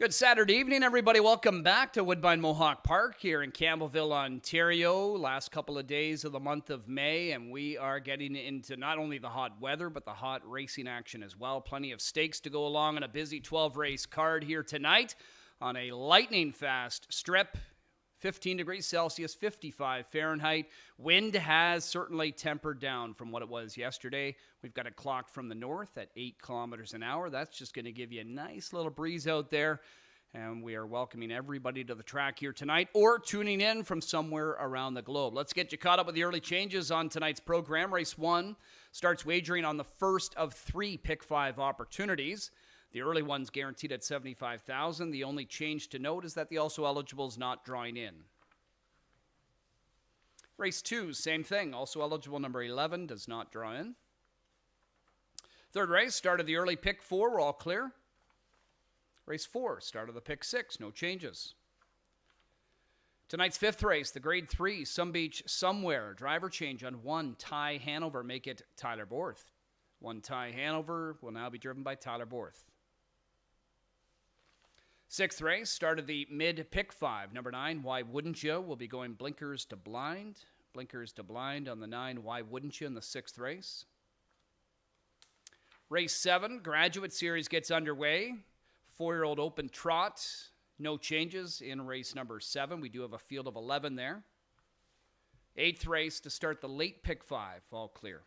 Good Saturday evening, everybody. Welcome back to Woodbine Mohawk Park here in Campbellville, Ontario. Last couple of days of the month of May, and we are getting into not only the hot weather, but the hot racing action as well. Plenty of stakes to go along on a busy 12-race card here tonight on a lightning-fast strip. 15 degrees Celsius, 55 Fahrenheit. Wind has certainly tempered down from what it was yesterday. We've got a clock from the north at 8 kilometers an hour. That's just going to give you a nice little breeze out there. And we are welcoming everybody to the track here tonight or tuning in from somewhere around the globe. Let's get you caught up with the early changes on tonight's program. Race 1 starts wagering on the first of 3 Pick 5 opportunities. The early one's guaranteed at $75,000. The only change to note is that the also eligible is not drawing in. Race 2, same thing. Also eligible number 11 does not draw in. Third race, start of the early pick 4, we're all clear. Race 4, start of the pick 6, no changes. Tonight's 5th race, the grade 3, Some Beach Somewhere. Driver change on 1, Ty Hanover, make it Tyler Borth. 1 Ty Hanover will now be driven by Tyler Borth. 6th race, start of the mid-pick 5. Number 9, Why Wouldn't You? Will be going blinkers to blind. Blinkers to blind on the 9, Why Wouldn't You? In the 6th race. Race 7, Graduate Series gets underway. 4-year-old open trot. No changes in race number 7. We do have a field of 11 there. 8th race to start the late pick 5. All clear.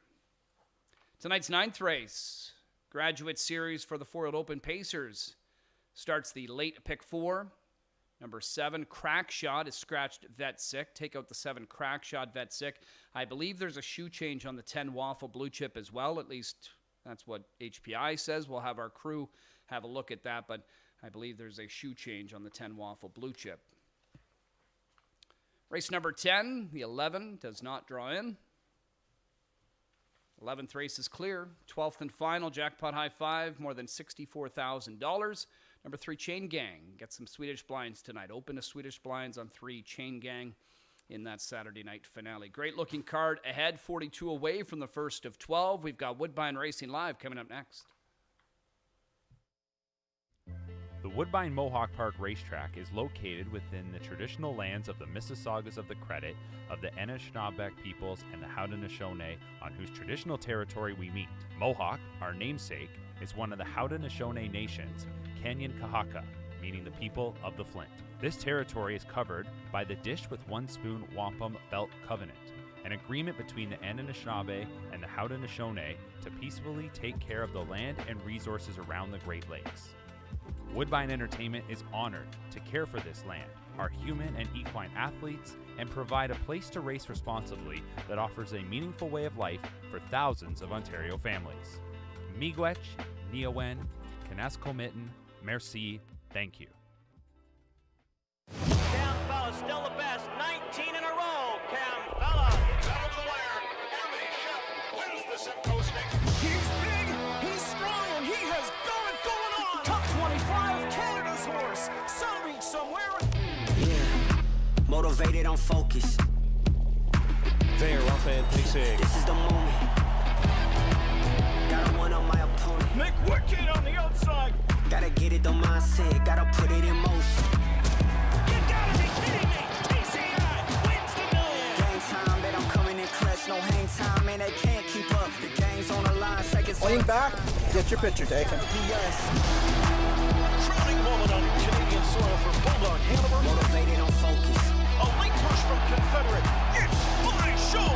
Tonight's 9th race, Graduate Series for the 4-year-old open Pacers. Starts the late pick 4. Number 7, Crack Shot is scratched vet sick. Take out the 7, Crack Shot, vet sick. I believe there's a shoe change on the 10 Waffle Blue Chip as well. At least that's what HPI says. We'll have our crew have a look at that, but I believe there's a shoe change on the 10 Waffle Blue Chip. Race number 10, the 11, does not draw in. 11th race is clear. 12th and final, jackpot high 5, more than $64,000. Number 3, Chain Gang. Get some Swedish blinds tonight. Open to Swedish blinds on 3, Chain Gang, in that Saturday night finale. Great looking card ahead, 42 away from the first of 12. We've got Woodbine Racing Live coming up next. The Woodbine Mohawk Park Racetrack is located within the traditional lands of the Mississaugas of the Credit of the Anishinaabe peoples and the Haudenosaunee, on whose traditional territory we meet. Mohawk, our namesake, is one of the Haudenosaunee nations, Kanyen-Kahaka, meaning the people of the Flint. This territory is covered by the Dish with One Spoon Wampum Belt Covenant, an agreement between the Anishinaabe and the Haudenosaunee to peacefully take care of the land and resources around the Great Lakes. Woodbine Entertainment is honored to care for this land, our human and equine athletes, and provide a place to race responsibly that offers a meaningful way of life for thousands of Ontario families. Miigwech, Niawen, Kanaskomitten, merci, thank you. Campbell is still the best, 19 in a row. Campbell over the wire. Hermany Chef wins the Simcoe Stakes. He's big, he's strong, and he has got it going on. Top 25, Canada's horse. Some Beach Somewhere. Yeah, motivated, I'm focused. They're up and pacing. This is the moment. Gotta one on my opponent. Nick Wicked on the outside. Gotta get it, the mindset. Gotta put it in motion. You gotta be kidding me. TCI wins the million. Game time, that I'm coming in clutch. No hang time, man, they can't keep up. The game's on the line, seconds. Lean back, get your picture taken. Crowning moment on Canadian soil for Bulldog Hanover. Motivated, I'm focused. A late push from Confederate. It's my show.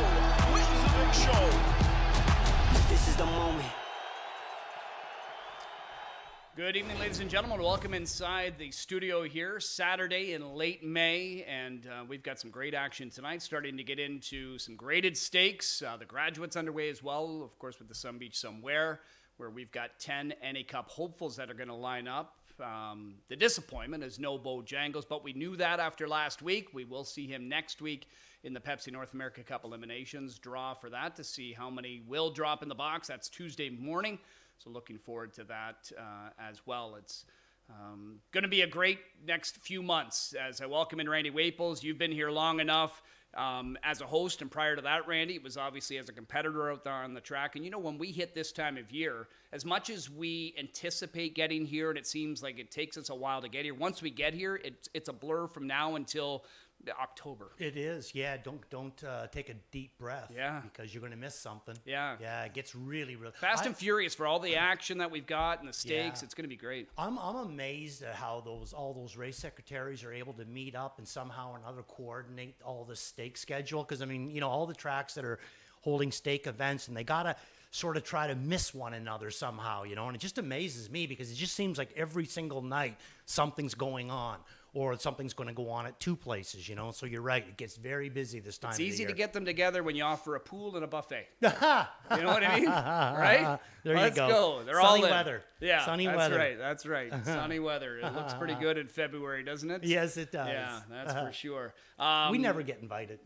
Wins the big show. This is the moment. Good evening, ladies and gentlemen. Welcome inside the studio here. Saturday in late May, and we've got some great action tonight, starting to get into some graded stakes. The Graduates underway as well, of course, with the Some Beach Somewhere, where we've got 10 NA Cup hopefuls that are going to line up. The disappointment is no Bojangles, but we knew that after last week. We will see him next week in the Pepsi North America Cup eliminations. Draw for that to see how many will drop in the box. That's Tuesday morning. So looking forward to that as well. It's going to be a great next few months as I welcome in Randy Waples. You've been here long enough. as a host, and prior to that, Randy, it was obviously as a competitor out there on the track. And, when we hit this time of year, as much as we anticipate getting here, and it seems like it takes us a while to get here, once we get here, it's a blur from now until October. It is, yeah. Don't take a deep breath, because you're going to miss something. Yeah, it gets really, really fast and furious for all the action that we've got and the stakes. It's going to be great. I'm amazed at how all those race secretaries are able to meet up and somehow or another coordinate all the stake schedule. Because all the tracks that are holding stake events, and they gotta sort of try to miss one another somehow, and it just amazes me because it just seems like every single night something's going on. Or something's going to go on at two places, So you're right. It gets very busy this time of the year. It's easy to get them together when you offer a pool and a buffet. You know what I mean? Right? There Let's you go. They're sunny all in. weather. Yeah, sunny that's weather. Right. That's right. Sunny weather. It looks pretty good in February, doesn't it? Yes, it does. Yeah, that's for sure. We never get invited.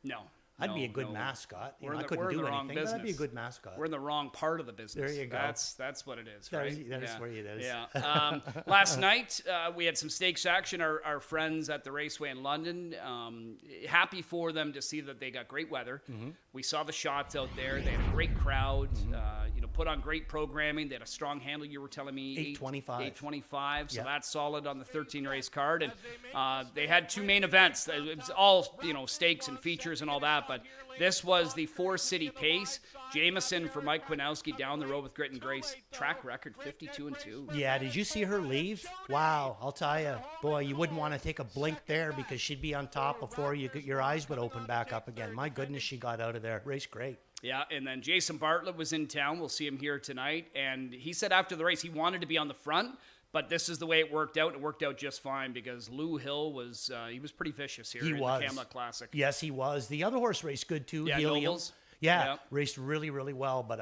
No. I'd be a good mascot. I couldn't we're in do the wrong anything, business. but I'd be a good mascot. We're in the wrong part of the business. There you go. That's what it is, right? That is where it is. Yeah. Last night, we had some stakes action. Our friends at the Raceway in London, happy for them to see that they got great weather. Mm-hmm. We saw the shots out there. They had a great crowd, put on great programming. They had a strong handle, you were telling me. 825. So that's solid on the 13-race card. And they had two main events. It was all, stakes and features and all that, but this was the 4-city pace. Jameson for Mike Kwiatkowski down the road with grit and grace. Track record 52-2. Yeah, did you see her leave? Wow, I'll tell you, boy, you wouldn't want to take a blink there because she'd be on top before your eyes would open back up again. My goodness, she got out of there. Race great. Yeah, and then Jason Bartlett was in town. We'll see him here tonight. And he said after the race he wanted to be on the front, but this is the way it worked out. It worked out just fine because Lou Hill was pretty vicious here in the Camlet Classic. Yes, he was. The other horse raced good too. Yeah, Nobles. Yeah, raced really, really well. But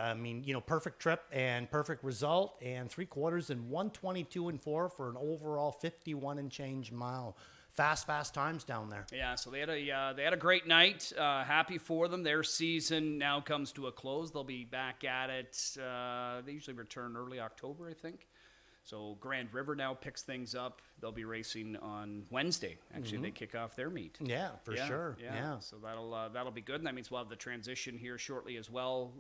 perfect trip and perfect result, and 3/4 and 1:22.4 for an overall 51 and change mile. Fast times down there. Yeah, so they had a great night. Happy for them. Their season now comes to a close. They'll be back at it. They usually return early October, I think. So Grand River now picks things up. They'll be racing on Wednesday. Actually, they kick off their meet. Yeah, for sure. Yeah. So that'll be good. And that means we'll have the transition here shortly as well,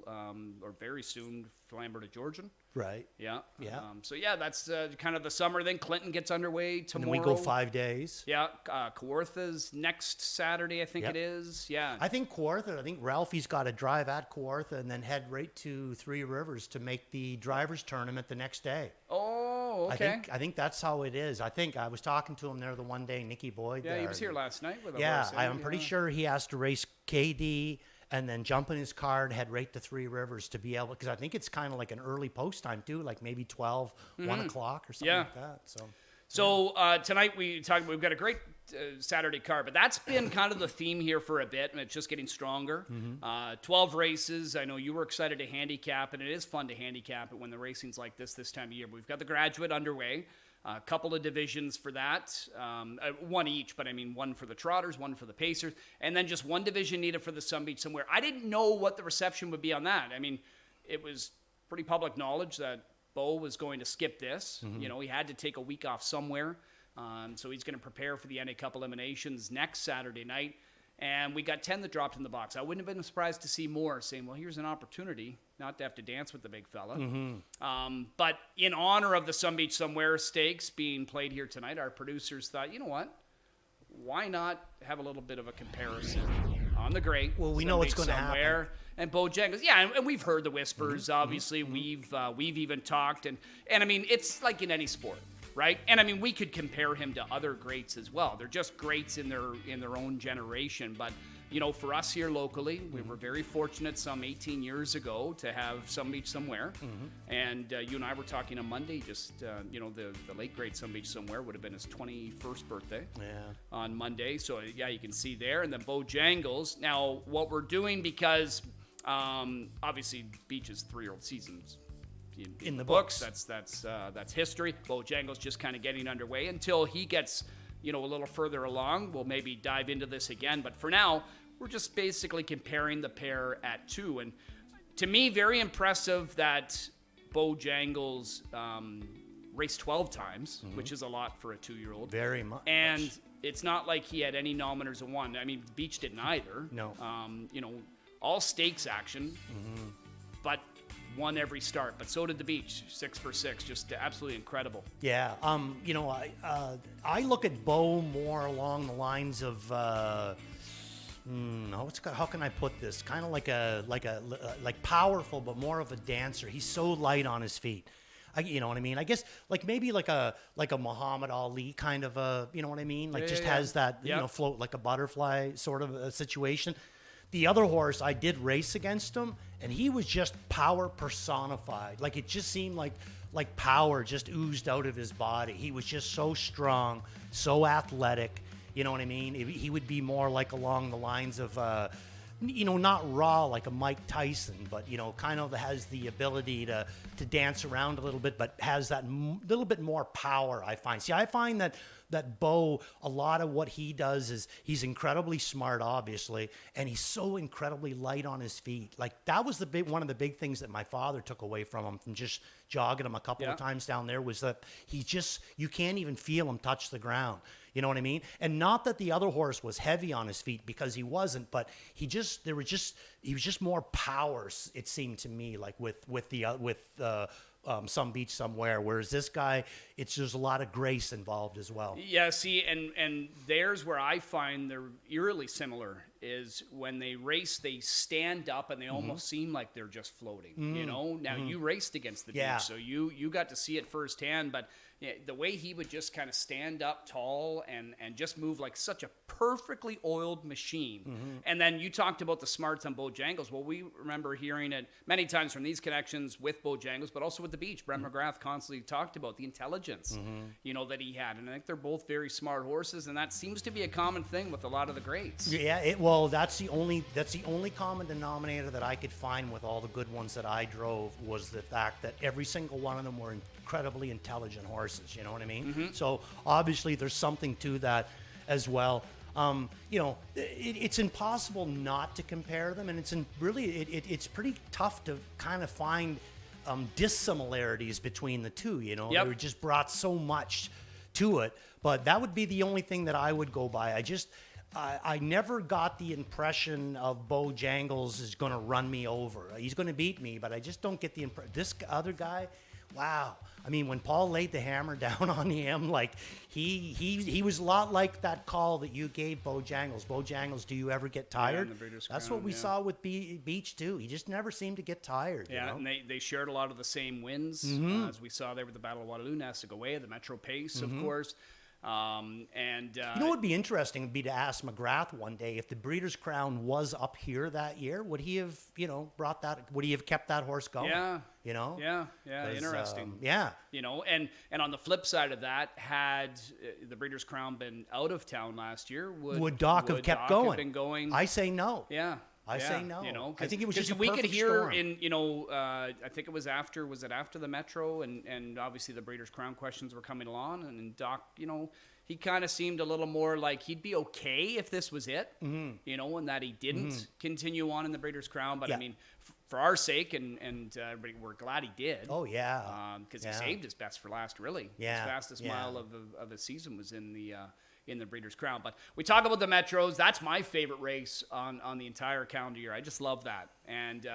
or very soon, Flamborough to Georgian. Right. Yeah. That's kind of the summer. Then Clinton gets underway tomorrow. And then we go 5 days. Yeah. Kawartha's next Saturday, I think it is. Yeah. I think Ralphie's got to drive at Kawartha and then head right to Three Rivers to make the drivers' tournament the next day. Oh, okay. I think that's how it is. I think I was talking to him there the one day, Nicky Boyd. Yeah, he was here last night with a horse. I'm pretty sure he has to race KD and then jump in his car and head right to Three Rivers to be able, because I think it's kind of like an early post time too, like maybe 12, 1 o'clock or something like that. So tonight we've got a great Saturday card, but that's been kind of the theme here for a bit, and it's just getting stronger. 12 races. I know you were excited to handicap, and it is fun to handicap it when the racing's like this time of year. But we've got the Graduate underway. A couple of divisions for that, one each, but I mean one for the Trotters, one for the Pacers, and then just one division needed for the Sun Beach Somewhere. I didn't know what the reception would be on that. I mean, it was pretty public knowledge that Bo was going to skip this. He had to take a week off somewhere, so he's going to prepare for the NA Cup eliminations next Saturday night. And we got 10 that dropped in the box. I wouldn't have been surprised to see more saying, well, here's an opportunity not to have to dance with the big fella. But in honor of the Sun Beach Somewhere stakes being played here tonight, our producers thought, you know what? Why not have a little bit of a comparison on the great? Well, we know what's going to happen. And Bojangles, and we've heard the whispers, obviously. We've even talked. And I mean, it's like in any sport. Right? And I mean, we could compare him to other greats as well. They're just greats in their own generation. But, for us here locally, we were very fortunate some 18 years ago to have Sun Beach Somewhere. And you and I were talking on Monday, just, the late great Sun Beach Somewhere would have been his 21st birthday on Monday. So, you can see there. And then Bojangles. Now, what we're doing, because obviously Beach's 3-year-old season's in the books. That's history. Bojangles just kind of getting underway until he gets, a little further along. We'll maybe dive into this again, but for now, we're just basically comparing the pair at 2. And to me, very impressive that Bojangles raced 12 times, which is a lot for a 2-year-old. Very much. And it's not like he had any nominators and won. I mean, Beach didn't either. No. You know, all stakes action, but won every start. But so did the Beach, 6 for 6, just absolutely incredible. Yeah. You know, I look at Bo more along the lines of how can I put this? Kind of like powerful, but more of a dancer. He's so light on his feet. You know what I mean? I guess like maybe like a Muhammad Ali kind of a, you know what I mean? Like has that, you know, float like a butterfly sort of a situation. The other horse, I did race against him, and he was just power personified. Like it just seemed like power just oozed out of his body. He was just so strong, so athletic. You know what I mean? He would be more like along the lines of, you know, not raw like a Mike Tyson, but, you know, kind of has the ability to dance around a little bit, but has that little bit more power, I find. See, I find that Bo, a lot of what he does is he's incredibly smart, obviously, and he's so incredibly light on his feet. Like that was one of the big things that my father took away from him, from just jogging him a couple of times down there, was that you can't even feel him touch the ground. You know what I mean? And not that the other horse was heavy on his feet, because he wasn't, but he was just more power, it seemed to me, like with Some Beach Somewhere, whereas this guy, there's a lot of grace involved as well. Yeah, see, and there's where I find they're eerily similar, is when they race, they stand up and they almost seem like they're just floating, you know? Now, you raced against the Beach, so you got to see it firsthand, but the way he would just kind of stand up tall and just move like such a perfectly oiled machine. And then you talked about the smarts on Bojangles. Well, we remember hearing it many times from these connections with Bojangles, but also with the Beach. Brent McGrath constantly talked about the intelligence, you know, that he had. And I think they're both very smart horses, and that seems to be a common thing with a lot of the greats. Yeah, that's the only common denominator that I could find with all the good ones that I drove, was the fact that every single one of them were incredibly intelligent horses. You know what I mean? So obviously there's something to that as well. You know, it's impossible not to compare them, and it's pretty tough to kind of find dissimilarities between the two. You know, they just brought so much to it. But that would be the only thing that I would go by. I never got the impression of Bojangles is going to run me over. He's going to beat me, but I just don't get the impression. This other guy, wow. I mean, when Paul laid the hammer down on him, like he was a lot like that call that you gave Bojangles. Bojangles, do you ever get tired? That's what we saw with Beach too. He just never seemed to get tired. Yeah, you know? and they shared a lot of the same wins, as we saw there with the Battle of Waterloo, Nassagaweya, the Metro Pace, of course. You know what would be interesting would be to ask McGrath one day, if the Breeders' Crown was up here that year, would he have, you know, would he have kept that horse going? Yeah. You know? Yeah, interesting. Yeah. You know, and on the flip side of that, had the Breeders' Crown been out of town last year, would Doc have kept going? Have been going? I say no. Yeah. I say no. You know, I think it was just a we perfect could hear storm. in, you know, I think it was after the Metro, and obviously the Breeders' Crown questions were coming along, and Doc, you know, he kind of seemed a little more like he'd be okay if this was it, you know, and that he didn't continue on in the Breeders' Crown. But I mean, for our sake, and everybody, we're glad he did. Oh yeah, because he saved his best for last. Really, his fastest mile of his season was in the Breeders' Crown. But we talk about the Metros. That's my favorite race on the entire calendar year. I just love that. And,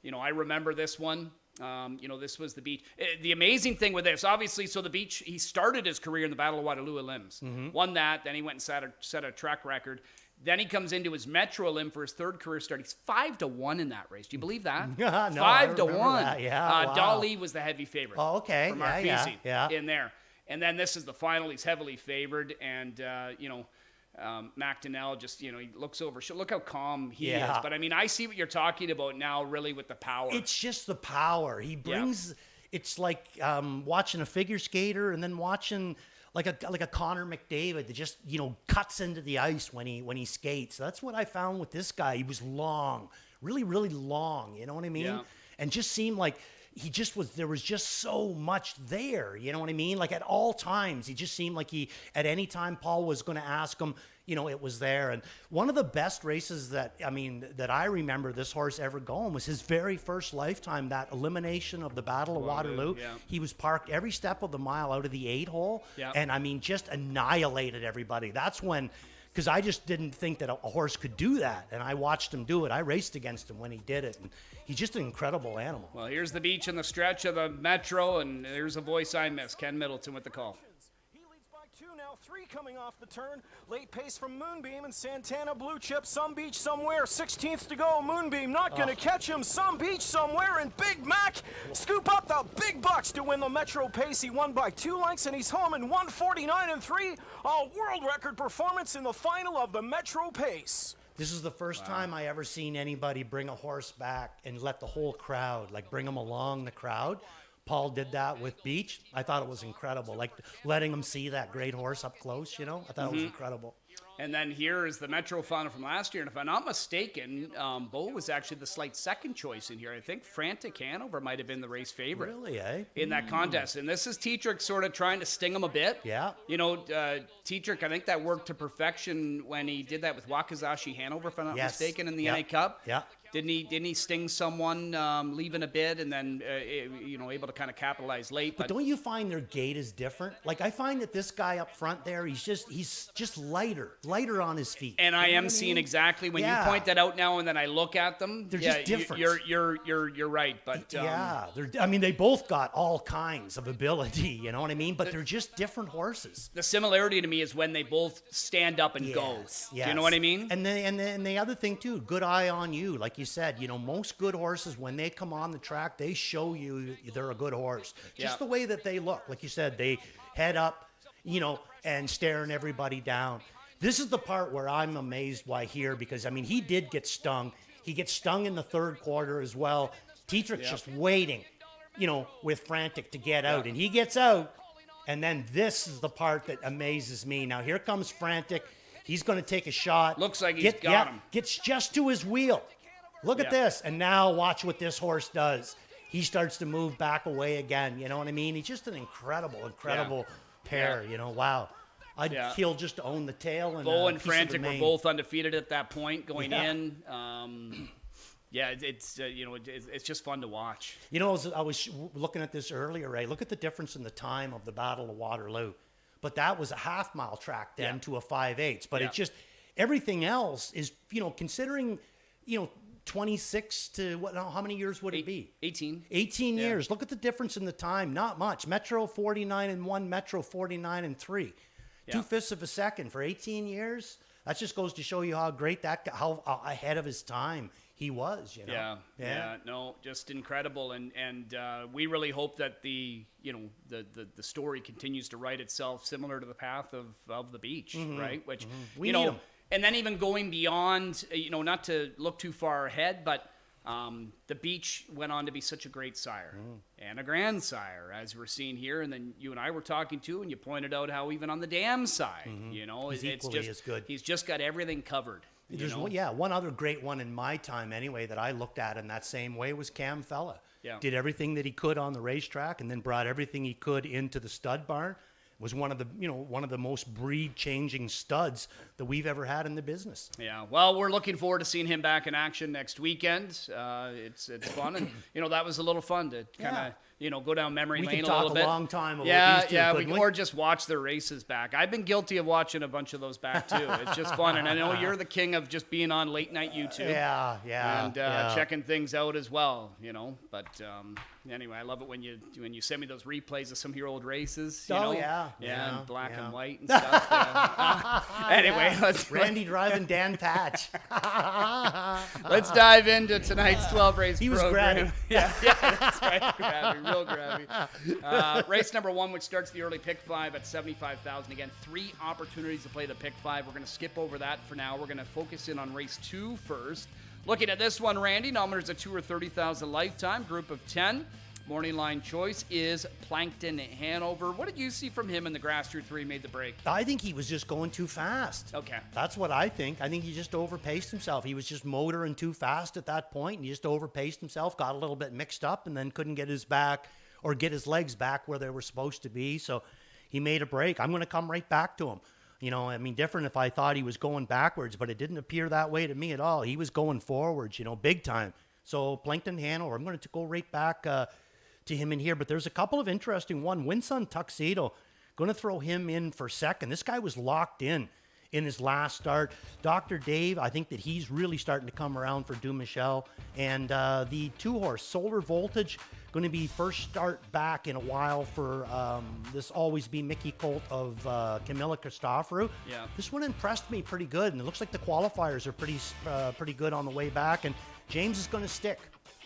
you know, I remember this one. You know, this was the Beach. The amazing thing with this, obviously, so the Beach, he started his career in the Battle of Waterloo Limbs. Won that. Then he went and set a track record. Then he comes into his Metro Limb for his third career start. He's 5-1 in that race. Do you believe that? No, 5-1. That. Yeah, wow. Dali was the heavy favorite. Oh, okay. From Marfisi in there. And then this is the final. He's heavily favored. And, you know, McDonnell just, you know, he looks over. Look how calm he is. But, I mean, I see what you're talking about now, really, with the power. It's just the power. He brings it's like watching a figure skater and then watching like a Connor McDavid that just, you know, cuts into the ice when he skates. That's what I found with this guy. He was long, really, really long. You know what I mean? Yeah. And just seemed like he just was, there was just so much there, you know what I mean? Like at all times, he just seemed like at any time Paul was going to ask him, you know, it was there. And one of the best races that I remember this horse ever going was his very first lifetime, that elimination of the Battle of Waterloo. Yeah. He was parked every step of the mile out of the 8 hole. Yeah. And I mean, just annihilated everybody. That's when, because I just didn't think that a horse could do that. And I watched him do it. I raced against him when he did it. And he's just an incredible animal. Well, here's the beach and the stretch of the Metro, and there's a voice I miss. Ken Middleton with the call. He leads by 2 now, 3 coming off the turn. Late pace from Moonbeam and Santana Blue Chip. Some Beach somewhere, 16th to go. Moonbeam not going to catch him. Some Beach somewhere, and Big Mac scoop up the big bucks to win the Metro pace. He won by 2 lengths, and he's home in 1:49.3. A world record performance in the final of the Metro pace. This is the first time I ever seen anybody bring a horse back and let the whole crowd, like bring them along the crowd. Paul did that with Beach. I thought it was incredible, like letting him see that great horse up close, you know? I thought it was incredible. And then here is the Metro final from last year. And if I'm not mistaken, Bo was actually the slight second choice in here. I think Frantic Hanover might have been the race favorite. Really, eh? In that contest. And this is Tetrick sort of trying to sting him a bit. Yeah. You know, Tetrick, I think that worked to perfection when he did that with Wakizashi Hanover, if I'm not mistaken, in the NA Cup. Yeah. Didn't he sting someone leaving a bid and then, able to kind of capitalize late? But don't you find their gait is different? Like, I find that this guy up front there, he's just lighter on his feet. And I am seeing exactly when you point that out now, and then I look at them. They're just different. You're right, but they both got all kinds of ability. You know what I mean? But they're just different horses. The similarity to me is when they both stand up and go. Yes. Do you know what I mean? And the other thing too, good eye on you. Like you said, you know, most good horses when they come on the track, they show you they're a good horse. Just the way that they look. Like you said, they head up, you know, and staring everybody down. This is the part where I'm amazed why here, because, I mean, he did get stung. He gets stung in the third quarter as well. Tetrick's just waiting, you know, with Frantic to get out. And he gets out, and then this is the part that amazes me. Now, here comes Frantic. He's going to take a shot. Looks like he's got him. Gets just to his wheel. Look at this. And now watch what this horse does. He starts to move back away again. You know what I mean? He's just an incredible pair. You know, wow. I'd kill just to own the tail. And Bo and Frantic were both undefeated at that point going in. It's just fun to watch. You know, I was looking at this earlier, Ray. Look at the difference in the time of the Battle of Waterloo. But that was a half-mile track then to a 5/8. But it just, everything else is, you know, considering, you know, 26 to how many years would it be? 18. 18 years. Look at the difference in the time. Not much. Metro 49-1, Metro 49-3. 2/5 of a second for 18 years. That just goes to show you how great how ahead of his time he was, you know. No, just incredible. And we really hope that the story continues to write itself similar to the path of the Beach, right? Which we need 'em. And then even going beyond, not to look too far ahead, but the Beach went on to be such a great sire and a grandsire, as we're seeing here. And then you and I were talking too, and you pointed out how even on the dam side, he's it's equally just as good. He's just got everything covered. There's one other great one in my time anyway that I looked at in that same way was Cam Fella. Yeah. Did everything that he could on the racetrack and then brought everything he could into the stud barn. Was one of the most breed-changing studs that we've ever had in the business. Yeah, well, we're looking forward to seeing him back in action next weekend. It's fun, and that was a little fun to kind of go down memory lane a little bit. We could talk a long time about these two, or just watch their races back. I've been guilty of watching a bunch of those back too. It's just fun, and I know you're the king of just being on late night YouTube. And checking things out as well. But anyway, I love it when you send me those replays of some of your old races. And black and white and stuff. Anyway, Randy driving Dan Patch. Let's dive into tonight's 12 race program. He was grabbing. Yeah, that's right. Real grabby. Race number 1, which starts the early pick 5 at 75,000. Again, 3 opportunities to play the pick 5. We're going to skip over that for now. We're going to focus in on race 2 first. Looking at this one, Randy, nominators at 2 or 30,000 lifetime, group of 10. Morning line choice is Plankton Hanover. What did you see from him in the grass through 3 made the break? I think he was just going too fast. Okay. That's what I think. I think he just overpaced himself. He was just motoring too fast at that point, and he just overpaced himself, got a little bit mixed up, and then couldn't get his legs back where they were supposed to be. So he made a break. I'm going to come right back to him. You know, I mean, different if I thought he was going backwards, but it didn't appear that way to me at all. He was going forwards, you know, big time. So Plankton Hanover, I'm going to go right back to him in here. But there's a couple of interesting one. Winsun Tuxedo, going to throw him in for second. This guy was locked in his last start. Dr. Dave, I think that he's really starting to come around for Dumichel. And the 2-horse, Solar Voltage, going to be first start back in a while for this Always Be Mickey colt of Camilla Christoforou. Yeah. This one impressed me pretty good, and it looks like the qualifiers are pretty good on the way back, and James is going to stick.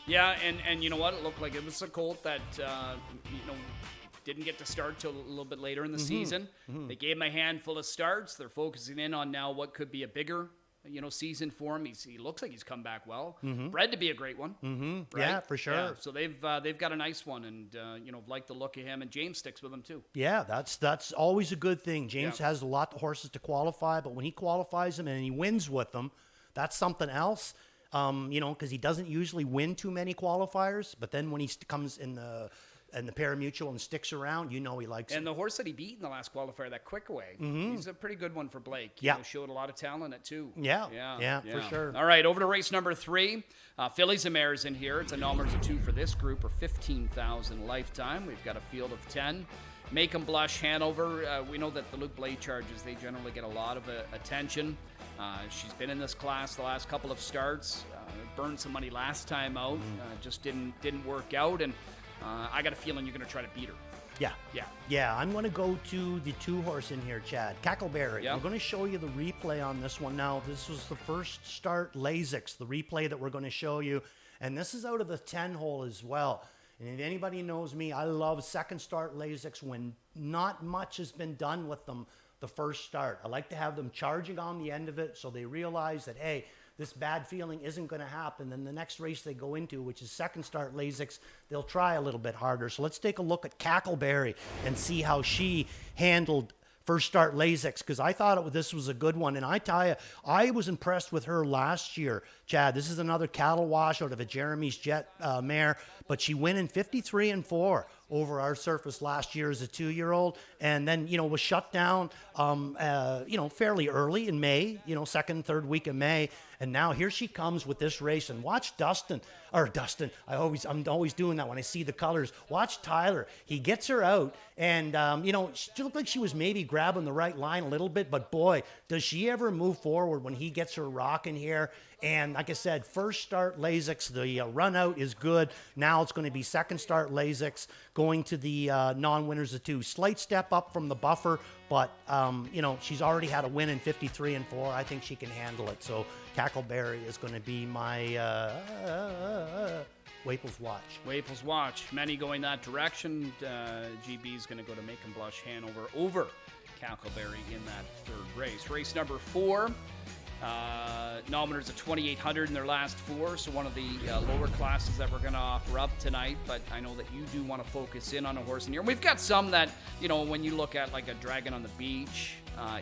Yeah, and you know what? It looked like it was a colt that, didn't get to start till a little bit later in the season. They gave him a handful of starts. They're focusing in on now what could be a bigger, season for him. He looks like he's come back well. Bred to be a great one. Right? Yeah, for sure. Yeah, so they've got a nice one, and like the look of him. And James sticks with him too. Yeah, that's always a good thing. James has a lot of horses to qualify, but when he qualifies them and he wins with them, that's something else. Because he doesn't usually win too many qualifiers, but then when he comes in the pari-mutuel and sticks around, he likes it. And the horse that he beat in the last qualifier, that Quick Away, he's a pretty good one for Blake. Yeah. Showed a lot of talent at 2. Yeah, for sure. All right, over to race number 3. Fillies and Mares in here. It's a numbers of 2 for this group, or 15,000 lifetime. We've got a field of 10. Make 'em Blush Hanover. We know that the Luke Blade charges, they generally get a lot of attention. She's been in this class the last couple of starts. Burned some money last time out. Just didn't work out, and I got a feeling you're going to try to beat her. Yeah. I'm going to go to the 2-horse in here, Chad. Cackleberry. Yep. We're going to show you the replay on this one. Now, this was the first start Lasix, the replay that we're going to show you, and this is out of the 10-hole as well. And if anybody knows me, I love second start Lasix when not much has been done with them the first start. I like to have them charging on the end of it so they realize that, hey, this bad feeling isn't going to happen. Then the next race they go into, which is second start Lasix, they'll try a little bit harder. So let's take a look at Cackleberry and see how she handled first start Lasix, because I thought this was a good one. And I tell you, I was impressed with her last year, Chad. This is another cattle wash out of a Jeremy's Jet mare, but she went in 53-4 over our surface last year as a 2-year-old, and then, was shut down, fairly early in May, second, third week of May. And now here she comes with this race, and watch Dustin. I'm always doing that when I see the colors. Watch Tyler. He gets her out, and, she looked like she was maybe grabbing the right line a little bit, but boy, does she ever move forward when he gets her rocking here. And like I said, first start Lasix, the run out is good. Now it's going to be second start Lasix going to the non-winners of 2. Slight step up from the buffer, but, she's already had a win in 53-4. I think she can handle it. So Cackleberry is going to be my Waples Watch. Waples Watch. Many going that direction. GB is going to go to Make 'em Blush Hanover over Cackleberry in that third race. Race number 4. Nominators of 2,800 in their last 4, so one of the lower classes that we're going to offer up tonight, but I know that you do want to focus in on a horse in here. We've got some that, when you look at like a Dragon on the Beach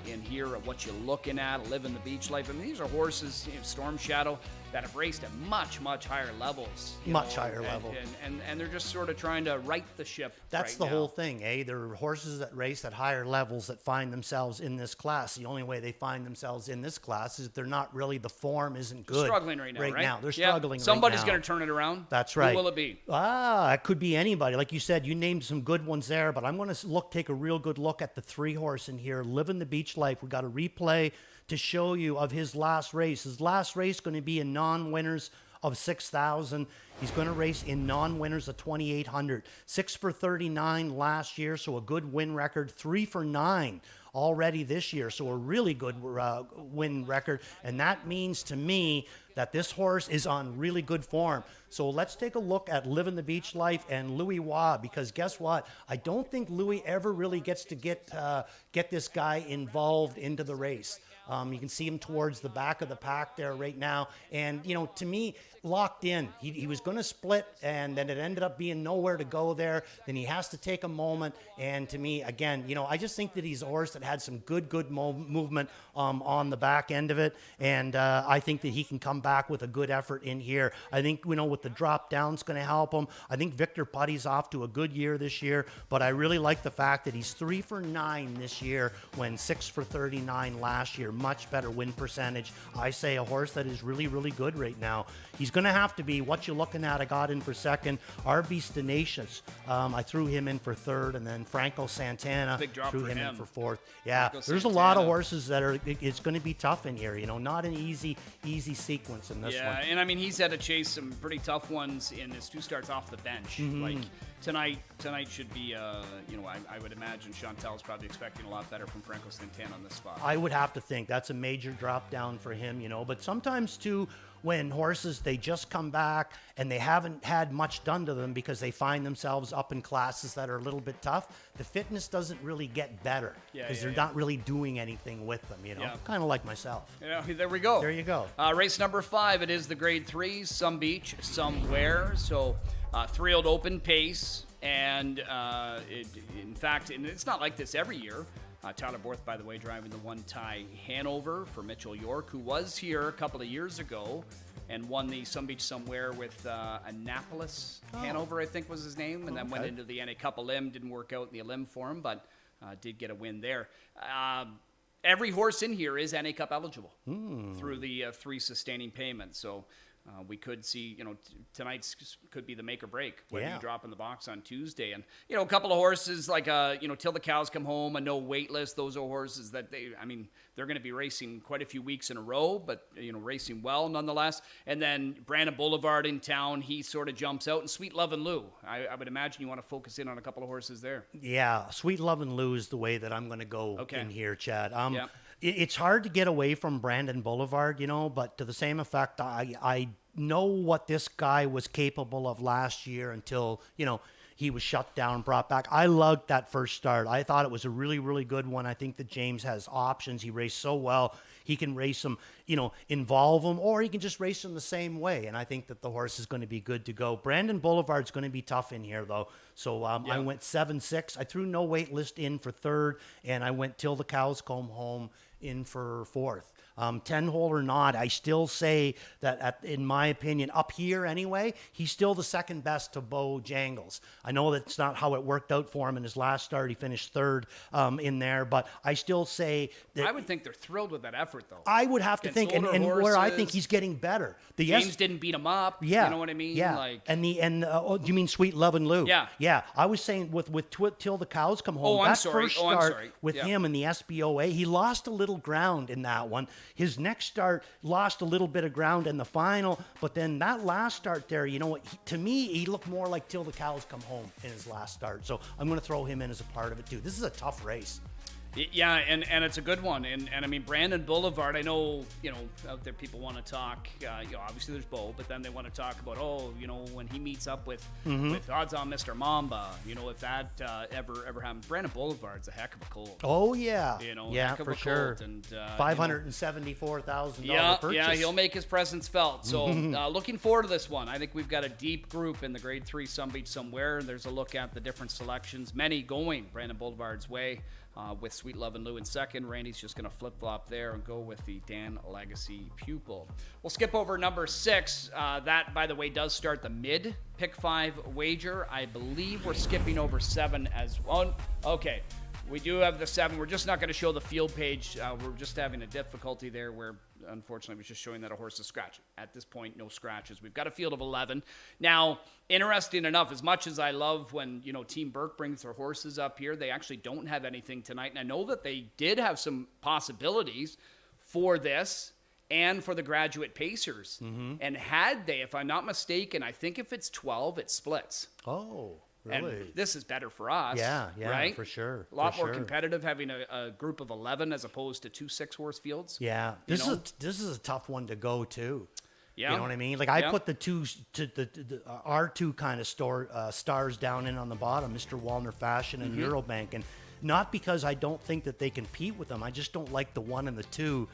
in here, or what you're looking at, Living the Beach Life, I mean, these are horses, Storm Shadow, that have raced at much, much higher levels. Higher level. And they're just sort of trying to right the ship. That's the whole thing, eh? There are horses that race at higher levels that find themselves in this class. The only way they find themselves in this class is they're not really, the form isn't good. They're struggling right now. They're struggling Somebody's right now. going to turn it around. That's right. Who will it be? It could be anybody. Like you said, you named some good ones there, but I'm going to take a real good look at the 3-horse in here, Living the Beach Life. We got a replay to show you of his last race. His last race going to be in non-winners of 6,000. He's going to race in non-winners of 2,800. 6 for 39 last year, so a good win record. 3 for 9 already this year, so a really good win record. And that means to me that this horse is on really good form. So let's take a look at Living the Beach Life and Louis Waugh, because guess what? I don't think Louis ever really gets to get this guy involved into the race. You can see him towards the back of the pack there right now. And, you know, to me, locked in. He was going to split, and then it ended up being nowhere to go there. Then he has to take a moment. And to me, again, you know, I just think that he's a horse that had some good movement on the back end of it. And I think that he can come back with a good effort in here. I think, you know, with the drop down's going to help him. I think Victor Putty's off to a good year this year, but I really like the fact that he's 3 for 9 this year when 6 for 39 last year. Much better win percentage. I say a horse that is really, really good right now. He's going to have to be what you're looking at. I got in for second. RB Stanacious. I threw him in for third, and then Franco Santana Big drop threw for him in him. for fourth. Yeah, Franco there's a lot of Santana. horses that are. It's going to be tough in here. You know, not an easy sequence in this Yeah, one. and I mean, he's had to chase some pretty tough ones in his 2 starts off the bench. Like tonight should be, you know, I would imagine Chantel's probably expecting a lot better from Franco Santana on this spot. I would have to think that's a major drop down for him, you know. But sometimes too, when horses, they just come back and they haven't had much done to them because they find themselves up in classes that are a little bit tough, the fitness doesn't really get better because they're not really doing anything with them, you know. Yeah. Kind of like myself. Yeah, there we go. There you go. Race number 5, it is the grade 3, some beach, somewhere. So thrilled open pace. And in fact, and it's not like this every year. Tyler Borth, by the way, driving the one-tie Hanover for Mitchell York, who was here a couple of years ago and won the Some Beach Somewhere with Annapolis Hanover, I think was his name, and then went into the NA Cup Elim. Didn't work out in the Elim for him, but did get a win there. Every horse in here is NA Cup eligible through the 3 sustaining payments. So we could see, you know, tonight's could be the make or break whether you drop in the box on Tuesday. And, you know, a couple of horses like, you know, Till the Cows Come Home, a no wait list. Those are horses that they're going to be racing quite a few weeks in a row, but, you know, racing well nonetheless. And then Brandon Boulevard in town, he sort of jumps out. And Sweet Love and Lou, I would imagine you want to focus in on a couple of horses there. Yeah, Sweet Love and Lou is the way that I'm going to go in here, Chad. Yeah. It's hard to get away from Brandon Boulevard, you know, but to the same effect, I know what this guy was capable of last year until, you know, he was shut down, brought back. I loved that first start. I thought it was a really, really good one. I think that James has options. He raced so well. He can race them, you know, involve them, or he can just race them the same way. And I think that the horse is going to be good to go. Brandon Boulevard's going to be tough in here, though. So I went 7-6. I threw no wait list in for third, and I went Till the Cows Come Home in for fourth. 10 hole or not, I still say that, in my opinion, up here anyway, he's still the second best to Bo Jangles. I know that's not how it worked out for him in his last start. He finished third in there, but I still say that. I would think they're thrilled with that effort, though. I would have to Against think, and older where I horses. think he's getting better. James didn't beat him up. Yeah, you know what I mean? Yeah, Like, and you mean Sweet Love and Lou? Yeah. yeah. I was saying with Till the Cows Come Home. Oh, I'm that sorry. first Oh, I'm start sorry. with Yeah. him in the SBOA, he lost a little ground in that one. His next start lost a little bit of ground in the final, but then that last start there, you know what? To me, he looked more like Till the Cows Come Home in his last start. So I'm going to throw him in as a part of it too. This is a tough race. Yeah, and it's a good one. And I mean, Brandon Boulevard, I know, you know, out there people want to talk, you know, obviously there's Bo, but then they want to talk about, you know, when he meets up with odds on Mr. Mamba, you know, if that ever happens. Brandon Boulevard's a heck of a colt. Oh, yeah. You know, yeah, heck of for a sure. colt. And, $574,000 purchase. Yeah, he'll make his presence felt. So looking forward to this one. I think we've got a deep group in the grade 3 Some Beach Somewhere. There's a look at the different selections, many going Brandon Boulevard's way. With Sweet Love and Lou in second. Randy's just going to flip-flop there and go with the Dan Legacy Pupil. We'll skip over number 6. That, by the way, does start the mid pick 5 wager. I believe we're skipping over 7 as well. Okay, we do have the 7. We're just not going to show the field page. We're just having a difficulty there where, unfortunately, we're just showing that a horse is scratching. At this point, no scratches. We've got a field of 11. Now, interesting enough, as much as I love when, you know, Team Burke brings their horses up here, they actually don't have anything tonight. And I know that they did have some possibilities for this and for the graduate pacers. And had they, if I'm not mistaken, I think if it's 12, it splits. Oh, really? And this is better for us. Yeah, right? for sure. A lot for more sure. competitive having a group of 11 as opposed to 2 6-horse fields. Yeah, this is a tough one to go to. Yeah. You know what I mean? Like I put the our two kind of stars down in on the bottom, Mr. Wallner Fashion and Eurobank, and Not because I don't think that they compete with them. I just don't like the 1 and the 2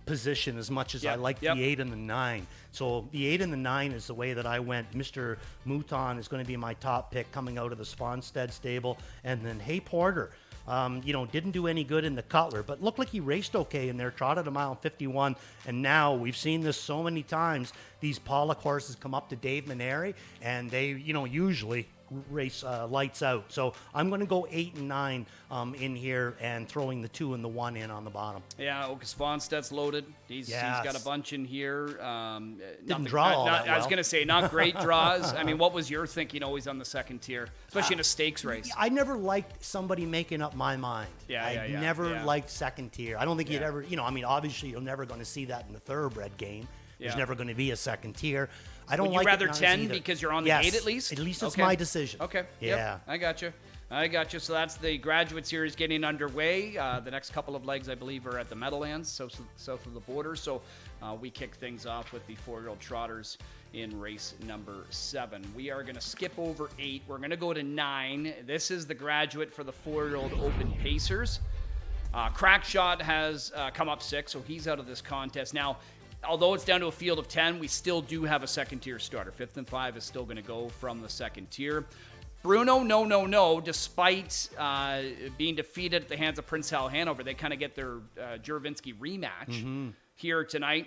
position as much as I like the 8 and the 9. So the 8 and the 9 is the way that I went. Mr. Mouton is going to be my top pick coming out of the Sponstead stable. And then Hay Porter, didn't do any good in the Cutler, but looked like he raced okay in there, trotted a mile 51. And now we've seen this so many times. These Pollock horses come up to Dave Maneri, and they, usually race lights out. So I'm going to go 8 and 9 in here and throwing the 2 and the 1 in on the bottom. Yeah, Oka Svanstedt's loaded. He's got a bunch in here. Didn't draw all that well. I was going to say, not great draws. I mean, what was your thinking always on the second tier, especially in a stakes race? I never liked somebody making up my mind. I never liked second tier. I don't think you'd ever, obviously you're never going to see that in the thoroughbd game. There's never going to be a second tier. I don't like. Would you rather 10 because you're on the 8 at least? At least it's my decision. Okay. Yeah. Yep. I got you. So that's the Graduate Series getting underway. The next couple of legs, I believe, are at the Meadowlands, south of the border. So we kick things off with the 4-year-old trotters in race number 7. We are going to skip over 8. We're going to go to 9. This is the Graduate for the 4-year-old Open Pacers. Crackshot has come up 6, so he's out of this contest. Now, although it's down to a field of 10, we still do have a second-tier starter. 5th and 5 is still going to go from the second tier. Bruno, no. Despite being defeated at the hands of Prince Hal Hanover, they kind of get their Juravinsky rematch here tonight.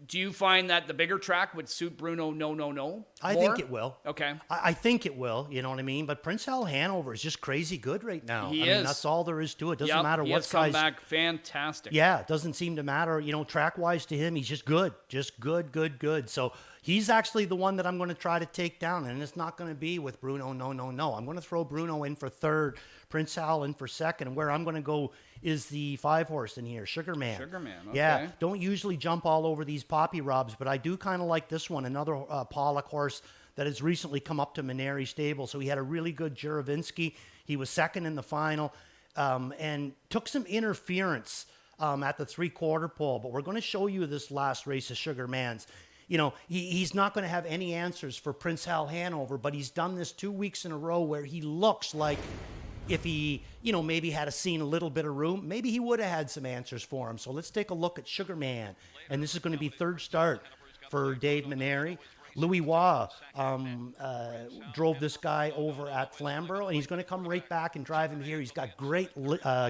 Do you find that the bigger track would suit Bruno, no? I think it will. Okay. I think it will, you know what I mean? But Prince Hal Hanover is just crazy good right now. He I is. mean, that's all there is to it. Doesn't matter he what has come size. back fantastic. Yeah, it doesn't seem to matter. Track-wise to him, he's just good. Just good. So he's actually the one that I'm going to try to take down, and it's not going to be with Bruno, no. I'm going to throw Bruno in for 3rd, Prince Hal in for 2nd, and where I'm going to go is the 5-horse in here, Sugarman. Okay. Yeah, don't usually jump all over these Poppy Robs, but I do kind of like this one, another Pollock horse that has recently come up to Maneri stable. So he had a really good Juravinsky. He was 2nd in the final and took some interference at the 3/4 pole. But we're going to show you this last race of Sugarman's. He's not going to have any answers for Prince Hal Hanover, but he's done this 2 weeks in a row where he looks like if he, maybe had seen a little bit of room, maybe he would have had some answers for him. So let's take a look at Sugarman. And this is going to be 3rd start for Dave Maneri. Louis Waugh drove this guy over at Flamborough, and he's going to come right back and drive him here. He's got great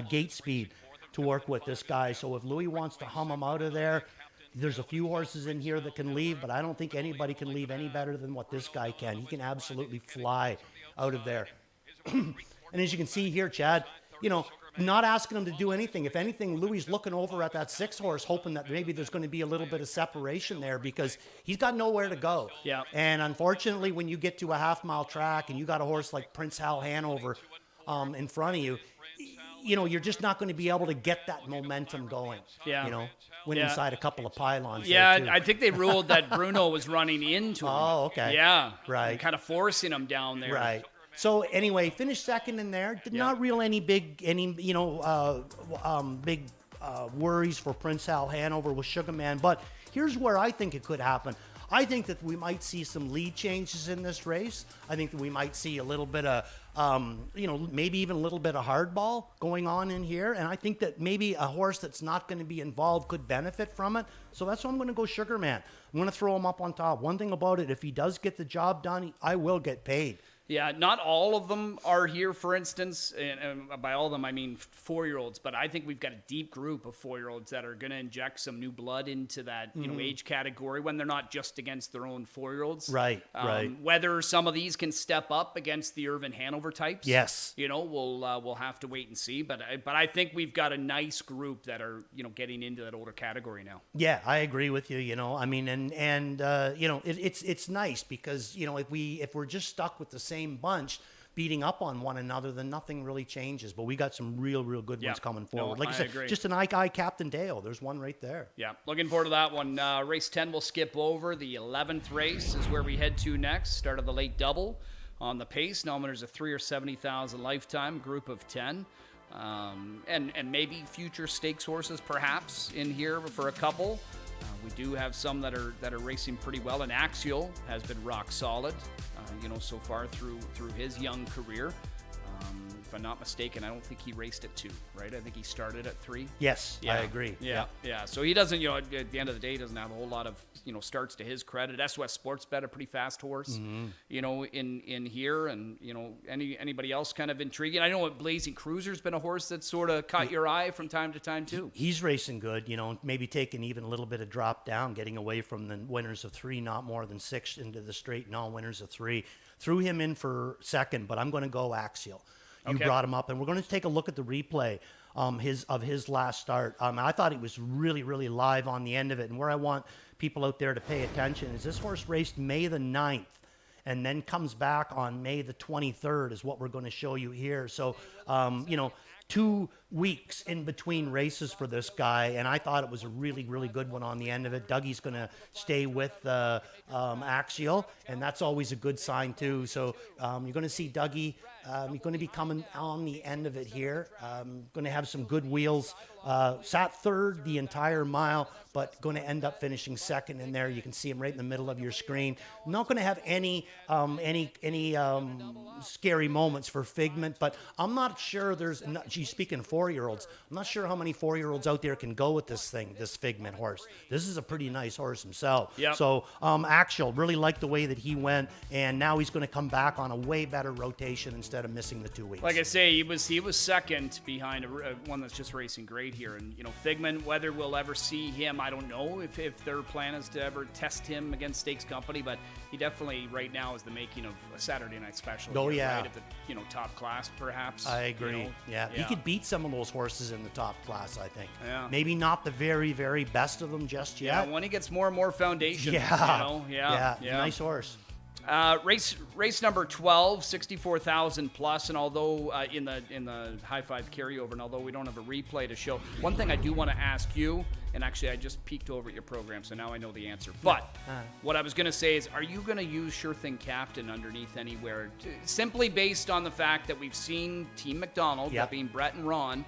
gate speed to work with, this guy. So if Louis wants to hum him out of there, there's a few horses in here that can leave, but I don't think anybody can leave any better than what this guy can. He can absolutely fly out of there. And as you can see here, Chad, not asking him to do anything. If anything, Louis looking over at that 6-horse, hoping that maybe there's going to be a little bit of separation there because he's got nowhere to go. Yeah. And unfortunately, when you get to a half-mile track and you got a horse like Prince Hal Hanover in front of you, you're just not going to be able to get that momentum going. Yeah. When inside a couple of pylons. Yeah, there too. I think they ruled that Bruno was running into him. Oh, okay. Yeah. Right. Kind of forcing him down there. Right. So anyway, finished 2nd in there. Did not reel any big worries for Prince Hal Hanover with Sugarman. But here's where I think it could happen. I think that we might see some lead changes in this race. I think that we might see a little bit of, maybe even a little bit of hardball going on in here. And I think that maybe a horse that's not going to be involved could benefit from it. So that's why I'm going to go Sugarman. I'm going to throw him up on top. One thing about it, if he does get the job done, I will get paid. Yeah, not all of them are here, for instance, and by all of them I mean 4-year-olds, but I think we've got a deep group of 4-year-olds that are going to inject some new blood into that age category when they're not just against their own 4-year-olds. Right. Whether some of these can step up against the Irvin Hanover types, yes, we'll have to wait and see. But I think we've got a nice group that are getting into that older category now. Yeah, I agree with you. It's nice because if we're just stuck with the same bunch beating up on one another, then nothing really changes. But we got some real good ones coming forward. Like I said, agree. Just an eye Captain Dale. There's one right there. Yeah, looking forward to that one. Race 10 we'll skip over. The 11th race is where we head to next. Start of the late double on the pace. Nominators of 3 or 70,000 lifetime, group of 10. And maybe future stakes horses perhaps in here for a couple. We do have some that are racing pretty well, and Axial has been rock solid, so far through his young career. if I'm not mistaken, I don't think he raced at 2, right? I think he started at 3. Yes, I agree. Yeah. So he doesn't, at the end of the day, he doesn't have a whole lot of, starts to his credit. SOS Sports Bet, a pretty fast horse, in here. And, anybody else kind of intriguing? I know Blazing Cruiser's been a horse that sort of caught your eye from time to time, too. He's racing good, maybe taking even a little bit of drop down, getting away from the winners of 3, not more than 6 into the straight, and all winners of 3. Threw him in for second, but I'm going to go Axial. You brought him up, and we're going to take a look at the replay his last start. I thought he was really, really live on the end of it, and where I want people out there to pay attention is this horse raced May the 9th and then comes back on May the 23rd is what we're going to show you here. So, 2 weeks in between races for this guy, and I thought it was a really, really good one on the end of it. Dougie's going to stay with Axial, and that's always a good sign too. So you're going to see Dougie. He's going to be coming on the end of it here. Going to have some good wheels. Sat third the entire mile, but going to end up finishing second in there. You can see him right in the middle of your screen. Not going to have any scary moments for Figment, but I'm not sure speaking of 4-year-olds, I'm not sure how many 4-year-olds out there can go with this Figment horse. This is a pretty nice horse himself. Yep. So Axial really liked the way that he went, and now he's going to come back on a way better rotation instead of missing the 2 weeks. Like I say, he was second behind one that's just racing great here. And, Figment, whether we'll ever see him, I don't know if their plan is to ever test him against Stakes Company, but he definitely right now is the making of a Saturday night special. Oh, here, yeah. Right at the, top class, perhaps. I agree. Yeah. He could beat some of those horses in the top class, I think. Yeah. Maybe not the very, very best of them just yet. Yeah, when he gets more and more foundation. Yeah. Yeah. Nice horse. Race number 12, 64,000 plus, and although in the high five carryover, and although we don't have a replay to show, one thing I do want to ask you, and actually I just peeked over at your program, so now I know the answer. But what I was going to say is, are you going to use Sure Thing Captain underneath anywhere, simply based on the fact that we've seen Team McDonald, that being Brett and Ron,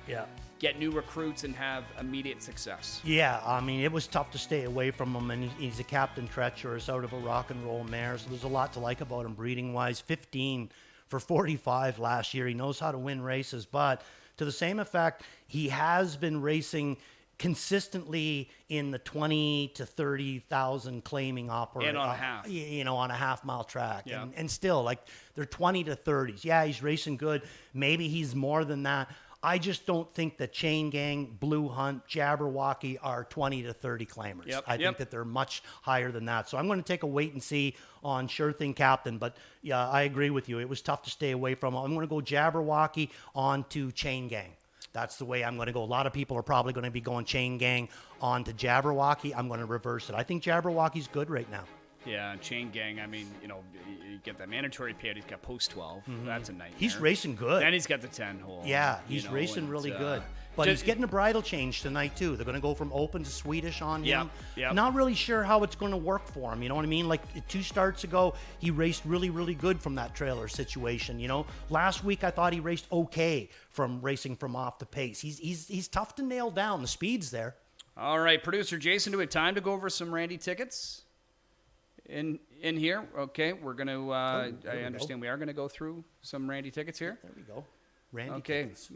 get new recruits and have immediate success? Yeah, I mean, it was tough to stay away from him, and he's a Captain Treacherous out of a rock and roll mare, so there's a lot to like about him breeding-wise. 15 for 45 last year. He knows how to win races, but to the same effect, he has been racing consistently in the 20 to 30,000 claiming operator. And on a half. On a half-mile track. Yeah. And still, like, they're 20 to 30s. Yeah, he's racing good. Maybe he's more than that. I just don't think that Chain Gang, Blue Hunt, Jabberwocky are 20 to 30 claimers. I think that they're much higher than that. So I'm going to take a wait and see on Sure Thing Captain. But yeah, I agree with you. It was tough to stay away from him. I'm going to go Jabberwocky on to Chain Gang. That's the way I'm going to go. A lot of people are probably going to be going Chain Gang on to Jabberwocky. I'm going to reverse it. I think Jabberwocky's good right now. Yeah, Chain Gang, I mean, you get that mandatory payout. He's got post 12. That's a nightmare. He's racing good. And he's got the 10 hole. Yeah, he's racing really good. But he's getting a bridle change tonight, too. They're going to go from open to Swedish on him. Yeah. Not really sure how it's going to work for him. You know what I mean? Like 2 starts ago, he raced really, really good from that trailer situation. Last week I thought he raced okay from racing from off the pace. He's tough to nail down. The speed's there. All right, producer Jason, do we have time to go over some Randy tickets in here? Okay, we're going to, I understand we are going to go through some Randy tickets here. There we go. Randy tickets.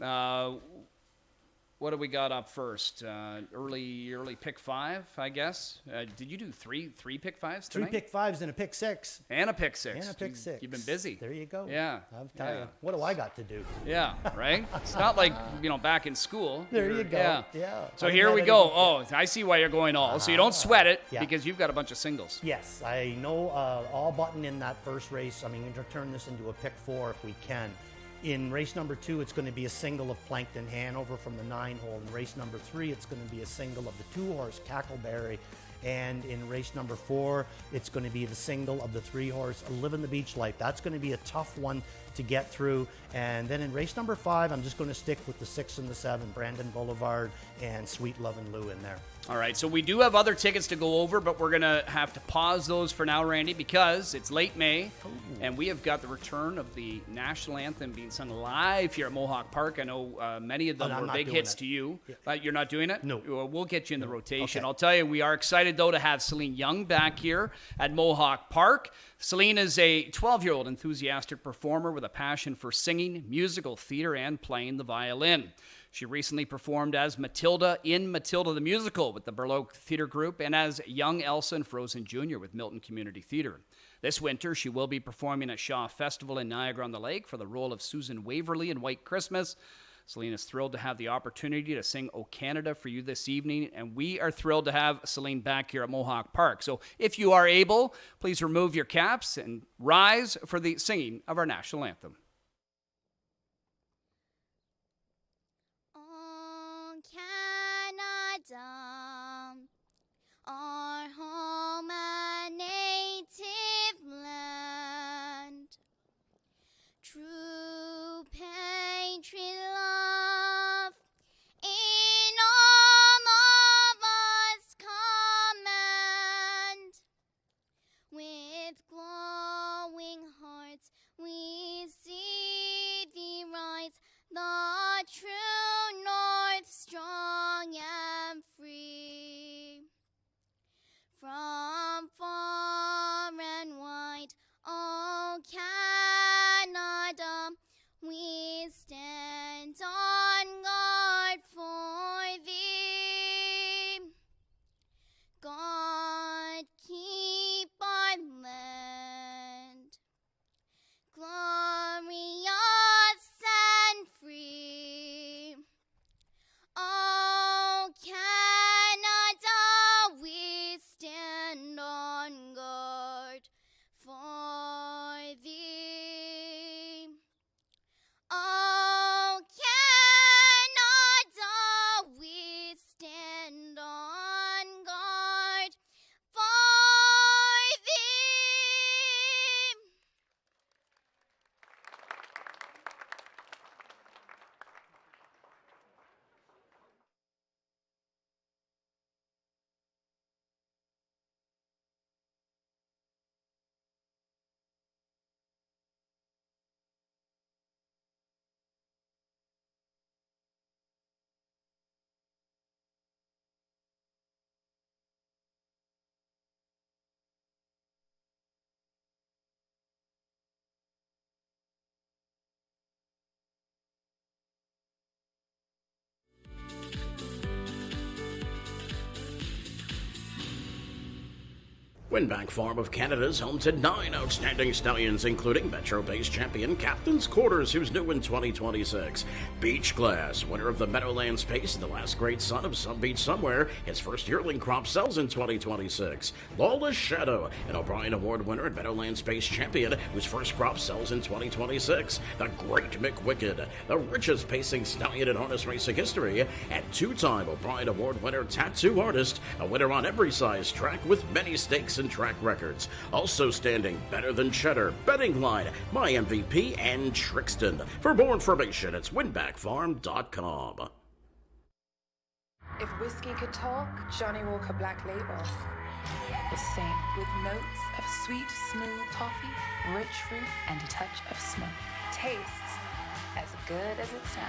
What do we got up first? Early pick 5, I guess. Did you do three pick 5s tonight? 3 pick 5s and a pick 6. And a pick 6. And a pick 6. You've been busy. There you go. Yeah. I'll tell you. What do I got to do? Yeah, right? It's not like, back in school. There you go. Yeah. So here we go. Oh, I see why you're going all. So you don't sweat it because you've got a bunch of singles. Yes. I know all button in that first race. I mean, we're going to turn this into a pick 4 if we can. In race number 2, it's going to be a single of Plankton Hanover from the 9-hole. In race number 3, it's going to be a single of the 2-horse Cackleberry. And in race number 4, it's going to be the single of the 3-horse Living the Beach Life. That's going to be a tough one to get through. And then in race number 5, I'm just going to stick with the 6 and the 7, Brandon Boulevard and Sweet Lovin' Lou in there. All right, so we do have other tickets to go over, but we're going to have to pause those for now, Randy, because it's late May, and we have got the return of the national anthem being sung live here at Mohawk Park. I know many of them were big hits to you. You're not doing it? No. Well, we'll get you in the rotation. Okay. I'll tell you, we are excited, though, to have Celine Young back here at Mohawk Park. Celine is a 12-year-old enthusiastic performer with a passion for singing, musical theater, and playing the violin. She recently performed as Matilda in Matilda the Musical with the Baroque Theater Group and as young Elsa in Frozen Jr. with Milton Community Theater. This winter, she will be performing at Shaw Festival in Niagara-on-the-Lake for the role of Susan Waverly in White Christmas. Celine is thrilled to have the opportunity to sing O Canada for you this evening, and we are thrilled to have Celine back here at Mohawk Park. So if you are able, please remove your caps and rise for the singing of our national anthem. Canada, our home and native land, true patriot love in all of us command. With glowing hearts we see thee rise, the true north strong and free. From far and wide, O Canada, we stand on guard for thee. God keep our land glorious and free. Oh, Canada, we stand on guard for thee. Oh, Canada, we stand on guard for thee. Winback Farm of Canada is home to 9 outstanding stallions, including Metro-based champion Captain's Quarters, who's new in 2026. Beach Glass, winner of the Meadowlands Pace and the last great son of Some Beach Somewhere, his first yearling crop sells in 2026. Lawless Shadow, an O'Brien Award winner and Meadowlands Pace champion, whose first crop sells in 2026. The Great McWicked, the richest pacing stallion in harness racing history, and two-time O'Brien Award winner Tattoo Artist, a winner on every size track with many stakes and track records. Also standing Better Than Cheddar, Betting Line, My MVP, and Trixton. For more information, it's winbackfarm.com. If whiskey could talk, Johnny Walker Black Label is sing with notes of sweet, smooth toffee, rich fruit, and a touch of smoke. Tastes as good as it sounds.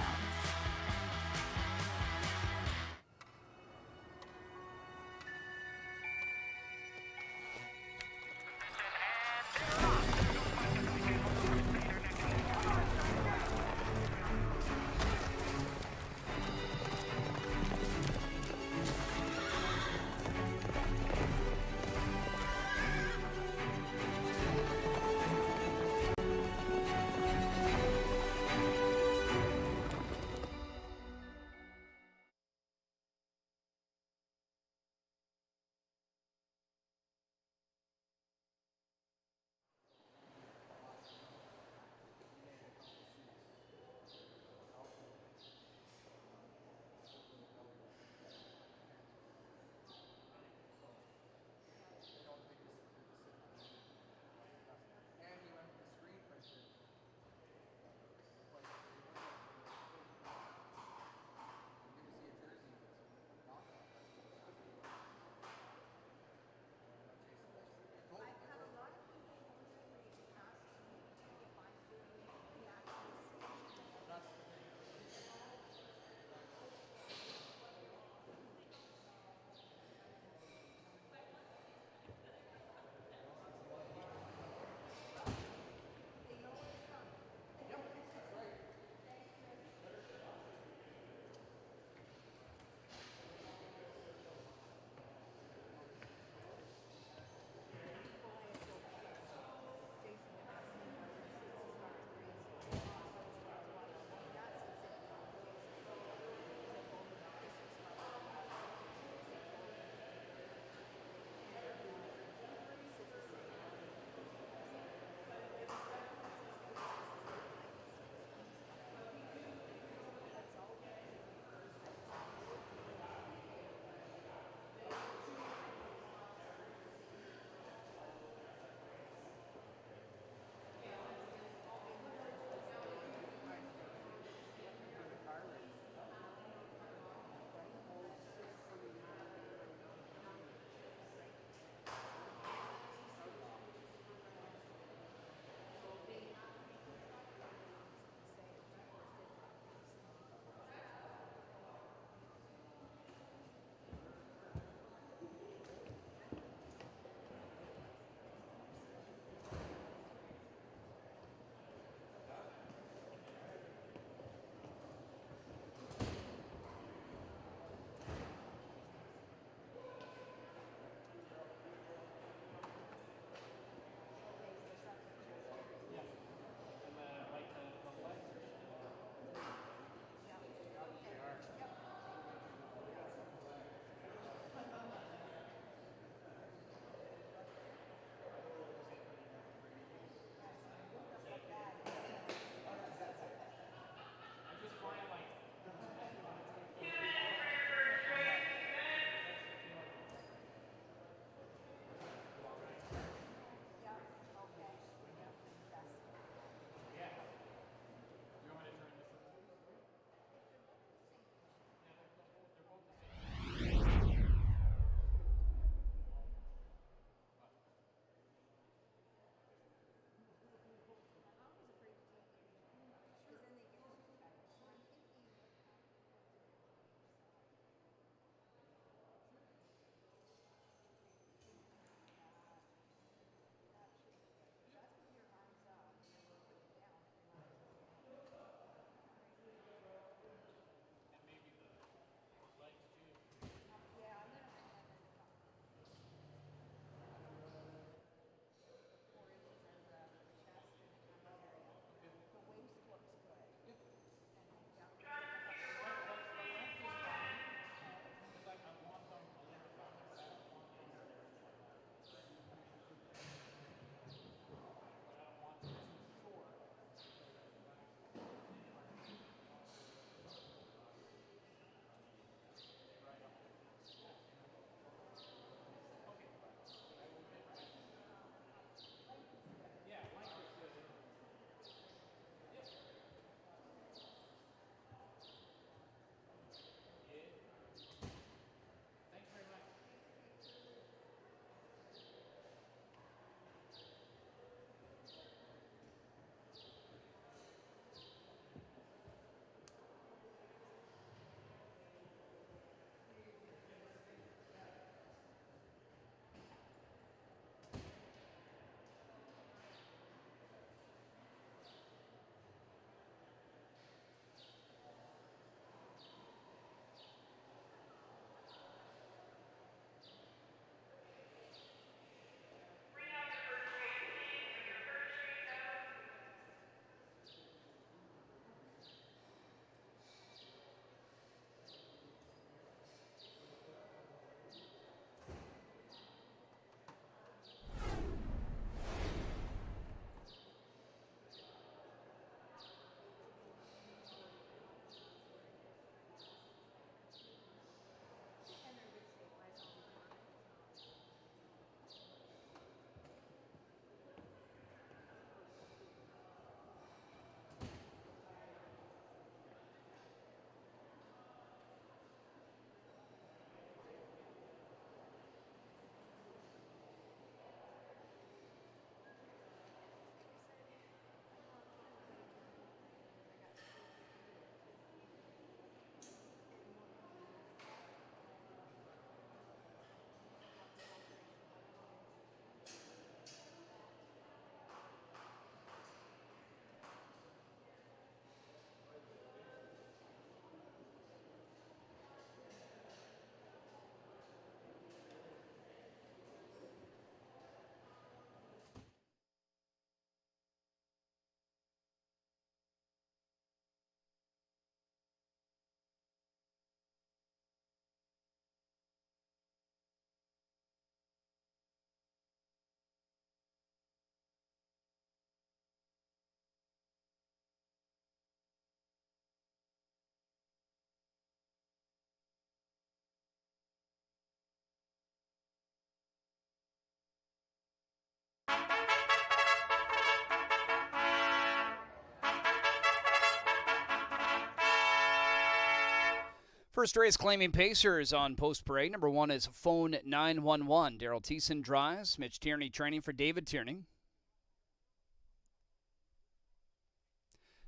First race claiming Pacers on post parade. Number 1 is Phone 911. Daryl Thiessen drives. Mitch Tierney training for David Tierney.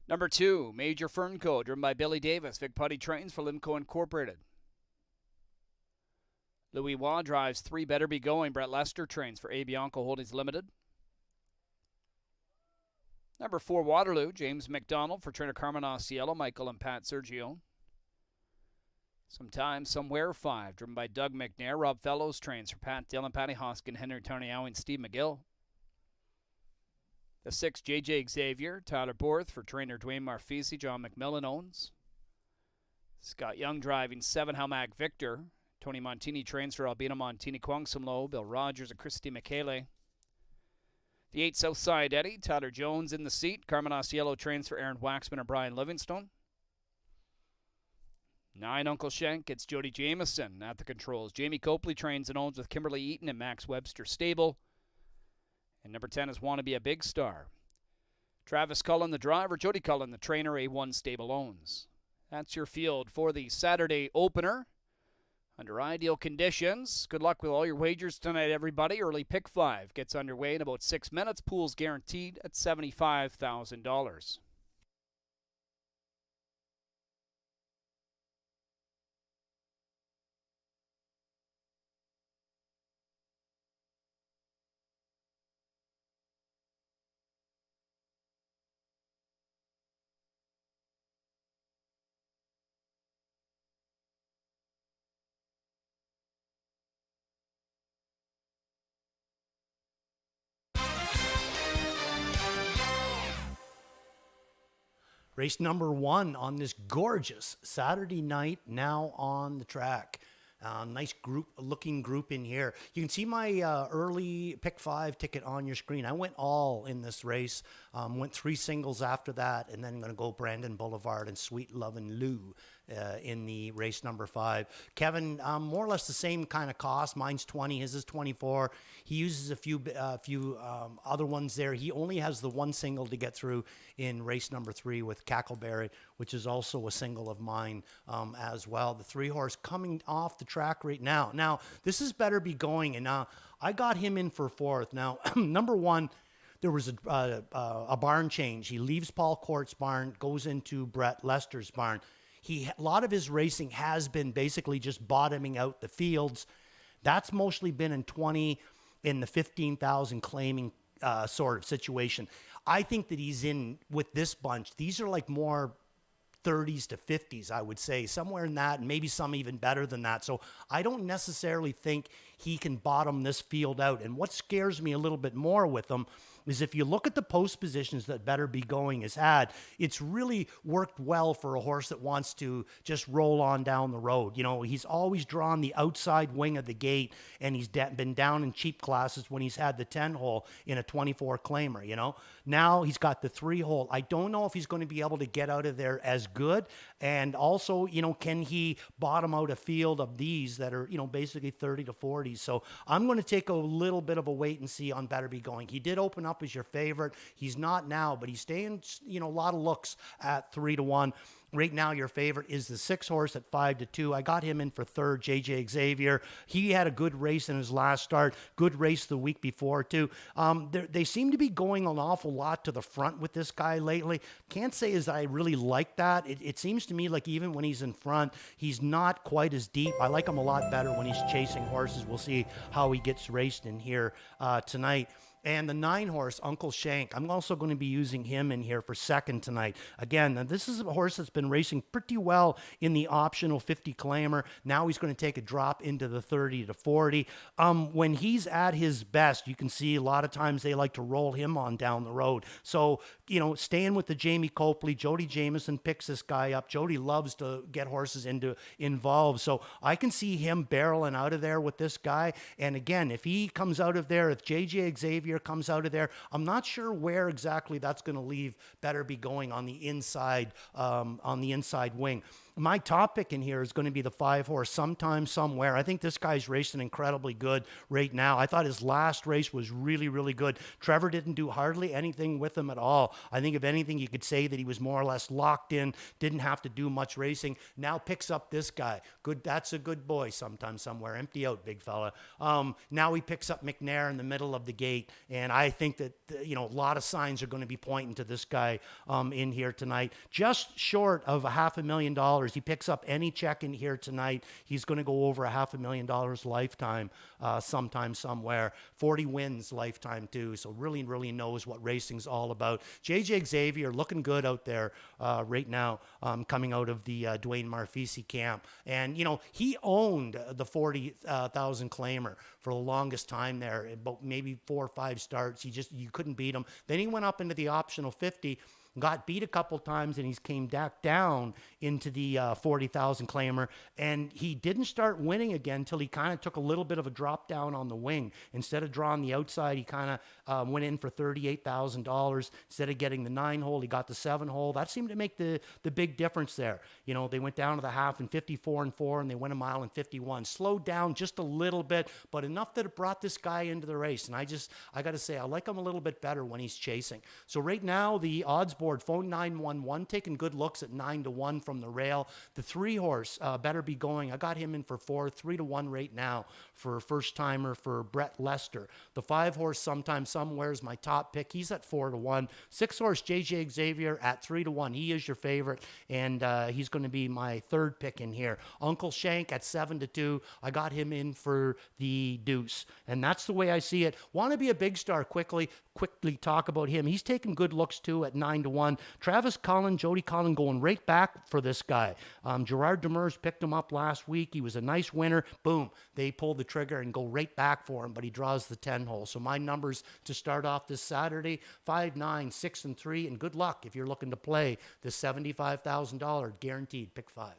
Number 2, Major Fernco, driven by Billy Davis. Vic Putty trains for Limco Incorporated. Louis Waugh drives 3, Better Be Going. Brett Lester trains for A. Bianco Holdings Limited. Number 4, Waterloo, James McDonald for trainer Carmen Osceola, Michael and Pat Sergio. Sometime, Somewhere 5, driven by Doug McNair. Rob Fellows trains for Pat Dillon, Patty Hoskin, Henry Tarniao, and Steve McGill. The 6, J.J. Xavier, Tyler Borth for trainer Dwayne Marfisi, John McMillan owns. Scott Young driving 7, Halmac Victor. Tony Montini trains for Albina Montini, Kwangsamlo, Bill Rogers, and Christy Michele. The 8, Southside Eddie, Tyler Jones in the seat. Carmen Osceola trains for Aaron Waxman and Brian Livingstone. 9, Uncle Shank, it's Jody Jameson at the controls. Jamie Copley trains and owns with Kimberly Eaton and Max Webster Stable. And number 10 is Wanna Be a Big Star. Travis Cullen, the driver. Jody Cullen, the trainer. A1 Stable owns. That's your field for the Saturday opener. Under ideal conditions. Good luck with all your wagers tonight, everybody. Early pick 5 gets underway in about 6 minutes. Pools guaranteed at $75,000. Race number 1 on this gorgeous Saturday night, now on the track. Nice looking group in here. You can see my early pick 5 ticket on your screen. I went all in this race. Went 3 singles after that, and then going to go Brandon Boulevard and Sweet Lovin' Lou in the race number 5. Kevin, more or less the same kind of cost. Mine's 20, his is 24. He uses a few other ones there. He only has the 1 single to get through in race number 3 with Cackleberry, which is also a single of mine as well. The 3-horse coming off the track right now. Now, this is Better Be Going, and I got him in for 4th. Now, number 1, there was a barn change. He leaves Paul Court's barn, goes into Brett Lester's barn. A lot of his racing has been basically just bottoming out the fields. That's mostly been in the 15,000 claiming sort of situation. I think that he's in with this bunch. These are like more 30s to 50s, I would say, somewhere in that, and maybe some even better than that. So I don't necessarily think he can bottom this field out. And what scares me a little bit more with him is if you look at the post positions that Better Be Going has had, it's really worked well for a horse that wants to just roll on down the road. You know, he's always drawn the outside wing of the gate, and he's been down in cheap classes when he's had the 10-hole in a 24 claimer, you know. Now he's got the 3-hole. I don't know if he's going to be able to get out of there as good. And also, you know, can he bottom out a field of these that are, you know, basically 30 to 40s? So I'm going to take a little bit of a wait and see on Better Be Going. He did open up as your favorite. He's not now, but he's staying, you know, a lot of looks at 3 to 1. Right now, your favorite is the 6-horse at 5 to 2. I got him in for 3rd, J.J. Xavier. He had a good race in his last start. Good race the week before, too. They seem to be going an awful lot to the front with this guy lately. Can't say as I really like that. It seems to me like even when he's in front, he's not quite as deep. I like him a lot better when he's chasing horses. We'll see how he gets raced in here tonight. And the 9-horse, Uncle Shank, I'm also going to be using him in here for 2nd tonight. Again, this is a horse that's been racing pretty well in the optional 50 claimer. Now he's going to take a drop into the 30 to 40. When he's at his best, you can see a lot of times they like to roll him on down the road. So, you know, staying with the Jamie Copley, Jody Jameson picks this guy up. Jody loves to get horses involved. So I can see him barreling out of there with this guy. And again, if he comes out of there, if J.J. Xavier comes out of there, I'm not sure where exactly that's going to leave Better Be Going on the inside wing. My top pick in here is going to be the 5-horse Sometime Somewhere. I think this guy's racing incredibly good right now. I thought his last race was really, really good. Trevor didn't do hardly anything with him at all. I think if anything, you could say that he was more or less locked in, didn't have to do much racing. Now picks up this guy. Good, that's a good boy. Sometime Somewhere. Empty out, big fella. Now he picks up McNair in the middle of the gate, and I think that a lot of signs are going to be pointing to this guy in here tonight. Just short of $500,000. He picks up any check in here tonight. He's going to go over $500,000 lifetime sometime somewhere. 40 wins lifetime too. So really, really knows what racing's all about. JJ Xavier looking good out there right now, coming out of the Dwayne Marfisi camp. And, he owned the 40,000 claimer for the longest time there, about maybe 4 or 5 starts. You couldn't beat him. Then he went up into the optional 50, got beat a couple times, and he's came back down into the 40,000 claimer, and he didn't start winning again until he kind of took a little bit of a drop down on the wing. Instead of drawing the outside, he kind of went in for $38,000. Instead of getting the 9-hole, he got the 7-hole. That seemed to make the big difference there. They went down to the half in 54-4, and they went a mile in 51. Slowed down just a little bit, but enough that it brought this guy into the race. And I got to say, I like him a little bit better when he's chasing. So right now, the odds board, phone 911, taking good looks at 9-1 from the rail. The 3-horse Better Be Going. I got him in for 4, 3-1 right now for first timer for Brett Lester. The 5-horse Sometime Somewhere is my top pick. He's at 4-1. 6-horse JJ Xavier at 3-1. He is your favorite, and he's going to be my third pick in here. Uncle Shank at 7-2. I got him in for the deuce, and that's the way I see it. Want to be a big star quickly talk about him. He's taking good looks too at 9-1. Travis Cullen, Jody Cullen going right back for this guy. Gerard Demers picked him up last week. He was a nice winner. Boom. They pull the trigger and go right back for him, but he draws the 10-hole. So my numbers to start off this Saturday, 5, 9, 6, and 3. And good luck if you're looking to play the $75,000 guaranteed pick 5.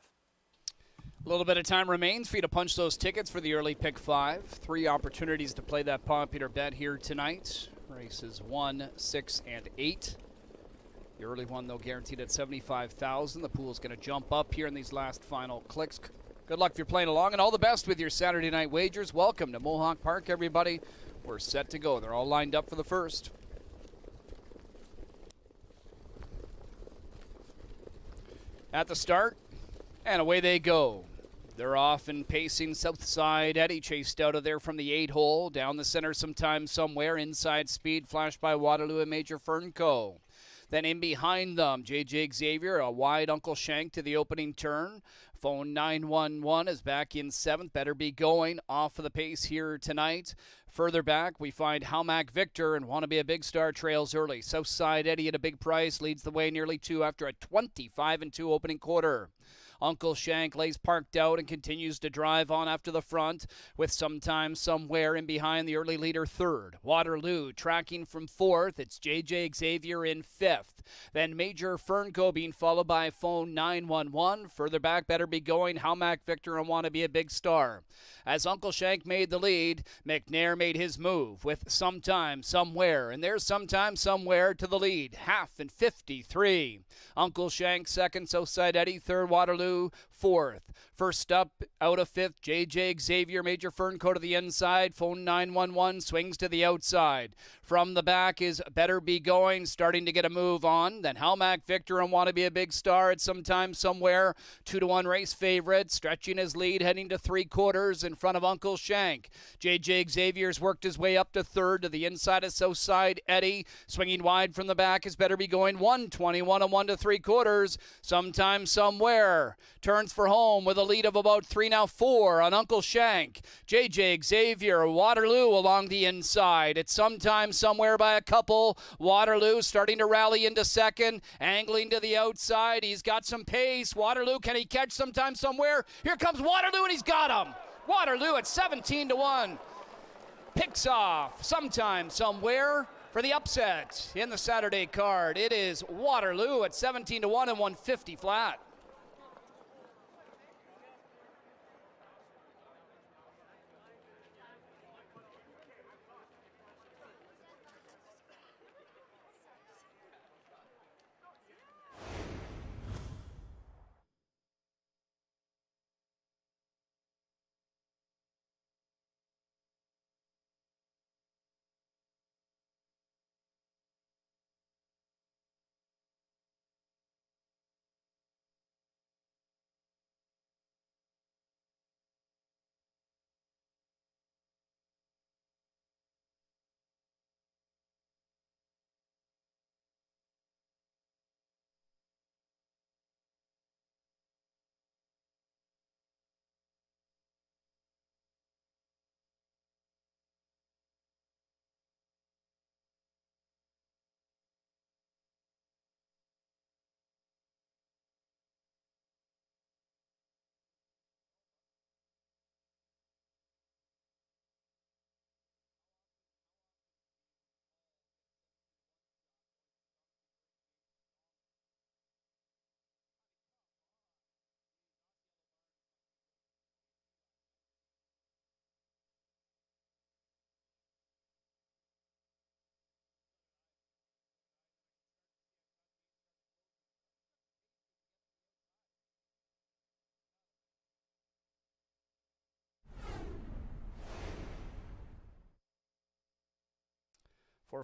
A little bit of time remains for you to punch those tickets for the early pick 5. 3 opportunities to play that popular bet here tonight. Races 1, 6, and 8. The early one, though, guaranteed at $75,000. The pool's going to jump up here in these last final clicks. Good luck if you're playing along, and all the best with your Saturday night wagers. Welcome to Mohawk Park, everybody. We're set to go. They're all lined up for the first. At the start, and away they go. They're off and pacing Southside Eddie, chased out of there from the 8-hole. Down the center Sometime Somewhere. Inside Speed, flashed by Waterloo and Major Fernco. Then in behind them, JJ Xavier, a wide Uncle Shank to the opening turn. Phone 911 is back in 7th. Better Be Going off of the pace here tonight. Further back, we find Halmac Victor and Want to Be a Big Star trails early. Southside Eddie at a big price leads the way nearly 2 after a 25-2 opening quarter. Uncle Shank lays parked out and continues to drive on after the front with Sometime Somewhere in behind the early leader 3rd. Waterloo tracking from 4th. It's JJ Xavier in 5th. Then Major Fernco being followed by Phone 911. Further back, Better Be Going, Halmac Victor and Want to Be a Big Star. As Uncle Shank made the lead, McNair made his move with Sometime Somewhere. And there's Sometime Somewhere to the lead. Half and 53. Uncle Shank 2nd, Southside Eddie 3rd, Waterloo 4th. First up, out of 5th, JJ Xavier, Major Fernco to the inside. Phone 911 swings to the outside. From the back is Better Be Going, starting to get a move on. Then Halmac Victor and Want to Be a Big Star at Sometime Somewhere. 2-1 race favorite, stretching his lead, heading to 3/4 in front of Uncle Shank. JJ Xavier's worked his way up to 3rd to the inside of Southside Eddie. Swinging wide from the back is Better Be Going, 1:21 and 1 3/4. Sometime Somewhere turns for home with a lead of about 3 now 4 on Uncle Shank. JJ Xavier, Waterloo along the inside. It's Sometime Somewhere by a couple. Waterloo starting to rally into 2nd, angling to the outside. He's got some pace. Waterloo, can he catch Sometime Somewhere? Here comes Waterloo, and he's got him. Waterloo at 17-1. Picks off Sometime Somewhere for the upset in the Saturday card. It is Waterloo at 17-1 and 150 flat.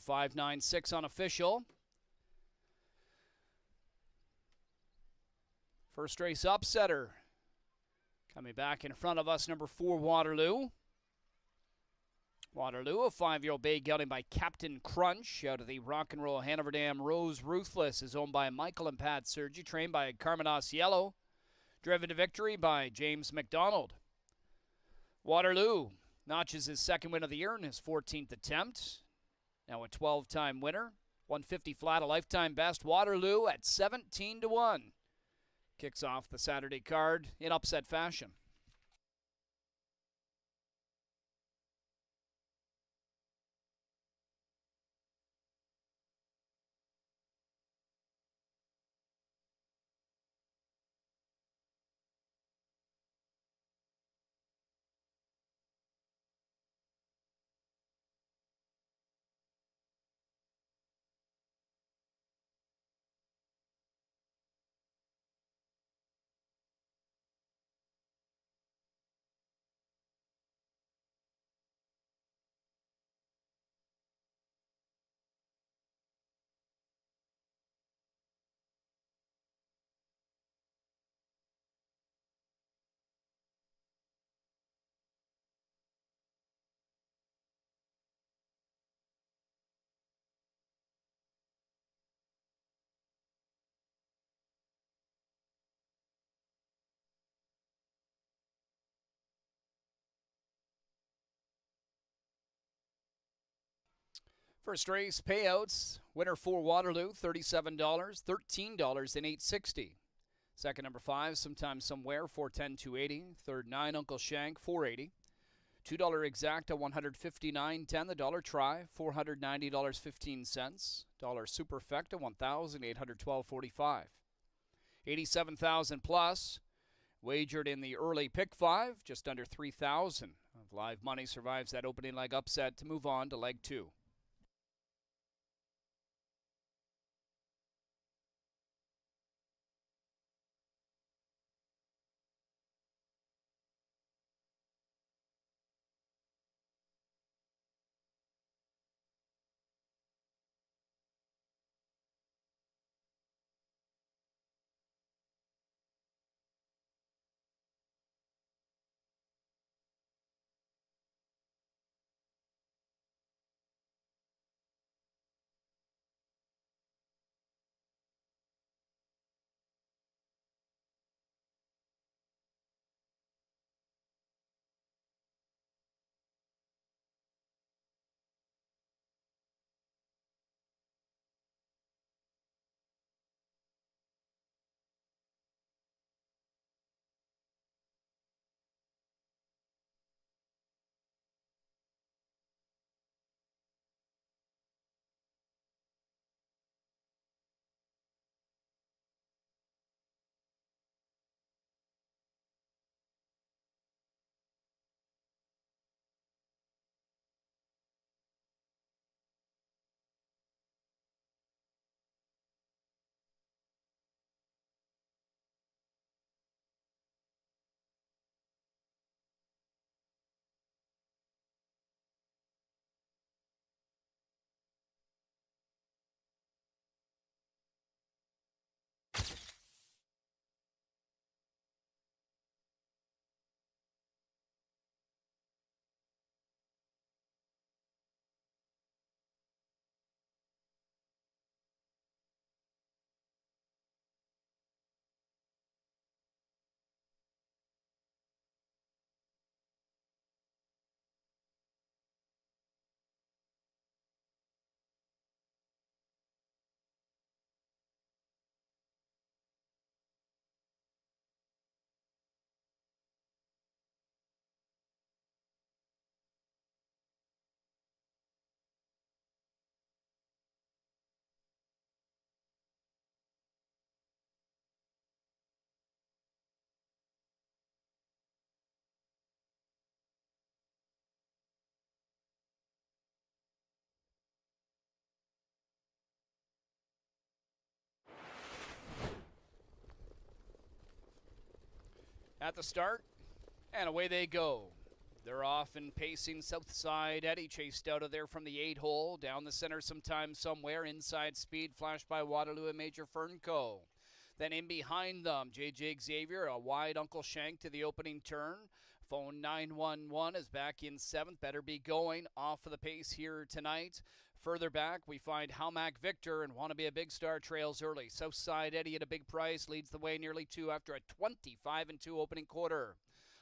4596 unofficial. First race upsetter. Coming back in front of us, number 4, Waterloo. Waterloo, a 5-year-old bay gelding by Captain Crunch out of the Rock and Roll Hanover Dam. Rose Ruthless is owned by Michael and Pat Sergi, trained by Carmen Osiello. Driven to victory by James McDonald. Waterloo notches his second win of the year in his 14th attempt. Now a 12-time winner. 150 flat, a lifetime best. Waterloo at 17-1. Kicks off the Saturday card in upset fashion. First race payouts. Winner 4 Waterloo, $37, $13 and $8.60. Second number 5, Sometimes Somewhere, $410, $280. Third 9, Uncle Shank, $480. $2 Exacta, $159.10. The dollar try, $490.15. Dollar Superfecta, $1,812.45. 87,000 plus. Wagered in the early pick 5, just under 3,000 of live money survives that opening leg upset to move on to leg 2. At the start, and away they go. They're off and pacing Southside. Eddie chased out of there from the 8-hole. Down the center sometime somewhere. Inside speed flashed by Waterloo and Major Fernco. Then in behind them, J.J. Xavier, a wide Uncle Shank to the opening turn. Phone 911 is back in 7th. Better be going off of the pace here tonight. Further back, we find Halmac Victor and Want to Be a Big Star trails early. Southside Eddie at a big price leads the way nearly 2 after a 25-2 opening quarter.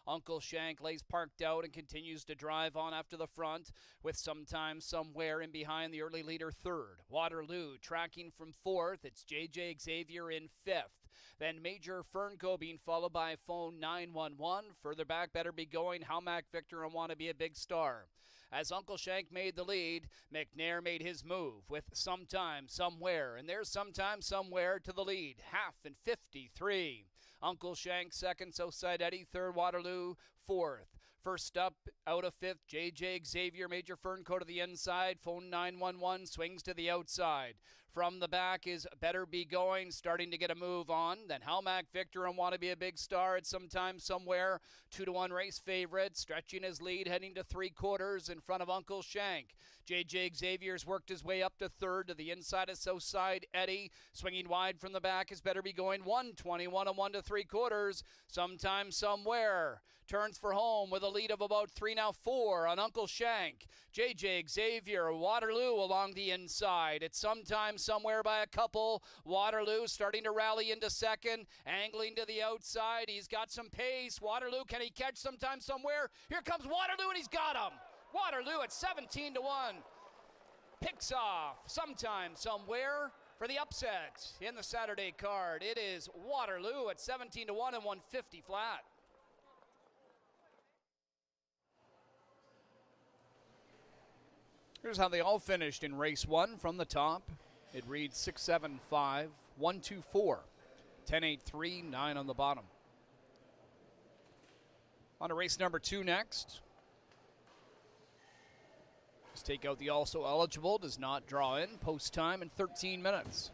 Uncle Shank lays parked out and continues to drive on after the front with sometime somewhere in behind the early leader 3rd. Waterloo tracking from 4th. It's J.J. Xavier in 5th. Then Major Fernco being followed by Phone 911. Further back, Better Be Going, Halmac Victor and Want to Be a Big Star. As Uncle Shank made the lead, McNair made his move with Sometime Somewhere. And there's Sometime Somewhere to the lead. 1/2 and 53. Uncle Shank 2nd, Southside Eddie 3rd, Waterloo 4th. First up, out of 5th, J.J. Xavier, Major Fernco to the inside. Phone 911 swings to the outside. From the back is Better Be Going, starting to get a move on. Then Halmac Victor and Want to Be a Big Star at Sometime Somewhere. 2-1 race favorite, stretching his lead, heading to 3/4 in front of Uncle Shank. J.J. Xavier's worked his way up to 3rd to the inside of Southside Eddie. Swinging wide from the back is Better Be Going, 1:21 and 1 3/4. Sometime Somewhere turns for home with a lead of about 3 now 4 on Uncle Shank. J.J. Xavier, Waterloo along the inside. It's Sometime Somewhere by a couple. Waterloo starting to rally into 2nd, angling to the outside. He's got some pace. Waterloo, can he catch Sometime Somewhere? Here comes Waterloo, and he's got him. Waterloo at 17-1. Picks off Sometime Somewhere for the upset in the Saturday card. It is Waterloo at 17-1 and 150 flat. Here's how they all finished in race 1 from the top. It reads 6-7-5, 1-2-4, 10-8-3, 9 on the bottom. On to race number 2 next. Let's take out the also eligible, does not draw in, post time in 13 minutes.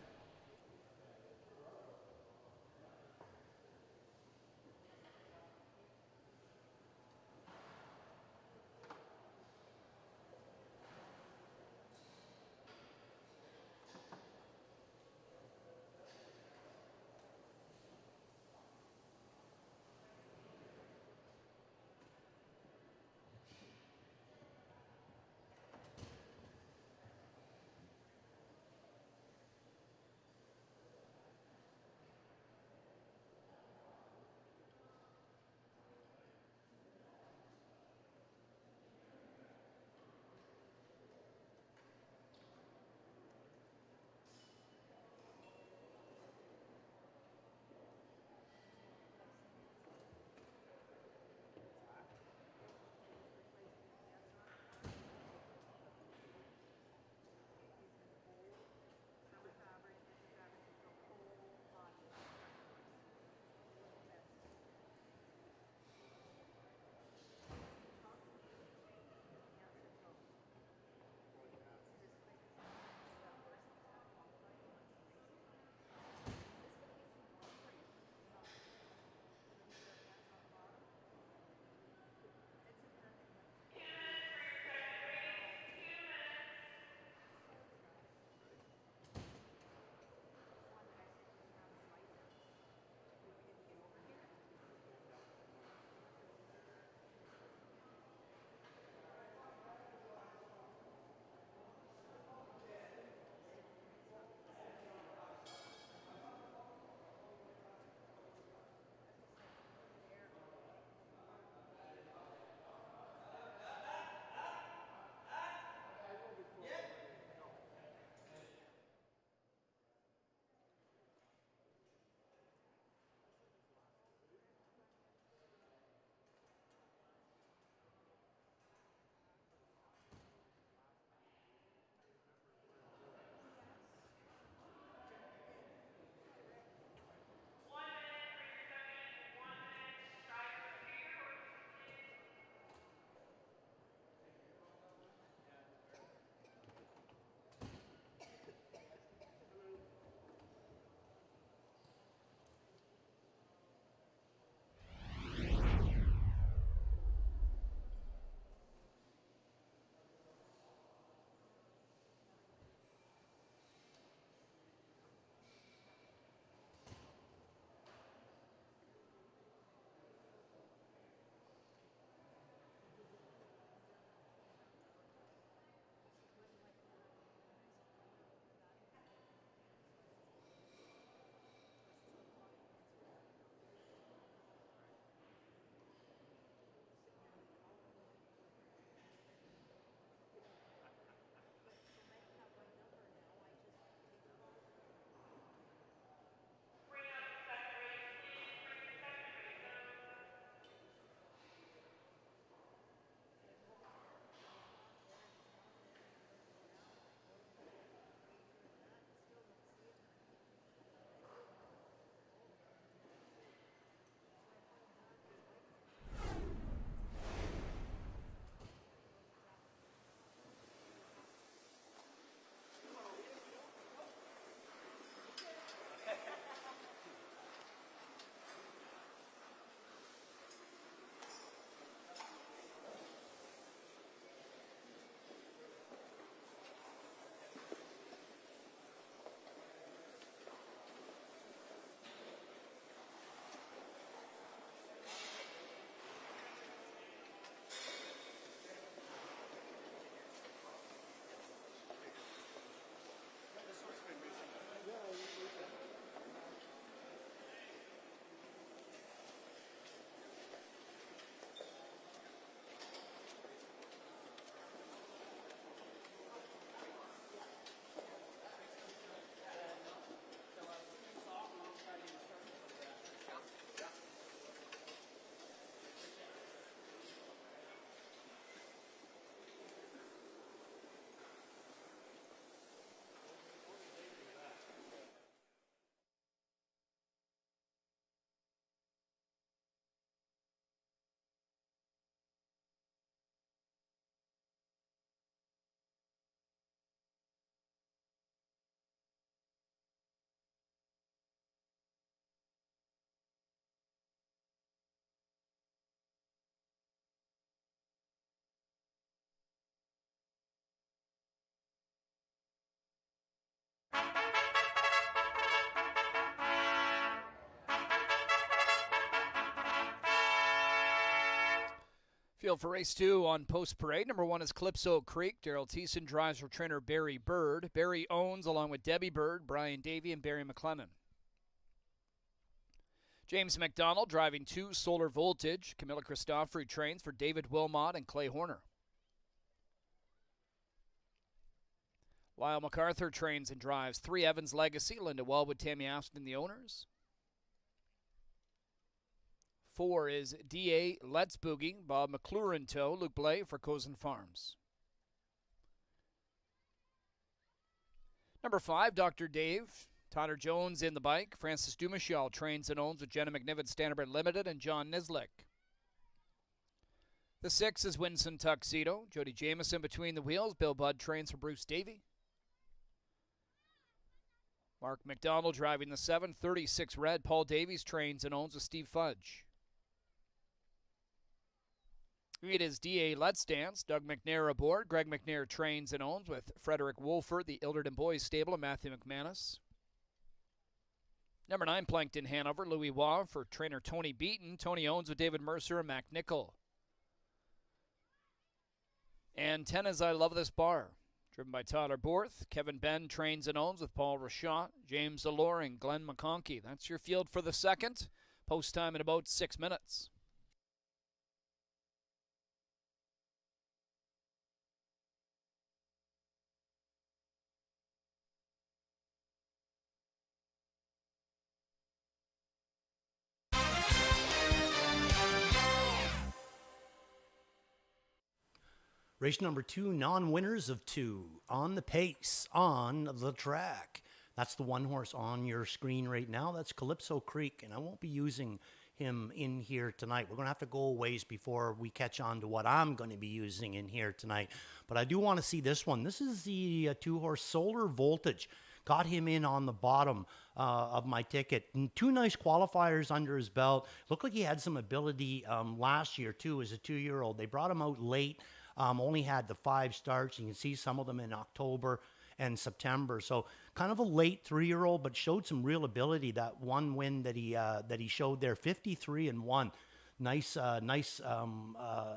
Field for race 2 on Post Parade. Number 1 is Calypso Creek. Daryl Thiessen drives for trainer Barry Bird. Barry owns, along with Debbie Bird, Brian Davey, and Barry McLennan. James McDonald driving 2, Solar Voltage. Camilla Christoffrey trains for David Wilmot and Clay Horner. Lyle MacArthur trains and drives 3, Evans Legacy. Linda Wellwood, Tammy Aston, the owners. 4 is D.A. Let's Boogie. Bob McClure in tow. Luke Blay for Cozen Farms. Number 5, Dr. Dave. Tyler Jones in the bike. Francis Dumichel trains and owns with Jenna McNiven, Standard Limited, and John Nislick. The 6 is Winston Tuxedo. Jody Jameson between the wheels. Bill Budd trains for Bruce Davey. Mark McDonald driving the 7, 36 red. Paul Davies trains and owns with Steve Fudge. It is D.A. Let's Dance. Doug McNair aboard. Greg McNair trains and owns with Frederick Wolford, the Ilderton Boys Stable, and Matthew McManus. Number 9, Plankton Hanover. Louis Waugh for trainer Tony Beaton. Tony owns with David Mercer and Mac Nichol. And 10 is I Love This Bar. Driven by Tyler Borth. Kevin Ben trains and owns with Paul Rashad, James Allure, and Glenn McConkey. That's your field for the second. Post time in about 6 minutes. Race number 2, non-winners of 2, on the pace, on the track. That's the 1 horse on your screen right now. That's Calypso Creek, and I won't be using him in here tonight. We're going to have to go a ways before we catch on to what I'm going to be using in here tonight. But I do want to see this one. This is the 2 horse Solar Voltage. Got him in on the bottom of my ticket. And 2 nice qualifiers under his belt. Looked like he had some ability last year, too, as a 2-year-old. They brought him out late. Only had the 5 starts. You can see some of them in October and September. So kind of a late 3-year-old, but showed some real ability. That 1 win that he showed there, 53-1. Nice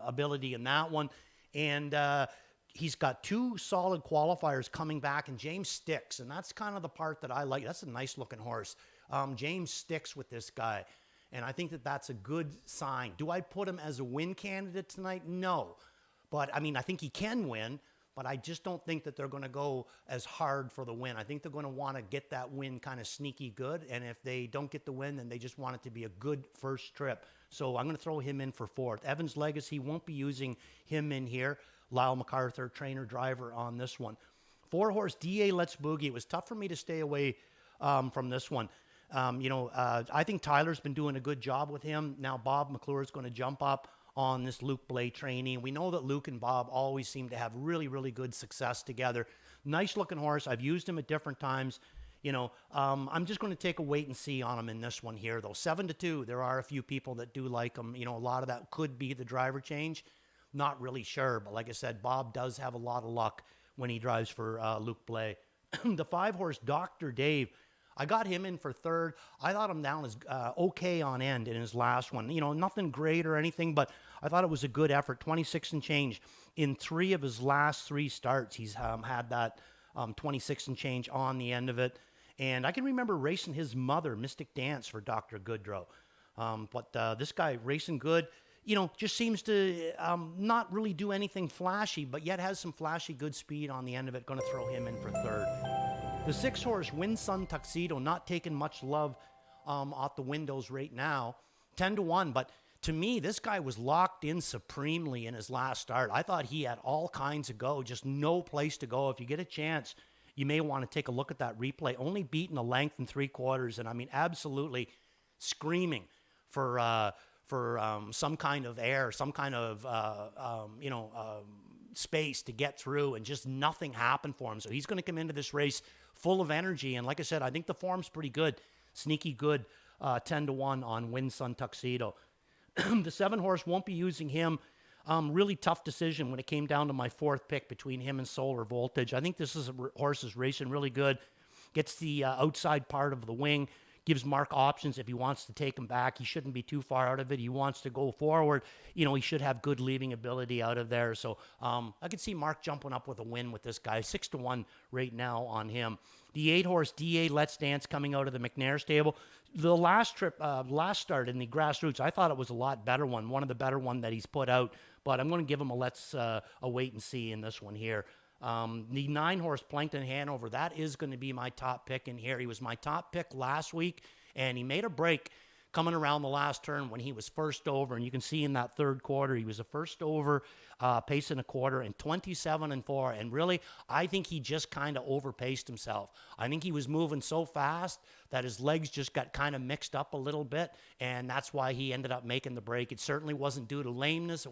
ability in that one. And he's got 2 solid qualifiers coming back, and James sticks. And that's kind of the part that I like. That's a nice looking horse. James sticks with this guy. And I think that that's a good sign. Do I put him as a win candidate tonight? No. But, I mean, I think he can win, but I just don't think that they're going to go as hard for the win. I think they're going to want to get that win kind of sneaky good, and if they don't get the win, then they just want it to be a good first trip. So I'm going to throw him in for 4th. Evans Legacy, won't be using him in here. Lyle MacArthur, trainer-driver on this one. 4 horse D.A. Let's Boogie. It was tough for me to stay away from this one. I think Tyler's been doing a good job with him. Now Bob McClure is going to jump up on this Luke Blay trainee. We know that Luke and Bob always seem to have really, really good success together. Nice looking horse. I've used him at different times. I'm just going to take a wait and see on him in this one here, though. 7-2. There are a few people that do like him. A lot of that could be the driver change. Not really sure, but like I said, Bob does have a lot of luck when he drives for Luke Blay. The 5 horse Dr. Dave. I got him in for 3rd. I thought him down as okay on end in his last one. Nothing great or anything, but I thought it was a good effort. 26 and change in 3 of his last 3 starts. He's had that 26 and change on the end of it. And I can remember racing his mother, Mystic Dance, for Dr. Goodrow. But this guy racing good, just seems to not really do anything flashy, but yet has some flashy good speed on the end of it. Going to throw him in for 3rd. The 6 horse Winston Tuxedo, not taking much love out the windows right now. 10-1, but to me, this guy was locked in supremely in his last start. I thought he had all kinds of go, just no place to go. If you get a chance, you may want to take a look at that replay. Only beaten a length and 3/4, and I mean, absolutely screaming for some kind of air, some kind of space to get through, and just nothing happened for him. So he's going to come into this race full of energy, and like I said, I think the form's pretty good, sneaky good. 10-1 on Winston Tuxedo. The 7 horse, won't be using him. Really tough decision when it came down to my 4th pick between him and Solar Voltage. I think this is a horse is racing really good. Gets the outside part of the wing, gives Mark options if he wants to take him back. He shouldn't be too far out of it. He wants to go forward. You know, he should have good leaving ability out of there. So I could see Mark jumping up with a win with this guy. 6-1 right now on him. The 8-horse DA Let's Dance coming out of the McNair stable. The last start in the grassroots, I thought it was a lot better one of the better one that he's put out. But I'm going to give him a wait and see in this one here. The 9-horse Plankton Hanover, that is going to be my top pick in here. He was my top pick last week, and he made a break coming around the last turn when he was first over. And you can see in that third quarter, he was a first over, pace in a quarter, and 27-4. And really, I think he just kind of overpaced himself. I think he was moving so fast that his legs just got kind of mixed up a little bit, and that's why he ended up making the break. It certainly wasn't due to lameness.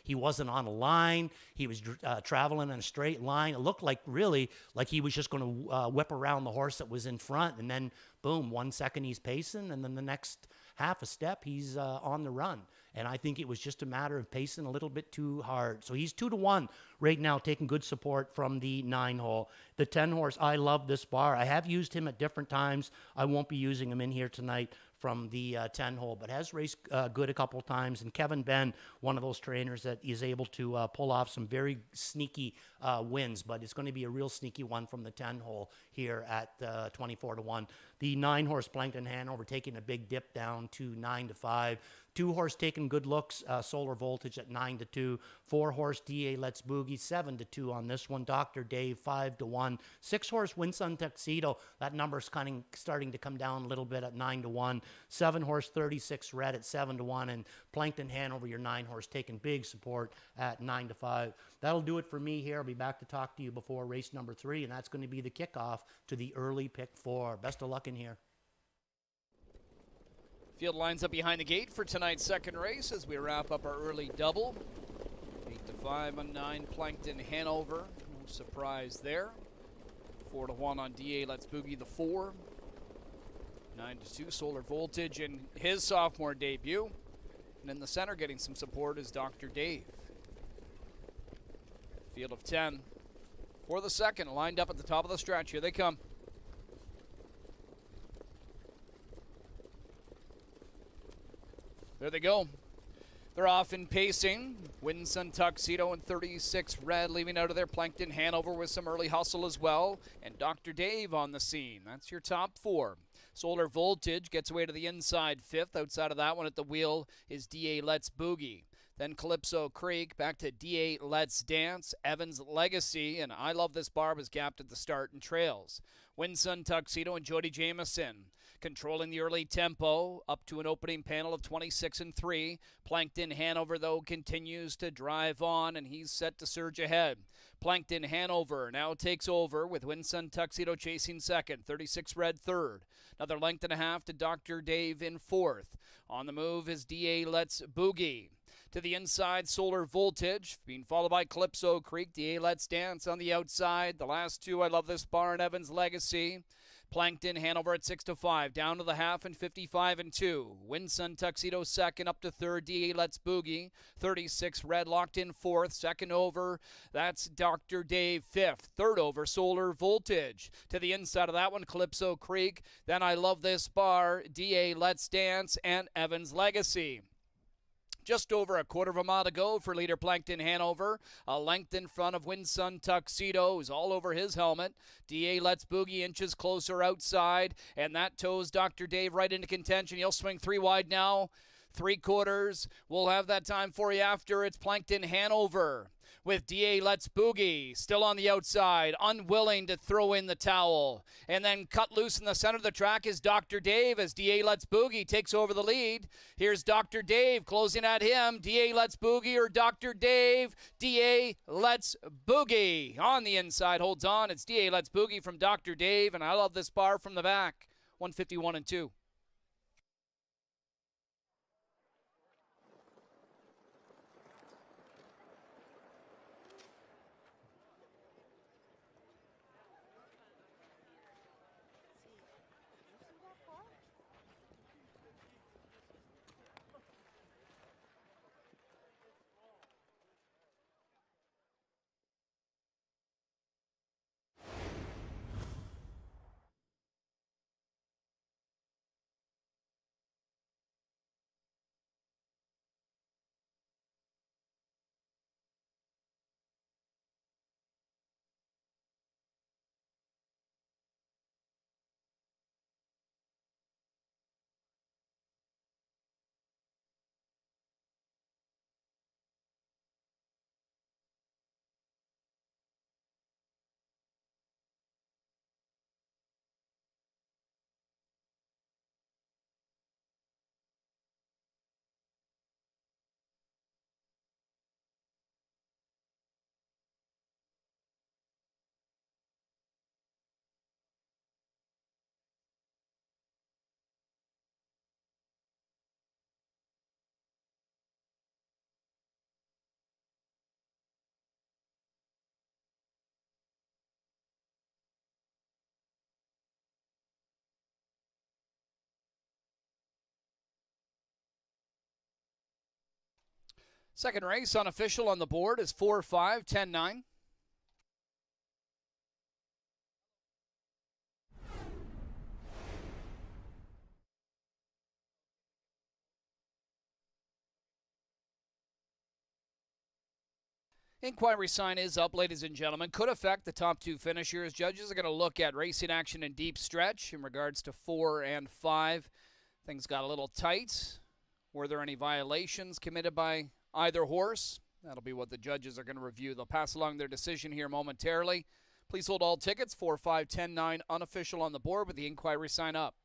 He wasn't on a line. He was traveling in a straight line. It looked like he was just going to whip around the horse that was in front, and then boom, 1 second he's pacing, and then the next half a step he's on the run. And I think it was just a matter of pacing a little bit too hard. So he's 2-1 right now, taking good support from the 9-hole. The 10-horse, I love this bar. I have used him at different times. I won't be using him in here tonight from the 10-hole, but has raced good a couple times. And Kevin Ben, one of those trainers that is able to pull off some very sneaky wins, but it's going to be a real sneaky one from the 10-hole here at 24-1. The 9-horse Plankton Hanover taking a big dip down to 9-5. 2-horse taking good looks, Solar Voltage at 9-2. 4-horse DA Let's Boogie 7-2 on this one. Dr. Dave 5-1. 6-horse Winsun Tuxedo, that number's kind of starting to come down a little bit at 9-1. 7-horse 36 Red at 7-1, and Plankton Hanover, your 9-horse, taking big support at 9-5. That'll do it for me here. I'll be back to talk to you before race number 3, and that's going to be the kickoff to the early pick 4. Best of luck in here. Field lines up behind the gate for tonight's second race as we wrap up our early double. 8-5 on 9 Plankton Hanover. No surprise there. 4-1 on DA Let's Boogie the 4. 9-2 Solar Voltage in his sophomore debut. And in the center getting some support is Dr. Dave. Field of 10 for the second, lined up at the top of the stretch. Here they come. There they go. They're off in pacing. Winsun Tuxedo and 36 Red leaving out of there. Plankton Hanover with some early hustle as well. And Dr. Dave on the scene. That's your top 4. Solar Voltage gets away to the inside 5th. Outside of that one at the wheel is DA Let's Boogie. Then Calypso Creek, back to DA Let's Dance. Evans Legacy, and I Love This Bar was gapped at the start and trails. Winsun Tuxedo and Jody Jamieson controlling the early tempo up to an opening panel of 26-3. Plankton Hanover, though, continues to drive on, and he's set to surge ahead. Plankton Hanover now takes over with Winsun Tuxedo chasing second, 36 Red third. Another length and a half to Dr. Dave in fourth. On the move is DA Let's Boogie. To the inside, Solar Voltage, being followed by Calypso Creek. DA Let's Dance on the outside. The last two, I Love This Bar and Evans Legacy. Plankton Hanover at 6-5, down to the half and 55-2. Winsun Tuxedo second, up to third. DA Let's Boogie. 36 Red locked in fourth. Second over, that's Dr. Dave fifth. Third over, Solar Voltage. To the inside of that one, Calypso Creek. Then I Love This Bar, DA Let's Dance, and Evans Legacy. Just over a quarter of a mile to go for leader Plankton Hanover. A length in front of Winsun Tuxedo, who's all over his helmet. DA Let's Boogie inches closer outside, and that toes Dr. Dave right into contention. He'll swing 3 wide now. 3/4. We'll have that time for you after. It's Plankton Hanover with DA Let's Boogie still on the outside, unwilling to throw in the towel. And then cut loose in the center of the track is Dr. Dave as DA Let's Boogie takes over the lead. Here's Dr. Dave closing at him. DA Let's Boogie or Dr. Dave? DA Let's Boogie on the inside holds on. It's DA Let's Boogie from Dr. Dave, and I Love This Bar from the back. 151-2. Second race, unofficial on the board, is 4-5, 10-9. Inquiry sign is up, ladies and gentlemen. Could affect the top two finishers. Judges are going to look at racing action and deep stretch in regards to 4 and 5. Things got a little tight. Were there any violations committed by either horse? That'll be what the judges are going to review. They'll pass along their decision here momentarily. Please hold all tickets. 4-5, 10-9, unofficial on the board with the inquiry sign up.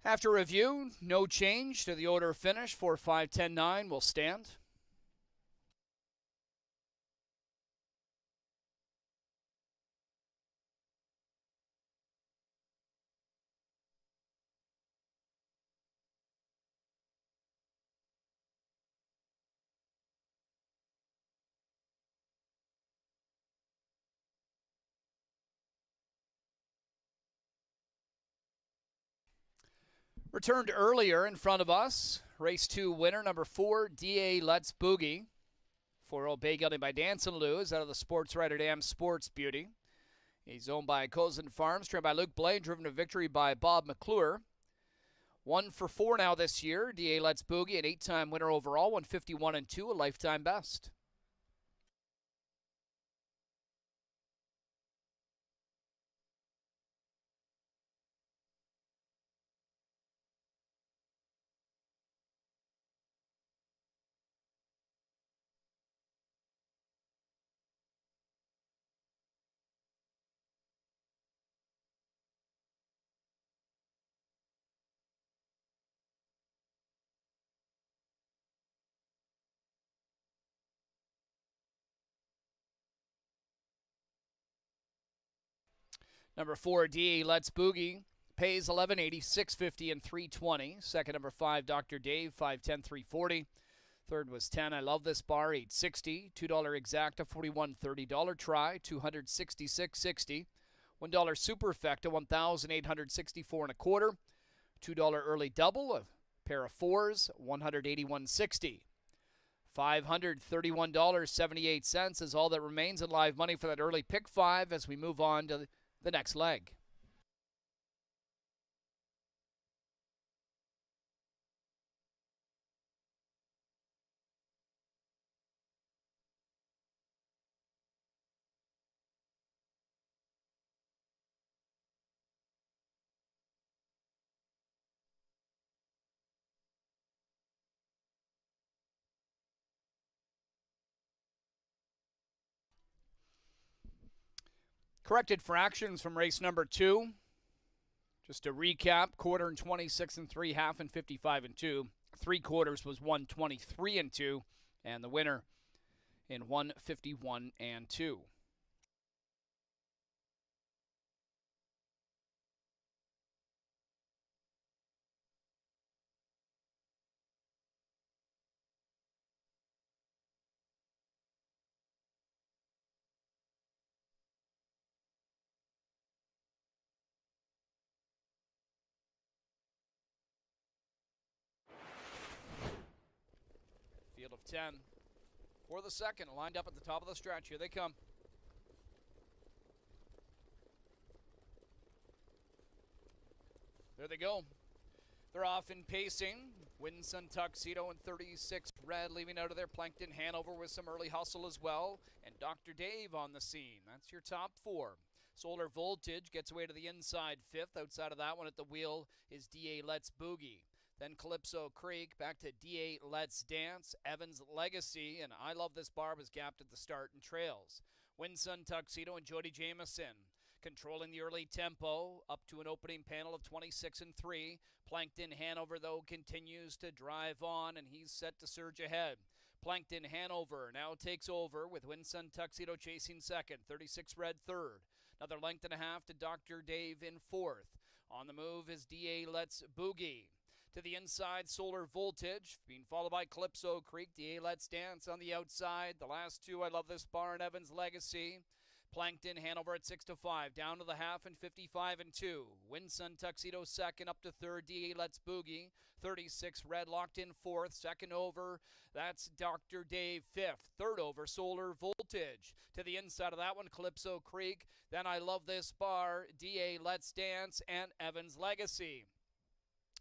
After review, no change to the order of finish. 4, 5, 10, 9 will stand. Returned earlier in front of us. Race 2 winner, number 4, DA Let's Boogie. 4-0 Bay Gelding by Dance and Lou is out of the Sports Rider Dam Sports Beauty. He's owned by Cozen Farms, trained by Luke Blay, driven to victory by Bob McClure. 1 for 4 now this year. DA Let's Boogie, an 8-time winner overall, 151-2, a lifetime best. Number 4, DA Let's Boogie, pays $11.80, $6.50, and $3.20. Second, number 5, Dr. Dave, $5.10, $3.40. Third was 10, I Love This Bar, $8.60. $2 Exacta, $41.30. Try, $266.60. $1 Superfecta, $1,864 and a quarter. $2 Early Double, a pair of fours, $181.60. $531.78 is all that remains in live money for that early pick 5 as we move on to the next leg. Corrected fractions from race number 2. Just to recap, quarter and 26 and 3, half and 55 and 2. 3 quarters was 123 and 2, and the winner in 151 and 2. Field of 10 for the second, lined up at the top of the stretch. Here they come. There they go. They're off in pacing. Winsun Tuxedo and 36 Red leaving out of there. Plankton Hanover with some early hustle as well. And Dr. Dave on the scene. That's your top 4. Solar Voltage gets away to the inside 5th. Outside of that one at the wheel is DA Let's Boogie. Then Calypso Creek, back to DA Let's Dance, Evans Legacy, and I Love This Bar was gapped at the start and trails. Winsun Tuxedo and Jody Jamieson controlling the early tempo up to an opening panel of 26 and 3. Plankton Hanover, though, continues to drive on, and he's set to surge ahead. Plankton Hanover now takes over with Winsun Tuxedo chasing second, 36 Red third. Another length and a half to Dr. Dave in 4th. On the move is DA Let's Boogie. To the inside, Solar Voltage, being followed by Calypso Creek. DA Let's Dance on the outside. The last 2, I Love This Bar and Evans Legacy. Plankton Hanover at 6-5. Down to the half and 55 and 2. Winsun Tuxedo second, up to third. DA Let's Boogie. 36 Red locked in 4th. Second over, that's Dr. Dave 5th. Third over, Solar Voltage. To the inside of that one, Calypso Creek. Then I Love This Bar, DA Let's Dance, and Evans Legacy.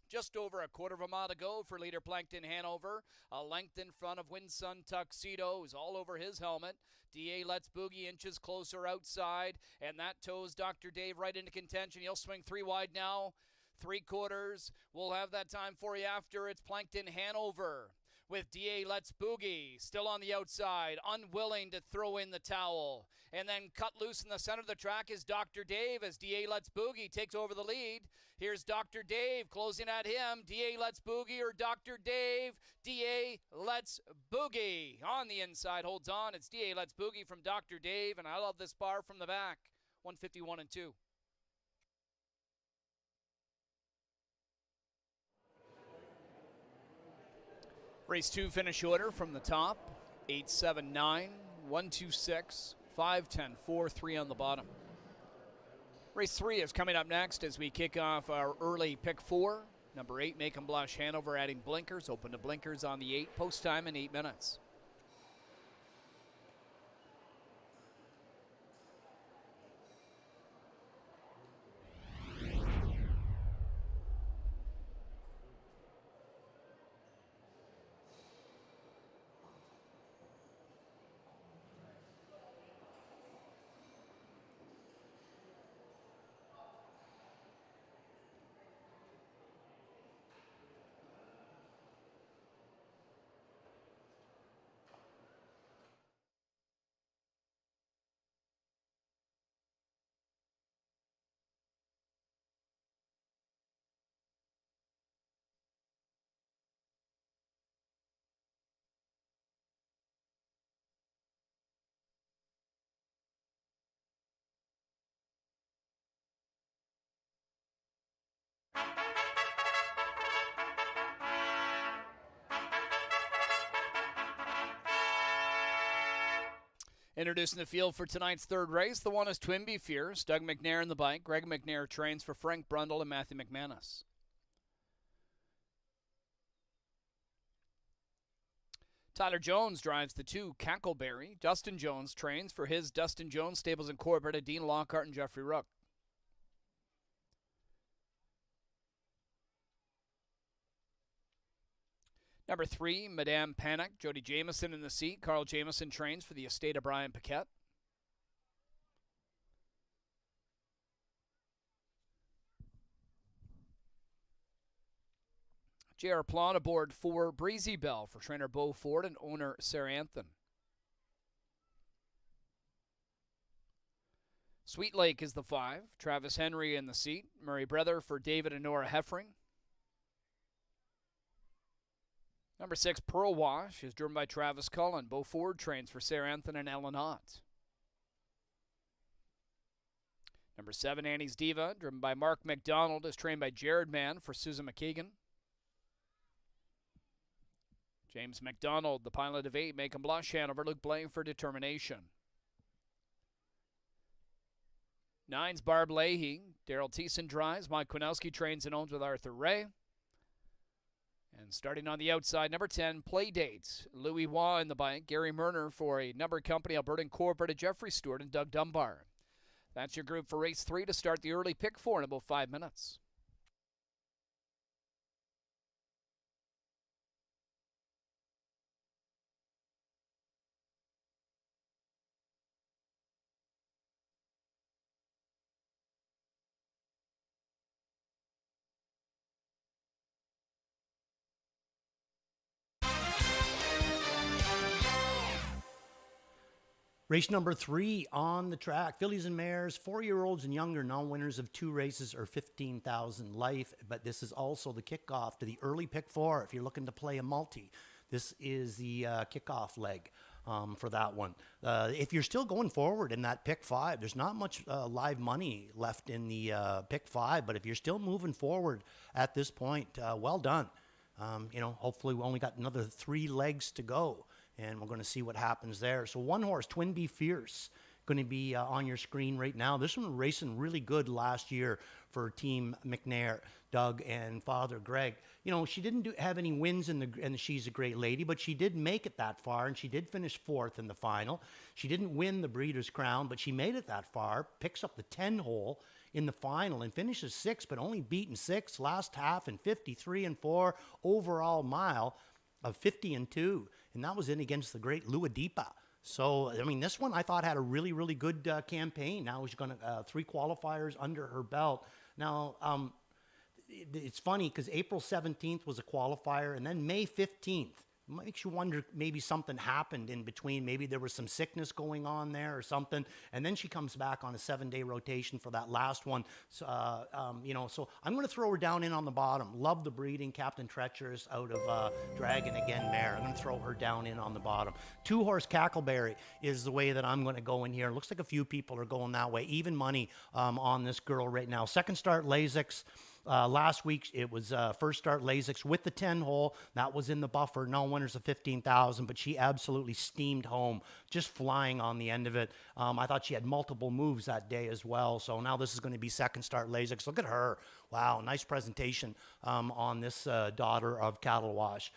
Just over a quarter of a mile to go for leader Plankton Hanover. A length in front of Winsun Tuxedo, who's all over his helmet. DA Let's Boogie inches closer outside, and that toes Dr. Dave right into contention. He'll swing 3 wide now. 3 quarters. We'll have that time for you after. It's Plankton Hanover. with DA Let's Boogie still on the outside, unwilling to throw in the towel. And then cut loose in the center of the track is Dr. Dave as DA Let's Boogie takes over the lead. Here's Dr. Dave closing at him. DA Let's Boogie or Dr. Dave? DA Let's Boogie on the inside holds on. It's DA Let's Boogie from Dr. Dave, and I love this bar from the back. 151 and 2. Race 2 finish order from the top. 8-7-9, 1-2-6, 5-10, 4-3 on the bottom. Race 3 is coming up next as we kick off our early pick 4. Number 8, Make 'em Blush Hanover adding blinkers. Open to blinkers on the 8. Post time in 8 minutes. Introducing the field for tonight's third race. The one is Twinbee Fierce. Doug McNair in the bike. Greg McNair trains for Frank Brundle and Matthew McManus. Tyler Jones drives the 2, Cackleberry. Dustin Jones trains for his Dustin Jones Stables Incorporated, Dean Lockhart and Jeffrey Rook. Number 3, Madame Panic. Jody Jameson in the seat. Carl Jameson trains for the estate of Brian Paquette. J.R. Plon aboard 4, Breezy Bell for trainer Bo Ford and owner Sarah Anthon. Sweet Lake is the 5. Travis Henry in the seat. Murray Brother for David and Nora Heffring. Number 6, Pearl Wash, is driven by Travis Cullen. Bo Ford trains for Sarah Anthony and Ellen Ott. Number 7, Annie's Diva, driven by Mark McDonald, is trained by Jared Mann for Susan McKeegan. James McDonald, the pilot of 8, Make 'em Blush Hanover, Luke Blaine for Determination. 9's Barb Leahy, Daryl Thiessen drives. Mike Kwinowski trains and owns with Arthur Ray. And starting on the outside, number 10, Playdate. Louis Waugh in the bike. Gary Murner for a number company, Alberta Incorporated, Jeffrey Stewart and Doug Dunbar. That's your group for race 3 to start the early pick 4 in about 5 minutes. Race number 3 on the track. Fillies and mares, 4-year-olds and younger, non-winners of 2 races or 15,000 life. But this is also the kickoff to the early pick 4. If you're looking to play a multi, this is the kickoff leg for that one. If you're still going forward in that pick 5, there's not much live money left in the pick 5. But if you're still moving forward at this point, well done. Hopefully we only got another 3 legs to go. And we're going to see what happens there. So 1 horse, Twinbee Fierce, going to be on your screen right now. This one racing really good last year for Team McNair, Doug, and Father Greg. She didn't have any wins and She's a Great Lady, but she did make it that far, and she did finish 4th in the final. She didn't win the Breeders' Crown, but she made it that far, picks up the 10 hole in the final and finishes 6th, but only beaten 6th last half in 53-4 overall mile of 50-2, and that was in against the great Luadipa. So, this one I thought had a really, really good campaign. Now she's going to 3 qualifiers under her belt. Now, it's funny because April 17th was a qualifier, and then May 15th makes you wonder maybe something happened in between. Maybe there was some sickness going on there or something. And then she comes back on a 7-day rotation for that last one. So, so I'm going to throw her down in on the bottom. Love the breeding. Captain Treacherous out of Dragon Again mare. I'm going to throw her down in on the bottom. 2-horse Cackleberry is the way that I'm going to go in here. It looks like a few people are going that way. Even money on this girl right now. Second start Lasix. Last week, it was first start Lasix with the 10-hole. That was in the buffer. No winners of 15,000, but she absolutely steamed home, just flying on the end of it. I thought she had multiple moves that day as well. So now this is going to be second start Lasix. Look at her. Wow, nice presentation on this daughter of Cattle Wash.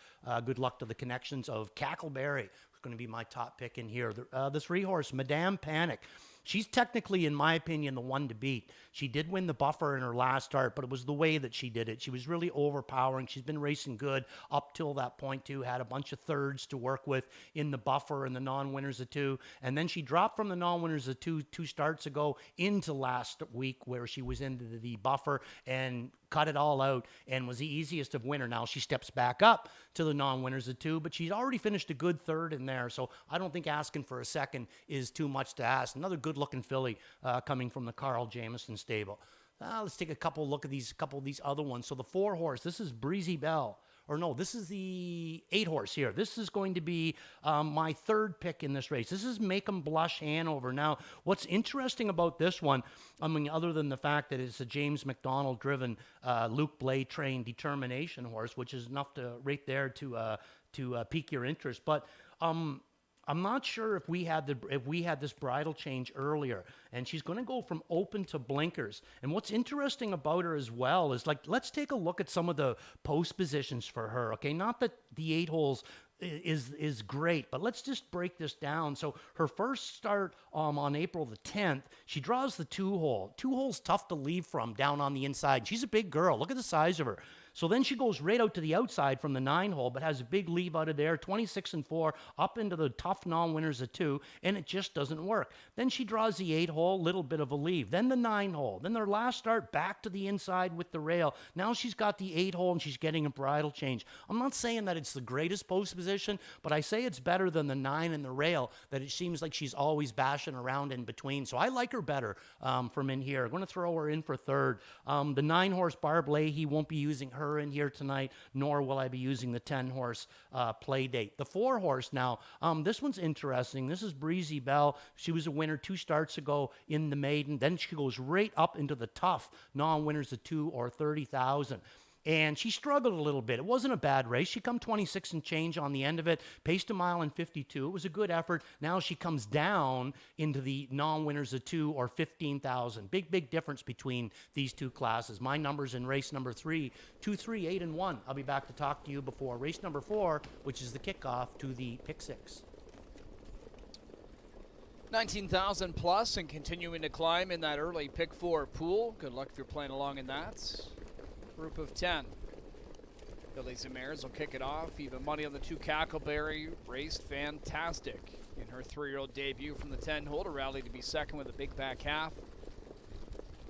Good luck to the connections of Cackleberry, who's going to be my top pick in here. The 3-horse, Madame Panic. She's technically, in my opinion, the one to beat. She did win the buffer in her last start, but it was the way that she did it. She was really overpowering. She's been racing good up till that point, too. Had a bunch of thirds to work with in the buffer and the non-winners of 2. And then she dropped from the non-winners of 2 starts ago into last week, where she was into the buffer and cut it all out and was the easiest of winner. Now she steps back up to the non-winners of 2, but she's already finished a good third in there. So I don't think asking for a second is too much to ask. Another good-looking filly coming from the Carl Jamieson stable. Let's take a couple of these other ones. So the 4-horse, this is Breezy Belle. Or no, this is the 8-horse here. This is going to be my third pick in this race. This is Make 'em Blush Hanover. Now, what's interesting about this one, I mean, other than the fact that it's a James McDonald-driven, Luke Blay-trained determination horse, which is enough to right there to pique your interest, but I'm not sure if we had this bridle change earlier, and she's going to go from open to blinkers. And what's interesting about her as well is, like, let's take a look at some of the post positions for her. Okay, not that the 8 holes is great, but let's just break this down. So her first start on April the 10th, she draws the 2-hole. 2 holes tough to leave from down on the inside. She's a big girl. Look at the size of her. So then she goes right out to the outside from the 9-hole, but has a big leave out of there, 26-4, up into the tough non-winners of 2, and it just doesn't work. Then she draws the 8-hole, little bit of a leave. Then the 9-hole. Then their last start, back to the inside with the rail. Now she's got the 8-hole, and she's getting a bridle change. I'm not saying that it's the greatest post position, but I say it's better than the 9 and the rail, that it seems like she's always bashing around in between. So I like her better from in here. I'm going to throw her in for third. The 9-horse Barb Leahy, won't be using her in here tonight, nor will I be using the 10-horse play date. The 4-horse now, this one's interesting. This is Breezy Belle. She was a winner 2 starts ago in the maiden. Then she goes right up into the tough non-winners of 2 or 30,000. And she struggled a little bit. It wasn't a bad race. She come 26 and change on the end of it, paced a mile in 52. It was a good effort. Now she comes down into the non-winners of 2 or 15,000. Big difference between these two classes. My numbers in race number 3, 2, 3, 8, and 1. I'll be back to talk to you before race number 4, which is the kickoff to the pick 6. 19,000 plus and continuing to climb in that early pick 4 pool. Good luck if you're playing along in that. Group of 10. Fillies and mares will kick it off. Even money on the 2 Cackleberry. Raced fantastic in her 3-year-old debut from the 10-hole to rally to be second with a big back half.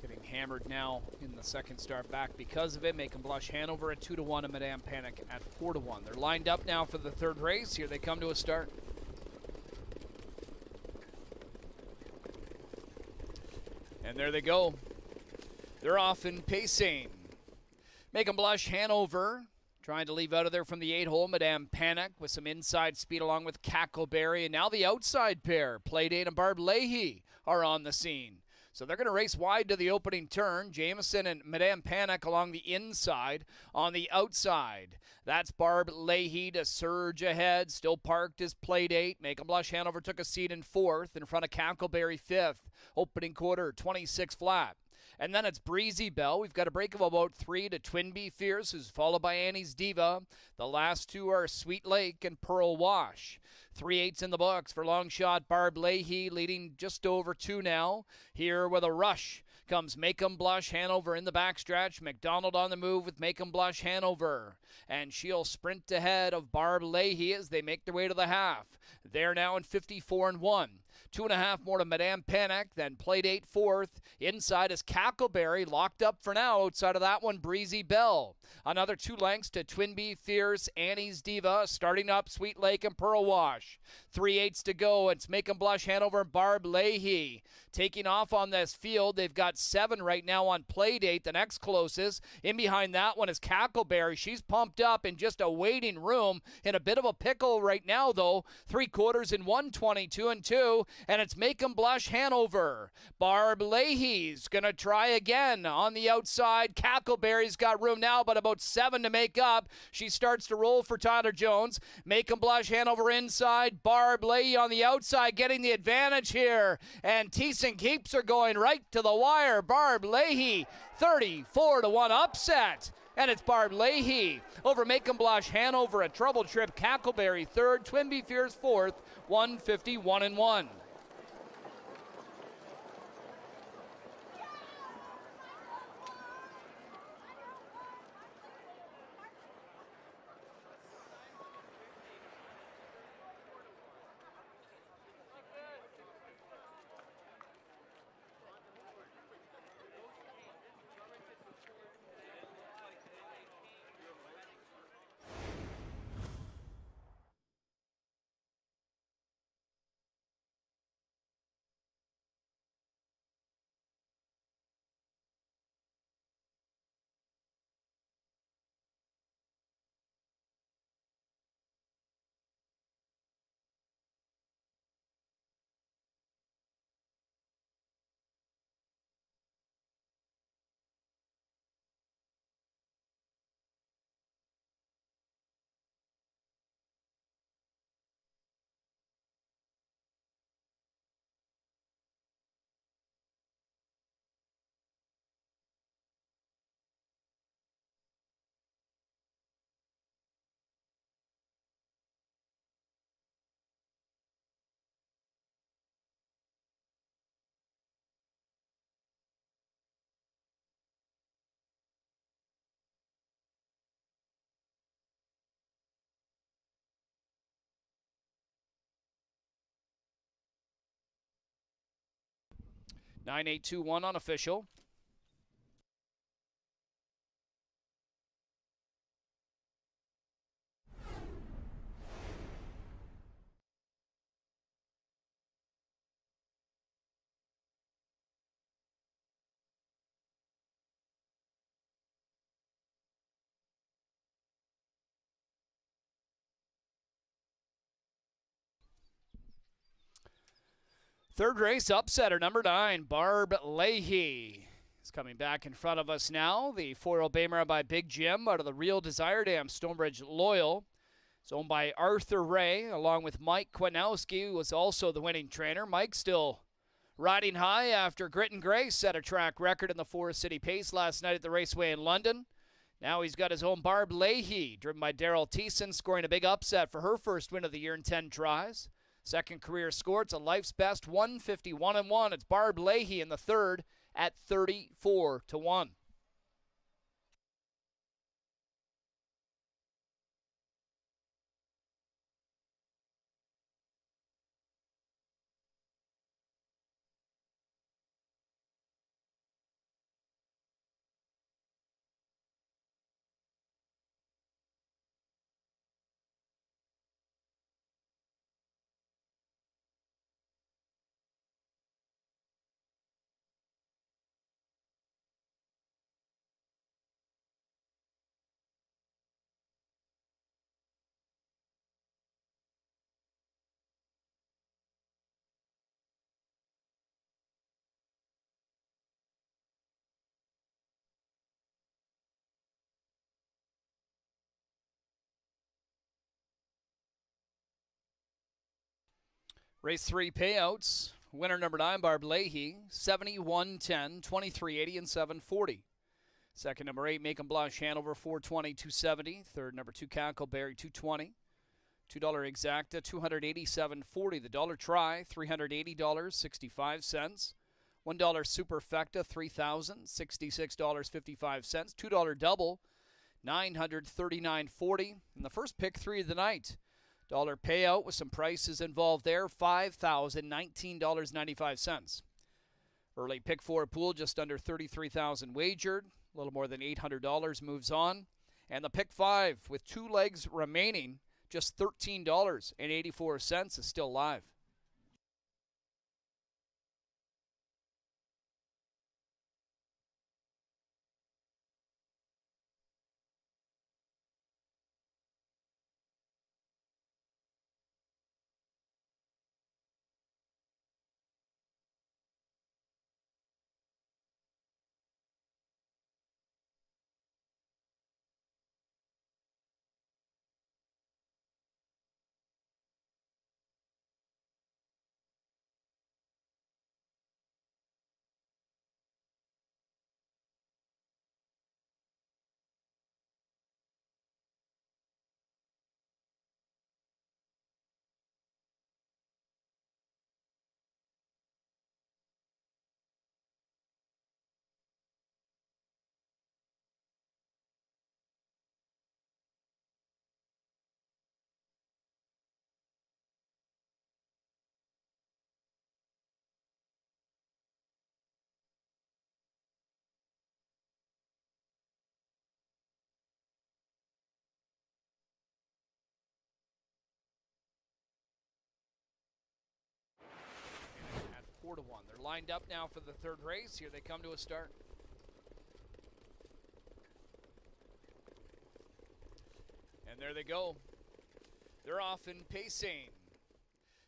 Getting hammered now in the second start back because of it. Make 'em Blush Hanover at 2-1 and Madame Panic at 4-1. They're lined up now for the third race. Here they come to a start. And there they go. They're off and pacing. Make 'em Blush Hanover, trying to leave out of there from the 8-hole. Madame Panic with some inside speed along with Cackleberry. And now the outside pair, Playdate and Barb Leahy, are on the scene. So they're going to race wide to the opening turn. Jameson and Madame Panic along the inside. On the outside, that's Barb Leahy to surge ahead. Still parked is Playdate. Make 'em Blush Hanover took a seat in 4th in front of Cackleberry 5th. Opening quarter, 26 flat. And then it's Breezy Belle. We've got a break of about 3 to Twin Bee Fierce, who's followed by Annie's Diva. The last 2 are Sweet Lake and Pearl Wash. 3/8 in the books for long shot Barb Leahy, leading just over 2 now. Here with a rush comes Make 'em Blush Hanover in the backstretch. McDonald on the move with Make 'em Blush Hanover. And she'll sprint ahead of Barb Leahy as they make their way to the half. They're now in 54-1. 2.5 more to Madame Panic, then Plate 8 fourth. Inside is Cackleberry, locked up for now. Outside of that one, Breezy Bell. Another 2 lengths to Twinbee Fierce, Annie's Diva, starting up Sweet Lake and Pearl Wash. 3/8 to go. It's Make 'em Blush Hanover and Barb Leahy. Taking off on this field, they've got 7 right now on Plate 8, the next closest. In behind that one is Cackleberry. She's pumped up in just a waiting room. In a bit of a pickle right now, though. 3/4 in 1:22-2. And it's Make 'em Blush Hanover. Barb Leahy's going to try again on the outside. Cackleberry's got room now, but about 7 to make up. She starts to roll for Tyler Jones. Make 'em Blush Hanover inside. Barb Leahy on the outside getting the advantage here. And Thiessen keeps her going right to the wire. Barb Leahy, 34-1 upset. And it's Barb Leahy over Make 'em Blush Hanover. A trouble trip. Cackleberry third. Twinbee Fierce fourth. 151-1. Nine 8-2-1 unofficial. Third race upsetter, number 9, Barb Leahy. Is coming back in front of us now. The 4-year-old Baymare by Big Jim out of the Real Desire Dam, Stonebridge Loyal. It's owned by Arthur Ray, along with Mike Kwanowski, who was also the winning trainer. Mike still riding high after Grit and Grace set a track record in the Forest City Pace last night at the Raceway in London. Now he's got his own Barb Leahy, driven by Daryl Thiessen, scoring a big upset for her first win of the year in 10 tries. Second career score, it's a life's best, 151-1. It's Barb Leahy in the third at 34-1. Race 3 payouts. Winner number 9, Barb Leahy, 71-10, 23-80, and 740. Second number 8, Make 'em Blush Hanover, 420, 270. Third number 2, Cackleberry, 220. $2 exacta, $287.40. The dollar try, $380.65. $1 superfecta, $3,066.55. $2 double, $939.40. And the first pick 3 of the night. Dollar payout with some prices involved there, $5,019.95. Early pick 4 pool, just under $33,000 wagered. A little more than $800 moves on. And the pick 5 with 2 legs remaining, just $13.84 is still live. At 4-1. They're lined up now for the third race. Here they come to a start. And there they go. They're off and pacing.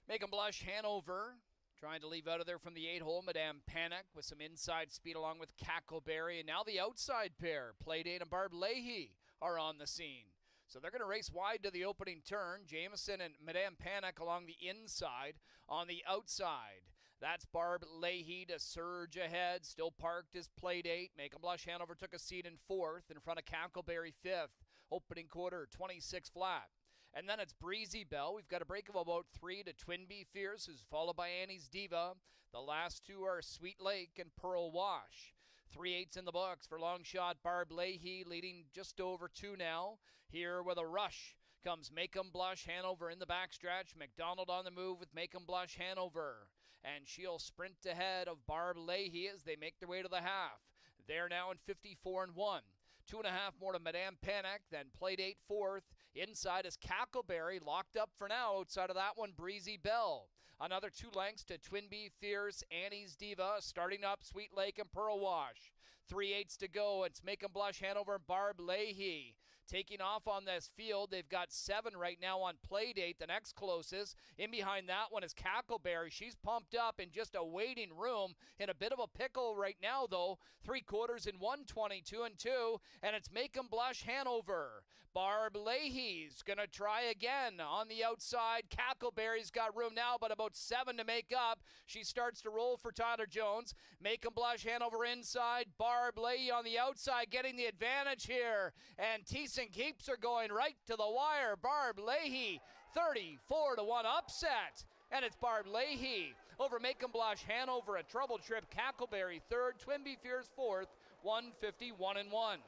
Make 'em blush, Hanover. Trying to leave out of there from the 8-hole, Madame Panic with some inside speed along with Cackleberry. And now the outside pair, Playdate and Barb Leahy, are on the scene. So they're going to race wide to the opening turn. Jameson and Madame Panic along the inside. On the outside, that's Barb Leahy to surge ahead. Still parked is Playdate. Make 'em blush, Hanover took a seat in 4th in front of Cackleberry 5th. Opening quarter, 26 flat. And then it's Breezy Bell. We've got a break of about 3 to Twinbee Fierce, who's followed by Annie's Diva. The last 2 are Sweet Lake and Pearl Wash. 3/8 in the books for long shot Barb Leahy, leading just over 2 now. Here with a rush comes Make 'em Blush, Hanover in the backstretch. McDonald on the move with Make 'em Blush, Hanover. And she'll sprint ahead of Barb Leahy as they make their way to the half. They're now in 54-1. 2.5 more to Madame Panic, then Playdate 4th. Inside is Cackleberry, locked up for now. Outside of that one, Breezy Bell. Another 2 lengths to Twinbee Fierce, Annie's Diva. Starting up, Sweet Lake and Pearl Wash. 3/8 to go. It's Make 'em Blush, Hanover, Barb Leahy. Taking off on this field, they've got 7 right now on Playdate, the next closest. In behind that one is Cackleberry. She's pumped up in just a waiting room. In a bit of a pickle right now, though. 3/4 in 1:22-2, and it's Make 'em Blush, Hanover. Barb Leahy's going to try again on the outside. Cackleberry's got room now, but about 7 to make up. She starts to roll for Tyler Jones. Make 'em Blush, Hanover inside. Barb Leahy on the outside, getting the advantage here. And Thiessen keeps her going right to the wire. Barb Leahy, 34-1 upset. And it's Barb Leahy over Make 'em Blush, Hanover, a trouble trip. Cackleberry 3rd, Twinbee Fierce 4th, 151-1.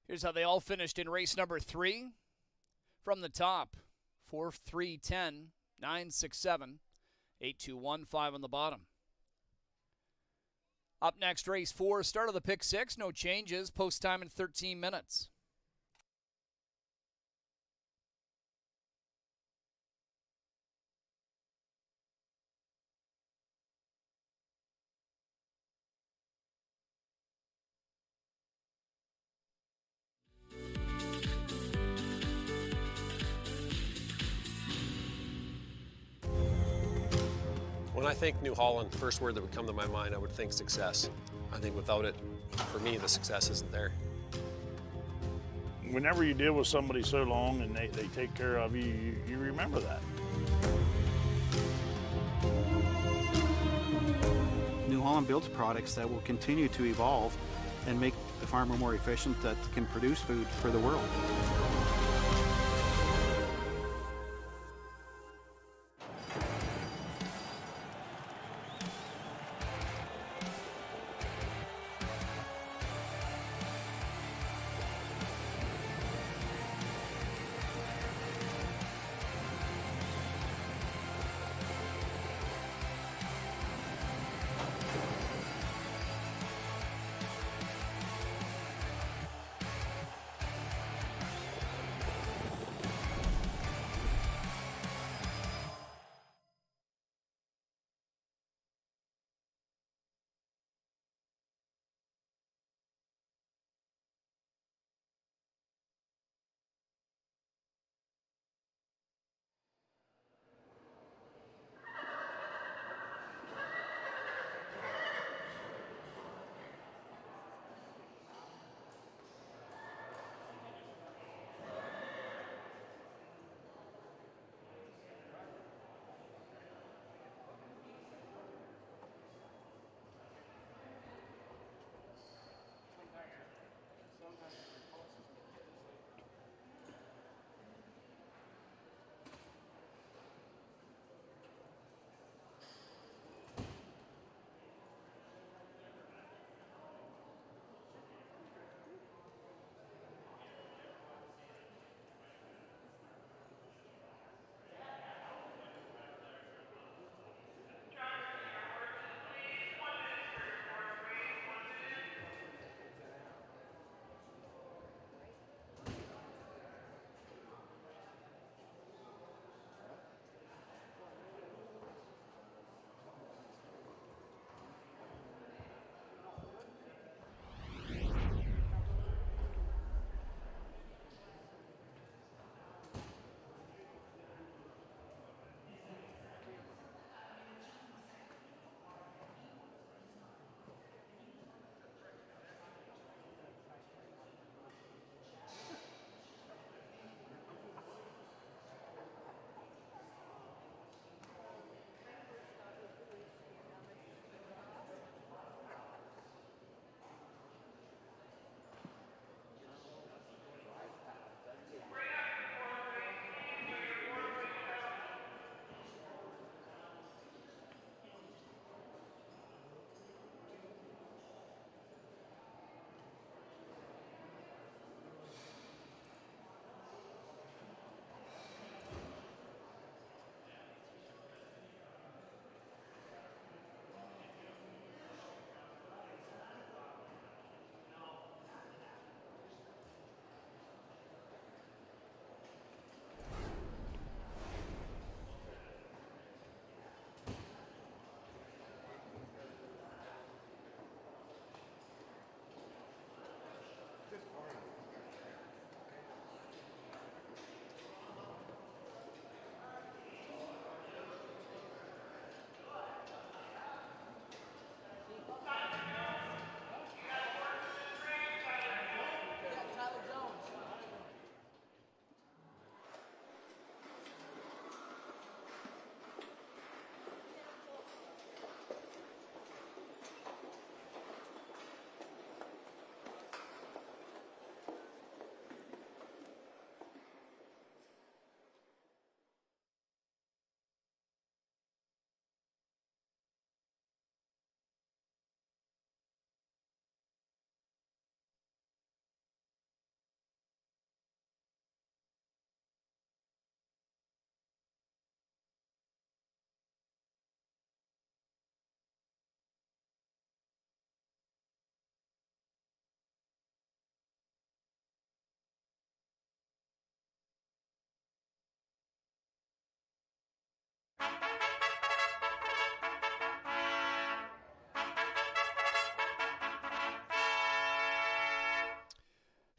Here's how they all finished in race number 3. From the top, 4-3-10, 9-6-7, 8-2-1-5 on the bottom. Up next, race 4, start of the pick 6, no changes, post time in 13 minutes. When I think New Holland, the first word that would come to my mind, I would think success. I think without it, for me, the success isn't there. Whenever you deal with somebody so long and they take care of you, you remember that. New Holland builds products that will continue to evolve and make the farmer more efficient that can produce food for the world.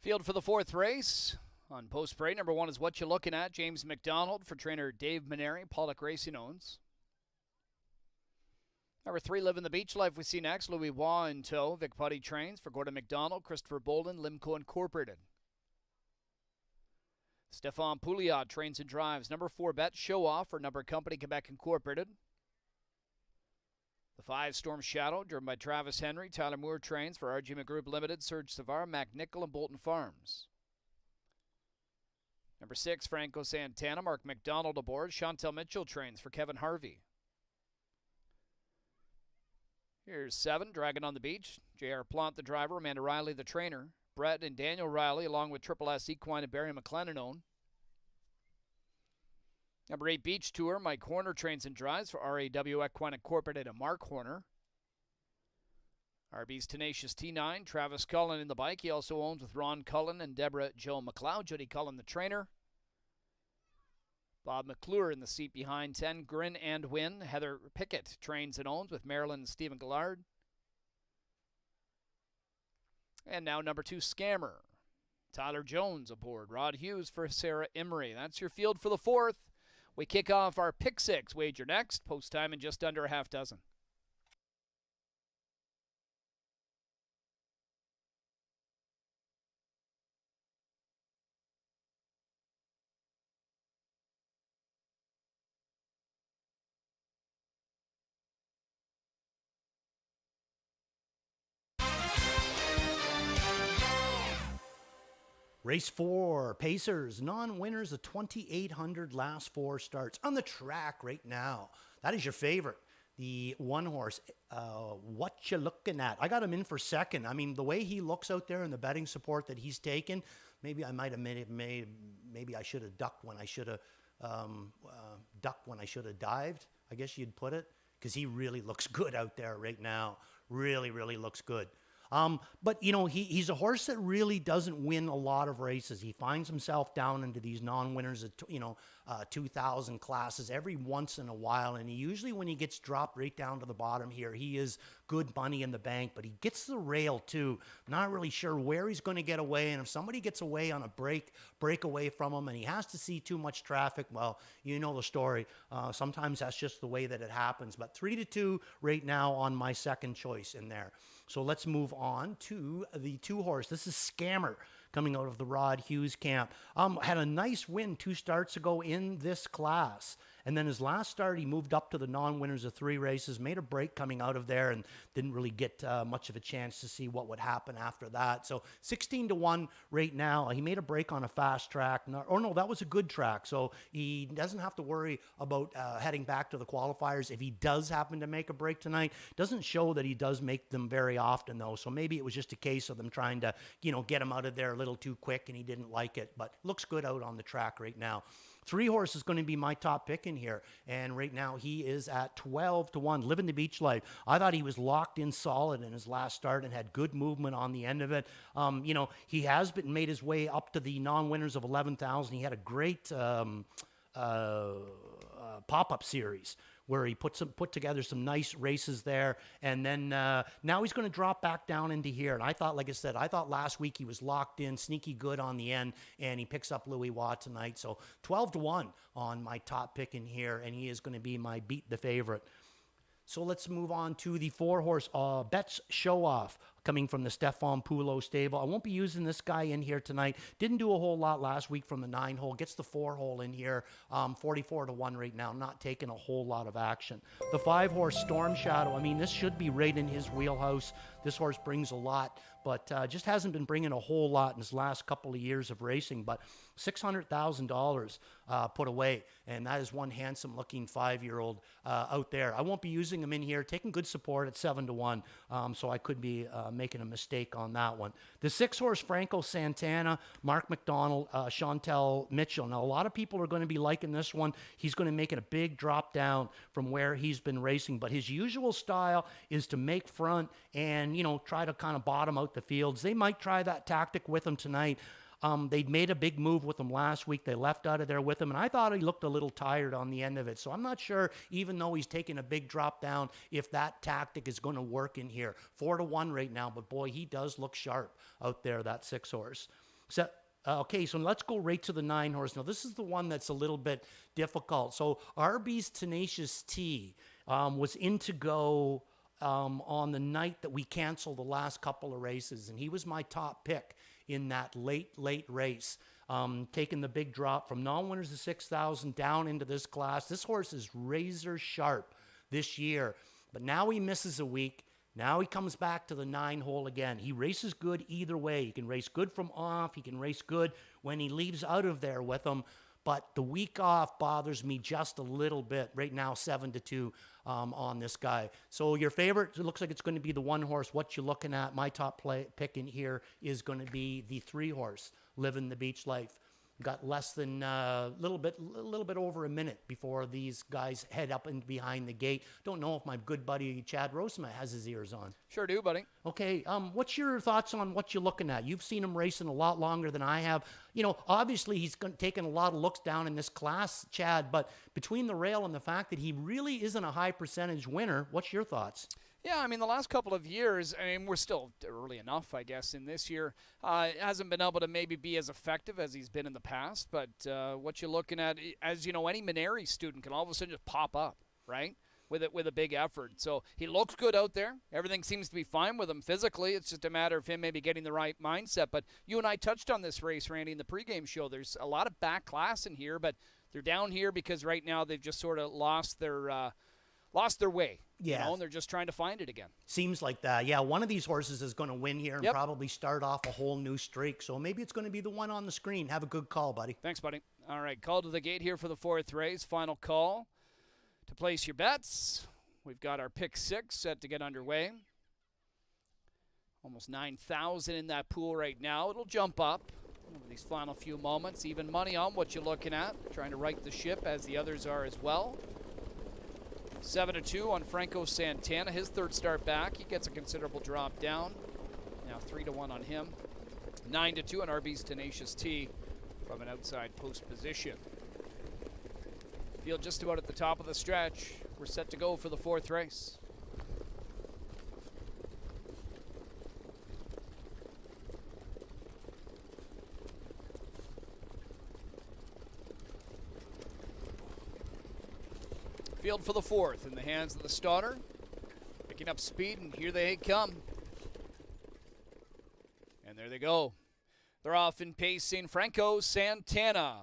Field for the fourth race. On post parade, number 1 is What You Looking At, James McDonald for trainer Dave Maneri, Pollock Racing owns. Number 3, Living the Beach Life, we see next. Louis Waugh in tow. Vic Putty trains for Gordon McDonald, Christopher Bolden, Limco Incorporated. Stefan Pouliot trains and drives. Number 4, Bet Show Off for Number Company Quebec Incorporated. The 5 Storm Shadow, driven by Travis Henry. Tyler Moore trains for RG Group Limited, Serge Savard, MacNichol, and Bolton Farms. Number 6, Franco Santana, Mark McDonald aboard. Chantel Mitchell trains for Kevin Harvey. Here's 7, Dragon on the Beach. J.R. Plant, the driver. Amanda Riley, the trainer. Brett and Daniel Riley, along with Triple S Equine and Barry McLennan own. Number 8, Beach Tour. Mike Horner trains and drives for RAW Equine Incorporated and Mark Horner. RB's Tenacious T9, Travis Cullen in the bike. He also owns with Ron Cullen and Deborah Joe McLeod. Jody Cullen, the trainer. Bob McClure in the seat behind 10, Grin and Win. Heather Pickett trains and owns with Marilyn and Stephen Gillard. And now number 2, Scammer. Tyler Jones aboard. Rod Hughes for Sarah Emery. That's your field for the 4th. We kick off our Pick 6 wager next. Post time in just under a half dozen. Race 4, Pacers, non-winners of 2,800 last 4 starts on the track right now. That is your favorite, the 1 horse. What you looking at? I got him in for second. I mean, the way he looks out there and the betting support that he's taken, maybe I might have maybe I should have ducked when I should have dived, I guess you'd put it, because he really looks good out there right now. Really, really looks good. But, you know, he's a horse that really doesn't win a lot of races. He finds himself down into these non-winners of, 2,000 classes every once in a while. And he usually, when he gets dropped right down to the bottom here, he is good money in the bank. But he gets the rail, too. Not really sure where he's going to get away. And if somebody gets away on a break away from him and he has to see too much traffic, well, you know the story. Sometimes that's just the way that it happens. But 3-2 right now on my second choice in there. So let's move on to the 2 horse. This is Scammer coming out of the Rod Hughes camp. Had a nice win 2 starts ago in this class. And then his last start, he moved up to the non-winners of 3 races, made a break coming out of there and didn't really get much of a chance to see what would happen after that. So 16-1 right now. He made a break on a fast track. No, that was a good track. So he doesn't have to worry about heading back to the qualifiers. If he does happen to make a break tonight, doesn't show that he does make them very often, though. So maybe it was just a case of them trying to, get him out of there a little too quick and he didn't like it. But looks good out on the track right now. 3 horse is going to be my top pick in here. And right now he is at 12-1, living the beach life. I thought he was locked in solid in his last start and had good movement on the end of it. He has made his way up to the non-winners of 11,000. He had a great pop-up series where he put together some nice races there. And then now he's going to drop back down into here. And I thought, like I said, last week he was locked in, sneaky good on the end, and he picks up Louis Watt tonight. So 12-1 on my top pick in here, and he is going to be my beat the favorite. So let's move on to the 4 horse Betts Show Off coming from the Stefan Poulo stable. I won't be using this guy in here tonight. Didn't do a whole lot last week from the 9 hole. Gets the 4 hole in here. 44-1 right now. Not taking a whole lot of action. The 5 horse Storm Shadow. I mean, this should be right in his wheelhouse. This horse brings a lot, but just hasn't been bringing a whole lot in his last couple of years of racing. But $600,000 put away, and that is one handsome-looking 5-year-old out there. I won't be using him in here. Taking good support at 7-1, so I could be making a mistake on that one. The 6 horse Franco Santana, Mark McDonald, Chantel Mitchell. Now, a lot of people are going to be liking this one. He's going to make it a big drop down from where he's been racing, but his usual style is to make front and, try to kind of bottom out the fields. They might try that tactic with him tonight. They'd made a big move with him last week. They left out of there with him, and I thought he looked a little tired on the end of it. So I'm not sure, even though he's taking a big drop down, if that tactic is going to work in here. 4-1 right now, but boy, he does look sharp out there, that 6 horse. So, okay, so let's go right to the 9 horse. Now, this is the one that's a little bit difficult. So RB's Tenacious T was in to go on the night that we canceled the last couple of races, and he was my top pick in that late race, taking the big drop from non-winners to 6,000 down into this class. This horse is razor sharp this year. But now he misses a week. Now he comes back to the 9-hole again. He races good either way. He can race good from off. He can race good when he leaves out of there with them. But the week off bothers me just a little bit. Right now, 7-2 on this guy. So your favorite, it looks like it's going to be the 1-horse. What you looking at? My top pick in here is going to be the 3-horse, Living the Beach Life. Got less than a little bit over a minute before these guys head up and behind the gate. Don't know if my good buddy Chad Rosema has his ears on. Sure do, buddy. Okay, what's your thoughts on what you're looking at? You've seen him racing a lot longer than I have. You know, obviously he's taken a lot of looks down in this class, Chad, but between the rail and the fact that he really isn't a high percentage winner, what's your thoughts? Yeah, I mean, the last couple of years, I mean, we're still early enough, I guess, in this year. Hasn't been able to maybe be as effective as he's been in the past, but what you're looking at, as you know, any Minari student can all of a sudden just pop up, right, with a big effort. So he looks good out there. Everything seems to be fine with him physically. It's just a matter of him maybe getting the right mindset. But you and I touched on this race, Randy, in the pregame show. There's a lot of back class in here, but they're down here because right now they've just sort of lost their way. Yeah. You know, and they're just trying to find it again. Seems like that. Yeah, one of these horses is going to win here and Yep. probably start off a whole new streak. So maybe it's going to be the one on the screen. Have a good call, buddy. Thanks, buddy. All right, call to the gate here for the 4th race. Final call to place your bets. We've got our pick 6 set to get underway. Almost 9,000 in that pool right now. It'll jump up over these final few moments. Even money on what you're looking at. Trying to right the ship as the others are as well. 7-2 on Franco Santana. His third start back. He gets a considerable drop down. Now 3-1 on him. 9-2 on RB's Tenacious T from an outside post position. Field just about at the top of the stretch. We're set to go for the 4th race. Field for the 4th in the hands of the starter. Picking up speed, and here they come. And there they go. They're off in pacing. Franco Santana.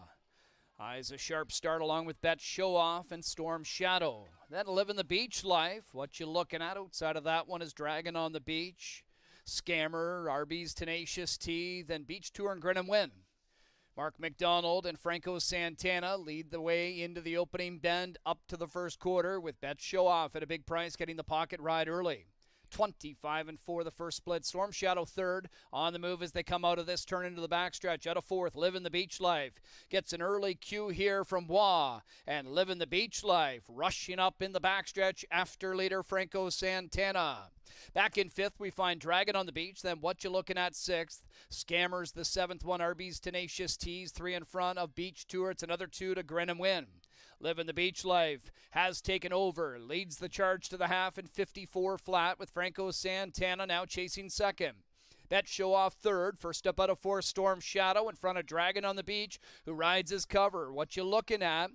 Eyes a sharp start along with Bet Show Off and Storm Shadow. Then Living the Beach Life. What you looking at outside of that one is Dragon on the Beach. Scammer, RB's Tenacious T, then Beach Tour and Grin and Win. Mark McDonald and Franco Santana lead the way into the opening bend up to the first quarter with Bet Show Off at a big price getting the pocket ride early. 25-4 the first split. Storm Shadow third on the move as they come out of this turn into the backstretch. Out of 4th, Living the Beach Life gets an early cue here from Wah, and Living the Beach Life rushing up in the backstretch after leader Franco Santana. Back in 5th, we find Dragon on the Beach. Then What You Looking At 6th. Scammers the 7th one. RB's Tenacious T's 3 in front of Beach Tour. It's another 2 to Grin and Win. Living the Beach Life has taken over, leads the charge to the half in 54 flat with Franco Santana now chasing second. Bet Show Off third. First up out of 4, Storm Shadow in front of Dragon on the Beach, who rides his cover. What you looking at?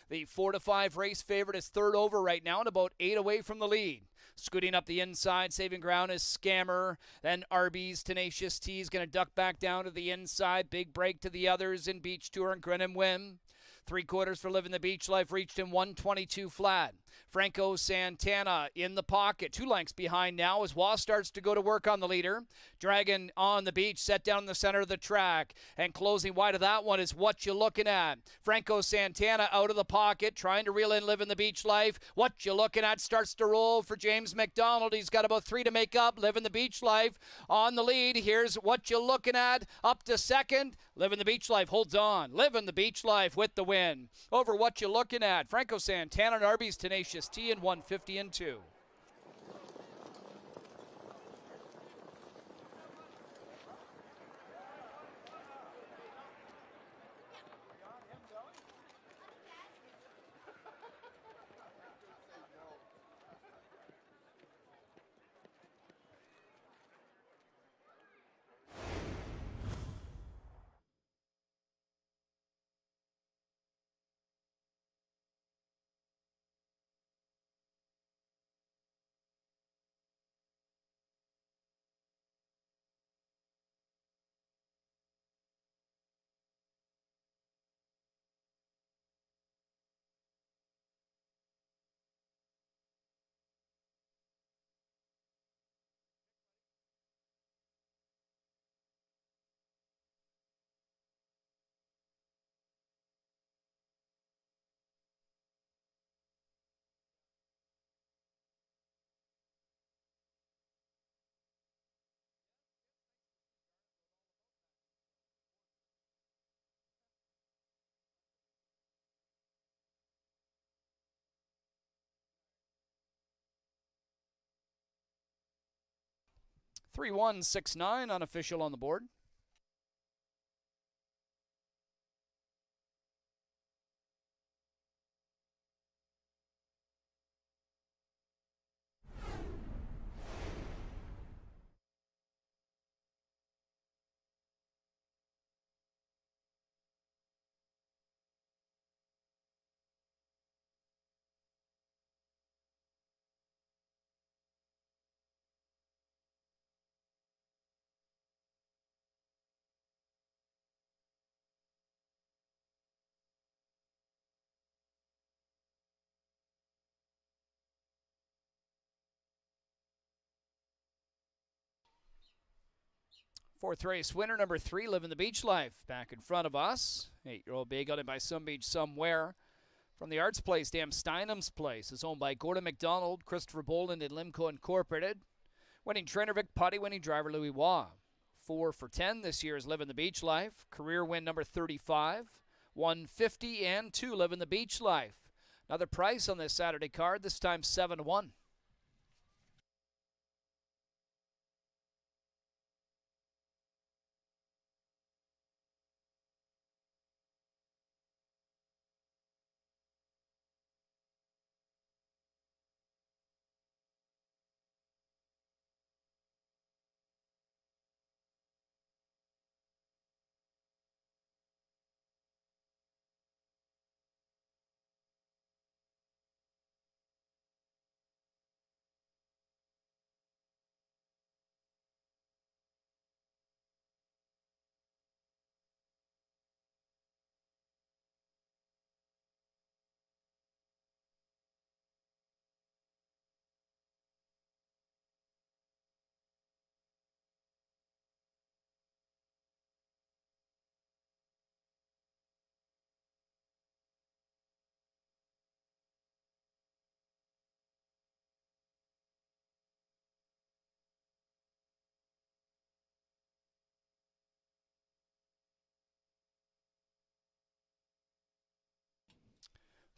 The 4-5 race favorite is third over right now and about 8 away from the lead. Scooting up the inside, saving ground is Scammer. Then RB's Tenacious T is going to duck back down to the inside. Big break to the others in Beach Tour and Grin and Win. 3/4 for Living the Beach Life reached in 122 flat. Franco Santana in the pocket. 2 lengths behind now as Wah starts to go to work on the leader. Dragon on the beach, set down in the center of the track. And closing wide of that one is What You Looking At. Franco Santana out of the pocket, trying to reel in Living the Beach Life. What You Looking At starts to roll for James McDonald. He's got about 3 to make up. Living the Beach Life on the lead. Here's What You Looking At up to second. Living the Beach Life holds on. Living the Beach Life with the win. Over What You Looking At. Franco Santana and RB's Tenacious T in 150-2. 3169 unofficial on the board. Fourth race winner, number 3, Living the Beach Life. Back in front of us. 8-year-old bay got in by Some Beach Somewhere. From the Arts Place, Dan Steinham's Place is owned by Gordon McDonald, Christopher Boland, and Limco Incorporated. Winning trainer Vic Putty, winning driver Louis Waugh. 4 for 10 this year is Living the Beach Life. Career win number 35, 150, and 2 Living the Beach Life. Another price on this Saturday card, this time 7-1.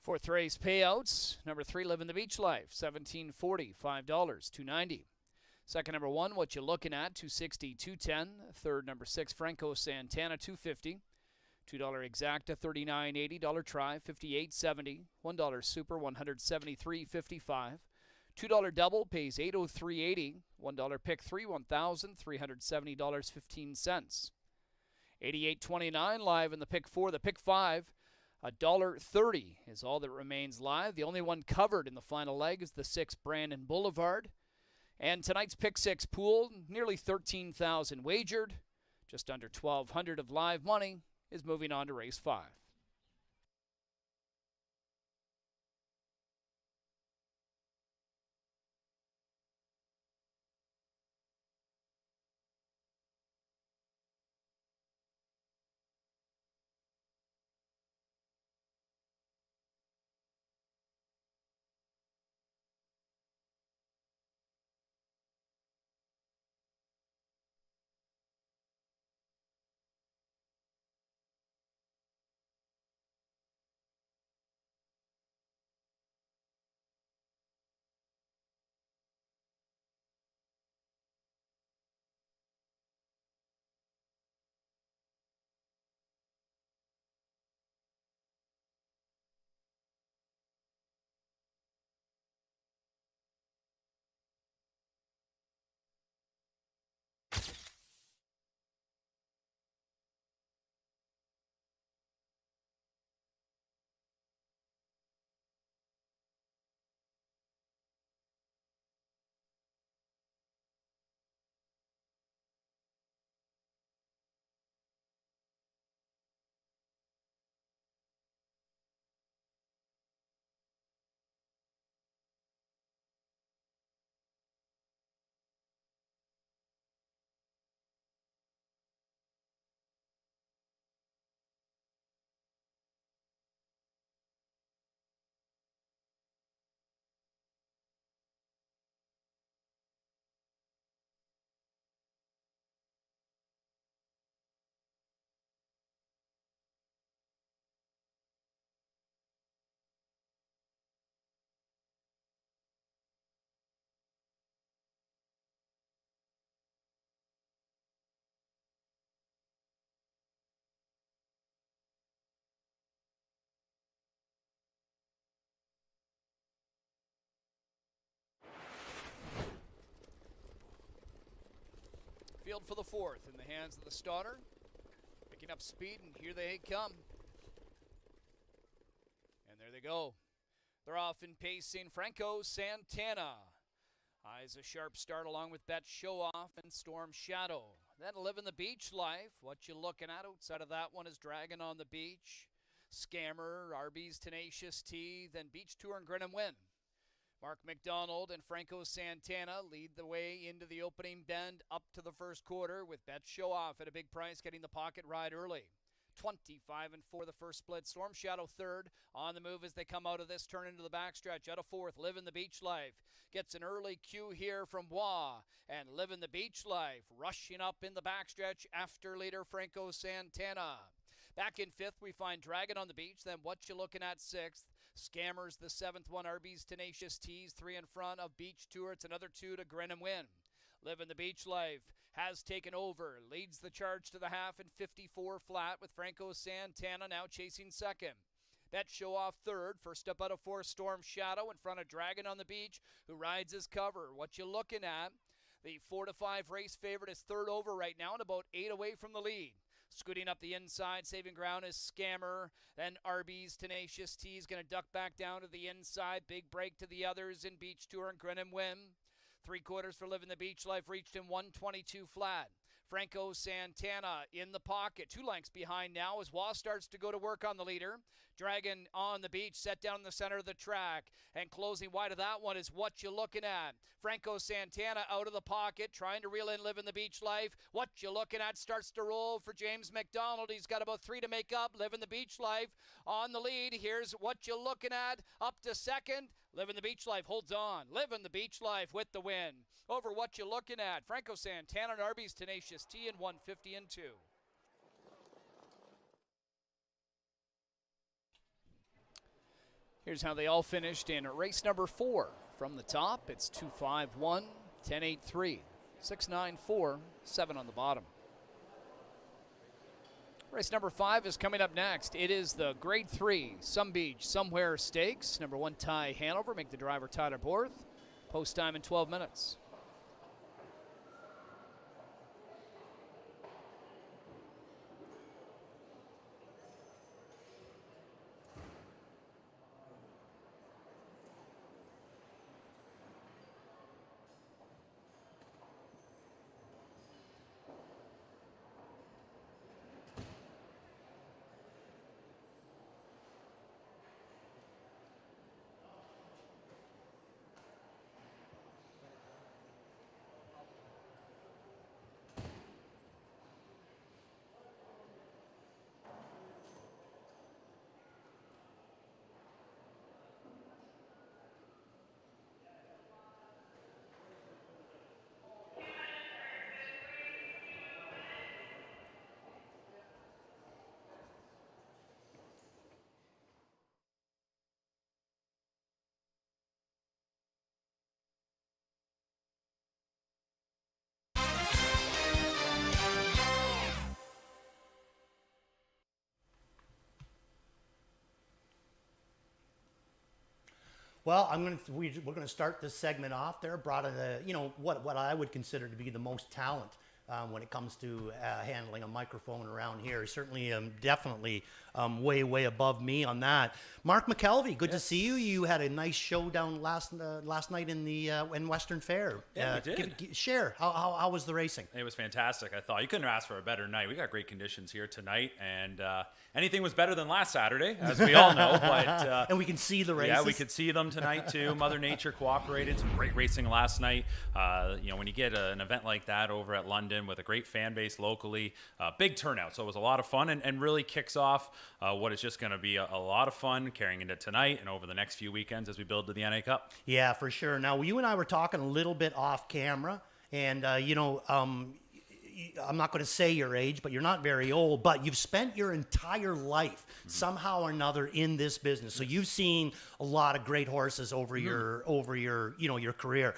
Fourth race payouts. Number 3, Living the Beach Life, $17.40, $5, $2.90. Second, number 1, What You Looking At, $2.60, $2.10. Third, number 6, Franco Santana, $2.50. $2 Exacta, $39.80. Dollar Try, $58.70. $1 Super, $173.55. $2 Double pays $803.80. $1 Pick 3, $1,370.15. $88.29 live in the Pick 4. The Pick 5, $1.30 is all that remains live. The only one covered in the final leg is the 6 Brandon Boulevard. And tonight's Pick 6 pool, nearly 13,000 wagered. Just under 1,200 of live money is moving on to race 5. for the fourth in the hands of the starter. Picking up speed, and here they come. And there they go. They're off and pacing Franco Santana. Eyes a sharp start along with Bet Show Off and Storm Shadow. Then Living the Beach Life. What you looking at outside of that one is Dragon on the Beach, Scammer, RB's Tenacious T, then Beach Tour and Grin and Win. Mark McDonald and Franco Santana lead the way into the opening bend up to the first quarter with Bet Show Off at a big price getting the pocket ride early. 25-4 the first split. Storm Shadow third on the move as they come out of this turn into the backstretch. Out of fourth, Living the Beach Life gets an early cue here from Wah, and Living the Beach Life rushing up in the backstretch after leader Franco Santana. Back in fifth, we find Dragon on the Beach, then What You Looking At sixth. Scammers the seventh one, RB's Tenacious Tees, three in front of Beach Tour. It's another two to Grin and Win. Living the Beach Life has taken over, leads the charge to the half in 54 flat with Franco Santana now chasing second. Bet Show Off third, first up out of fourth, Storm Shadow in front of Dragon on the Beach, who rides his cover. What you looking at? The 4-5 race favorite is third over right now and about 8 away from the lead. Scooting up the inside, saving ground is Scammer. Then RB's Tenacious T is going to duck back down to the inside. Big break to the others in Beach Tour and Grin and Win. 3 quarters for Living the Beach Life reached in 122 flat. Franco Santana in the pocket, 2 lengths behind now as Wah starts to go to work on the leader. Dragon on the Beach, set down in the center of the track. And closing wide of that one is What You Looking At. Franco Santana out of the pocket, trying to reel in Living the Beach Life. What You Looking At starts to roll for James McDonald. He's got about 3 to make up. Living the Beach Life on the lead. Here's What You Looking At up to second. Living the Beach Life holds on. Living the Beach Life with the win. Over What You Looking At. Franco Santana and RB's Tenacious T in 150 and 2. Here's how they all finished in race number 4. From the top, it's 2-5-1, 10-8-3, 6-9-4, 7 on the bottom. Race number 5 is coming up next. It is the Grade 3 Some Beach Somewhere Stakes. Number 1, Ty Hanover. Make the driver Tyler Borth. Post time in 12 minutes. Well, we're going to start this segment off there. Brought in what I would consider to be the most talent when it comes to handling a microphone around here. Certainly, definitely way above me on that. Mark McKelvey, good to see you. You had a nice showdown last night in Western Fair. Yeah, we did. Share how was the racing? It was fantastic. I thought you couldn't ask for a better night. We got great conditions here tonight, and anything was better than last Saturday, as we all know. But and we can see the races. Yeah, we could see them tonight too. Mother Nature cooperated. Some great racing last night. When you get an event like that over at London with a great fan base locally, big turnout. So it was a lot of fun, and really kicks off what is just going to be a lot of fun carrying into tonight and over the next few weekends as we build to the NA Cup. Yeah, for sure. Now, you and I were talking a little bit off camera, and I'm not going to say your age, but you're not very old, but you've spent your entire life somehow or another in this business. So you've seen a lot of great horses over your career.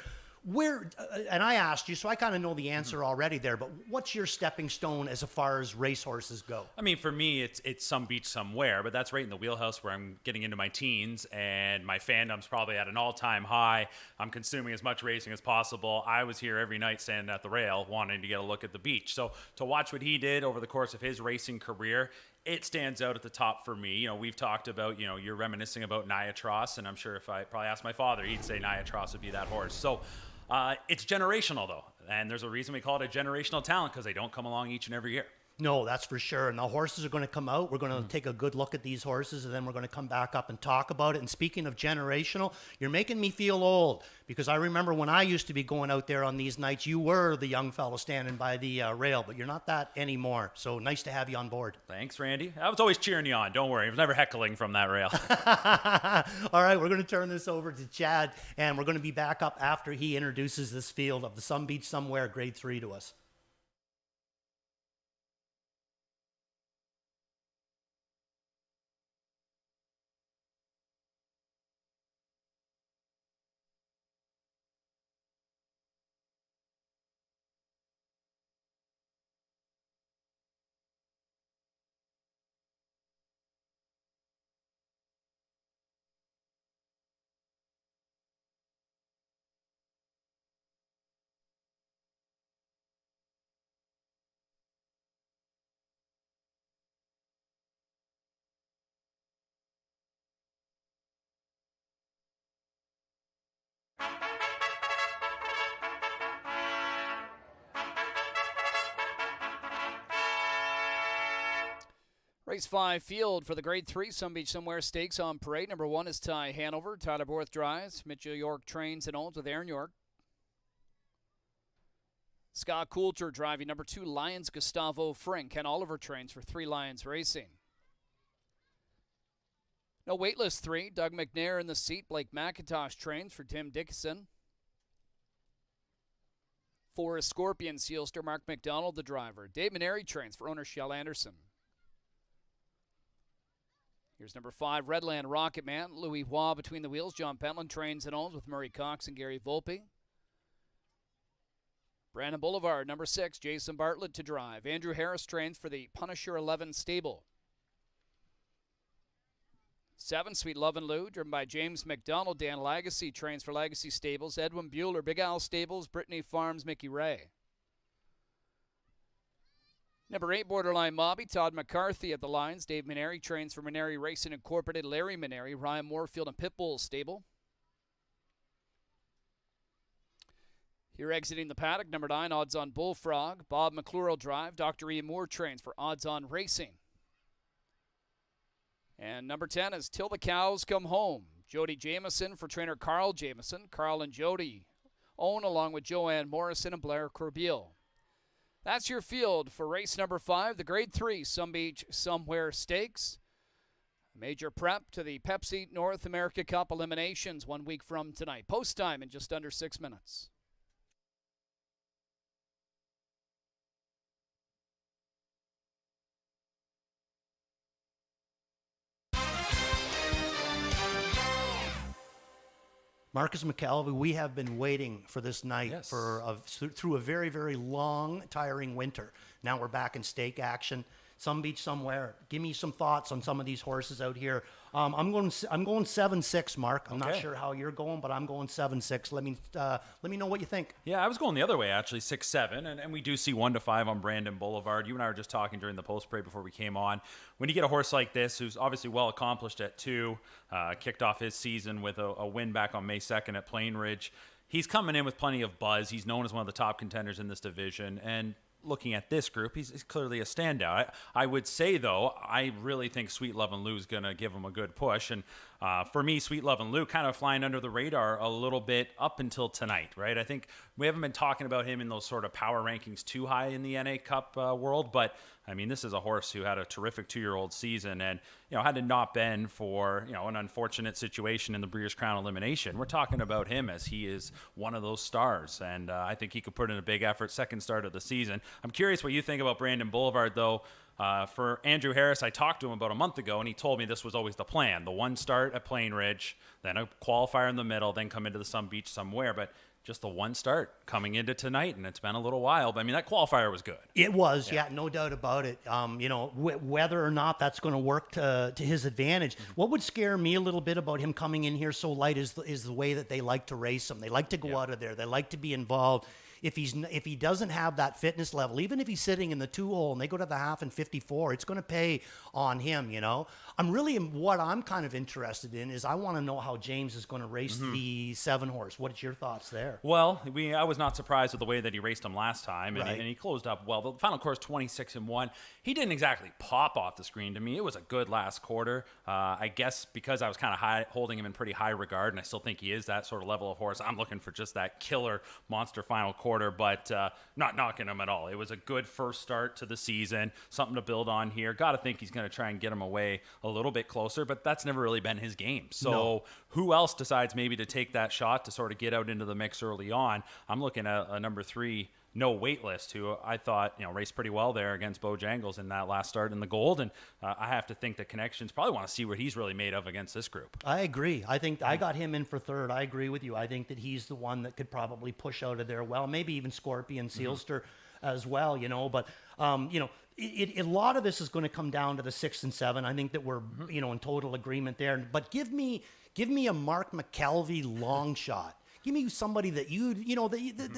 and I asked you, so I kind of know the answer already there, but what's your stepping stone as far as racehorses go? I mean, for me, it's some beach somewhere, but that's right in the wheelhouse where I'm getting into my teens, and my fandom's probably at an all-time high. I'm consuming as much racing as possible. I was here every night standing at the rail wanting to get a look at the beach. So to watch what he did over the course of his racing career, it stands out at the top for me. You know, we've talked about, you know, you're reminiscing about Niatros, and I'm sure if I probably asked my father, he'd say Niatros would be that horse. So it's generational, though, and there's a reason we call it a generational talent, because they don't come along each and every year. No, that's for sure. And the horses are going to come out. We're going to take a good look at these horses, and then we're going to come back up and talk about it. And speaking of generational, you're making me feel old, because I remember when I used to be going out there on these nights, you were the young fellow standing by the rail, but you're not that anymore. So nice to have you on board. Thanks, Randy. I was always cheering you on. Don't worry. I was never heckling from that rail. All right, we're going to turn this over to Chad, and we're going to be back up after he introduces this field of the Some Beach Somewhere Grade 3 to us. Race 5 field for the Grade 3 Some Beach Somewhere Stakes on parade. Number 1 is Ty Hanover. Tyler Borth drives. Mitchell York trains and owns with Aaron York. Scott Coulter driving. Number 2, Lions Gustavo Frink. Ken Oliver trains for 3 Lions Racing. No waitlist 3. Doug McNair in the seat. Blake McIntosh trains for Tim Dickinson. 4 is Scorpion Sealster. Mark McDonald the driver. Dave Maneri trains for owner Shell Anderson. Here's number 5, Redland Rocket Man. Louis Waugh between the wheels. John Pentland trains and owns with Murray Cox and Gary Volpe. Brandon Boulevard, number 6, Jason Bartlett to drive. Andrew Harris trains for the Punisher 11 stable. 7, Sweet Love and Lou, driven by James McDonald. Dan Lagacy trains for Legacy Stables. Edwin Bueller, Big Al Stables. Brittany Farms, Mickey Ray. Number 8, Borderline Mobby, Todd McCarthy at the lines. Dave Maneri trains for Maneri Racing Incorporated. Larry Maneri, Ryan Moorfield and Pitbull stable. Here exiting the paddock, number 9, Odds On Bullfrog. Bob McClure will drive. Dr. Ian Moore trains for Odds On Racing. And number 10 is Till the Cows Come Home. Jody Jameson for trainer Carl Jameson. Carl and Jody own along with Joanne Morrison and Blair Corbeil. That's your field for race number 5, the Grade 3 Some Beach Somewhere Stakes. Major prep to the Pepsi North America Cup eliminations 1 week from tonight. Post time in just under 6 minutes. Marcus McKelvey, we have been waiting for this night through a very, very long, tiring winter. Now we're back in stake action. Some Beach Somewhere. Give me some thoughts on some of these horses out here. I'm going 7-6, Mark. I'm not sure how you're going, but I'm going 7-6. Let me know what you think. Yeah, I was going the other way, actually, 6-7, and we do see 1-5 on Brandon Boulevard. You and I were just talking during the post-parade before we came on. When you get a horse like this, who's obviously well accomplished at 2, kicked off his season with a win back on May 2nd at Plain Ridge, he's coming in with plenty of buzz. He's known as one of the top contenders in this division, and looking at this group, he's clearly a standout. I would say, though, I really think Sweet Love and Lou is going to give him a good push. And for me, Sweet Love and Lou kind of flying under the radar a little bit up until tonight, right? I think we haven't been talking about him in those sort of power rankings too high in the NA Cup world. But, I mean, this is a horse who had a terrific 2-year-old season. And, had it not been for, an unfortunate situation in the Breeders' Crown elimination, we're talking about him as he is one of those stars. And I think he could put in a big effort second start of the season. I'm curious what you think about Brandon Boulevard, though. For Andrew Harris, I talked to him about a month ago, and he told me this was always the plan. The 1 start at Plain Ridge, then a qualifier in the middle, then come into the Some Beach Somewhere. But just the one start coming into tonight, and it's been a little while. But I mean, that qualifier was good. It was, yeah, no doubt about it. Whether or not that's going to work to his advantage. What would scare me a little bit about him coming in here so light is the way that they like to race him. They like to go out of there. They like to be involved. If he doesn't have that fitness level, even if he's sitting in the 2-hole and they go to the half in 54, it's going to pay on him, what I'm kind of interested in is I want to know how James is going to race the 7-horse. What are your thoughts there? Well, I was not surprised with the way that he raced him last time, and, Right. he closed up well. The final course, 26-1. He didn't exactly pop off the screen to me. It was a good last quarter. I guess because I was kind of holding him in pretty high regard, and I still think he is that sort of level of horse. I'm looking for just that killer monster final quarter, but not knocking him at all. It was a good first start to the season, something to build on here. Got to think he's going to try and get him away a little bit closer, but that's never really been his game. So who else decides maybe to take that shot to sort of get out into the mix early on? I'm looking at a number 3 no wait list who I thought raced pretty well there against Bojangles in that last start in the gold, and I have to think that Connections probably want to see what he's really made of against this group. I agree. I think I got him in for third. I agree with you. I think that he's the one that could probably push out of there well, maybe even Scorpion Sealster as well, but a lot of this is going to come down to the 6 and 7. I think that we're in total agreement there. But give me a Mark McKelvey long shot. Give me somebody that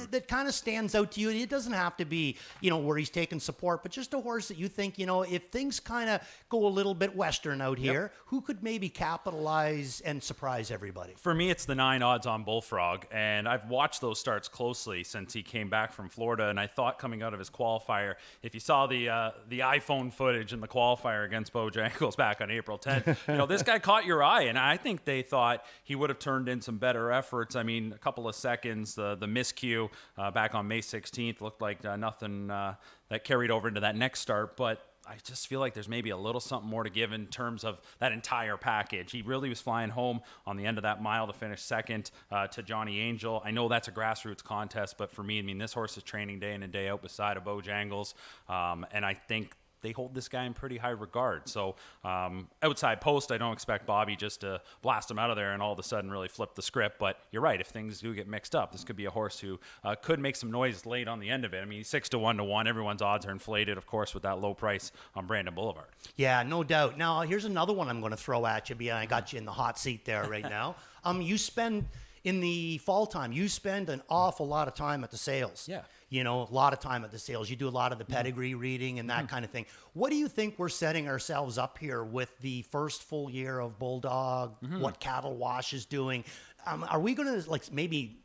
that kind of stands out to you. It doesn't have to be, where he's taking support, but just a horse that you think, if things kind of go a little bit Western out here, who could maybe capitalize and surprise everybody? For me, it's the 9 odds on Bullfrog, and I've watched those starts closely since he came back from Florida, and I thought coming out of his qualifier, if you saw the iPhone footage in the qualifier against Bojangles back on April 10th, this guy caught your eye, and I think they thought he would have turned in some better efforts. I mean, a couple of seconds, the miscue back on May 16th looked like nothing that carried over into that next start, but I just feel like there's maybe a little something more to give in terms of that entire package. He really was flying home on the end of that mile to finish second to Johnny Angel. I know that's a grassroots contest, but for me, this horse is training day in and day out beside a Bojangles, and I think they hold this guy in pretty high regard. So outside post, I don't expect Bobby just to blast him out of there and all of a sudden really flip the script. But you're right, if things do get mixed up, this could be a horse who could make some noise late on the end of it. 6 to 1 to 1. Everyone's odds are inflated, of course, with that low price on Brandon Boulevard. Yeah, no doubt. Now, here's another one I'm going to throw at you. I got you in the hot seat there right now. You spend, in the fall time, you spend an awful lot of time at the sales. Yeah. A lot of time at the sales. You do a lot of the pedigree reading and that kind of thing. What do you think we're setting ourselves up here with the first full year of Bulldog, what Cattle Wash is doing? Are we going to maybe,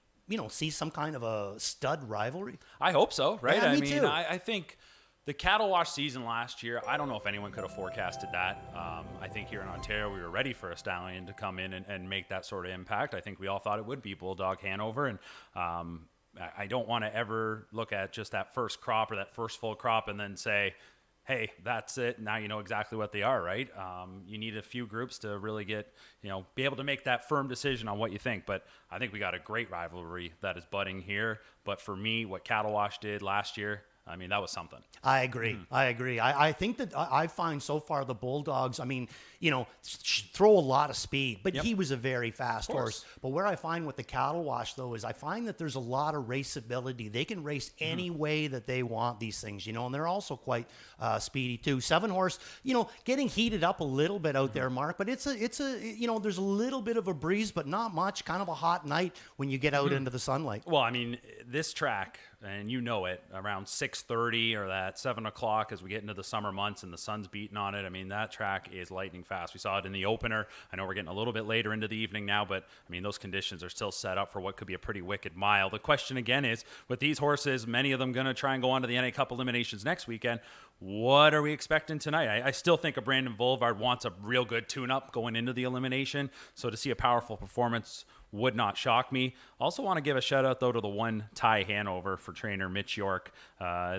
see some kind of a stud rivalry? I hope so, right? Yeah, me too. I think the Cattle Wash season last year, I don't know if anyone could have forecasted that. I think here in Ontario, we were ready for a stallion to come in and make that sort of impact. I think we all thought it would be Bulldog Hanover, and I don't want to ever look at just that first crop or that first full crop and then say, hey, that's it. Now you know exactly what they are, right? You need a few groups to really get, be able to make that firm decision on what you think. But I think we got a great rivalry that is budding here. But for me, what Cattle Wash did last year, that was something. I agree. I think that I find so far the Bulldogs, throw a lot of speed, but he was a very fast horse. But where I find with the Cattle Wash, though, is I find that there's a lot of raceability. They can race any way that they want these things, and they're also quite speedy too. 7-horse, getting heated up a little bit out there, Mark, but it's a there's a little bit of a breeze, but not much. Kind of a hot night when you get out into the sunlight. Well, this track, and around 6:30 or that 7 o'clock as we get into the summer months and the sun's beating on it. That track is lightning fast. We saw it in the opener. I know we're getting a little bit later into the evening now, but those conditions are still set up for what could be a pretty wicked mile. The question again is, with these horses, many of them going to try and go on to the NA Cup eliminations next weekend. What are we expecting tonight? I still think a Brandon Boulevard wants a real good tune-up going into the elimination. So to see a powerful performance would not shock me. Also want to give a shout out though to the one Ty Hanover for trainer Mitch York.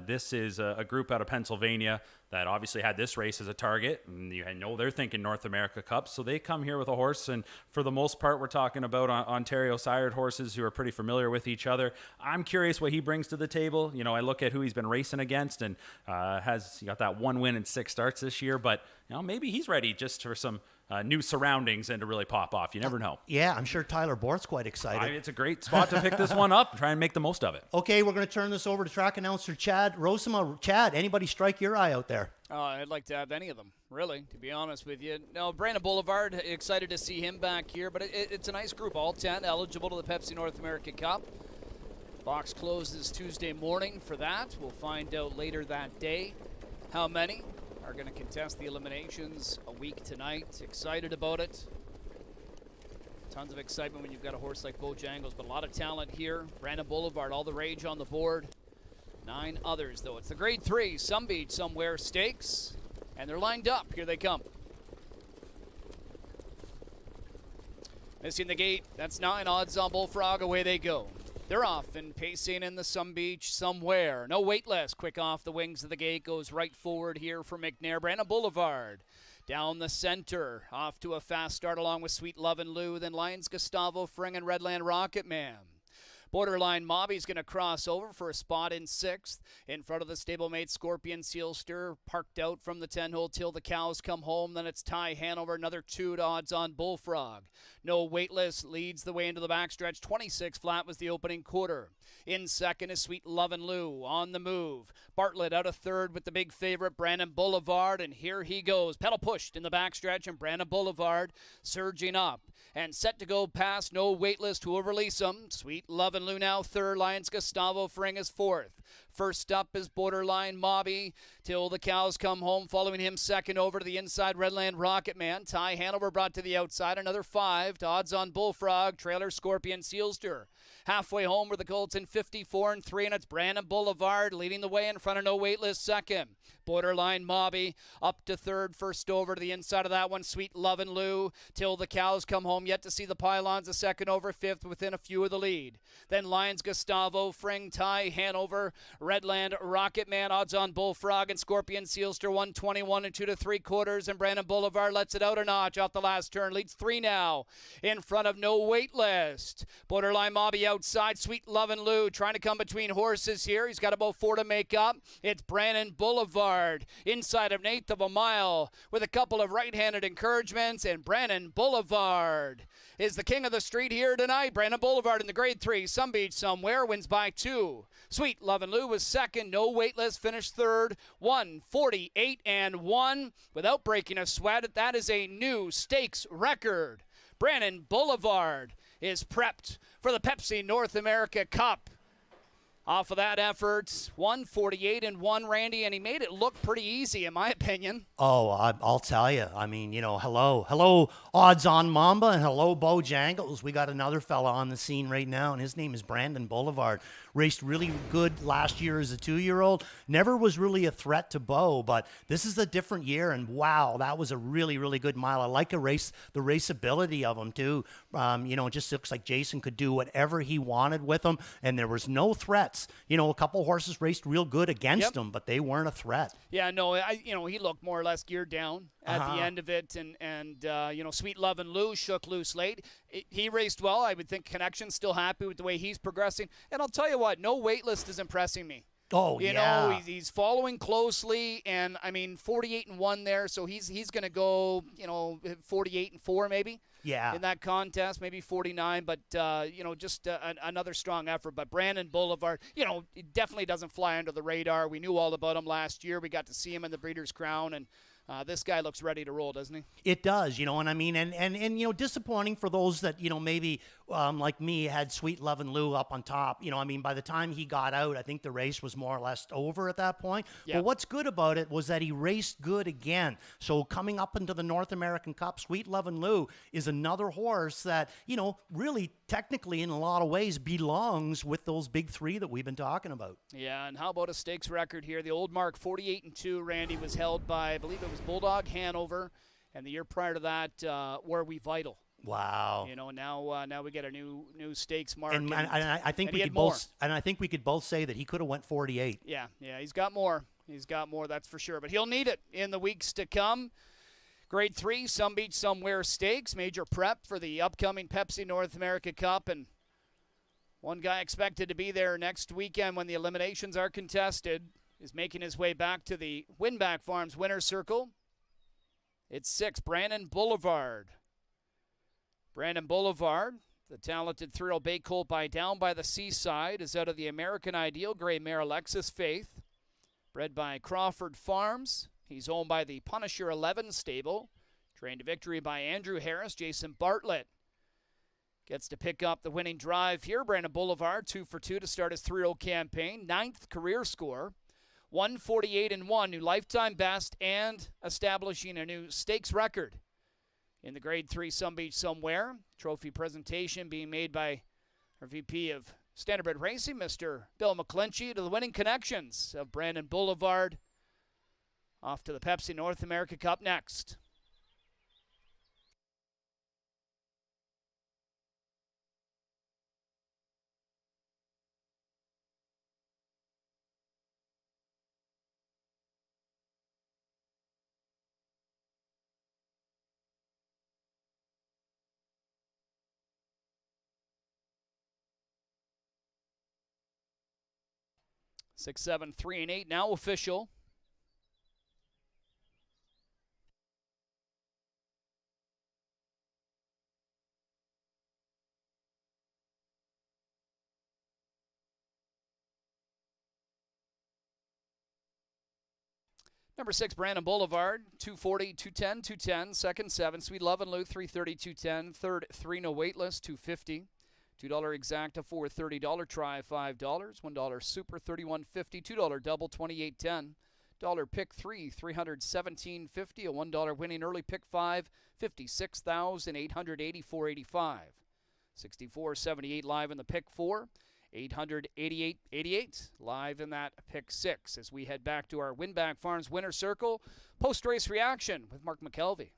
This is a group out of Pennsylvania that obviously had this race as a target, and they're thinking North America Cup, so they come here with a horse, and for the most part we're talking about Ontario sired horses who are pretty familiar with each other. I'm curious what he brings to the table. I look at who he's been racing against, and he got that one win in 6 starts this year, but maybe he's ready just for some new surroundings and to really pop off. You never know. Yeah, I'm sure Tyler Borth's quite excited. It's a great spot to pick this one up. Try and make the most of it. Okay, we're going to turn this over to track announcer Chad Rosema. Chad, anybody strike your eye out there? I'd like to have any of them, really, to be honest with you. Now, Brandon Boulevard, excited to see him back here, but it's a nice group. All 10 eligible to the Pepsi North America Cup. Box closes Tuesday morning for that. We'll find out later that day how many are going to contest the eliminations a week tonight. Excited about it. Tons of excitement when you've got a horse like Bojangles, but a lot of talent here. Brandon Boulevard, all the rage on the board. 9 others, though. It's the Grade 3 Some Beach Somewhere Stakes, and they're lined up. Here they come. Missing the gate. That's 9 odds on Bullfrog. Away they go. They're off and pacing in the Some Beach Somewhere. No wait list. Quick off the wings of the gate. Goes right forward here for McNair. Brandon Boulevard down the center. Off to a fast start along with Sweet Love and Lou. Then Lions Gustavo Fring and Redland Rocket Man. Borderline Mobby's going to cross over for a spot in 6th. In front of the stablemate Scorpion Sealster, parked out from the 10-hole till the cows come home. Then it's Ty Hanover, another 2 odds on Bullfrog. No waitlist leads the way into the backstretch. 26 flat was the opening quarter. In second is Sweet Love and Lou on the move. Bartlett out of third with the big favorite Brandon Boulevard, and here he goes. Pedal pushed in the backstretch, and Brandon Boulevard surging up and set to go past. No waitlist. Who will release him? Sweet Love and Lou now third. Lions Gustavo Fring is fourth. First up is Borderline Mobby till the cows come home. Following him second over to the inside, Redland Rocket Man. Ty Hanover brought to the outside. Another 5 to odds on Bullfrog. Trailer Scorpion Sealster. Halfway home were the Colts in 54 and 3, and it's Brandon Boulevard leading the way in front of no waitlist second. Borderline Mobby up to third. First over to the inside of that one, Sweet Love and Lou till the cows come home. Yet to see the pylons. A second over, fifth within a few of the lead. Then Lions Gustavo Fring, Ty Hanover, Redland Rocket Man, odds on Bullfrog and Scorpion Sealster 121 and 2 3/4, and Brandon Boulevard lets it out a notch off the last turn. Leads 3 now in front of no waitlist. Borderline Mobby outside. Sweet Love and Lou trying to come between horses here. He's got about 4 to make up. It's Brandon Boulevard inside of an eighth of a mile with a couple of right-handed encouragements, and Brandon Boulevard is the king of the street here tonight. Brandon Boulevard in the Grade 3 Some Beach Somewhere wins by 2. Sweet Love and Lou was second. No waitlist. Finished third. 148 and 1 without breaking a sweat. That is a new stakes record. Brandon Boulevard is prepped for the Pepsi North America Cup. Off of that effort, 148 and 1, Randy, and he made it look pretty easy, in my opinion. Oh, I'll tell you. I mean, hello, odds on Mamba, and hello, Bojangles. We got another fella on the scene right now, and his name is Brandon Boulevard. Raced really good last year as a 2-year-old. Never was really a threat to Bo, but this is a different year, and wow, that was a really, really good mile. I like the raceability of him, too. It just looks like Jason could do whatever he wanted with him, and there was no threats. A couple horses raced real good against him, but they weren't a threat. Yeah, no, he looked more or less geared down at the end of it, and Sweet Love and Lou shook loose late. He raced well. I would think Connection's still happy with the way he's progressing. And I'll tell you what, no waitlist is impressing me. Oh, yeah. He's following closely, and 48 and 1 there, so he's going to go, 48 and 4 maybe. Yeah. In that contest, maybe 49, but just another strong effort. But Brandon Boulevard, he definitely doesn't fly under the radar. We knew all about him last year. We got to see him in the Breeders' Crown, and this guy looks ready to roll, doesn't he? It does, and disappointing for those that, maybe like me had Sweet Love and Lou up on top. By the time he got out, I think the race was more or less over at that point. Yeah. But what's good about it was that he raced good again. So coming up into the North American Cup, Sweet Love and Lou is another horse that, really technically in a lot of ways belongs with those big 3 that we've been talking about. Yeah, and how about a stakes record here? The old mark, 48 and 2, Randy, was held by, I believe it was Bulldog Hanover, and the year prior to that, Were We Vital. Wow. Now we get a new stakes mark. And I think we could both say that he could have went 48. Yeah, he's got more. That's for sure. But he'll need it in the weeks to come. Grade 3, Some Beach Somewhere Stakes, major prep for the upcoming Pepsi North America Cup, and one guy expected to be there next weekend when the eliminations are contested is making his way back to the Winback Farms winner's circle. It's 6, Brandon Boulevard. Brandon Boulevard, the talented 3-year-old bay colt by Down by the Seaside, is out of the American Ideal Gray mare Alexis Faith. Bred by Crawford Farms. He's owned by the Punisher 11 stable. Trained to victory by Andrew Harris. Jason Bartlett gets to pick up the winning drive here. Brandon Boulevard, 2 for 2 to start his 3-year-old campaign. 9th career score. 148-1, new lifetime best, and establishing a new stakes record in the Grade 3 Some Beach Somewhere. Trophy presentation being made by our VP of Standardbred Racing, Mr. Bill McClinchy, to the winning connections of Brandon Boulevard. Off to the Pepsi North America Cup next. Six, 7, 3, and 8 now official. Number 6, Brandon Boulevard, 240, 210, 210. Second, 7, Sweet Love and Lou, 330, 210. Third, 3, no waitlist, 250. $2 exacta, $430 try, $5. $1 super, $31.50. $2 double, $28.10. Pick 3, $317.50. A $1 winning early pick 5, $56,884.85. 64.78 live in the pick 4. 888.88 live in that pick 6 as we head back to our Winback Farms winner circle post-race reaction with Mark McKelvey.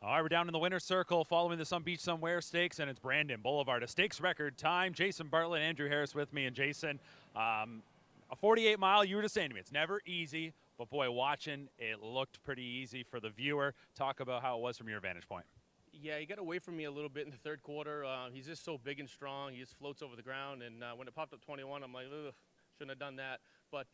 All right, we're down in the winner's circle following the Some Beach Somewhere Stakes, and it's Brandon Boulevard, a stakes record time. Jason Bartlett, Andrew Harris with me. And Jason, a 48-mile, you were just saying to me, it's never easy, but boy, watching, it looked pretty easy for the viewer. Talk about how it was from your vantage point. Yeah, he got away from me a little bit in the third quarter. He's just so big and strong. He just floats over the ground, and when it popped up 21, I'm like, ugh, shouldn't have done that. But,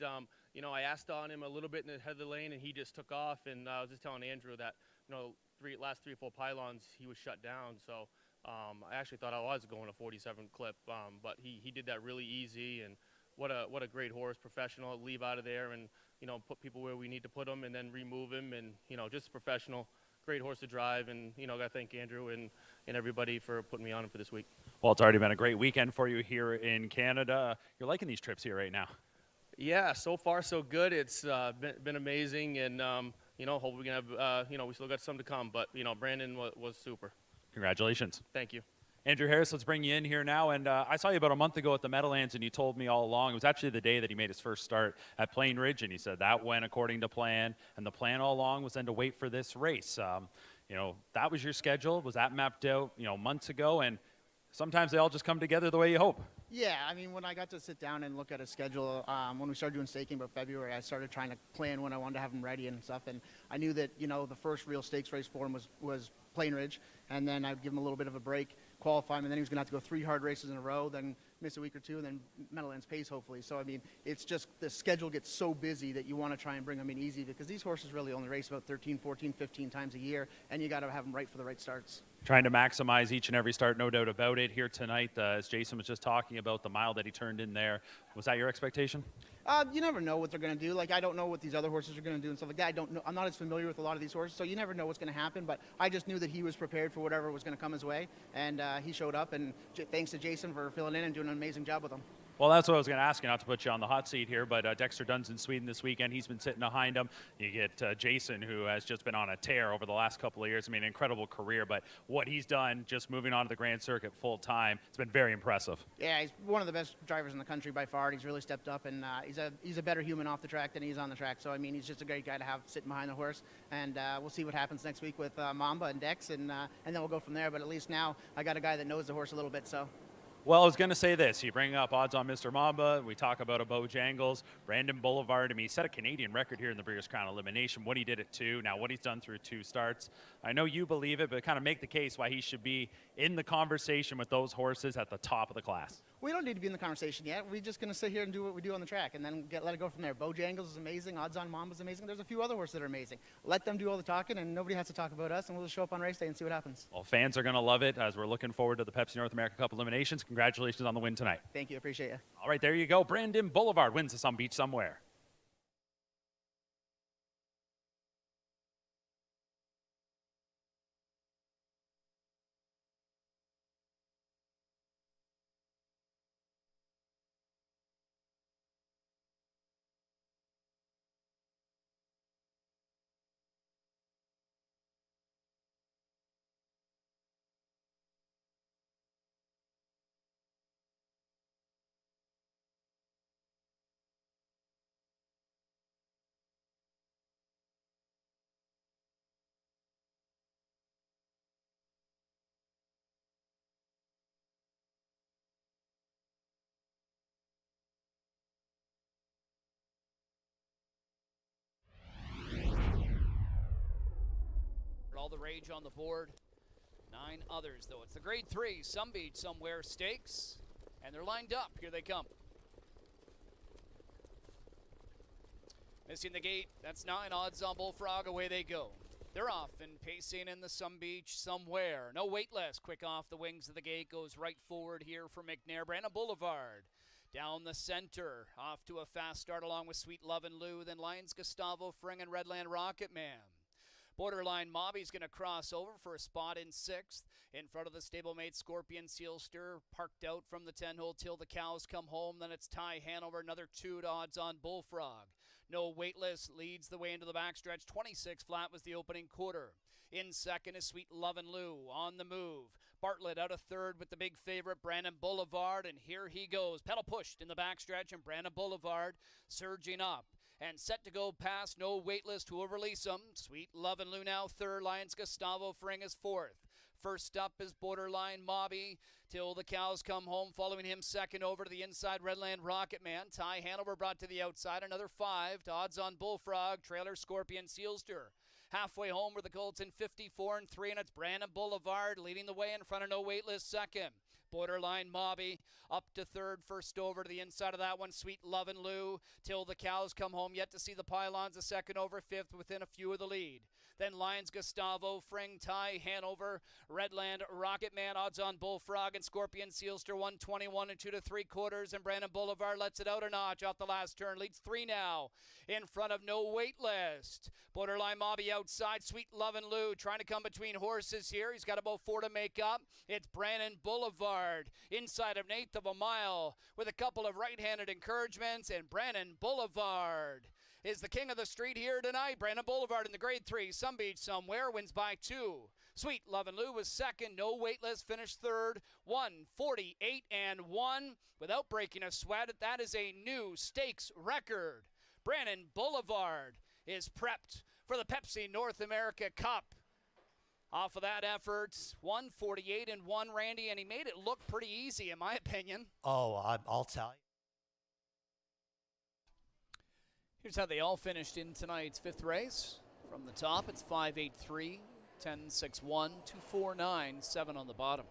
you know, I asked on him a little bit in the head of the lane, and he just took off, and I was just telling Andrew that, you know, last 3 or 4 pylons, he was shut down. So I actually thought I was going a 47 clip, but he did that really easy. And what a great horse, professional. Leave out of there and, you know, put people where we need to put them and then remove him. And, you know, just professional, great horse to drive. And, you know, I got to thank Andrew and everybody for putting me on him for this week. Well, it's already been a great weekend for you here in Canada. You're liking these trips here right now. Yeah, so far so good. It's been amazing. And, you know, hopefully we can have, you know, we still got some to come. But, you know, Brandon was super. Congratulations. Thank you. Andrew Harris, let's bring you in here now. And I saw you about a month ago at the Meadowlands, and you told me all along, it was actually the day that he made his first start at Plain Ridge, and he said that went according to plan. And the plan all along was then to wait for this race. You know, that was your schedule. Was that mapped out, you know, months ago? And sometimes they all just come together the way you hope. Yeah, I mean, when I got to sit down and look at a schedule, when we started doing staking about February, I started trying to plan when I wanted to have him ready and stuff. And I knew that, you know, the first real stakes race for him was Plain Ridge. And then I'd give him a little bit of a break, qualify him, and then he was going to have to go 3 hard races in a row, then miss a week or 2, and then Meadowlands pace, hopefully. So, I mean, it's just the schedule gets so busy that you want to try and bring them in easy because these horses really only race about 13, 14, 15 times a year, and you got to have them right for the right starts. Trying to maximize each and every start, no doubt about it. Here tonight, as Jason was just talking about the mile that he turned in there, was that your expectation? You never know what they're going to do. Like, I don't know what these other horses are going to do and stuff like that. I don't know. I'm not as familiar with a lot of these horses, so you never know what's going to happen. But I just knew that he was prepared for whatever was going to come his way, and he showed up. And thanks to Jason for filling in and doing an amazing job with him. Well, that's what I was going to ask you, not to put you on the hot seat here, but Dexter Dunn's in Sweden this weekend. He's been sitting behind him. You get Jason, who has just been on a tear over the last couple of years. I mean, incredible career, but what he's done just moving on to the Grand Circuit full time, it's been very impressive. Yeah, he's one of the best drivers in the country by far. He's really stepped up, and he's a better human off the track than he is on the track. So, I mean, he's just a great guy to have sitting behind the horse, and we'll see what happens next week with Mamba and Dex, and then we'll go from there. But at least now I got a guy that knows the horse a little bit, so. Well, I was going to say this. You bring up odds on Mr. Mamba. We talk about a Bojangles. Brandon Boulevard. I mean, he set a Canadian record here in the Breeders' Crown Elimination. What he did at 2. Now, what he's done through 2 starts. I know you believe it, but kind of make the case why he should be in the conversation with those horses at the top of the class. We don't need to be in the conversation yet. We're just going to sit here and do what we do on the track and then let it go from there. Bojangles is amazing. Odds on Mamba's amazing. There's a few other horses that are amazing. Let them do all the talking, and nobody has to talk about us, and we'll just show up on race day and see what happens. Well, fans are going to love it as we're looking forward to the Pepsi North America Cup eliminations. Congratulations on the win tonight. Thank you. Appreciate you. All right, there you go. Brandon Boulevard wins the Some Beach Somewhere. All the rage on the board. 9 others, though. It's the Grade 3 Some Beach Somewhere Stakes, and they're lined up. Here they come. Missing the gate. That's 9 odds on Bullfrog. Away they go. They're off and pacing in the Some Beach Somewhere. No waitlist. Quick off the wings of the gate. Goes right forward here for McNair. Brandon Boulevard. Down the center. Off to a fast start along with Sweet Love and Lou. Then Lions Gustavo Fring and Redland Rocket Man. Borderline Mobby's going to cross over for a spot in 6th. In front of the stablemate Scorpion Sealster, parked out from the 10-hole till the cows come home. Then it's Ty Hanover, another 2 odds on Bullfrog. No waitlist leads the way into the backstretch. 26 flat was the opening quarter. In second is Sweet Love and Lou on the move. Bartlett out of third with the big favorite Brandon Boulevard, and here he goes. Pedal pushed in the backstretch, and Brandon Boulevard surging up. And set to go past, no waitlist to release him. Sweet Love and Lou now third. Lions Gustavo Fring is 4th. First up is Borderline Mobby till the cows come home. Following him second over to the inside, Redland Rocket Man. Ty Hanover brought to the outside. Another 5 to odds on Bullfrog. Trailer Scorpion Sealster. Halfway home were the Colts in 54 and 3, and it's Brandon Boulevard leading the way in front of no waitlist second. Borderline Mobby up to third, first over to the inside of that one, Sweet Love and Lou, till the cows come home. Yet to see the pylons, a second over, 5th within a few of the lead. Then Lions Gustavo, Fring, Ty, Hanover, Redland, Rocket Man, odds on Bullfrog, and Scorpion Sealster, 121 and 2 3/4, and Brandon Boulevard lets it out a notch off the last turn, leads 3 now, in front of no waitlist. Borderline Mobby outside, Sweet Love and Lou trying to come between horses here. He's got about 4 to make up. It's Brandon Boulevard inside of 1/8 of a mile with a couple of right-handed encouragements, and Brandon Boulevard is the king of the street here tonight. Brandon Boulevard in the Grade 3 Some Beach Somewhere wins by 2. Sweet Love and Lou was second, no waitlist, finished third, 148 and 1 without breaking a sweat. That is a new stakes record. Brandon Boulevard is prepped for the Pepsi North America Cup. Off of that effort, 148 and 1, Randy, and he made it look pretty easy in my opinion. Oh, I'll tell you. Here's how they all finished in tonight's 5th race. From the top, it's 5-8-3, 10-6-1, 2-4-9, 7 on the bottom.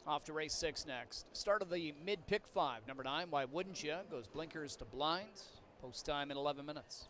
Off to race 6 next. Start of the mid-pick 5. Number 9, Why Wouldn't Ya? Goes blinkers to blinds. Post time in 11 minutes.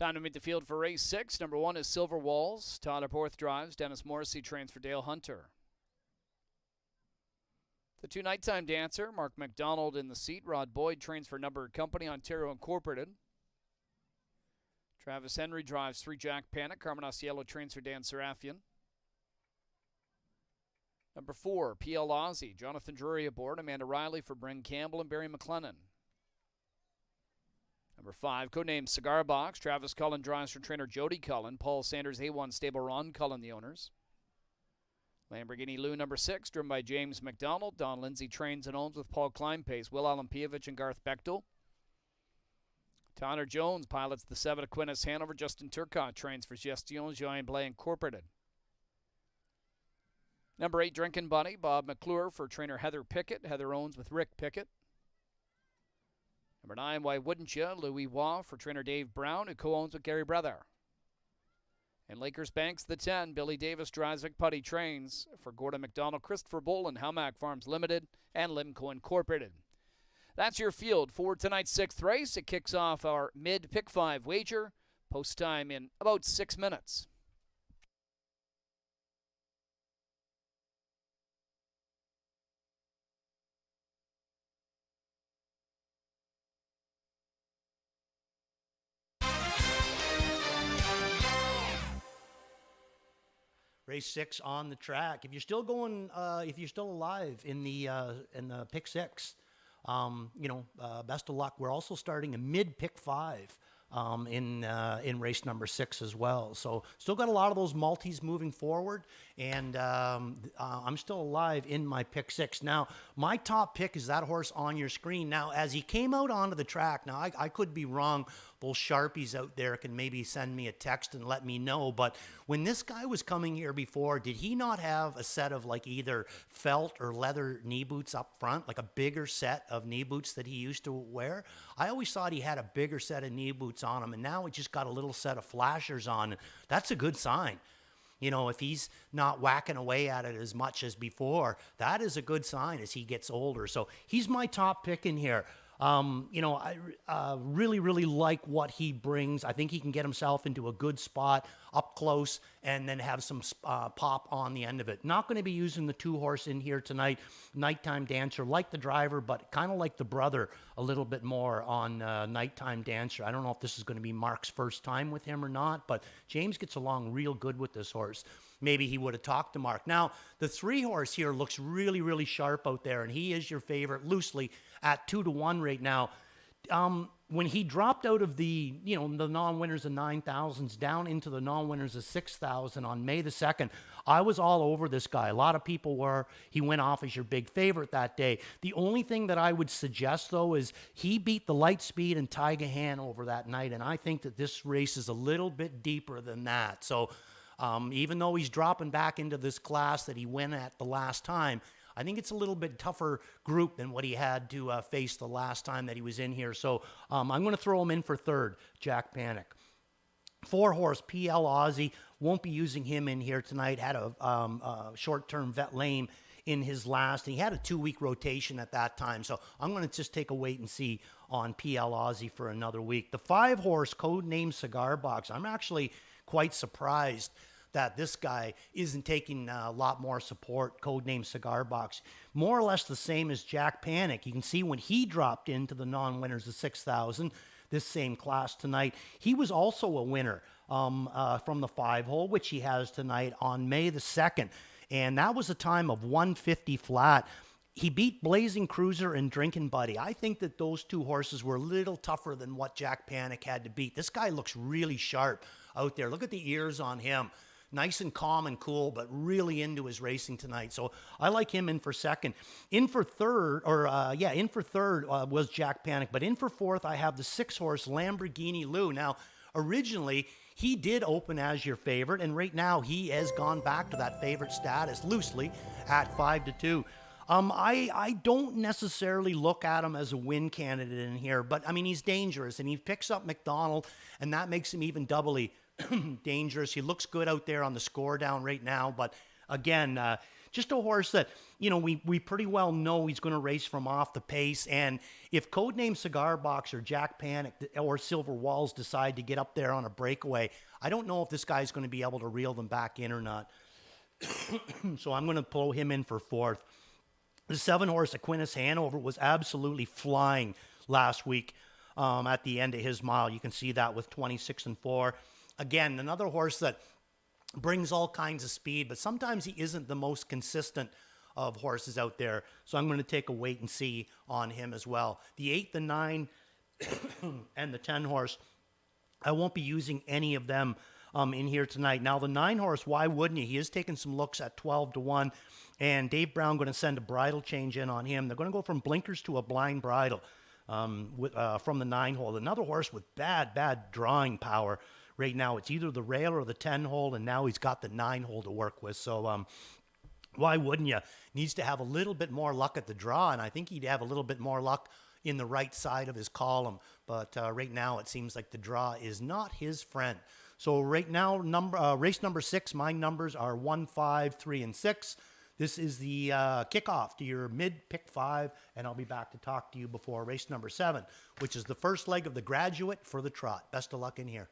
Time to meet the field for race 6. Number 1 is Silver Walls. Tyler Porth drives. Dennis Morrissey trains for Dale Hunter. The 2 nighttime dancer, Mark McDonald in the seat. Rod Boyd trains for Number Company, Ontario Incorporated. Travis Henry drives 3 Jack Panic. Carmen Osiello trains for Dan Serafian. Number 4, PL Aussie. Jonathan Drury aboard. Amanda Riley for Bryn Campbell and Barry McLennan. Number 5, codenamed Cigar Box. Travis Cullen drives for trainer Jody Cullen. Paul Sanders, A1 stable, Ron Cullen, the owners. Lamborghini Lou, number 6, driven by James McDonald. Don Lindsay trains and owns with Paul Kleinpace, Will Olimpievich, and Garth Bechtel. Tanner Jones pilots the 7 Aquinas Hanover. Justin Turcotte trains for Gestion Jean Blais Incorporated. Number 8, Drinking Buddy. Bob McClure for trainer Heather Pickett. Heather owns with Rick Pickett. Number 9, Why Wouldn't Ya? Louis Waugh for trainer Dave Brown, who co-owns with Gary Brother. And Lakers Banks, the 10, Billy Davis drives. Vic Putty trains for Gordon McDonald, Christopher Boland, Hamac Farms Limited, and Limco Incorporated. That's your field for tonight's 6th race. It kicks off our mid-pick 5 wager. Post time in about 6 minutes. Race 6 on the track. If you're still going, if you're still alive in the pick 6, best of luck. We're also starting a mid pick 5 in race number 6 as well. So still got a lot of those multis moving forward, and I'm still alive in my pick 6. Now, my top pick is that horse on your screen. Now, as he came out onto the track, now I could be wrong. Those Sharpies out there can maybe send me a text and let me know. But when this guy was coming here before, did he not have a set of like either felt or leather knee boots up front, like a bigger set of knee boots that he used to wear? I always thought he had a bigger set of knee boots on him, and now he just got a little set of flashers on. That's a good sign. You know, if he's not whacking away at it as much as before, that is a good sign as he gets older. So he's my top pick in here. I really, really like what he brings. I think he can get himself into a good spot up close and then have some pop on the end of it. Not going to be using the 2-horse in here tonight. Nighttime Dancer, like the driver, but kind of like the brother a little bit more on Nighttime Dancer. I don't know if this is going to be Mark's first time with him or not, but James gets along real good with this horse. Maybe he would have talked to Mark. Now, the 3-horse here looks really, really sharp out there, and he is your favorite loosely at 2-1 right now. When he dropped out of the non-winners of 9,000s down into the non-winners of 6,000 on May the 2nd, I was all over this guy. A lot of people were. He went off as your big favorite that day. The only thing that I would suggest, though, is he beat the Lightspeed and Taiga Han over that night, and I think that this race is a little bit deeper than that. So even though he's dropping back into this class that he went at the last time, I think it's a little bit tougher group than what he had to face the last time that he was in here. So I'm going to throw him in for 3rd, Jack Panic. 4-horse, PL Aussie. Won't be using him in here tonight. Had a short-term vet lame in his last. And he had a 2-week rotation at that time. So I'm going to just take a wait and see on PL Aussie for another week. The 5-horse, codename Cigar Box. I'm actually quite surprised that this guy isn't taking a lot more support, codename Cigar Box. More or less the same as Jack Panic. You can see when he dropped into the non-winners of 6,000, this same class tonight, he was also a winner from the 5-hole, which he has tonight on May the 2nd. And that was a time of 150 flat. He beat Blazing Cruiser and Drinking Buddy. I think that those 2 horses were a little tougher than what Jack Panic had to beat. This guy looks really sharp out there. Look at the ears on him. Nice and calm and cool, but really into his racing tonight. So I like him in for 2nd. In for 3rd, was Jack Panic. But in for 4th, I have the 6-horse Lamborghini Lou. Now, originally, he did open as your favorite, and right now he has gone back to that favorite status loosely at 5-2. I don't necessarily look at him as a win candidate in here, but I mean, he's dangerous, and he picks up McDonald, and that makes him even doubly dangerous. He looks good out there on the score down right now, but again, just a horse that, we pretty well know he's going to race from off the pace. And if Codename Cigar Box or Jack Panic or Silver Walls decide to get up there on a breakaway, I don't know if this guy's going to be able to reel them back in or not. So I'm going to pull him in for fourth. The 7-horse Aquinas Hanover was absolutely flying last week at the end of his mile. You can see that with 26-4. Again, another horse that brings all kinds of speed, but sometimes he isn't the most consistent of horses out there. So I'm going to take a wait and see on him as well. The 8, the 9, and the 10 horse, I won't be using any of them in here tonight. Now, the 9 horse, why wouldn't you? He is taking some looks at 12-1, and Dave Brown going to send a bridle change in on him. They're going to go from blinkers to a blind bridle from the 9 hole. Another horse with bad drawing power. Right now, it's either the rail or the 10 hole, and now he's got the 9 hole to work with. So why wouldn't you? Needs to have a little bit more luck at the draw, and I think he'd have a little bit more luck in the right side of his column. But right now, it seems like the draw is not his friend. So right now, race number 6, my numbers are 1, 5, 3, and 6. This is the kickoff to your mid-pick 5, and I'll be back to talk to you before race number 7, which is the first leg of the Graduate for the trot. Best of luck in here.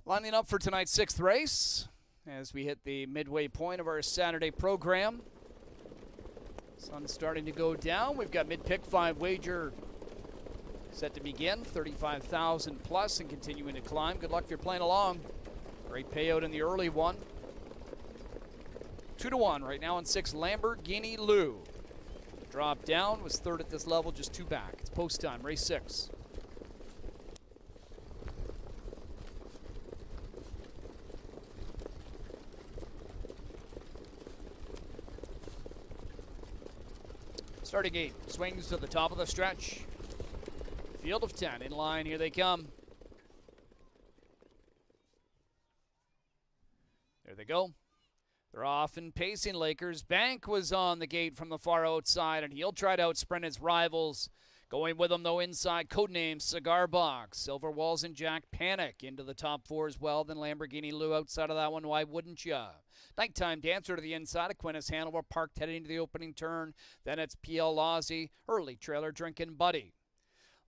Lining up for tonight's 6th race as we hit the midway point of our Saturday program. Sun's starting to go down. We've got mid-pick 5 wager set to begin, 35,000 plus and continuing to climb. Good luck if you're playing along. Great payout in the early one. 2-1 right now on 6, Lamborghini Lou. Drop down, was 3rd at this level, just 2 back. It's post time, race 6. Starting gate, swings to the top of the stretch. Field of 10 in line, here they come. There they go. They're off and pacing. Lakers Bank was on the gate from the far outside, and he'll try to outsprint his rivals. Going with him, though, inside, codename Cigar Box. Silver Walls and Jack Panic into the top 4 as well. Then Lamborghini Lou outside of that one. Why wouldn't ya? Nighttime Dancer to the inside. Aquinas Hanover parked heading to the opening turn. Then it's PL Lozzie. Early trailer Drinking Buddy.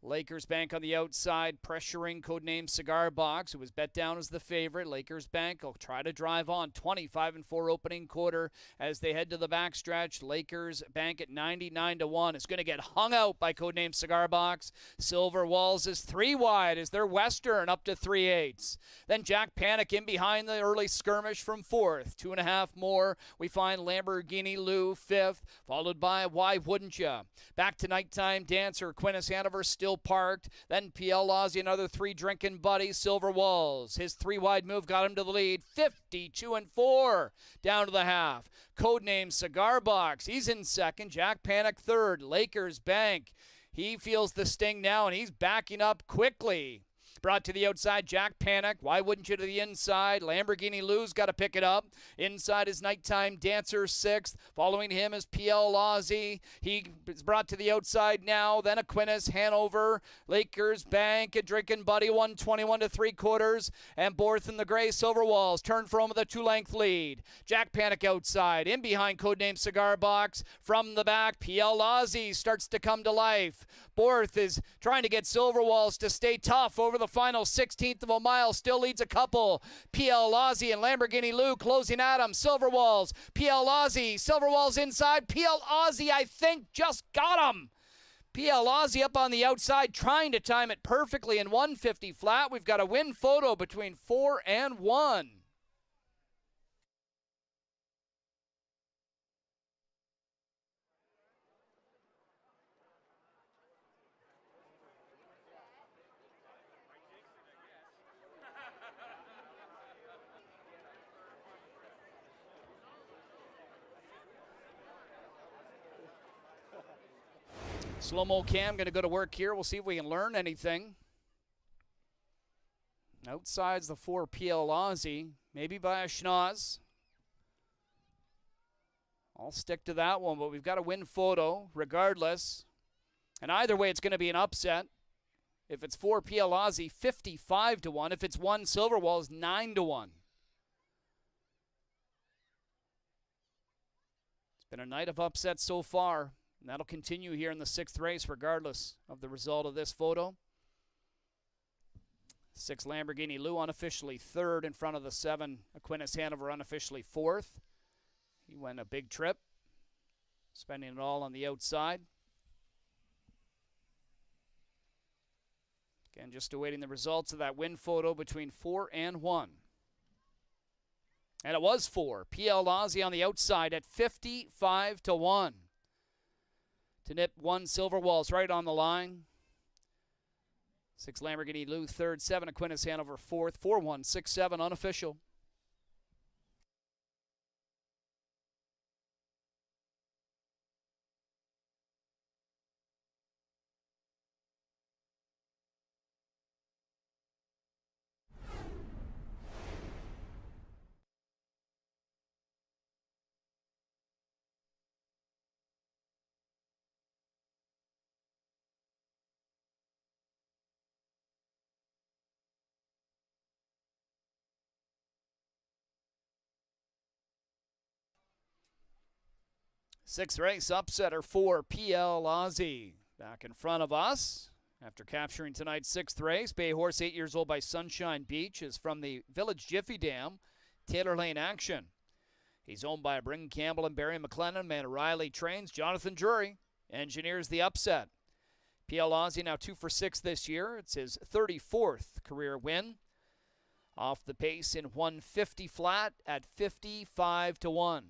Lakers Bank on the outside, pressuring codename Cigar Box, who was bet down as the favorite. Lakers Bank will try to drive on 25-4 opening quarter as they head to the backstretch. Lakers Bank at 99-1 is going to get hung out by codename Cigar Box. Silver Walls is 3 wide as they're Western up to 3/8. Then Jack Panic in behind the early skirmish from 4th. 2.5 more. We find Lamborghini Lou 5th, followed by Why Wouldn't Ya? Back to Nighttime Dancer. Aquinas Hanover still parked. Then PL Lozzie, another 3 Drinking Buddy. Silver Walls, his 3 wide move got him to the lead. 52-4 down to the half. Codename Cigar Box, he's in 2nd. Jack Panic 3rd. Lakers Bank, he feels the sting now and he's backing up quickly. Brought to the outside, Jack Panic. Why wouldn't you to the inside? Lamborghini Lou's got to pick it up. Inside is Nighttime Dancer 6th. Following him is PL Lozzie. He is brought to the outside now. Then Aquinas, Hanover, Lakers Bank, and Drinking Buddy 121 3/4. And Borth in the gray, Silver Walls. Turn for him with a 2-length lead. Jack Panic outside. In behind codename Cigar Box. From the back, PL Lozzie starts to come to life. Borth is trying to get Silver Walls to stay tough over the final 16th of a mile. Still leads a couple. PL Aussie and Lamborghini Lou closing at him. Silverwalls. PL Aussie. Silverwalls inside. PL Aussie, I think, just got him. PL Aussie up on the outside, trying to time it perfectly in 150 flat. We've got a win photo between 4 and 1. Slow-mo cam going to go to work here. We'll see if we can learn anything. Outside's the 4 PL Aussie, maybe by a schnoz. I'll stick to that one, but we've got a win photo regardless. And either way, it's going to be an upset. If it's 4 PL Aussie, 55 to 1. If it's 1 Silverwalls, 9 to 1. It's been a night of upsets so far. And that'll continue here in the 6th race regardless of the result of this photo. 6 Lamborghini Lou unofficially 3rd in front of the 7 Aquinas Hanover unofficially 4th. He went a big trip, spending it all on the outside. Again, just awaiting the results of that win photo between 4 and 1. And it was 4. PL Aussie on the outside at 55 to 1. To nip 1 Silverwalls right on the line. 6 Lamborghini Lou 3rd, 7 Aquinas Hanover 4th, 4-1, 6-7 unofficial. Sixth race upsetter for PL Aussie. Back in front of us after capturing tonight's 6th race. Bay Horse, 8 years old by Sunshine Beach, is from the Village Jiffy Dam, Taylor Lane action. He's owned by Bring Campbell and Barry McLennan. Man Riley trains. Jonathan Drury engineers the upset. PL Aussie now 2 for 6 this year. It's his 34th career win. Off the pace in 150 flat at 55 to 1.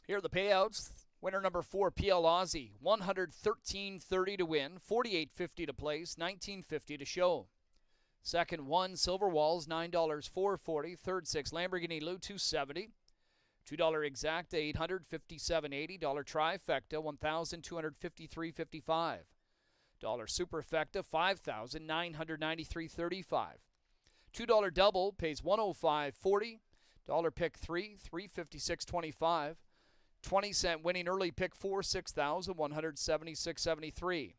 Here are the payouts. Winner number 4, PL Aussie, $113.30 to win, $48.50 to place, $19.50 to show. Second 1 Silverwalls, $9, $4.40. Third 6 Lamborghini Lou, $2.70. $2 exacta, $857.80. Trifecta, $1,253.55. Superfecta, $5,993.35. $2 double pays $105.40. Pick 3, $356.25. 20-cent winning early pick 4, $6,176.73.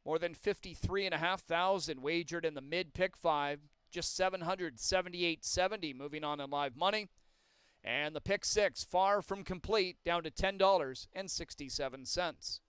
More than $53,500 wagered in the mid pick 5, just $778.70 moving on in live money. And the pick 6, far from complete, down to $10.67.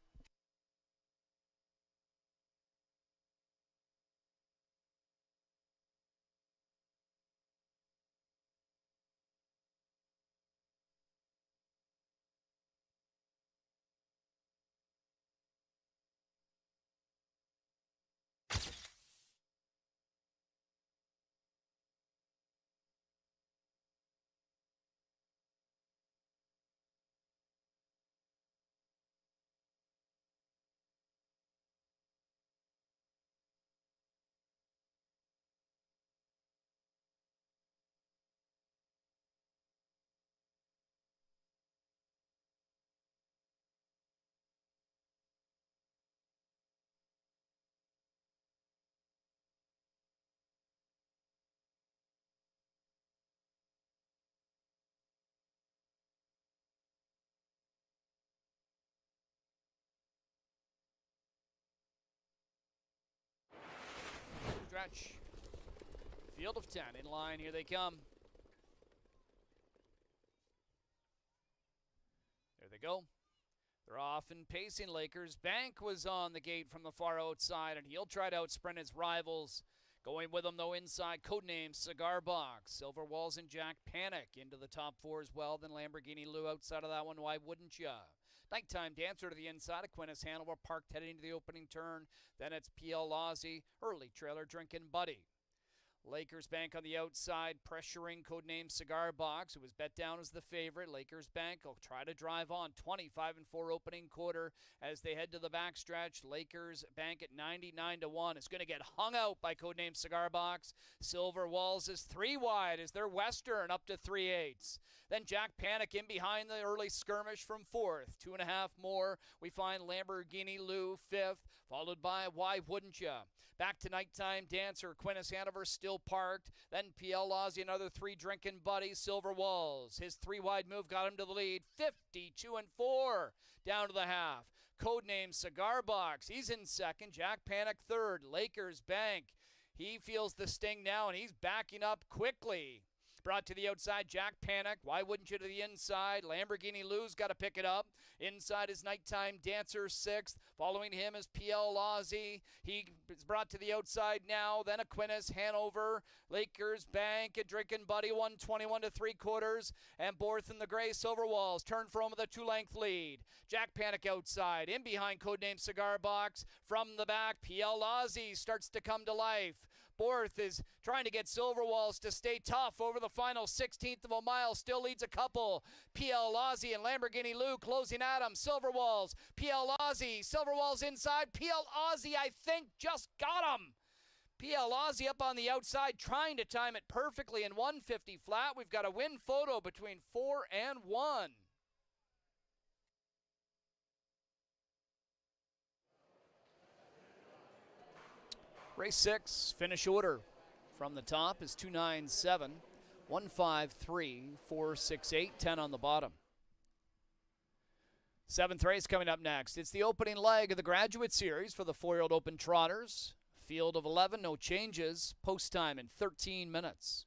stretch. Field of 10 in line. Here they come. There they go. They're off and pacing. Lakers. Bank was on the gate from the far outside, and he'll try to outsprint his rivals. Going with him, though, inside, codename Cigar Box. Silver Walls and Jack Panic into the top 4 as well. Then Lamborghini Lou outside of that one. Why wouldn't ya? Nighttime Dancer to the inside. Aquinas Hanover parked heading into the opening turn. Then it's PL Lozzie. Early trailer Drinking Buddy. Lakers Bank on the outside, pressuring codename Cigar Box, who was bet down as the favorite. Lakers Bank will try to drive on. 25-4 opening quarter as they head to the backstretch. Lakers Bank at 99-1 is going to get hung out by codename Cigar Box. Silver Walls is 3 wide as they're Western up to 3/8. Then Jack Panic in behind the early skirmish from 4th. 2.5 more. We find Lamborghini Lou 5th, followed by Why Wouldn't Ya? Back to Nighttime Dancer. Aquinas Hanover still parked. Then PL Lozzie, another 3 Drinking Buddies. Silver Walls. His 3 wide move got him to the lead. 52-4 down to the half. Codename Cigar Box. He's in second. Jack Panic third. Lakers Bank. He feels the sting now, and he's backing up quickly. Brought to the outside, Jack Panic. Why wouldn't you to the inside? Lamborghini Lou's got to pick it up. Inside is Nighttime Dancer 6th. Following him is PL Lozzie. He is brought to the outside now. Then Aquinas, Hanover, Lakers Bank, a Drinking Buddy 121 3/4. And Borth in the gray Silver Walls. Turn for home with a 2-length lead. Jack Panic outside. In behind codename Cigar Box. From the back, PL Lozzie starts to come to life. Borth is trying to get Silver Walls to stay tough over the final 16th of a mile. Still leads a couple. PL Lozzie and Lamborghini Lou closing at him. Silver Walls, PL Lozzie, Silver Walls inside. PL Lozzie, I think, just got him. PL Lozzie up on the outside trying to time it perfectly in 150 flat. We've got a win photo between 4 and 1. Race 6, finish order from the top is 297, 153, 468, 10 on the bottom. 7th race coming up next. It's the opening leg of the Graduate Series for the 4-year-old Open Trotters. Field of 11, no changes. Post time in 13 minutes.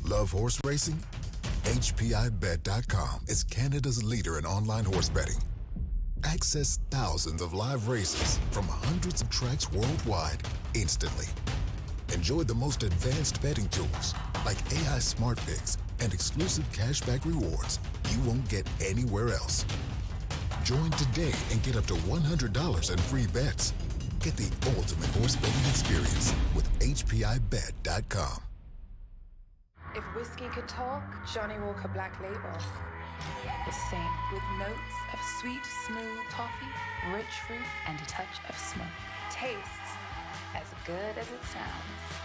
Love horse racing? HPIBet.com is Canada's leader in online horse betting. Access thousands of live races from hundreds of tracks worldwide instantly. Enjoy the most advanced betting tools like AI Smart Picks and exclusive cashback rewards you won't get anywhere else. Join today and get up to $100 in free bets. Get the ultimate horse betting experience with HPIBet.com. If whiskey could talk, Johnny Walker Black Label is saint with notes of sweet, smooth toffee, rich fruit, and a touch of smoke. Tastes as good as it sounds.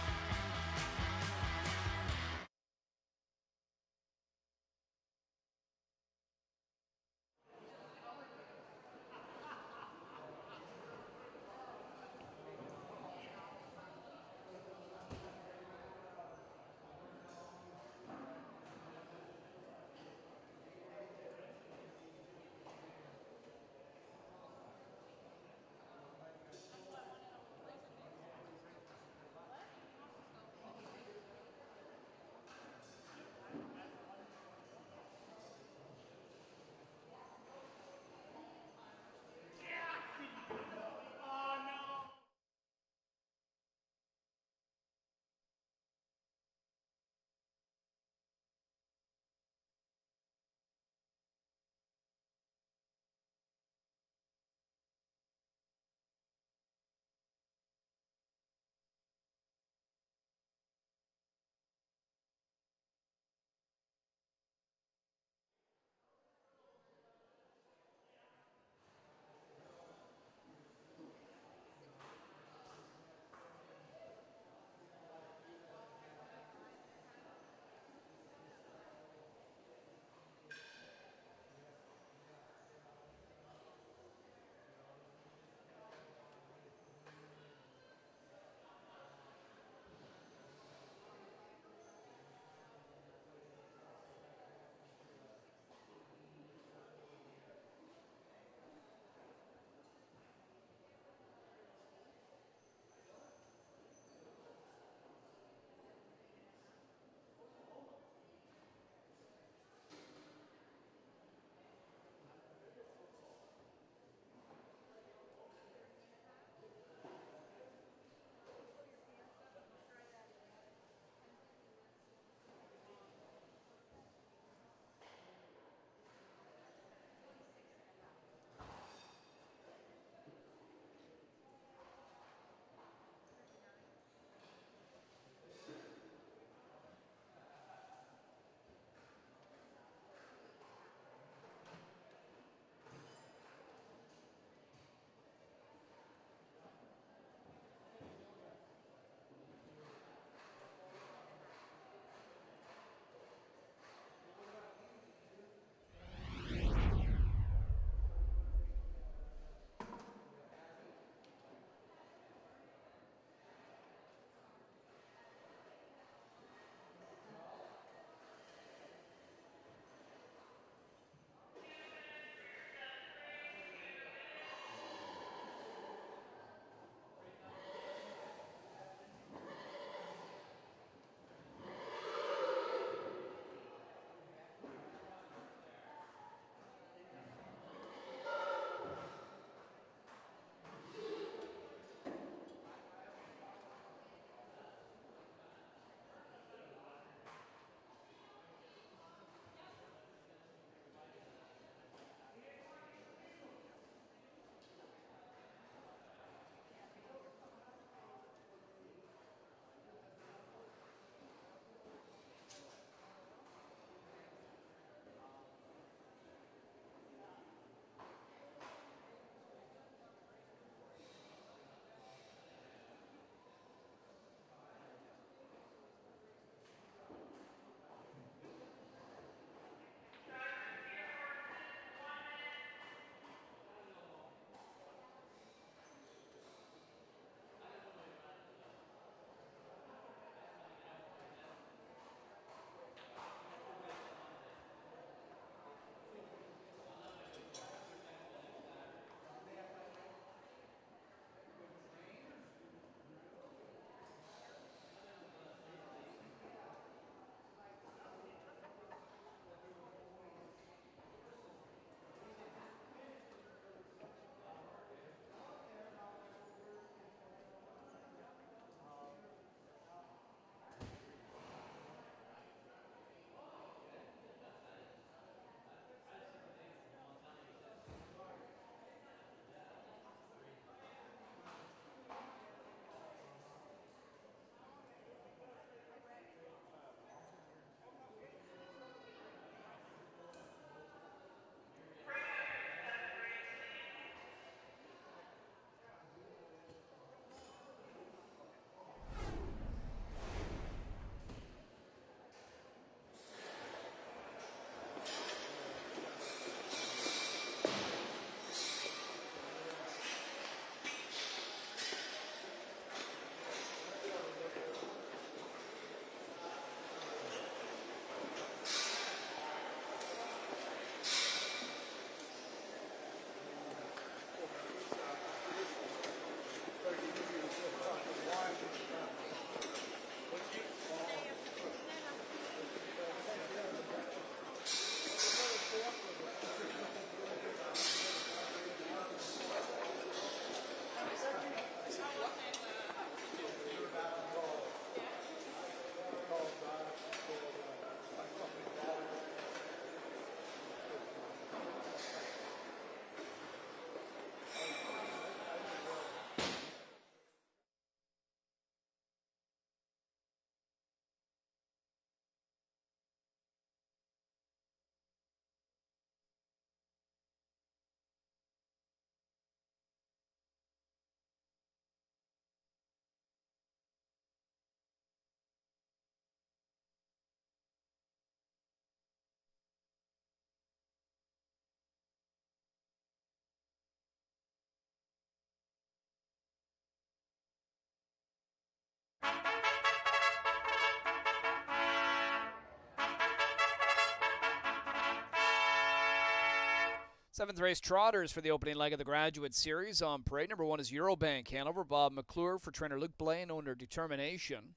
Seventh race trotters for the opening leg of the Graduate Series on parade. Number 1 is Eurobank Hanover. Bob McClure for trainer Luke Blaine, owner Determination.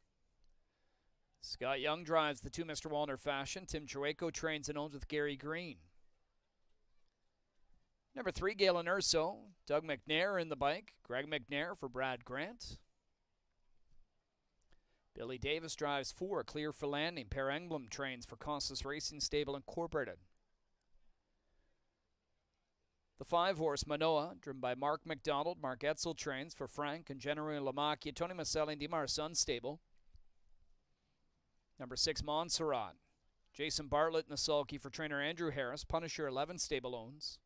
Scott Young drives the 2 Mr. Wallner Fashion. Tim Chueco trains and owns with Gary Green. Number 3, Galen Urso. Doug McNair in the bike. Greg McNair for Brad Grant. Billy Davis drives 4, Clear for Landing. Per Engblom trains for Costas Racing Stable Incorporated. The 5-horse Manoa, driven by Mark McDonald. Mark Etzel trains for Frank and General Lamacchia. Tony Maselli and Dimar Sun Stable. Number 6, Montserrat. Jason Bartlett in the sulky for trainer Andrew Harris. Punisher 11 Stable owns.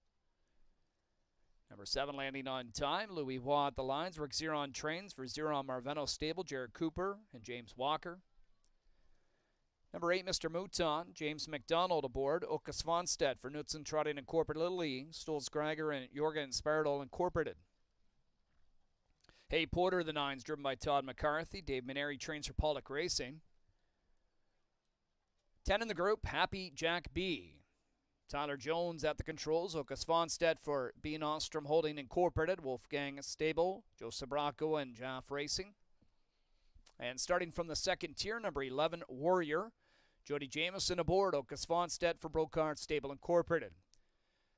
Number 7, Landing on Time. Louis Waugh at the lines. Rick Zeron trains for Zeron Marveno Stable. Jared Cooper and James Walker. Number 8, Mr. Mouton. James McDonald aboard. Oka Svanstedt for Knutson Trotting Incorporated Little League. Stolz Greiger and Jorgen Spardol Incorporated. Hey Porter, the 9's driven by Todd McCarthy. Dave Maneri trains for Pollock Racing. 10 in the group, Happy Jack B. Tyler Jones at the controls. Oka Svanstedt for Bean Ostrom Holding Incorporated. Wolfgang Stable. Joe Sabraco and Jaff Racing. And starting from the second tier, number 11, Warrior. Jody Jameson aboard. Oka Svanstedt for Brocard Stable Incorporated.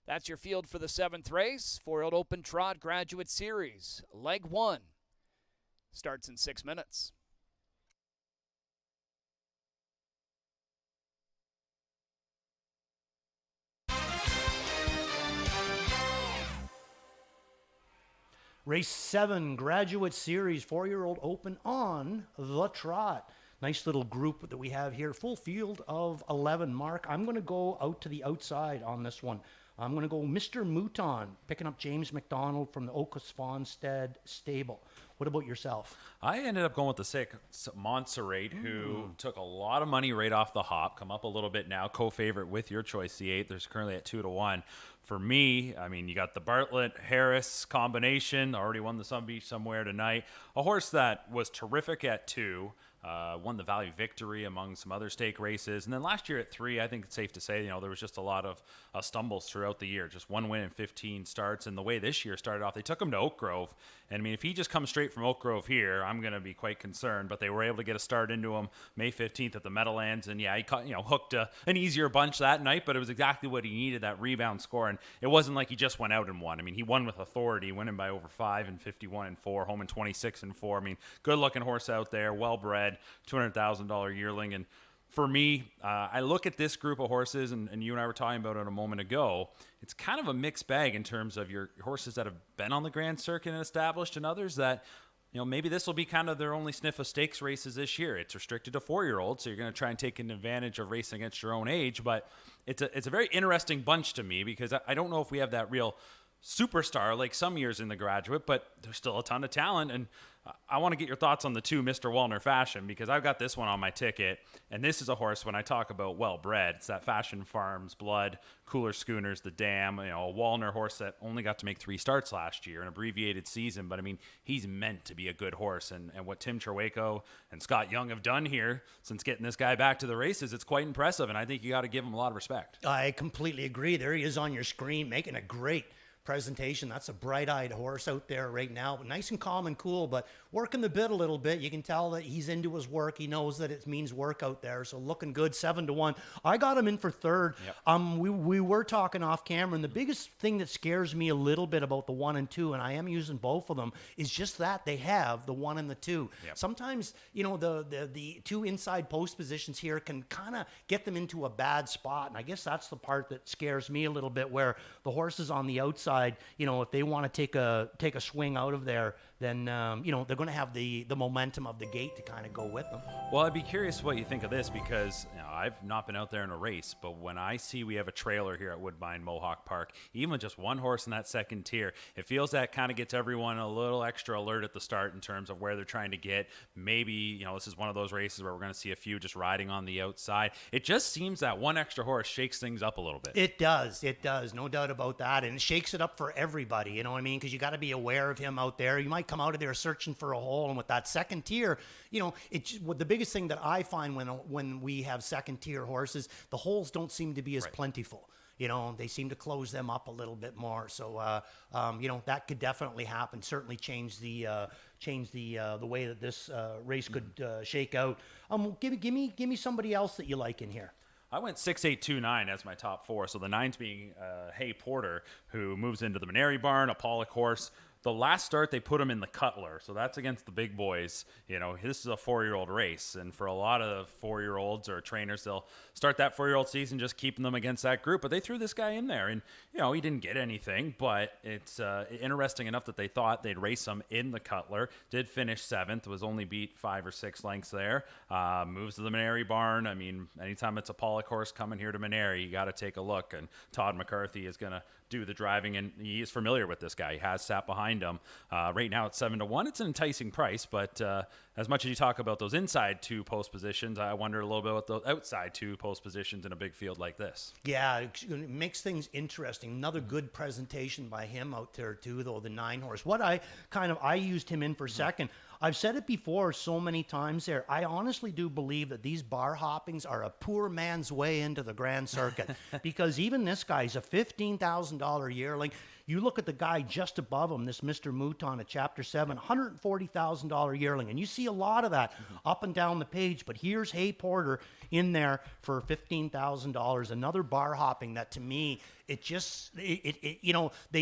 That's your field for the 7th race. 4-year-old Open Trot Graduate Series. Leg 1 starts in 6 minutes. Race 7, Graduate Series, 4-year-old Open on the Trot. Nice little group that we have here. Full field of 11. Mark, I'm going to go out to the outside on this one. I'm going to go Mr. Mouton, picking up James McDonald from the Oka Svanstedt stable. What about yourself? I ended up going with the 6, Montserrat, who took a lot of money right off the hop. Come up a little bit now. Co-favorite with your choice, the 8. There's currently at 2-1. For me, I mean, you got the Bartlett-Harris combination. Already won the Sun Beach somewhere tonight. A horse that was terrific at 2. Won the Value Victory among some other stake races. And then last year at 3, I think it's safe to say, there was just a lot of stumbles throughout the year. Just 1 win in 15 starts. And the way this year started off, they took him to Oak Grove. And I mean, if he just comes straight from Oak Grove here, I'm going to be quite concerned. But they were able to get a start into him May 15th at the Meadowlands. And yeah, he caught, hooked an easier bunch that night, but it was exactly what he needed, that rebound score. And it wasn't like he just went out and won. I mean, he won with authority, winning by over 5 and 51-4, home in 26-4. I mean, good looking horse out there, well bred, $200,000 yearling. And for me, I look at this group of horses, and you and I were talking about it a moment ago. It's kind of a mixed bag in terms of your horses that have been on the Grand Circuit and established, and others that, maybe this will be kind of their only sniff of stakes races this year. It's restricted to 4-year-olds, so you're going to try and take an advantage of racing against your own age. But it's a very interesting bunch to me, because I don't know if we have that real superstar like some years in the Graduate, but there's still a ton of talent. And I want to get your thoughts on the 2 Mr. Wallner Fashion, because I've got this one on my ticket, and this is a horse, when I talk about well-bred, it's that Fashion Farms blood, Cooler Schooners, the Dam, a Wallner horse that only got to make 3 starts last year, an abbreviated season, but I mean, he's meant to be a good horse, and what Tim Chueco and Scott Young have done here since getting this guy back to the races, it's quite impressive, and I think you got to give him a lot of respect. I completely agree. There he is on your screen, making a great presentation. That's a bright-eyed horse out there right now. Nice and calm and cool, but working the bit a little bit. You can tell that he's into his work. He knows that it means work out there. So looking good, 7-1. I got him in for 3rd. Yep. We were talking off camera, and the biggest thing that scares me a little bit about the 1 and 2, and I am using both of them, is just that they have the 1 and the 2. Yep. Sometimes, the 2 inside post positions here can kind of get them into a bad spot, and I guess that's the part that scares me a little bit, where the horses on the outside, if they want to take a swing out of there, then they're going to have the momentum of the gate to kind of go with them. Well, I'd be curious what you think of this, because I've not been out there in a race, but when I see we have a trailer here at Woodbine Mohawk Park, even just one horse in that 2nd tier, it feels that kind of gets everyone a little extra alert at the start in terms of where they're trying to get. Maybe this is one of those races where we're going to see a few just riding on the outside. It just seems that one extra horse shakes things up a little bit. It does, no doubt about that, and it shakes it up for everybody, you know what I mean? Because you got to be aware of him out there. You might come out of there searching for a hole, and with that 2nd tier, the biggest thing that I find when we have 2nd tier horses, the holes don't seem to be as plentiful. they seem to close them up a little bit more. So, that could definitely happen. Certainly change the way that this race could shake out. Give me somebody else that you like in here. I went 6-8-2-9 as my top 4. So the 9's being Hay Porter, who moves into the Maneri Barn, a Pollock horse. The last start, they put him in the Cutler, so that's against the big boys. This is a 4-year-old race, and for a lot of 4-year-olds or trainers, they'll start that 4-year-old season just keeping them against that group. But they threw this guy in there, and he didn't get anything, but it's interesting enough that they thought they'd race him in the Cutler. Did finish 7th, was only beat 5 or 6 lengths there. Moves to the Maneri Barn. I mean, anytime it's a Pollock horse coming here to Maneri, you got to take a look, and Todd McCarthy is going to do the driving, and he is familiar with this guy. He has sat behind him. Right now it's 7-1. It's an enticing price, but as much as you talk about those inside 2 post positions, I wonder a little bit about those outside 2 post positions in a big field like this. Yeah, it makes things interesting. Another good presentation by him out there too, though, the 9 horse. What I used him in for second. I've said it before so many times there. I honestly do believe that these bar hoppings are a poor man's way into the Grand Circuit because even this guy's a $15,000 yearling. You look at the guy just above him, this Mr. Mouton at Chapter 7, $140,000 yearling. And you see a lot of that up and down the page. But here's Hay Porter in there for $15,000. Another bar hopping that to me, they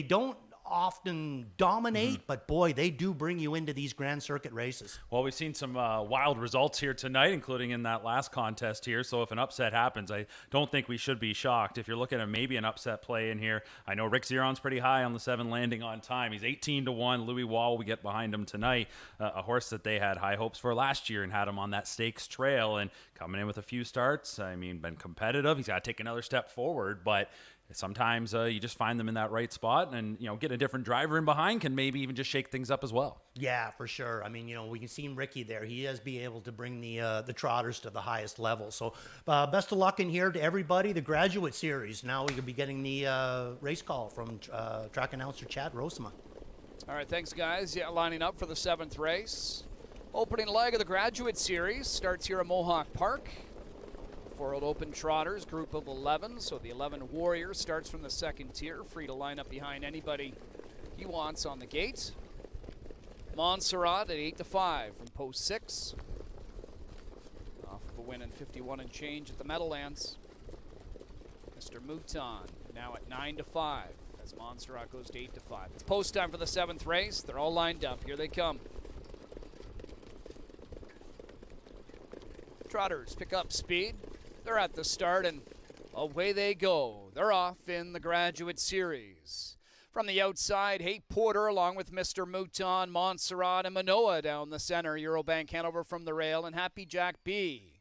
don't often dominate, but boy, they do bring you into these Grand Circuit races. Well, we've seen some wild results here tonight, including in that last contest here. So if an upset happens, I don't think we should be shocked. If you're looking at maybe an upset play in here, I know Rick Zeron's pretty high on the 7 Landing on Time. He's 18-1. Louis Wall will get behind him tonight, a horse that they had high hopes for last year and had him on that stakes trail, and coming in with a few starts. I mean, been competitive. He's got to take another step forward, but sometimes you just find them in that right spot, and get a different driver in behind can maybe even just shake things up as well. Yeah, for sure. I mean, we can see Ricky there. He has be able to bring the trotters to the highest level. So best of luck in here to everybody. The Graduate Series. Now we could be getting the race call from track announcer Chad Rosema. All right, thanks, guys. Yeah, lining up for the 7th race. Opening leg of the Graduate Series starts here at Mohawk Park. 4-year-old open trotters, group of 11. So the 11 Warriors starts from the 2nd tier, free to line up behind anybody he wants on the gate. Montserrat at 8-5 from post 6. Off of a win in 51 and change at the Meadowlands. Mr. Mouton now at 9-5 as Montserrat goes to 8-5. It's post time for the 7th race. They're all lined up. Here they come. Trotters pick up speed. They're at the start, and away they go. They're off in the Graduate Series. From the outside, Hay Porter along with Mr. Mouton, Montserrat, and Manoa down the center. Eurobank Hanover from the rail, and Happy Jack B.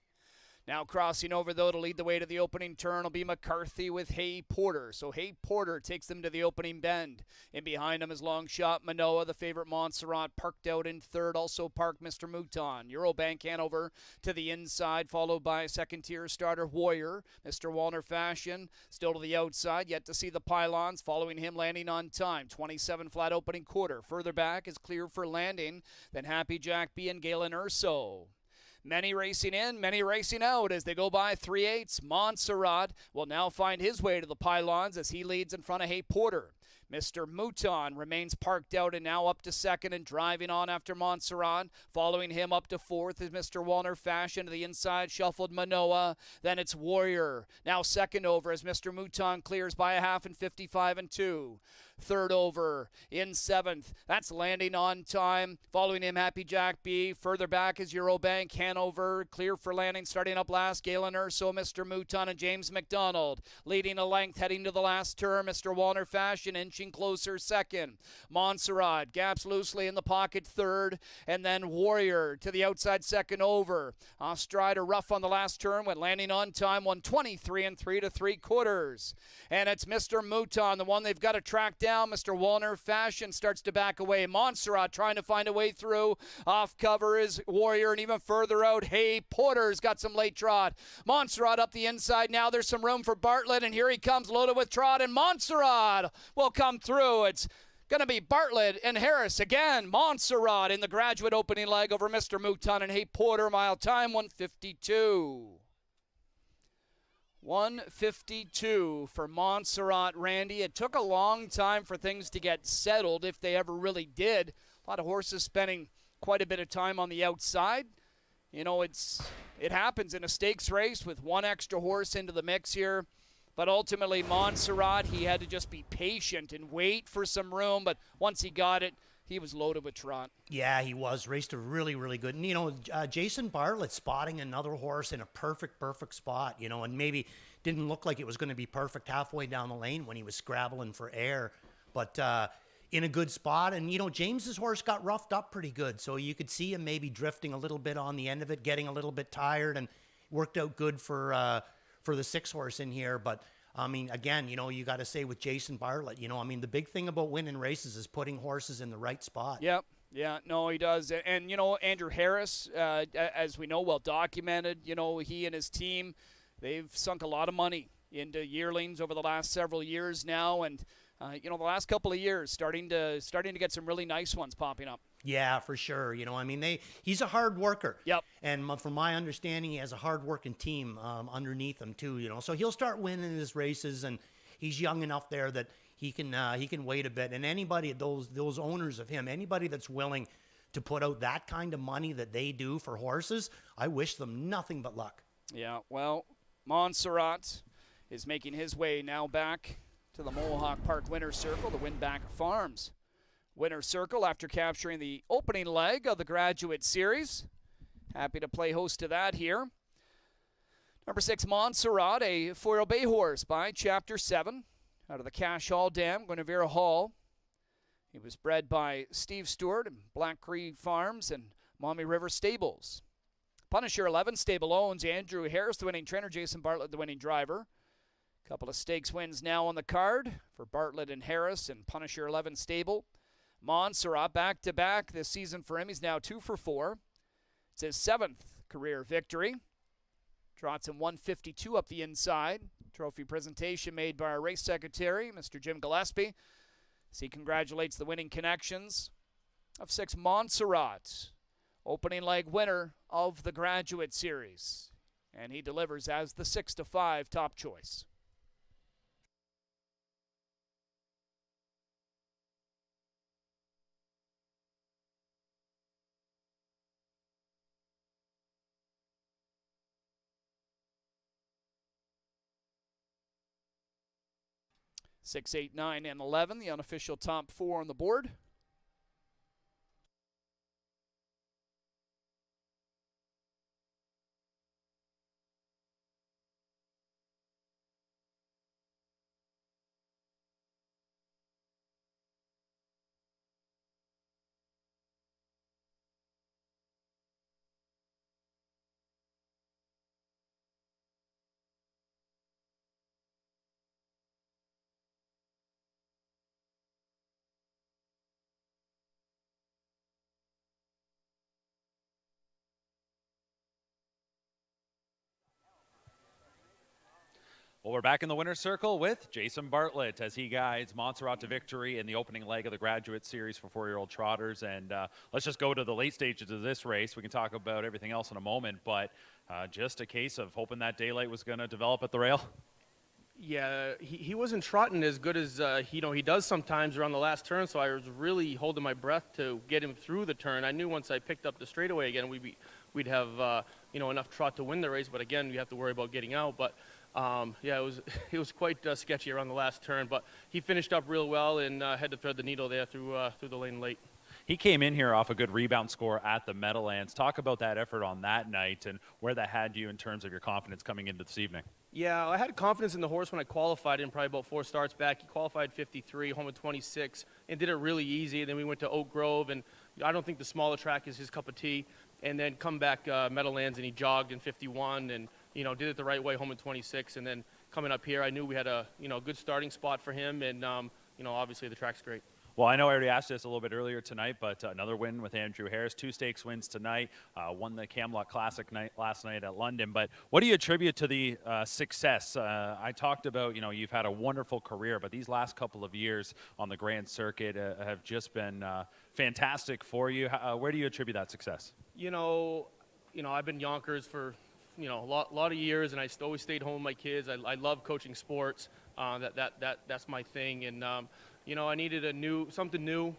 Now crossing over, though, to lead the way to the opening turn will be McCarthy with Hay Porter. So Hay Porter takes them to the opening bend. In behind him is long shot Manoa, the favorite Montserrat, parked out in 3rd. Also parked Mr. Mouton. Eurobank Hanover to the inside, followed by 2nd-tier starter Warrior. Mr. Walner Fashion still to the outside, yet to see the pylons. Following him, Landing on Time. 27 flat opening quarter. Further back is Clear for Landing. Then Happy Jack B and Galen Urso. Many racing in, many racing out as they go by 3/8. Montserrat will now find his way to the pylons as he leads in front of Hay Porter. Mr. Mouton remains parked out and now up to 2nd and driving on after Montserrat. Following him up to 4th is Mr. Walner Fashion. To the inside, shuffled Manoa. Then it's Warrior. Now 2nd over as Mr. Mouton clears by a half and 55 and 2. 3rd over in 7th. That's Landing on Time. Following him, Happy Jack B. Further back is Eurobank Hanover. Clear for Landing. Starting up last, Galen Urso, Mr. Mouton, and James McDonald. Leading a length, heading to the last turn. Mr. Walner Fashion inching closer 2nd. Montserrat gaps loosely in the pocket 3rd. And then Warrior to the outside 2nd over. Off Strider rough on the last turn. Went Landing on Time. 123 and 3 3/4. And it's Mr. Mouton, the one they've got to track down. Mr. Walner Fashion starts to back away. Montserrat trying to find a way through. Off cover is Warrior, and even further out, Hay Porter's got some late trot. Montserrat up the inside. Now there's some room for Bartlett, and here he comes loaded with trot, and Montserrat will come through. It's going to be Bartlett and Harris again. Montserrat in the Graduate opening leg over Mr. Mouton and Hay Porter. Mile time 152. 152 for Montserrat, Randy. It took a long time for things to get settled, if they ever really did. A lot of horses spending quite a bit of time on the outside. You know, it happens in a stakes race with one extra horse into the mix here. But ultimately, Montserrat, he had to just be patient and wait for some room. But once he got it, he was loaded with trot. Yeah, he was. Raced a really, really good. And, you know, Jason Bartlett spotting another horse in a perfect spot, you know, and maybe didn't look like it was going to be perfect halfway down the lane when he was scrabbling for air. But in a good spot. And, you know, James's horse got roughed up pretty good. So you could see him maybe drifting a little bit on the end of it, getting a little bit tired, and worked out good for the 6 horse in here. But I mean, again, you know, you got to say with Jason Bartlett, you know, I mean, the big thing about winning races is putting horses in the right spot. Yep. Yeah, no, he does. And, you know, Andrew Harris, as we know, well documented, you know, he and his team, they've sunk a lot of money into yearlings over the last several years now. And, you know, the last couple of years, starting to get some really nice ones popping up. Yeah, for sure. You know, I mean, he's a hard worker. Yep. And from my understanding, he has a hard-working team underneath him too. You know, so he'll start winning his races, and he's young enough there that he can wait a bit. And anybody, those owners of him, anybody that's willing to put out that kind of money that they do for horses, I wish them nothing but luck. Yeah. Well, Montserrat is making his way now back to the Mohawk Park Winner's Circle, the Winback Farms Winner's Circle, after capturing the opening leg of the Graduate Series. Happy to play host to that here. Number 6, Montserrat, a Foyle Bay horse by Chapter 7 out of the Cash Hall Dam, Guinevere Hall. He was bred by Steve Stewart and Black Creek Farms and Mommy River Stables. Punisher 11 stable owns Andrew Harris, the winning trainer, Jason Bartlett, the winning driver. Couple of stakes wins now on the card for Bartlett and Harris and Punisher 11 stable. Montserrat back-to-back this season for him. He's now 2 for 4. It's his 7th career victory. Trots in 152 up the inside. Trophy presentation made by our race secretary, Mr. Jim Gillespie, as he congratulates the winning connections of 6 Montserrat, opening leg winner of the Graduate Series. And he delivers as the 6-5 top choice. Six, 8, 9, and 11, the unofficial top 4 on the board. Well, we're back in the winner's circle with Jason Bartlett as he guides Montserrat to victory in the opening leg of the Graduate Series for 4-year-old trotters. And let's just go to the late stages of this race. We can talk about everything else in a moment, but just a case of hoping that daylight was going to develop at the rail. Yeah, he wasn't trotting as good as he does sometimes around the last turn, so I was really holding my breath to get him through the turn. I knew once I picked up the straightaway again, we'd have enough trot to win the race, but again, we have to worry about getting out. But yeah, it was quite sketchy around the last turn, but he finished up real well and had to thread the needle there through the lane late. He came in here off a good rebound score at the Meadowlands. Talk about that effort on that night and where that had you in terms of your confidence coming into this evening. Yeah, I had confidence in the horse when I qualified him probably about 4 starts back. He qualified 53, home at 26, and did it really easy. And then we went to Oak Grove, and I don't think the smaller track is his cup of tea. And then come back Meadowlands, and he jogged in 51 and, did it the right way, home at 26. And then coming up here, I knew we had a, good starting spot for him. And, obviously the track's great. Well, I know I already asked this a little bit earlier tonight, but another win with Andrew Harris, 2 stakes wins tonight, won the Camelot Classic last night at London. But what do you attribute to the success? I talked about, you've had a wonderful career, but these last couple of years on the Grand Circuit have just been fantastic for you. Where do you attribute that success? I've been Yonkers for lot of years, and I always stayed home with my kids. I love coaching sports. That's my thing, and I needed something new.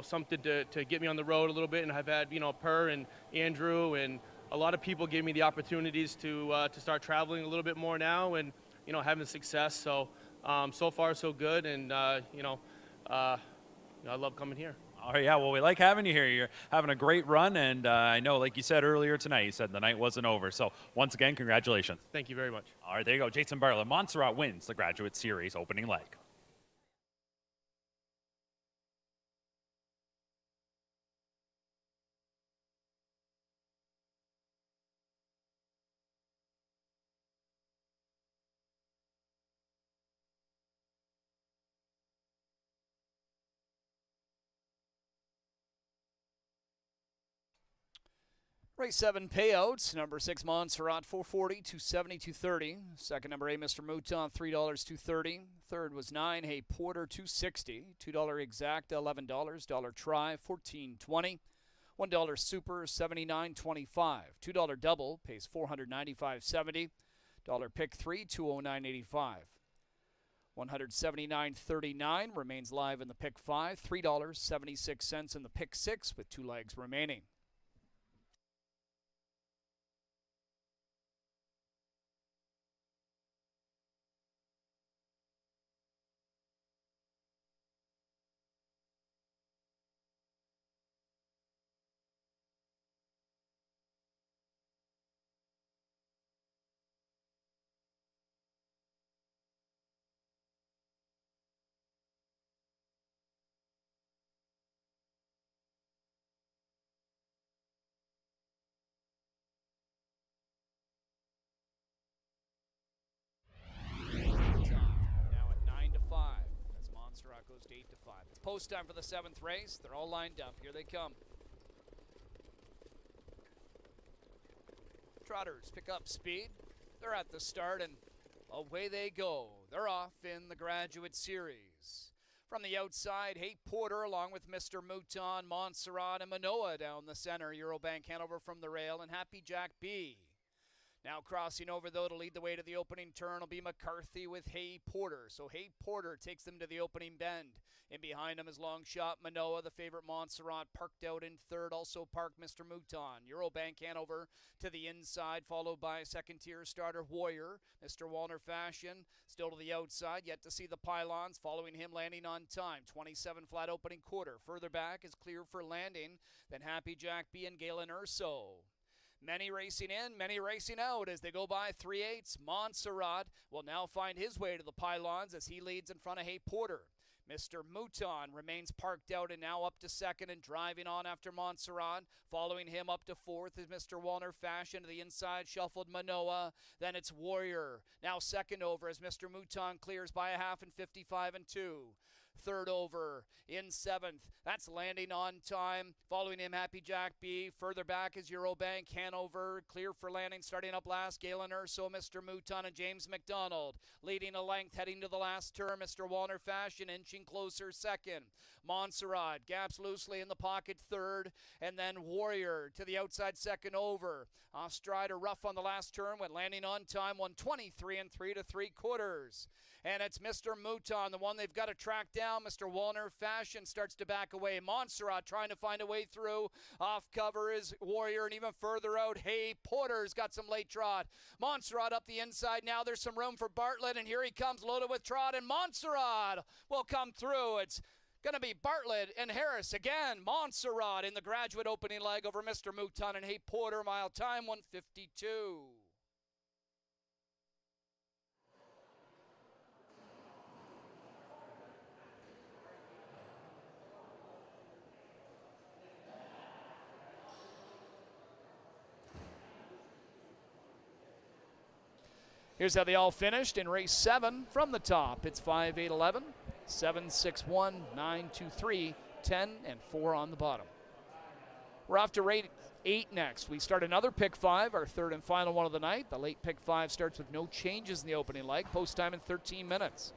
Something to get me on the road a little bit, and I've had Per and Andrew and a lot of people gave me the opportunities to start traveling a little bit more now, and having success. So so far so good, and I love coming here. All right, yeah, well, we like having you here. You're having a great run, and I know, like you said earlier tonight, you said the night wasn't over. So once again, congratulations. Thank you very much. All right, there you go. Jason Bartlett. Montserrat wins the Graduate Series opening leg. Race 7 payouts. Number 6, Montserrat, $4.40, $2.70, $2.30. Second, number 8, Mr. Mouton, $3, $2.30. Third was 9, Hey Porter, $2.60. $2 exacta, $11. Dollar try, $14.20. $1 super, $79.25. $2 double pays $495.70. Dollar pick 3, $209.85. $179.39 remains live in the pick 5. $3.76 in the pick 6 with 2 legs remaining. Now at 9 to 5 as Montserrat goes to 8 to 5. It's post time for the 7th race. They're all lined up. Here they come. Trotters pick up speed. They're at the start and away they go. They're off in the Graduate Series. From the outside, Hey Porter along with Mr. Mouton, Montserrat, and Manoa down the center. Eurobank Hanover from the rail, and Happy Jack B. Now crossing over, though, to lead the way to the opening turn will be McCarthy with Hey Porter. So Hey Porter takes them to the opening bend. In behind him is long shot Manoa, the favorite Montserrat, parked out in third. Also parked Mr. Mouton. Eurobank Hanover to the inside, followed by second-tier starter Warrior. Mr. Walner Fashion still to the outside, yet to see the pylons. Following him, landing on time. 27 flat opening quarter. Further back is clear for landing. Then Happy Jack B and Galen Urso. Many racing in, many racing out as they go by 3/8. Montserrat will now find his way to the pylons as he leads in front of Hey Porter. Mr. Mouton remains parked out and now up to second and driving on after Montserrat. Following him up to fourth is Mr. Walner Fashion. To the inside, shuffled Manoa. Then it's Warrior. Now second over as Mr. Mouton clears by a half and 55 and 2. Third over in seventh. That's landing on time. Following him, Happy Jack B. Further back is Eurobank Hanover. Clear for landing. Starting up last, Galen Urso, Mr. Mouton, and James McDonald. Leading a length, heading to the last turn. Mr. Walner Fashion inching closer second. Montserrat gaps loosely in the pocket third. And then Warrior to the outside second over. Off strider rough on the last turn. Went landing on time. 1:23 and 3 3/4. And it's Mr. Mouton, the one they've got to track down. Mr. Walner Fashion starts to back away. Montserrat trying to find a way through. Off cover is Warrior, and even further out, Hey Porter's got some late trot. Montserrat up the inside now. There's some room for Bartlett, and here he comes loaded with trot, and Montserrat will come through. It's going to be Bartlett and Harris again. Montserrat in the Graduate opening leg over Mr. Mouton and Hey Porter. Mile time 1:52. Here's how they all finished in race 7 from the top. It's 5, 8, 11, 7, 6, 1, 9, 2, 3, 10, and 4 on the bottom. We're off to race 8 next. We start another pick 5, our third and final one of the night. The late pick 5 starts with no changes in the opening leg. Post time in 13 minutes.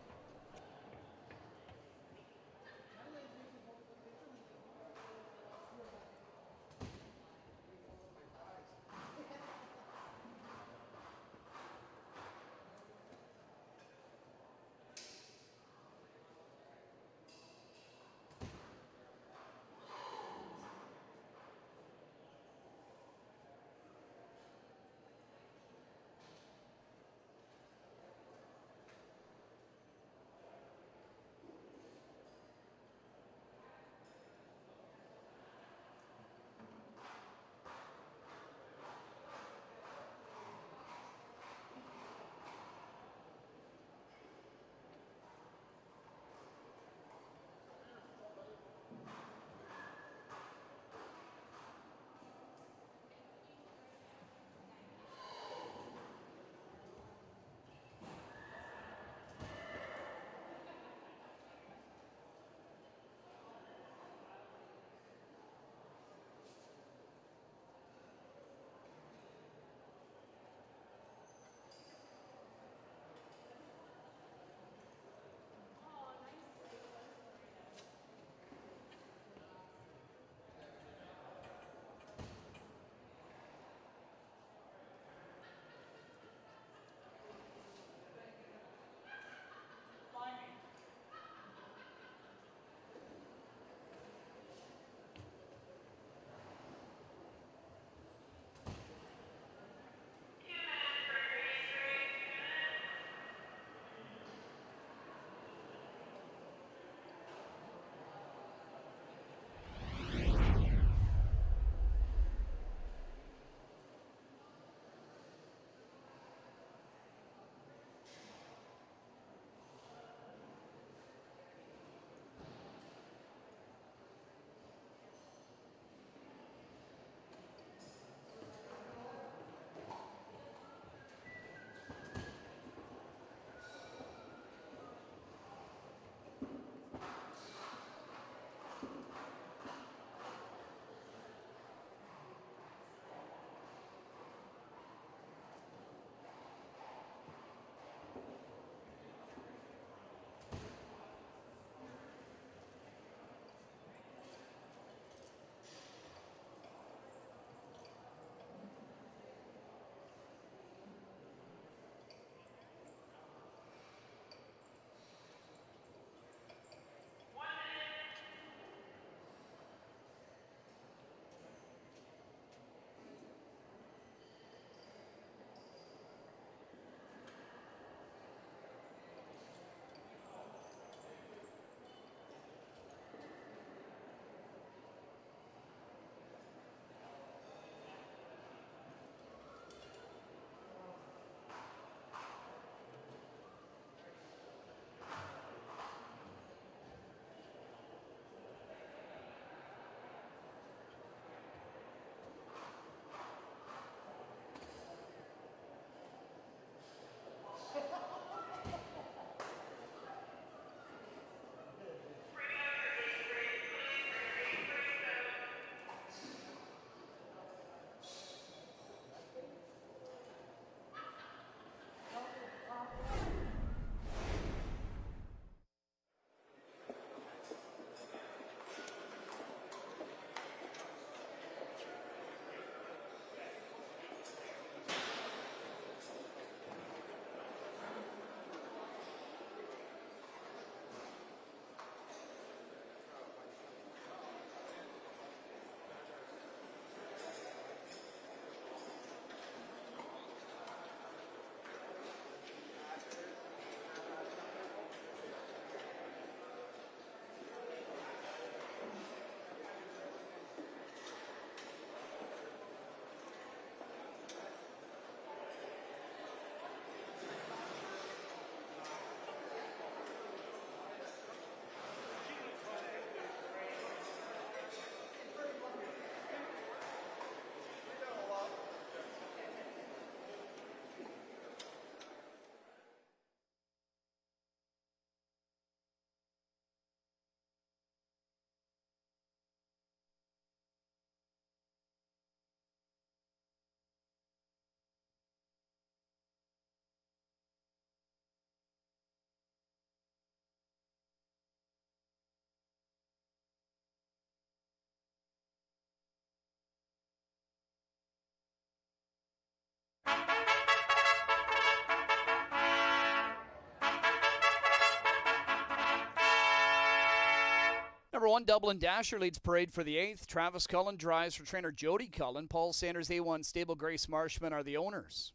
Number 1, Dublin Dasher leads parade for the 8th. Travis Cullen drives for trainer Jody Cullen. Paul Sanders A1 stable Grace Marshman are the owners.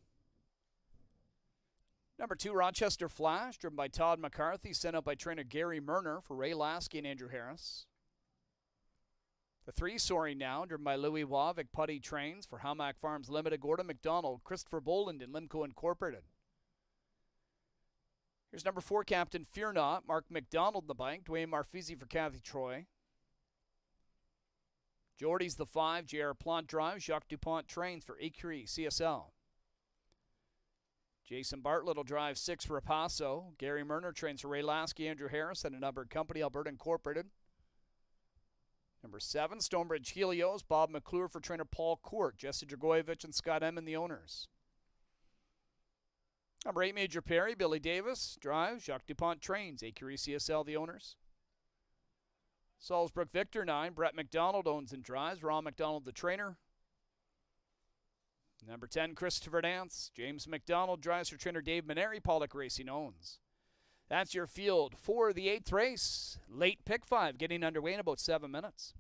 Number 2, Rochester Flash, driven by Todd McCarthy, sent out by trainer Gary Murner for Ray Lasky and Andrew Harris. The 3, Soaring Now, driven by Louis Wavick, Putty Trains for Hamac Farms Limited, Gordon McDonald, Christopher Boland, and Limco Incorporated. Here's number 4, Captain Fear Not, Mark McDonald in the bike, Dwayne Marfisi for Kathy Troy. Geordie's the 5, J.R. Plant drive, Jacques Dupont Trains for Écurie CSL. Jason Bartlett will drive 6 for Rapasso. Gary Murner trains for Ray Lasky, Andrew Harris, and a numbered company, Alberta Incorporated. Number 7, Stonebridge Helios, Bob McClure for trainer Paul Court, Jesse Dragojevic and Scott Emmon, the owners. Number 8, Major Perry, Billy Davis, drives, Jacques Dupont Trains, Écurie CSL, the owners. Salzbrook Victor 9, Brett McDonald owns and drives, Ron McDonald, the trainer. Number 10, Christopher Dance, James McDonald drives for trainer Dave Maneri, Pollock Racing owns. That's your field for the 8th race. Late pick 5, getting underway in about 7 minutes.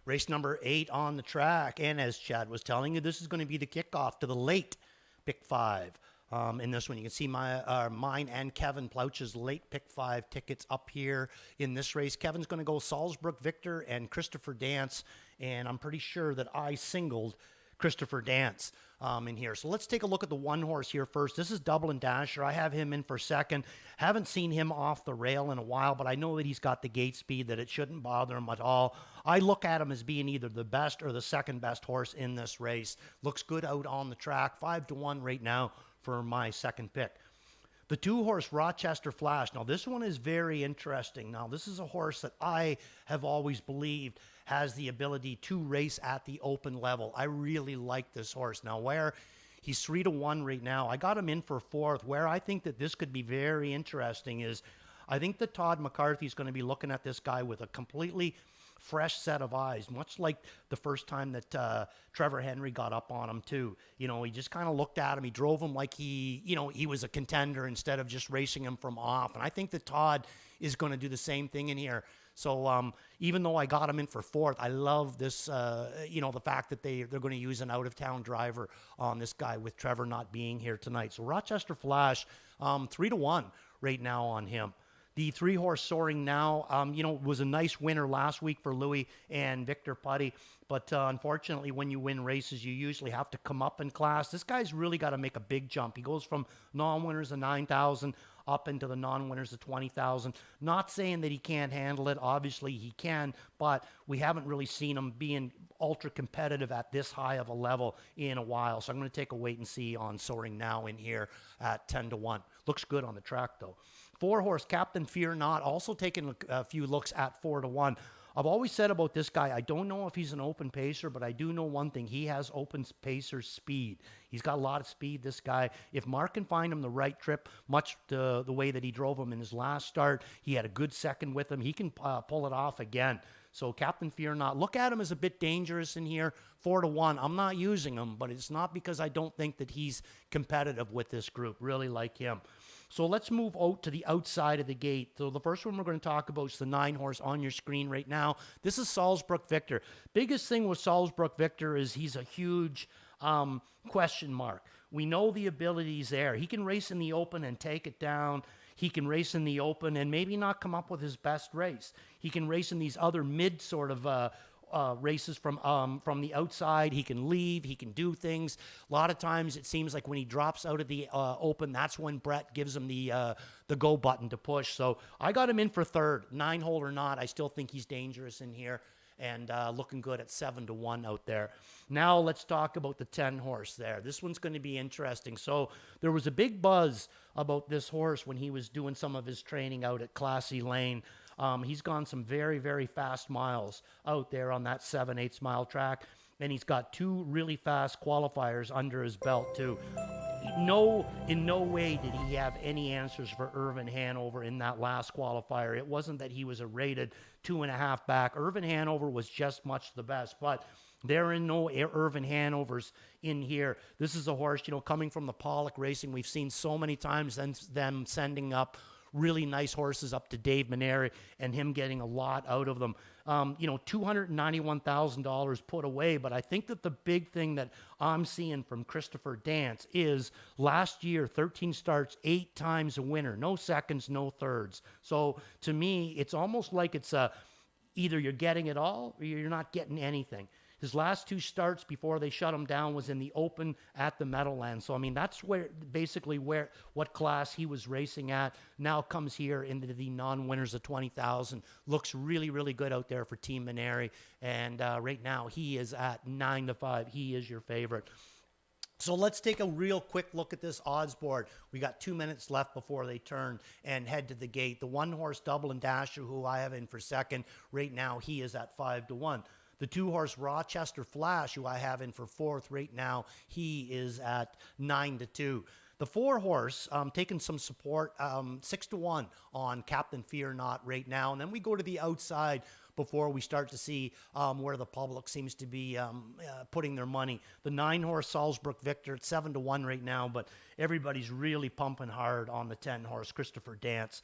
Race number 8 on the track. And as Chad was telling you, this is going to be the kickoff to the late pick 5. In this one, you can see mine and Kevin Plouch's late pick 5 tickets up here in this race. Kevin's going to go Salzbrook Victor and Christopher Dance. And I'm pretty sure that I singled Christopher Dance in here. So let's take a look at the 1 horse here first. This is Dublin Dasher. I have him in for second. Haven't seen him off the rail in a while, but I know that he's got the gate speed, that it shouldn't bother him at all. I look at him as being either the best or the second best horse in this race. Looks good out on the track. 5-1 right now for my second pick. The 2 horse Rochester Flash. Now this one is very interesting. Now this is a horse that I have always believed has the ability to race at the open level. I really like this horse. Now where he's 3-1 right now, I got him in for 4th. Where I think that this could be very interesting is I think that Todd McCarthy is going to be looking at this guy with a completely fresh set of eyes, much like the first time that Trevor Henry got up on him too. You know, he just kind of looked at him. He drove him like he was a contender instead of just racing him from off. And I think that Todd is going to do the same thing in here. So even though I got him in for 4th, I love this, the fact that they're going to use an out-of-town driver on this guy with Trevor not being here tonight. So Rochester Flash, 3-1 right now on him. The 3 horse Soaring Now, was a nice winner last week for Louis and Victor Putty. But unfortunately, when you win races, you usually have to come up in class. This guy's really got to make a big jump. He goes from non-winners of 9,000 up into the non-winners of 20,000. Not saying that he can't handle it. Obviously, he can. But we haven't really seen him being ultra competitive at this high of a level in a while. So I'm going to take a wait and see on Soaring Now in here at 10-1. Looks good on the track, though. 4 horse Captain Fear Not, also taking a few looks at 4-1. I've always said about this guy, I don't know if he's an open pacer, but I do know one thing. He has open pacer speed. He's got a lot of speed, this guy. If Mark can find him the right trip, much the way that he drove him in his last start, he had a good second with him. He can pull it off again. So Captain Fear Not, look at him as a bit dangerous in here. 4-1. I'm not using him, but it's not because I don't think that he's competitive with this group. Really like him. So let's move out to the outside of the gate. So the first one we're going to talk about is the 9 horse on your screen right now. This is Salzbrook Victor. Biggest thing with Salzbrook Victor is he's a huge question mark. We know the ability's there. He can race in the open and take it down. He can race in the open and maybe not come up with his best race. He can race in these other mid sort of races from the outside. He can leave. He can do things. A lot of times it seems like when he drops out of the open, that's when Brett gives him the go button to push. So I got him in for 3rd. 9-hole or not, I still think he's dangerous in here and looking good at 7-1 out there. Now let's talk about the 10 horse there. This one's going to be interesting. So there was a big buzz about this horse when he was doing some of his training out at Classy Lane. He's gone some very, very fast miles out there on that 7/8 mile track, and he's got 2 really fast qualifiers under his belt too. No, in no way did he have any answers for Irvin Hanover in that last qualifier. It wasn't that he was a rated 2.5 back. Irvin Hanover was just much the best, but there are no Irvin Hanovers in here. This is a horse, coming from the Pollock Racing. We've seen so many times them sending up really nice horses up to Dave Maneri and him getting a lot out of them. $291,000 put away, but I think that the big thing that I'm seeing from Christopher Dance is last year, 13 starts, 8 times a winner, no seconds, no thirds. So to me, it's almost like it's either you're getting it all or you're not getting anything. His last 2 starts before they shut him down was in the Open at the Meadowlands. So, I mean, that's what class he was racing at. Now comes here into the non-winners of 20,000. Looks really, really good out there for Team Maneri. And right now he is at 9-5. He is your favorite. So let's take a real quick look at this odds board. We got 2 minutes left before they turn and head to the gate. The 1-horse Dublin Dasher, who I have in for second, right now he is at 5-1. The 2-horse Rochester Flash, who I have in for fourth right now, he is at 9-2. The 4-horse, taking some support, 6-1 on Captain Fear Not right now. And then we go to the outside before we start to see where the public seems to be putting their money. The 9-horse Salzburg Victor at 7-1 right now, but everybody's really pumping hard on the 10-horse Christopher Dance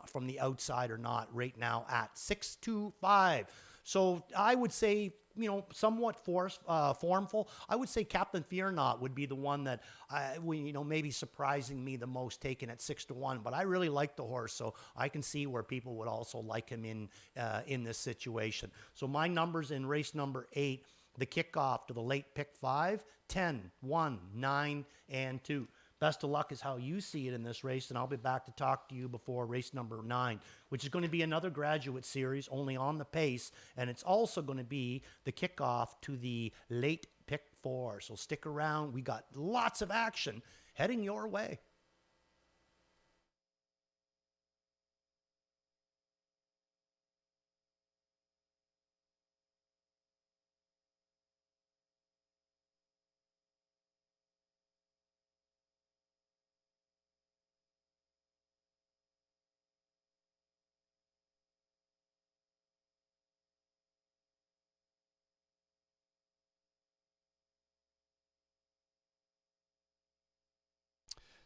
from the outside or not right now at 6-5. So I would say, somewhat formful. I would say Captain Fear Not would be the one that, maybe surprising me the most, taken at 6-1. But I really like the horse, so I can see where people would also like him in this situation. So my numbers in race number 8, the kickoff to the late pick 5, 10, 1, 9, and 2. Best of luck is how you see it in this race, and I'll be back to talk to you before race number 9, which is going to be another graduate series, only on the pace, and it's also going to be the kickoff to the late pick 4. So stick around. We got lots of action heading your way.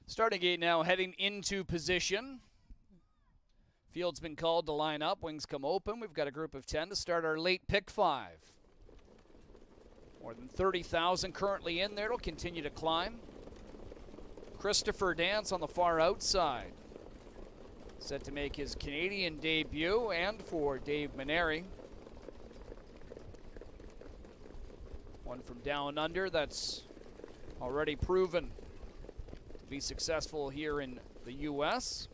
Starting gate now, heading into position. Field's been called to line up. Wings come open. We've got a group of 10 to start our late pick 5. More than 30,000 currently in there. It'll continue to climb. Christopher Dance on the far outside. Set to make his Canadian debut, and for Dave Maneri. One from down under that's already proven be successful here in the U.S.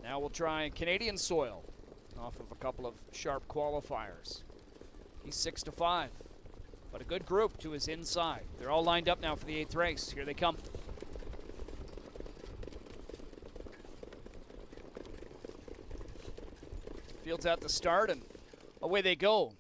Now we'll try Canadian soil off of a couple of sharp qualifiers. He's 6-5, but a good group to his inside. They're all lined up now for the 8th race. Here they come. Field's at the start, and away they go.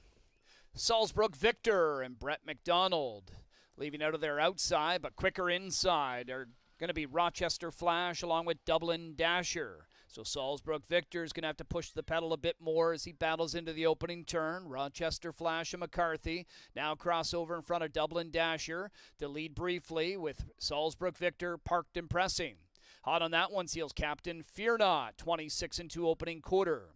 Salzburg Victor and Brett McDonald. Leaving out of their outside, but quicker inside are going to be Rochester Flash along with Dublin Dasher. So Salzburg Victor is going to have to push the pedal a bit more as he battles into the opening turn. Rochester Flash and McCarthy now crossover in front of Dublin Dasher to lead briefly with Salzburg Victor parked and pressing. Hot on that one, seals Captain Fear Not, 26-2 opening quarter.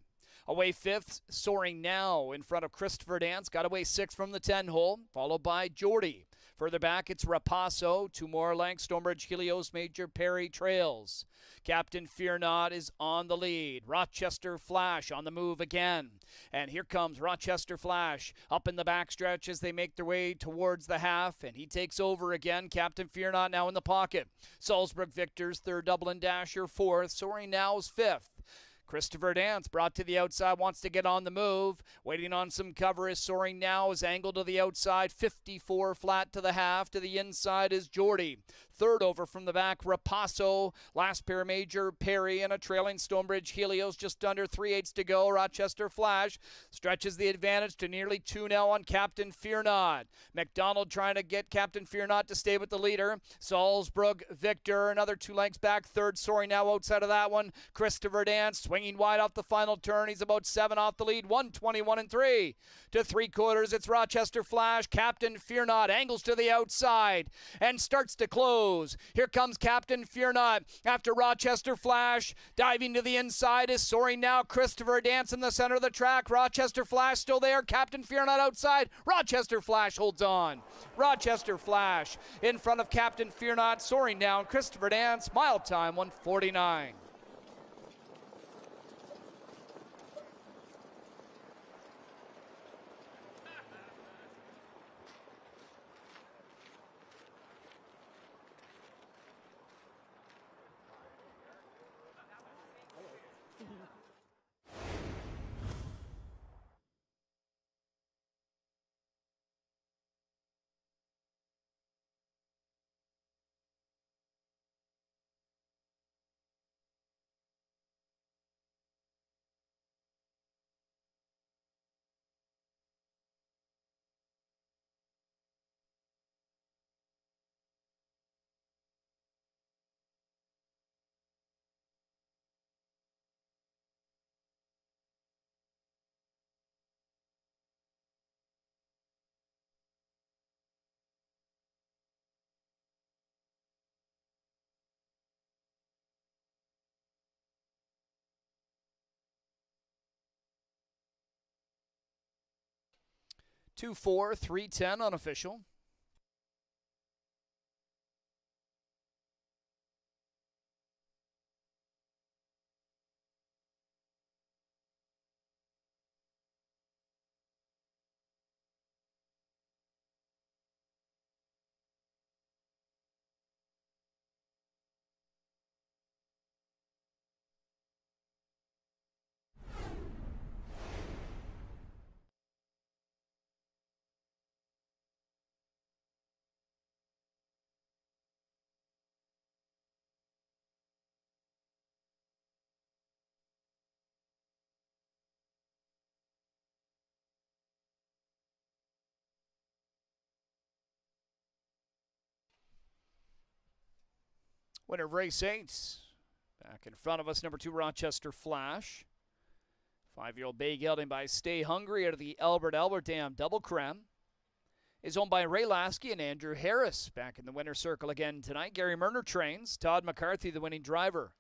Away 5th, Soaring Now in front of Christopher Dance. Got away 6th from the 10-hole, followed by Geordie. Further back, it's Rapasso. 2 more lengths, Stonebridge, Helios, Major Perry trails. Captain Fear Not is on the lead. Rochester Flash on the move again. And here comes Rochester Flash up in the backstretch as they make their way towards the half. And he takes over again. Captain Fear Not now in the pocket. Salzburg Victor's 3rd, Dublin Dasher 4th. Soaring Now's 5th. Christopher Dance brought to the outside, wants to get on the move. Waiting on some cover is Soaring Now, is angled to the outside, 54 flat to the half. To the inside is Geordie. Third over from the back, Rapasso. Last pair major, Perry, and a trailing Stonebridge Helios. Just under 3/8 to go. Rochester Flash stretches the advantage to nearly 2 now on Captain Fear Not. McDonald trying to get Captain Fear Not to stay with the leader. Salzburg Victor, another 2 lengths back. Third, Soaring Now outside of that one. Christopher Dance swinging wide off the final turn. He's about 7 off the lead. 121 3 to 3/4. It's Rochester Flash. Captain Fear Not angles to the outside and starts to close. Here comes Captain Fear Not after Rochester Flash. Diving to the inside is Soaring Now. Christopher Dance in the center of the track. Rochester Flash still there. Captain Fear Not outside. Rochester Flash holds on. Rochester Flash in front of Captain Fear Not. Soaring Down. Christopher Dance. Mile time 1:49. Two, 4, 3:10 unofficial. Winner of race 8. Back in front of us, number 2, Rochester Flash. 5-year-old bay gelding by Stay Hungry out of the Albert Dam Double Creme. Is owned by Ray Lasky and Andrew Harris. Back in the winner's circle again tonight. Gary Murner trains. Todd McCarthy, the winning driver.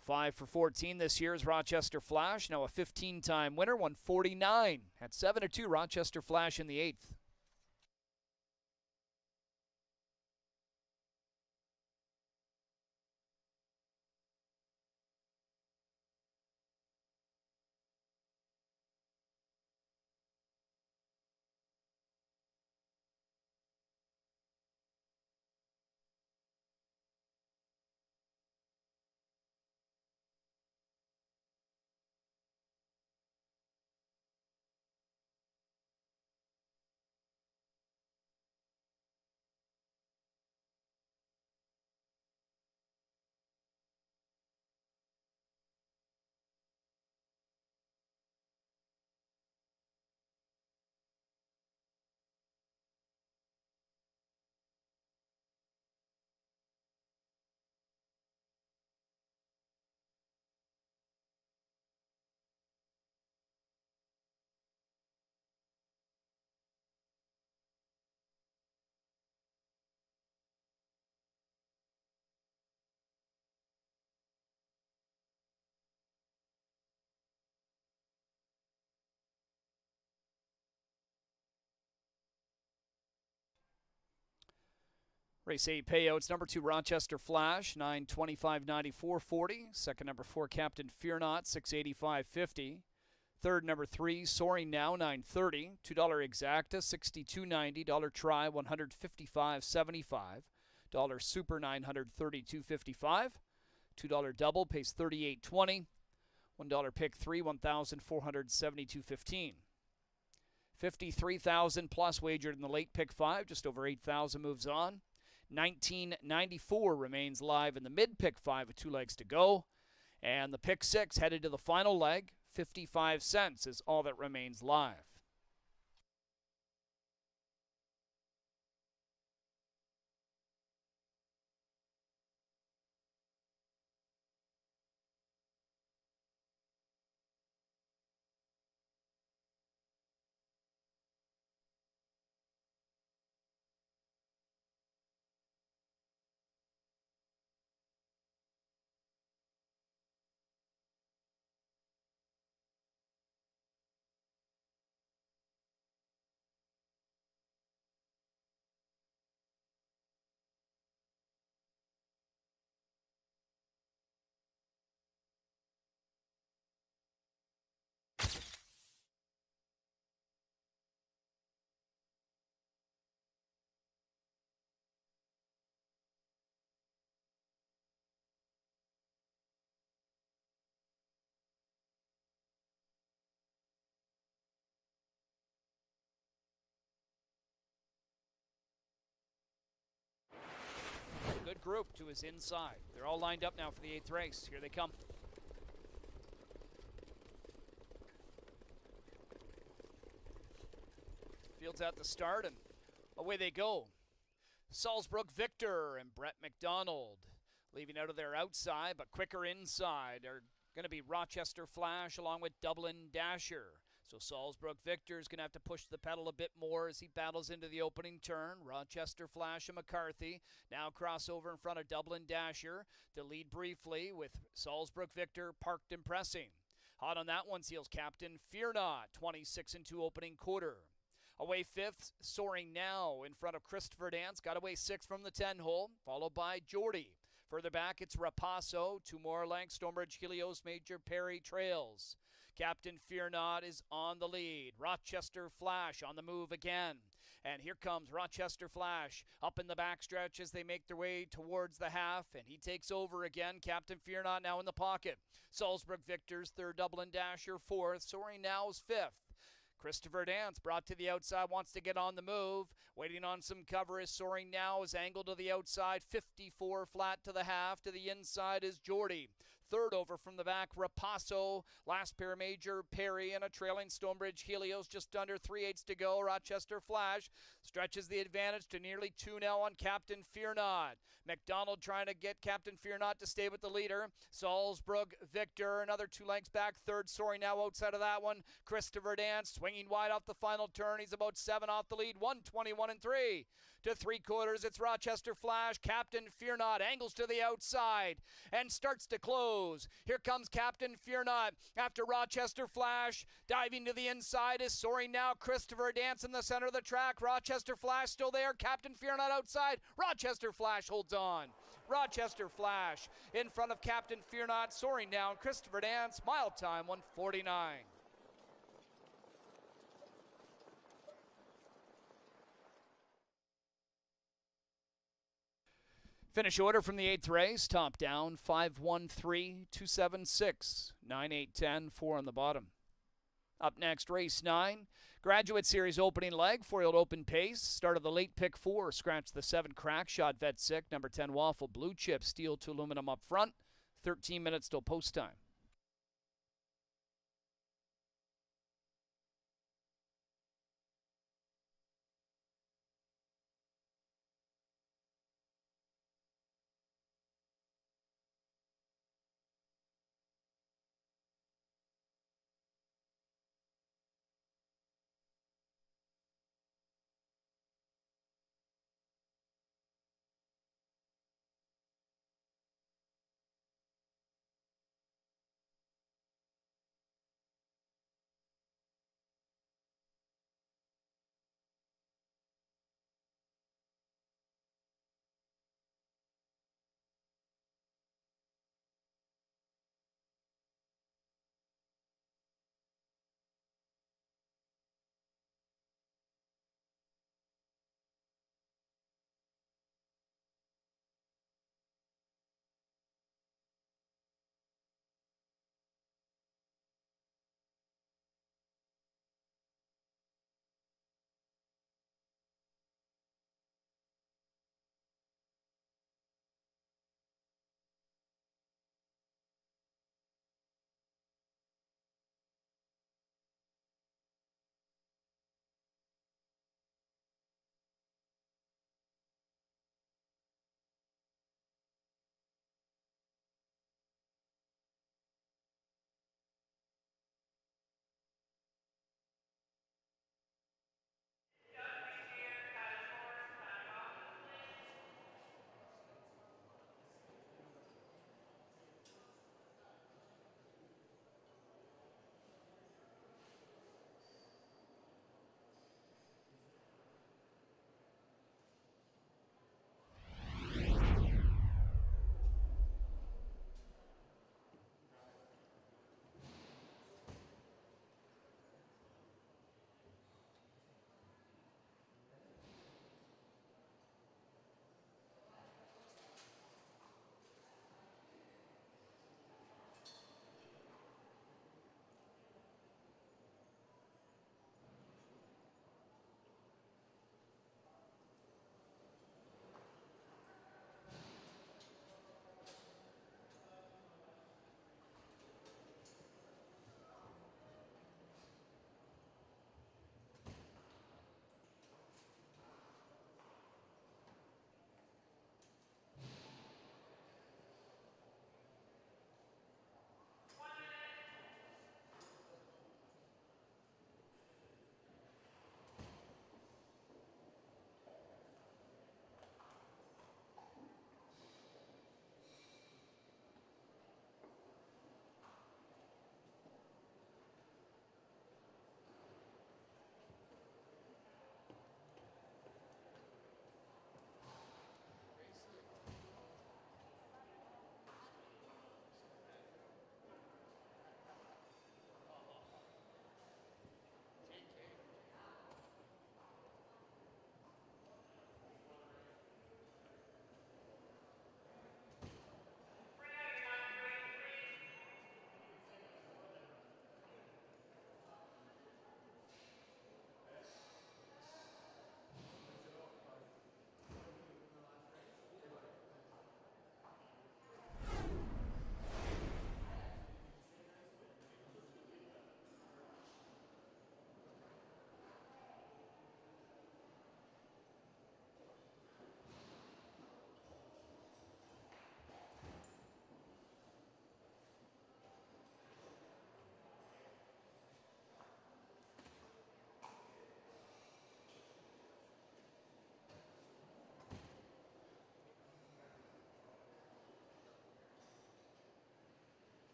5 for 14 this year is Rochester Flash. Now a 15-time winner, 149. At 7-2, Rochester Flash in the 8th. Race 8 payouts. Number 2, Rochester Flash, $925.94.40. Second, number 4, Captain Fear Not, $685.50. Third, number 3, Soaring Now, $930. $2 Exacta, $62.90. $1 Try, $155.75. $1 Super, $932.55. $2 Double pays $38.20. $1 Pick 3, $1,472.15. 53,000 plus wagered in the late pick 5. Just over 8,000 moves on. 1994 remains live in the mid-pick 5 with 2 legs to go. And the pick 6 headed to the final leg. 55 cents is all that remains live. Good group to his inside. They're all lined up now for the 8th race. Here they come. Fields at the start, and away they go. Salzburg Victor and Brett McDonald leaving out of their outside, but quicker inside are going to be Rochester Flash along with Dublin Dasher. So Salzburg Victor is going to have to push the pedal a bit more as he battles into the opening turn. Rochester Flash and McCarthy now crossover in front of Dublin Dasher to lead briefly with Salzburg Victor parked and pressing. Hot on that one seals Captain Fear Not, 26-2 opening quarter. Away 5th, Soaring Now in front of Christopher Dance. Got away 6th from the 10 hole, followed by Geordie. Further back, it's Rapasso. 2 more lengths, Stonebridge Helios, Major Perry trails. Captain Fear Not is on the lead. Rochester Flash on the move again. And here comes Rochester Flash up in the backstretch as they make their way towards the half. And he takes over again. Captain Fear Not now in the pocket. Salzburg Victor's 3rd, Dublin Dasher 4th. Soaring Now's 5th. Christopher Dance brought to the outside, wants to get on the move. Waiting on some cover is Soaring Now, is angled to the outside. 54 flat to the half. To the inside is Geordie. 3rd over from the back, Rapasso. Last pair, Major Perry, and a trailing Stonebridge Helios. Just under 3/8 to go. Rochester Flash stretches the advantage to nearly 2 now on Captain Fear Not. McDonald trying to get Captain Fear Not to stay with the leader. Salzburg Victor, another 2 lengths back. 3rd, Soaring Now outside of that one. Christopher Dance swinging wide off the final turn. He's about 7 off the lead. 121-3 to 3/4. It's Rochester Flash. Captain Fear Not angles to the outside and starts to close. Here comes Captain Fear Not after Rochester Flash. Diving to the inside is Soaring Now. Christopher Dance in the center of the track. Rochester Flash still there. Captain Fear Not outside. Rochester Flash holds on. Rochester Flash in front of Captain Fear Not. Soaring Now. Christopher Dance. Mile time 1:49. Finish order from the 8th race. Top down, 5-1-3, 2-7-6, 9-8-10, 4 on the bottom. Up next, race 9. Graduate Series opening leg, 4-year-old open pace. Start of the late pick 4. Scratch the 7 crack shot vet sick. Number 10 Waffle Blue Chip steel to aluminum up front. 13 minutes till post time.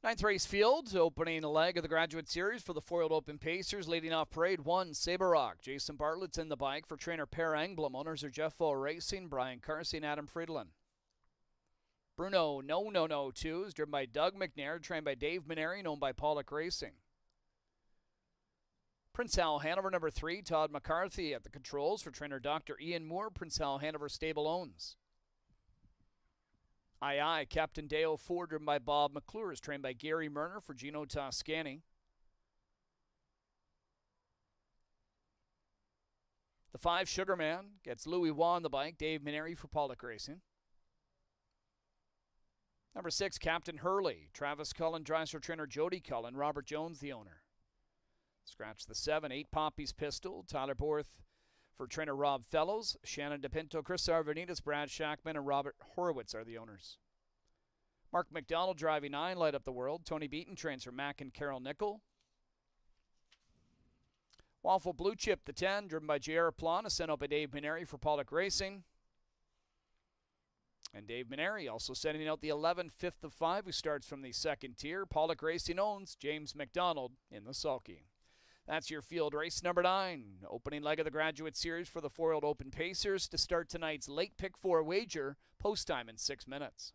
Ninth race field, opening leg of the Graduate Series for the Foiled Open Pacers. Leading off parade 1, Sabre Rock. Jason Bartlett's in the bike for trainer Per Engblom. Owners are Jeff O Racing, Brian Carsey, and Adam Friedland. Bruno No 2 is driven by Doug McNair, trained by Dave Mineri, owned by Pollock Racing. Prince Hal Hanover number 3, Todd McCarthy at the controls for trainer Dr. Ian Moore. Prince Hal Hanover stable owns. Aye, Captain Deo 4, driven by Bob McClure, is trained by Gary Murner for Gino Toscani. The 5, Sugarman, gets Louis Waugh on the bike, Dave Mineri for Pollock Racing. Number 6, Captain Hurley. Travis Cullen drives for trainer Jody Cullen, Robert Jones the owner. Scratch the 7, 8, Poppy's Pistol, Tyler Borth for trainer Rob Fellows. Shannon DePinto, Chris Arvanitas, Brad Shackman, and Robert Horowitz are the owners. Mark McDonald driving 9, Light Up the World. Tony Beaton trains for Mac and Carol Nickel. Waffle Blue Chip, the 10, driven by J.R. Plana, sent out by Dave Mineri for Pollock Racing. And Dave Mineri also sending out the 11, 5th of 5, who starts from the second tier. Pollock Racing owns James McDonald in the sulky. That's your field race number 9. Opening leg of the Graduate Series for the Foiled Open Pacers to start tonight's late pick 4 wager. Post time in 6 minutes.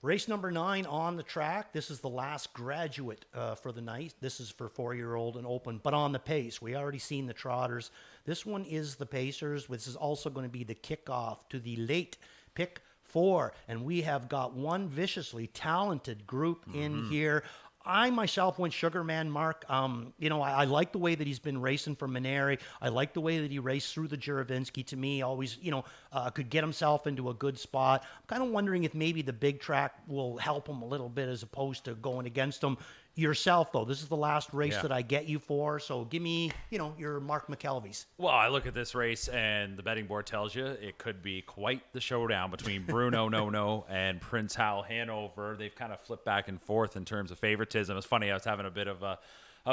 Race number 9 on the track. This is the last graduate for the night. This is for 4-year-old and open, but on the pace. We already seen the trotters. This one is the Pacers. This is also going to be the kickoff to the late pick 4. And we have got one viciously talented group in here. I myself went Sugarman, Mark. I like the way that he's been racing for Mineri. I like the way that he raced through the Juravinsky. To me, always, could get himself into a good spot. I'm kind of wondering if maybe the big track will help him a little bit as opposed to going against him. Yourself, though, this is the last race that I get you for, so give me, your Mark McKelvey's. Well, I look at this race, and the betting board tells you it could be quite the showdown between Bruno No and Prince Hal Hanover. They've kind of flipped back and forth in terms of favoritism. It's funny, I was having a bit of a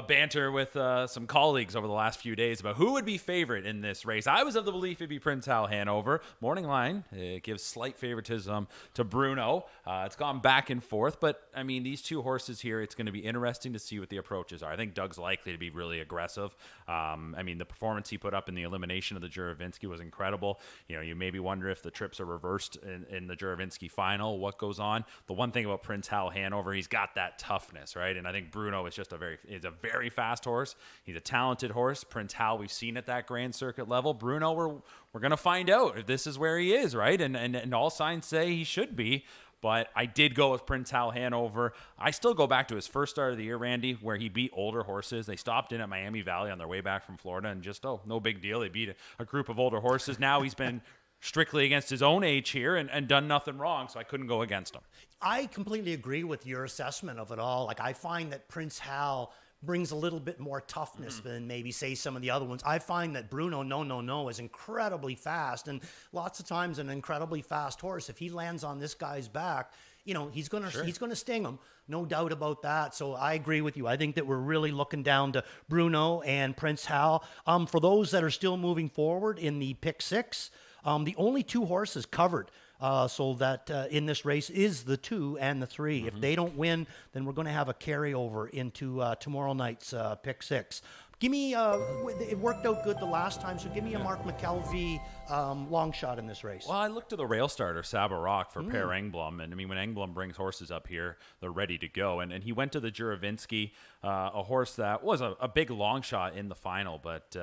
banter with some colleagues over the last few days about who would be favorite in this race. I was of the belief it'd be Prince Hal Hanover. Morning line, it gives slight favoritism to Bruno. It's gone back and forth, but I mean, these two horses here, it's going to be interesting to see what the approaches are. I think Doug's likely to be really aggressive. The performance he put up in the elimination of the Juravinsky was incredible. You maybe wonder if the trips are reversed in the Juravinsky final, what goes on. The one thing about Prince Hal Hanover, he's got that toughness, right? And I think Bruno is just a very fast horse. He's a talented horse. Prince Hal, we've seen at that Grand Circuit level. Bruno, we're going to find out if this is where he is, right? And all signs say he should be. But I did go with Prince Hal Hanover. I still go back to his first start of the year, Randy, where he beat older horses. They stopped in at Miami Valley on their way back from Florida and just, no big deal. They beat a group of older horses. Now he's been strictly against his own age here and done nothing wrong, so I couldn't go against him. I completely agree with your assessment of it all. I find that Prince Hal brings a little bit more toughness than maybe, say, some of the other ones. I find that Bruno No is incredibly fast, and lots of times an incredibly fast horse, if he lands on this guy's back, he's going to sting him, no doubt about that. So I agree with you. I think that we're really looking down to Bruno and Prince Hal. For those that are still moving forward in the pick 6, the only 2 horses covered so that in this race is the 2 and the 3. If they don't win, then we're going to have a carryover into tomorrow night's pick 6. Give me, it worked out good the last time, so give me a Mark McKelvey long shot in this race. Well, I looked to the rail starter, Sabre Rock, for Per Engblom. And when Engblom brings horses up here, they're ready to go. And he went to the Juravinsky, a horse that was a big long shot in the final, but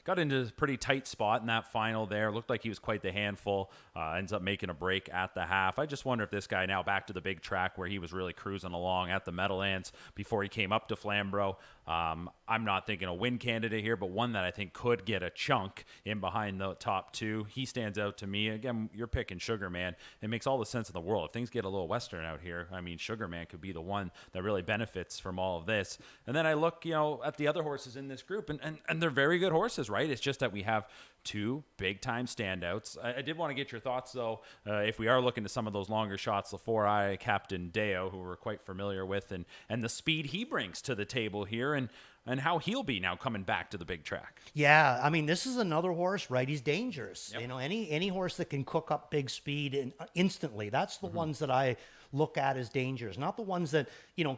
got into a pretty tight spot in that final there. Looked like he was quite the handful. Ends up making a break at the half. I just wonder if this guy now back to the big track where he was really cruising along at the Meadowlands before he came up to Flamborough. I'm not thinking a win win candidate here, but one that I think could get a chunk in behind the top two. He stands out to me. Again, you're picking Sugar Man. It makes all the sense in the world. If things get a little Western out here, I mean, Sugar Man could be the one that really benefits from all of this. And then I look, at the other horses in this group, and they're very good horses, right? It's just that we have two big-time standouts. I did want to get your thoughts, though, if we are looking to some of those longer shots, the 4i Captain Deo, who we're quite familiar with, and the speed he brings to the table here, and how he'll be now coming back to the big track. Yeah, I mean, this is another horse, right? He's dangerous. Yep. Any horse that can cook up big speed instantly, that's the ones that I look at as dangerous, not the ones that,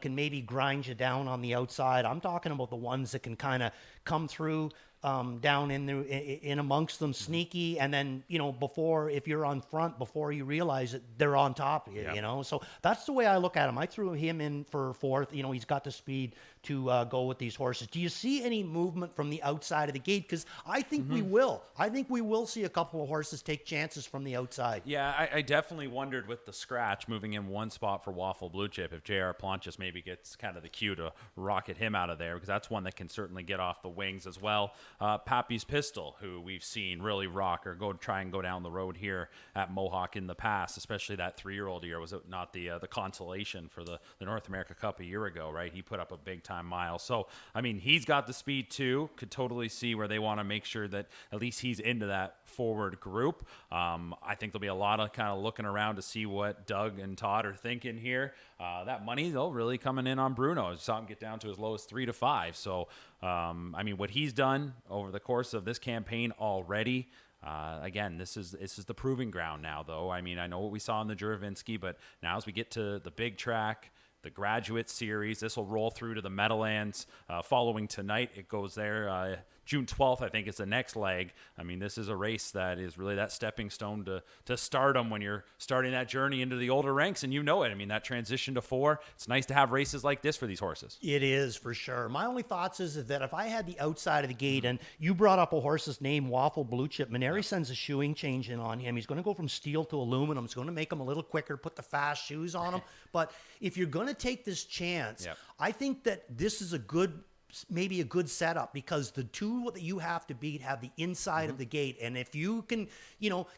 can maybe grind you down on the outside. I'm talking about the ones that can kind of come through down in amongst them, sneaky, and then before, if you're on front, before you realize it, they're on top of you. Yep. So that's the way I look at him. I threw him in for fourth. He's got the speed to go with these horses. Do you see any movement from the outside of the gate? Because I think we will. I think we will see a couple of horses take chances from the outside. Yeah, I definitely wondered with the scratch moving in one spot for Waffle Blue Chip if J.R. Planchas maybe gets kind of the cue to rocket him out of there, because that's one that can certainly get off the wings as well. Pappy's Pistol, who we've seen really rock or try and go down the road here at Mohawk in the past, especially that 3-year-old year. Was it not the consolation for the North America Cup a year ago, right? He put up a big-time mile. So, I mean, he's got the speed too. Could totally see where they want to make sure that at least he's into that forward group. I think there'll be a lot of kind of looking around to see what Doug and Todd are thinking here. That money, though, really coming in on Bruno. I saw him get down to as low as 3 to 5. So, I mean, what he's done over the course of this campaign already, again, this is the proving ground now, though. I mean, I know what we saw in the Juravinsky, but now as we get to the big track, the Graduate Series, this will roll through to the Meadowlands. Following tonight, it goes there. June 12th, I think, is the next leg. I mean, this is a race that is really that stepping stone to stardom when you're starting that journey into the older ranks, and you know it. I mean, that transition to 4, it's nice to have races like this for these horses. It is, for sure. My only thoughts is that if I had the outside of the gate, and you brought up a horse's name, Waffle Blue Chip, Maneri sends a shoeing change in on him. He's going to go from steel to aluminum. It's going to make him a little quicker, put the fast shoes on him. But if you're going to take this chance, I think that this is maybe a good setup, because the two that you have to beat have the inside of the gate, and if you can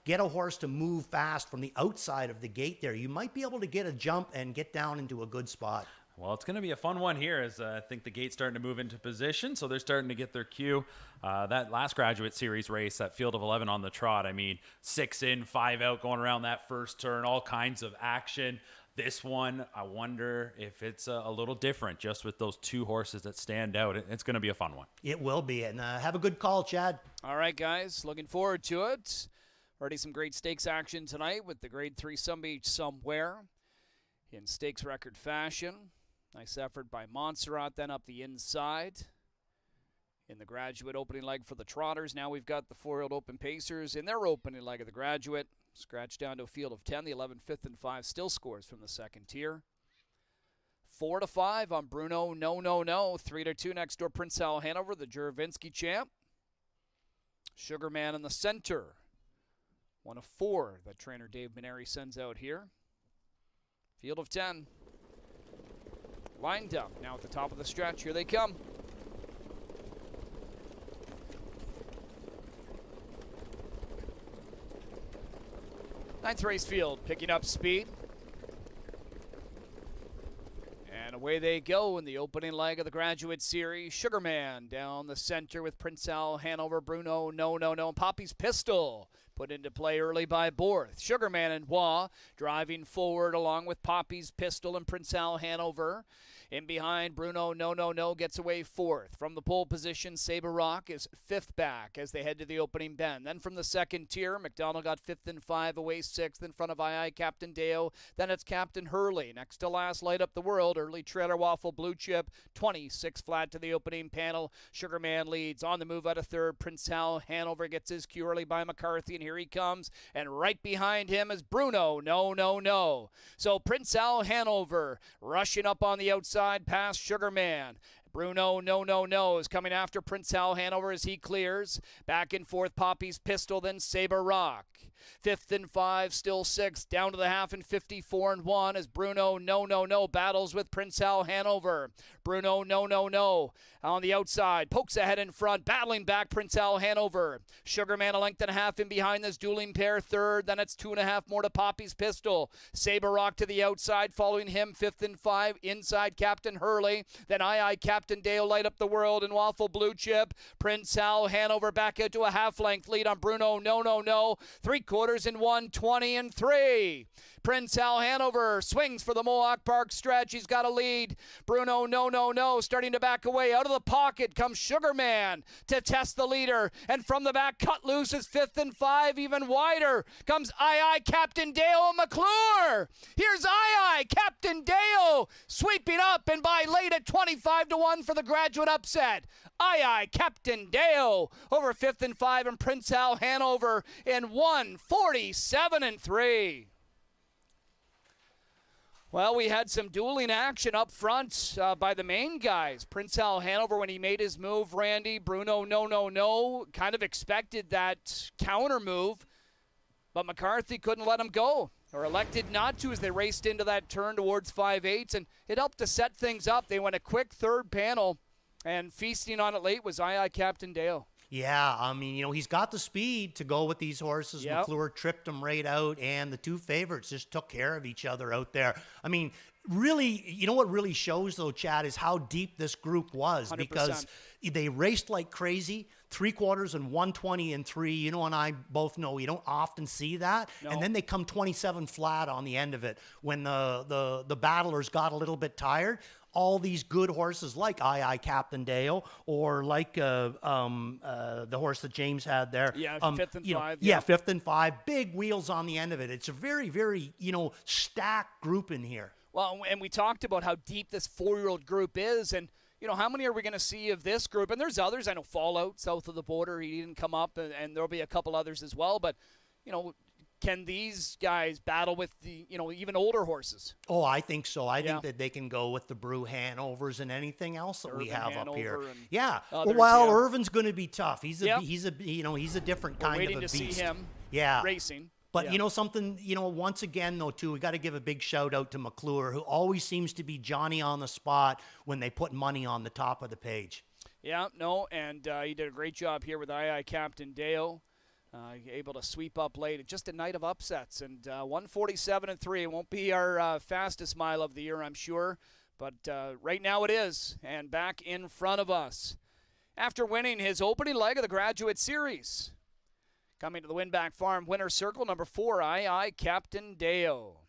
get a horse to move fast from the outside of the gate there, you might be able to get a jump and get down into a good spot. Well, it's going to be a fun one here, as I think the gate's starting to move into position, so they're starting to get their cue. That last Graduate Series race, that field of 11 on the trot, I mean, 6 in, 5 out, going around that first turn, all kinds of action. This one, I wonder if it's a little different, just with those two horses that stand out. It's going to be a fun one. It will be, and have a good call, Chad. All right, guys, looking forward to it. Already some great stakes action tonight with the Grade 3 Some Beach Somewhere in stakes record fashion. Nice effort by Montserrat, then up the inside. In the Graduate opening leg for the Trotters, now we've got the 4-year-old Open Pacers in their opening leg of the Graduate. Scratch down to a field of 10. The 11, 5th, and 5 still scores from the second tier. 4 to 5 on Bruno. No. 3 to 2 next door. Prince Hal Hanover, the Juravinsky champ. Sugarman in the center. 1 of 4 that trainer Dave Maneri sends out here. Field of 10. Lined up now at the top of the stretch. Here they come. Ninth race field picking up speed. And away they go in the opening leg of the Graduate Series. Sugarman down the center with Prince Hal Hanover, Bruno, no. And Poppy's Pistol put into play early by Borth. Sugarman and Wah driving forward along with Poppy's Pistol and Prince Hal Hanover. In behind, Bruno, no, gets away 4th. From the pole position, Sabre Rock is 5th back as they head to the opening bend. Then from the second tier, McDonald got 5th and 5, away 6th in front of II Captain Deo. Then it's Captain Hurley. Next to last, Light Up the World. Early trailer Waffle Blue Chip, 26 flat to the opening panel. Sugarman leads. On the move out of 3rd, Prince Hal Hanover gets his cue early by McCarthy, and here he comes. And right behind him is Bruno, no. So Prince Hal Hanover rushing up on the outside past Sugarman. Bruno, no, is coming after Prince Hal Hanover as he clears. Back and forth, Poppy's Pistol, then Sabre Rock. 5th and 5, still 6, down to the half and 54 and 1 as Bruno no battles with Prince Hal Hanover. Bruno no on the outside, pokes ahead in front, battling back Prince Hal Hanover. Sugarman a length and a half in behind this dueling pair, third. Then it's 2.5 more to Poppy's Pistol. Saber Rock to the outside, following him 5th and 5, inside Captain Hurley. Then I Captain Dale light up the world in Waffle Blue Chip. Prince Hal Hanover back into a half-length lead on Bruno no. 3/4 in 1, 20 and 3. Prince Hal Hanover swings for the Mohawk Park stretch. He's got a lead. Bruno no starting to back away. Out of the pocket comes Sugarman to test the leader. And from the back, cut loose is 5th and 5. Even wider comes I Captain Dale McClure. Here's I Captain Dale sweeping up and by late at 25 to 1 for the graduate upset. I Captain Dale over 5th and 5 and Prince Hal Hanover in 1:47 and 3. Well, we had some dueling action up front by the main guys. Prince Hal Hanover, when he made his move, Randy, Bruno no, kind of expected that counter move, but McCarthy couldn't let him go, or elected not to as they raced into that turn towards 5/8, and it helped to set things up. They went a quick third panel, and feasting on it late was I Captain Dale. Yeah, I mean, he's got the speed to go with these horses. Yep. McClure tripped him right out, and the two favorites just took care of each other out there. I mean, really, what really shows, though, Chad, is how deep this group was 100%. because they raced like crazy, 3/4 and 120 and 3. You and I both know you don't often see that. No. And then they come 27 flat on the end of it when the battlers got a little bit tired. All these good horses like I Captain Dale or like the horse that James had there. Yeah, 5th and 5. Yeah, 5th and 5. Big wheels on the end of it. It's a very, very, stacked group in here. Well, and we talked about how deep this 4-year-old group is, and how many are we going to see of this group? And there's others. I know Fallout south of the border, he didn't come up, and there'll be a couple others as well. But can these guys battle with the even older horses? Oh, I think so. I think that they can go with the Brew Hanovers and anything else that we have up here. Yeah. Others, Irvin's going to be tough. He's a different kind of a waiting to beast. see him racing. But something, once again, though, too, we got to give a big shout out to McClure, who always seems to be Johnny on the spot when they put money on the top of the page. Yeah, no, and he did a great job here with I Captain Dale. Able to sweep up late. Just a night of upsets. And 1:47 and 3. It won't be our fastest mile of the year, I'm sure. But right now it is. And back in front of us. After winning his opening leg of the Graduate Series. Coming to the Winback Farm winner's circle, number 4, I Captain Dale.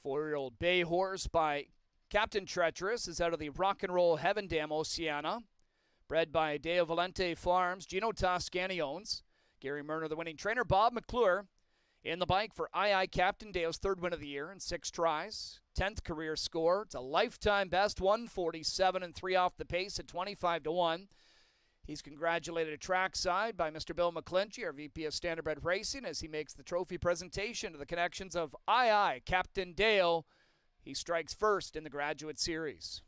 4-year-old bay horse by Captain Treacherous is out of the Rock and Roll Heaven Dam Oceana. Bred by Deo Valente Farms, Gino Toscani owns. Gary Murner, the winning trainer. Bob McClure in the bike for I Captain Dale's 3rd win of the year in 6 tries. 10th career score. It's a lifetime best, 1:47 and 3 off the pace at 25 to 1. He's congratulated at trackside by Mr. Bill McClinchy, our VP of Standardbred Racing, as he makes the trophy presentation to the connections of I Captain Dale. He strikes first in the Graduate Series.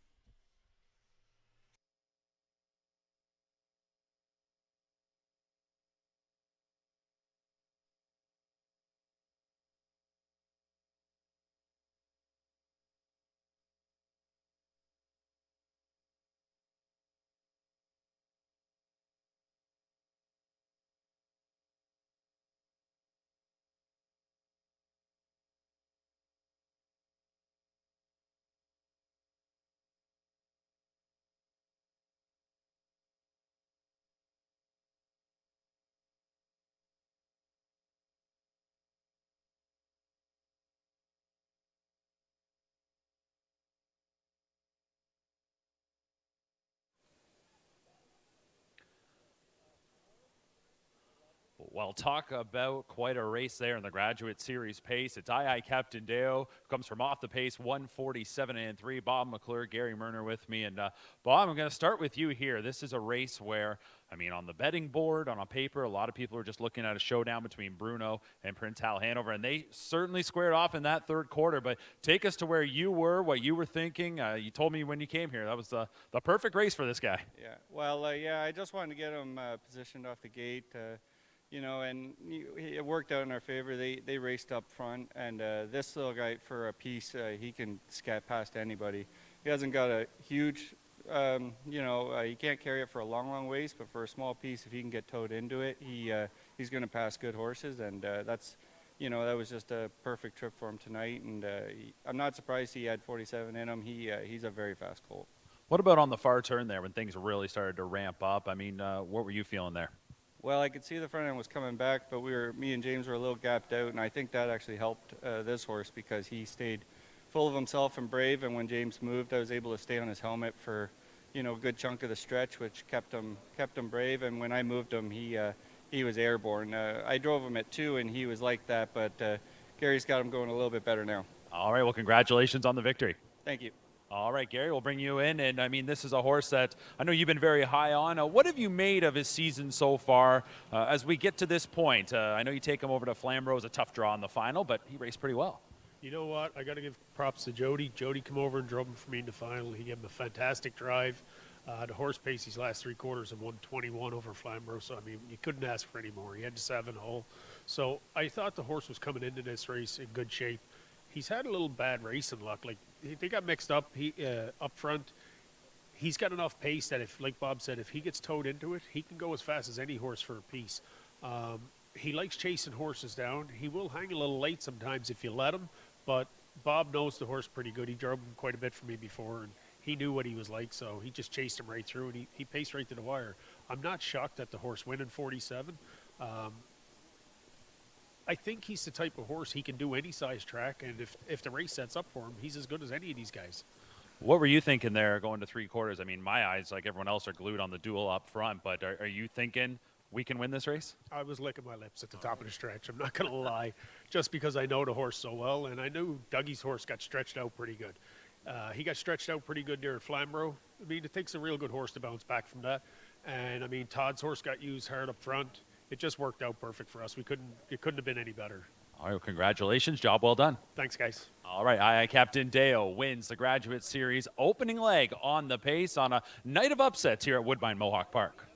Well, talk about quite a race there in the Graduate Series pace. It's I Captain Dale, who comes from off the pace, 1:47 and 3. Bob McClure, Gary Murner with me. And Bob, I'm going to start with you here. This is a race where, on the betting board, on a paper, a lot of people are just looking at a showdown between Bruno and Prince Hal Hanover, and they certainly squared off in that 3rd quarter. But take us to where you were, what you were thinking. You told me when you came here that was the perfect race for this guy. Yeah, well, I just wanted to get him positioned off the gate. you know, and it worked out in our favor. They raced up front, and this little guy, for a piece, he can scat past anybody. He hasn't got a huge, you know, he can't carry it for a long ways, but for a small piece, if he can get towed into it, he's going to pass good horses, and that's, you know, that was just a perfect trip for him tonight, and I'm not surprised he had 47 in him. He's a very fast colt. What about on the far turn there when things really started to ramp up? I mean, what were you feeling there? Well, I could see the front end was coming back, but me and James were a little gapped out, and I think that actually helped this horse because he stayed full of himself and brave. And when James moved, I was able to stay on his helmet for, you know, a good chunk of the stretch, which kept him brave. And when I moved him, he was airborne. I drove him at 2, and he was like that, but Gary's got him going a little bit better now. All right, well, congratulations on the victory. Thank you. All right, Gary, we'll bring you in. And, I mean, this is a horse that I know you've been very high on. What have you made of his season so far as we get to this point? I know you take him over to Flamborough. It was a tough draw in the final, but he raced pretty well. You know what? I got to give props to Jody. Jody come over and drove him for me in the final. He gave him a fantastic drive. The horse paced these last 3 quarters of 121 over Flamborough. So, I mean, you couldn't ask for any more. He had 7 hole. So I thought the horse was coming into this race in good shape. He's had a little bad racing luck. Like, they got mixed up up front. He's got enough pace that if, like Bob said, if he gets towed into it, he can go as fast as any horse for a piece. He likes chasing horses down. He will hang a little late sometimes if you let him, but Bob knows the horse pretty good. He drove him quite a bit for me before, and he knew what he was like, so he just chased him right through, and he paced right to the wire. I'm not shocked that the horse went in 47. I think he's the type of horse he can do any size track, and if the race sets up for him, he's as good as any of these guys. What were you thinking there going to 3 quarters? I mean, my eyes, like everyone else, are glued on the duel up front, but are you thinking we can win this race? I was licking my lips at the top of the stretch. I'm not going to lie, just because I know the horse so well, and I knew Dougie's horse got stretched out pretty good. He got stretched out pretty good there at Flamborough. I mean, it takes a real good horse to bounce back from that. And, I mean, Todd's horse got used hard up front. It just worked out perfect for us. It couldn't have been any better. All right, well, congratulations. Job well done. Thanks, guys. All right, Captain Deo wins the Graduate Series opening leg on the pace on a night of upsets here at Woodbine Mohawk Park.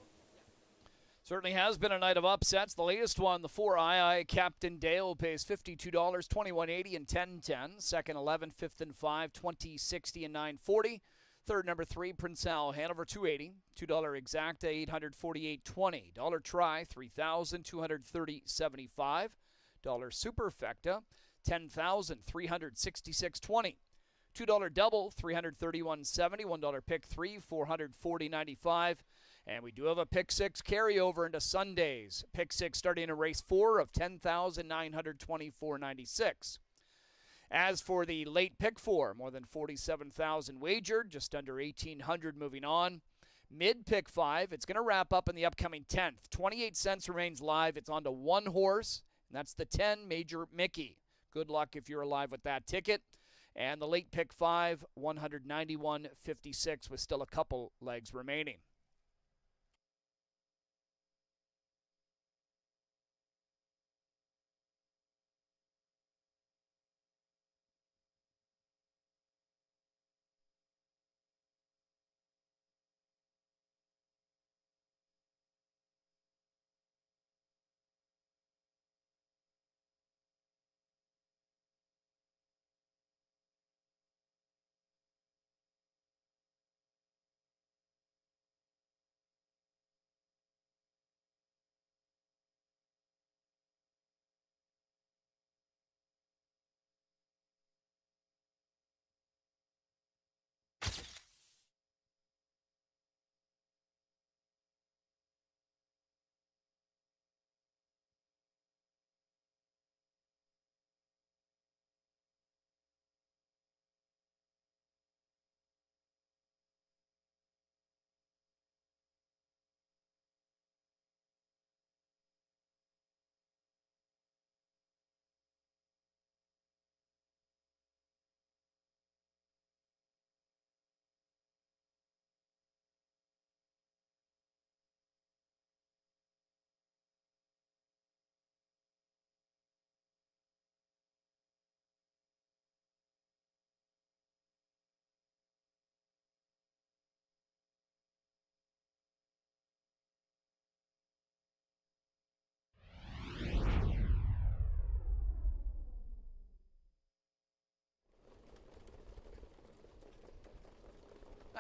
Certainly has been a night of upsets. The latest one, the 4 Captain Dale pays $52, $21.80 and $10.10. Second 11, fifth and 5, $20.60 and $9.40. Third, number 3, Prince Al Hanover, $2.80. $2 Exacta, $848.20. Dollar Try, $3,230.75. Dollar Superfecta, $10,366.20. $2 Double, $331.70. $1 Pick 3, $440.95. And we do have a Pick 6 carryover into Sundays. Pick 6 starting in race 4 of $10,924.96. As for the late Pick 4, more than 47,000 wagered, just under 1,800 moving on. Mid Pick 5, it's going to wrap up in the upcoming 10th. 28 cents remains live. It's on to 1 horse, and that's the 10 Major Mickey. Good luck if you're alive with that ticket. And the late Pick 5, 191.56 with still a couple legs remaining.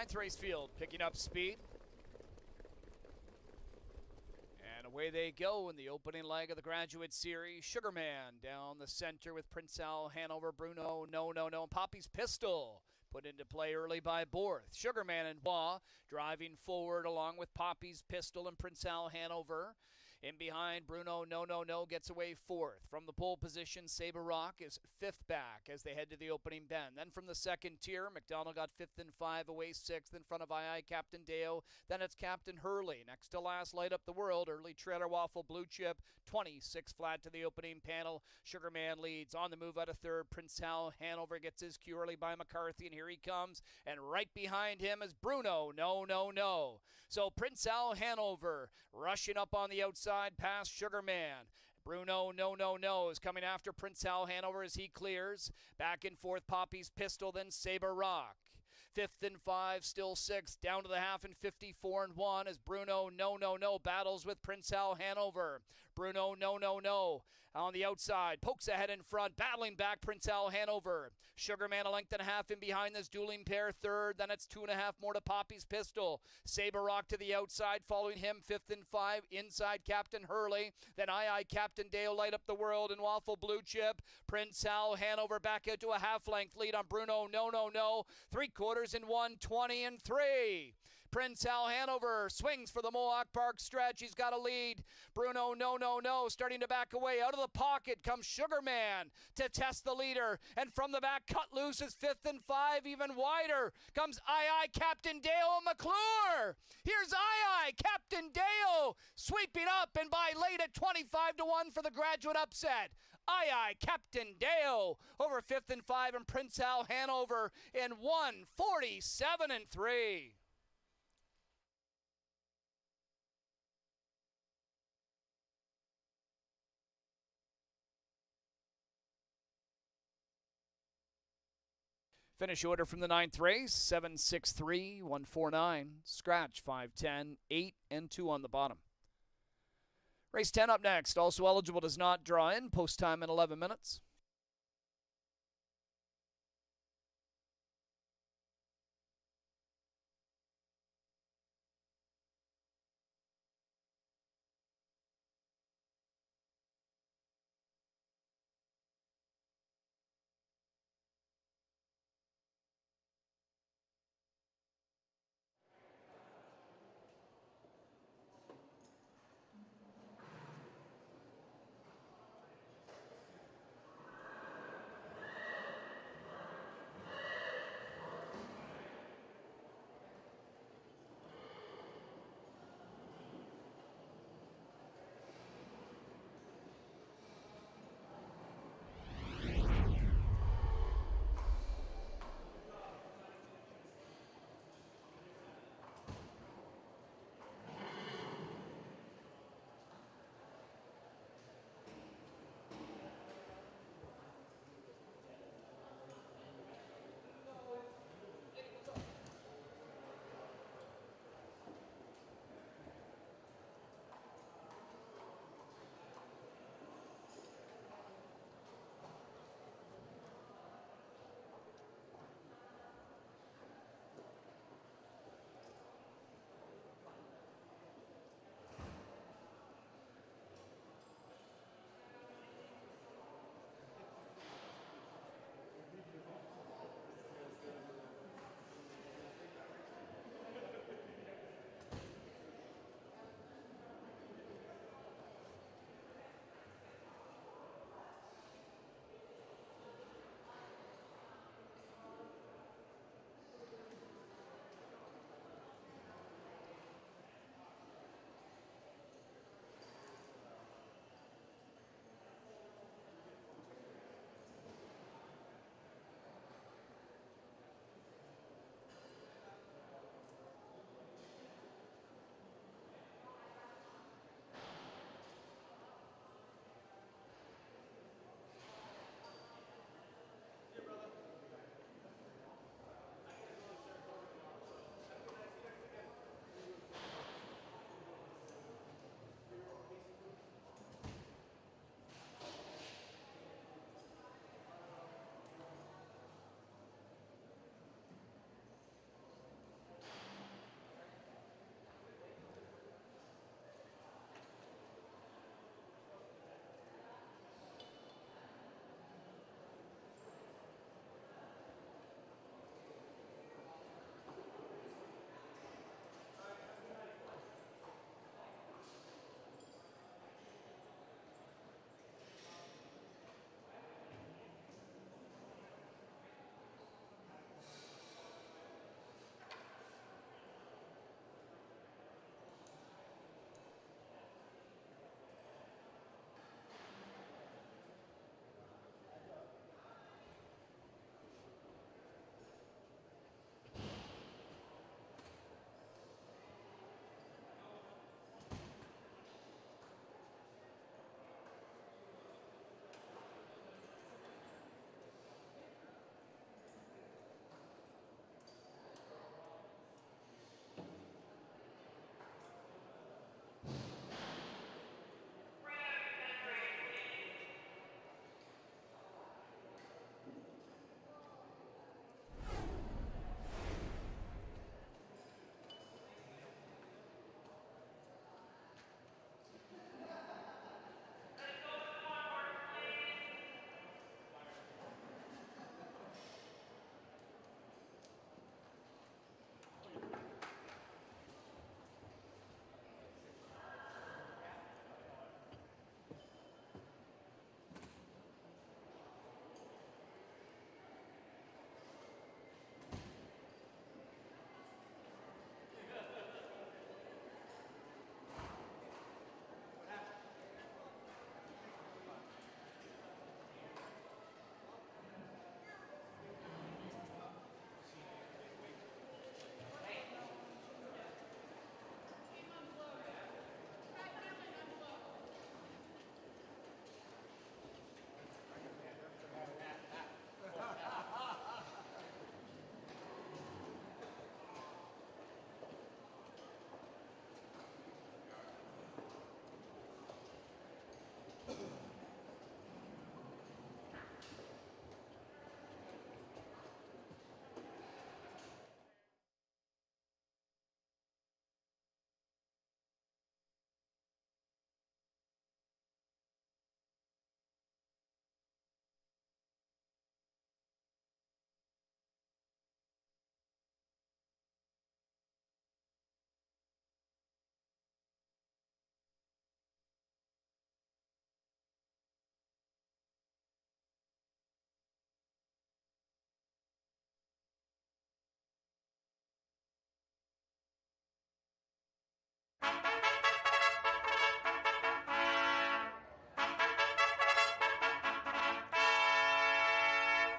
ninth race field, picking up speed. And away they go in the opening leg of the Graduate Series. Sugarman down the center with Prince Al Hanover, Bruno, no, and Poppy's Pistol put into play early by Borth. Sugarman and Waugh driving forward along with Poppy's Pistol and Prince Al Hanover. In behind, Bruno, no, gets away fourth. From the pole position, Sabre Rock is fifth back as they head to the opening bend. Then from the second tier, McDonald got fifth and 5, away sixth in front of II Captain Deo. Then it's Captain Hurley. Next to last, Light Up the World. Early Trailer Waffle Blue Chip, 26 flat to the opening panel. Sugarman leads. On the move out of third, Prince Hal Hanover gets his cue early by McCarthy, and here he comes. And right behind him is Bruno, no. So Prince Hal Hanover rushing up on the outside past Sugarman. Bruno, no, is coming after Prince Hal Hanover as he clears. Back and forth, Poppy's Pistol, then Sabre Rock. Fifth and 5, still sixth, down to the half and 54 and 1 as Bruno, no, battles with Prince Hal Hanover. Bruno, no, on the outside, pokes ahead in front, battling back Prince Hal Hanover. Sugarman a length and a half in behind this dueling pair, third, then it's 2.5 more to Poppy's Pistol. Sabre Rock to the outside, following him, fifth and 5, inside Captain Hurley, then II Captain Dale, Light Up the World, and Waffle Blue Chip. Prince Hal Hanover back into a half-length lead on Bruno, no, 3/4 in 1, 20 and 3. Prince Hal Hanover swings for the Mohawk Park stretch. He's got a lead. Bruno, no, starting to back away. Out of the pocket comes Sugarman to test the leader. And from the back, cut loose is fifth and 5. Even wider comes II Captain Dale McClure. Here's II Captain Dale sweeping up and by late at 25 to 1 for the Graduate upset. II Captain Dale over fifth and 5 and Prince Hal Hanover in 1:47 and 3. Finish order from the ninth race, 7-6-3, 149. Scratch, 5-10, 8 and 2 on the bottom. Race 10 up next. Also eligible, does not draw in. Post time in 11 minutes.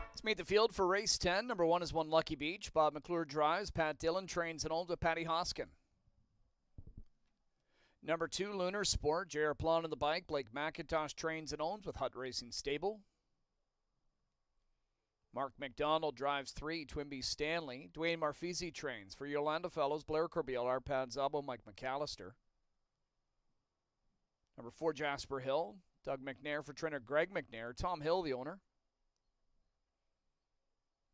Let's meet the field for race 10. Number 1 is One Lucky Beach. Bob McClure drives. Pat Dillon trains and owns with Patty Hoskin. Number 2, Lunar Sport. J.R. Plon on the bike. Blake McIntosh trains and owns with Hut Racing Stable. Mark McDonald drives 3, Twinbee Stanley. Dwayne Marfisi trains for Yolanda Fellows, Blair Corbeil, Arpad Zabo, Mike McAllister. Number 4, Jasper Hill. Doug McNair for trainer Greg McNair. Tom Hill, the owner.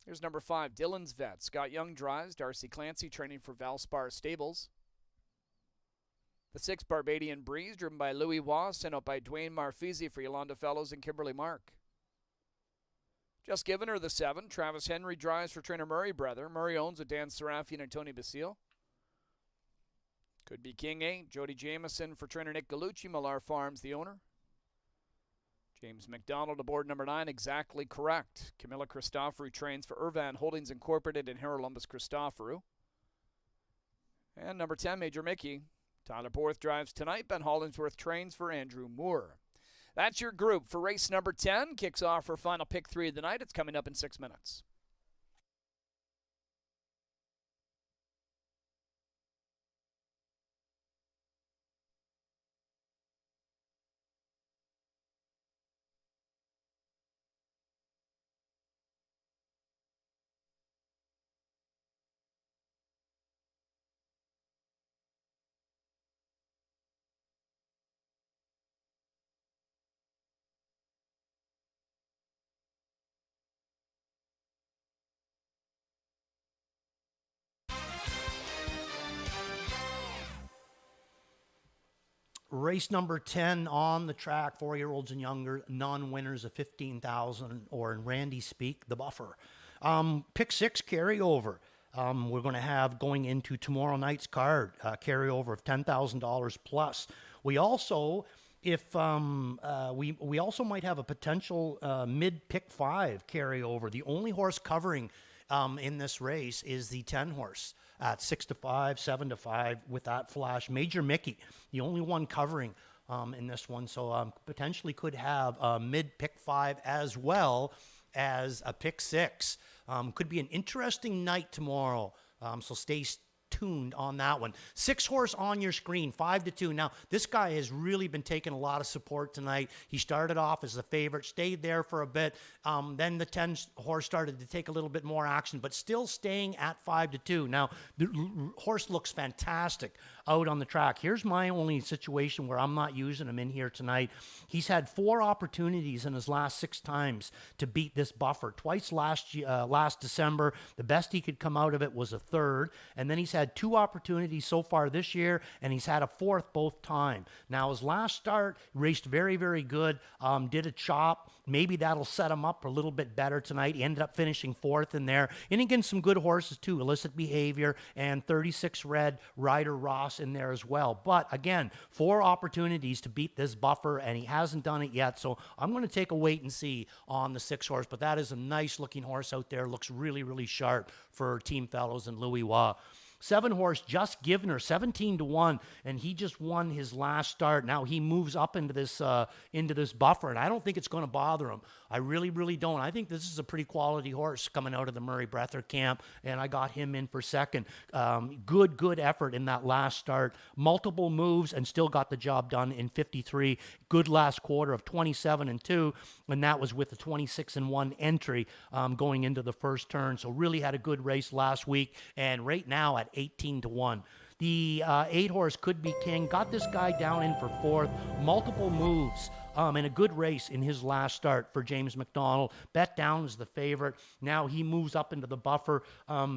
Here's number 5, Dylan's Vet. Scott Young drives. Darcy Clancy training for Valspar Stables. The 6, Barbadian Breeze, driven by Louis Waugh, sent out by Dwayne Marfisi for Yolanda Fellows and Kimberly Mark. Just given her the 7, Travis Henry drives for trainer Murray Brother. Murray owns with Dan Serafian and Tony Basile. Could be King 8, Jody Jameson for trainer Nick Gallucci, Millar Farms, the owner. James McDonald aboard number 9, exactly correct. Camilla Christoforou trains for Irvan Holdings Incorporated and Herolumbus Christoforou. And number 10, Major Mickey. Tyler Borth drives tonight. Ben Hollingsworth trains for Andrew Moore. That's your group for race number 10. Kicks off for final pick 3 of the night. It's coming up in 6 minutes. Race number 10 on the track, 4-year-olds and younger, non-winners of $15,000, or in Randy speak, the buffer. Pick 6 carryover. We're going to have, going into tomorrow night's card, carryover of $10,000 plus. We also, if we also might have a potential mid pick 5 carryover. The only horse covering in this race is the 10 horse at 6-5, 7-5 with that flash. Major Mickey, the only one covering in this one. So potentially could have a mid pick 5 as well as a pick 6. Could be an interesting night tomorrow. So stay tuned on that one. 6 horse on your screen, 5-2. Now, this guy has really been taking a lot of support tonight. He started off as the favorite, stayed there for a bit. Then the 10 horse started to take a little bit more action, but still staying at 5-2. Now, the horse looks fantastic out on the track. Here's my only situation where I'm not using him in here tonight. He's had 4 opportunities in his last 6 times to beat this buffer. Twice last December. The best he could come out of it was a 3rd, and then he's had 2 opportunities so far this year, and he's had a 4th both time. Now, his last start, raced very, very good, did a chop. Maybe that'll set him up a little bit better tonight. He ended up finishing 4th in there. And again, some good horses too, Illicit Behavior and 36 Red, Ryder Ross in there as well. But again, 4 opportunities to beat this buffer, and he hasn't done it yet. So I'm going to take a wait and see on the 6 horse. But that is a nice looking horse out there. Looks really, really sharp for Team Fellows and Louis Waugh. 7 horse, Just Given Her, 17-1, and he just won his last start. Now he moves up into this buffer, and I don't think it's going to bother him. I really, really don't. I think this is a pretty quality horse coming out of the Murray Breather camp, and I got him in for 2nd. Good effort in that last start. Multiple moves and still got the job done in 53. Good last quarter of 27-2, and that was with a 26-1 entry going into the first turn. So really had a good race last week, and right now at 18-1. The 8 horse Could Be King got this guy down in for 4th. Multiple moves and a good race in his last start for James McDonald. Bet down as the favorite. Now he moves up into the buffer,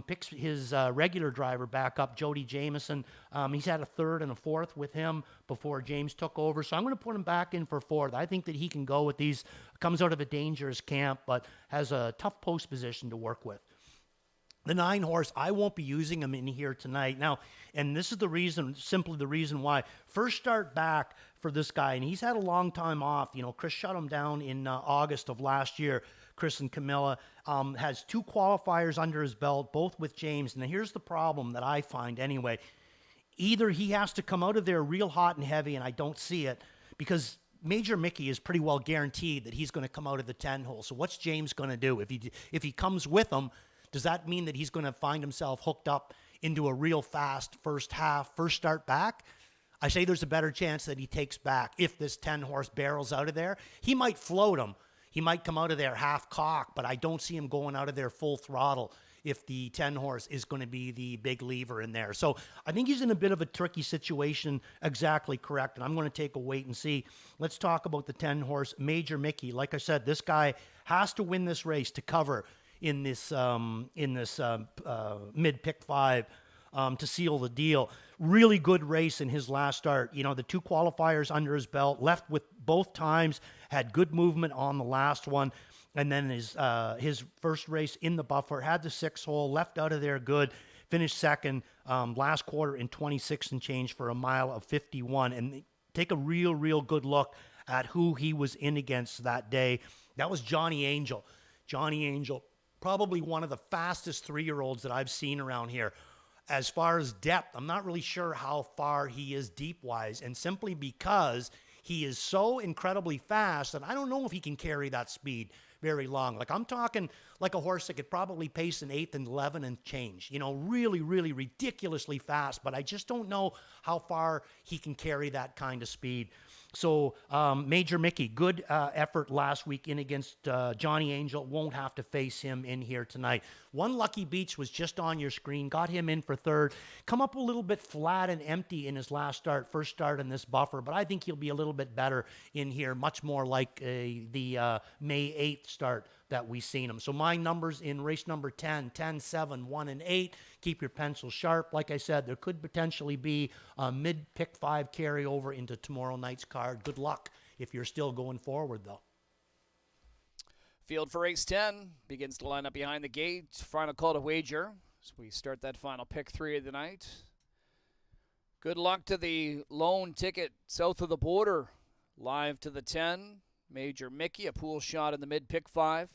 picks his regular driver back up, Jody Jameson. He's had a 3rd and a 4th with him before James took over. So I'm going to put him back in for 4th. I think that he can go with these. Comes out of a dangerous camp, but has a tough post position to work with. The 9 horse, I won't be using him in here tonight. Now, and this is the reason, simply the reason why. First start back for this guy, and he's had a long time off. You know, Chris shut him down in August of last year. Chris and Camilla has 2 qualifiers under his belt, both with James. And here's the problem that I find anyway. either he has to come out of there real hot and heavy, and I don't see it, because Major Mickey is pretty well guaranteed that he's going to come out of the 10 hole. So what's James going to do? If he comes with him, does that mean that he's going to find himself hooked up into a real fast first start back? I say there's a better chance that he takes back if this 10 horse barrels out of there. He might float him. He might come out of there half cock, but I don't see him going out of there full throttle if the 10 horse is going to be the big lever in there. So I think he's in a bit of a tricky situation, exactly correct, and I'm going to take a wait and see. Let's talk about the 10 horse Major Mickey. Like I said, this guy has to win this race to cover in this mid-pick 5 to seal the deal. Really good race in his last start. You know, the 2 qualifiers under his belt, left with both times, had good movement on the last one. And then his first race in the buffer, had the 6 hole, left out of there good, finished second last quarter in 26 and change for a mile of 51. And take a real good look at who he was in against that day. That was Johnny Angel. Johnny Angel, probably one of the fastest 3-year-olds that I've seen around here. As far as depth, I'm not really sure how far he is deep-wise, and simply because he is so incredibly fast that I don't know if he can carry that speed very long. Like, I'm talking like a horse that could probably pace an 8th and 11 and change. You know, really ridiculously fast, but I just don't know how far he can carry that kind of speed. So Major Mickey, good effort last week in against Johnny Angel. Won't have to face him in here tonight. One Lucky Beach was just on your screen. Got him in for third. Come up a little bit flat and empty in his last start, first start in this buffer, but I think he'll be a little bit better in here, much more like the May 8th start that we've seen him. So my numbers in race number 10, 10, 7, 1, and 8. Keep your pencil sharp. Like I said, there could potentially be a mid-pick 5 carryover into tomorrow night's card. Good luck if you're still going forward, though. Field for race 10 begins to line up behind the gate. Final call to wager as we start that final pick 3 of the night. Good luck to the lone ticket south of the border. Live to the 10. Major Mickey, a pool shot in the mid-pick 5.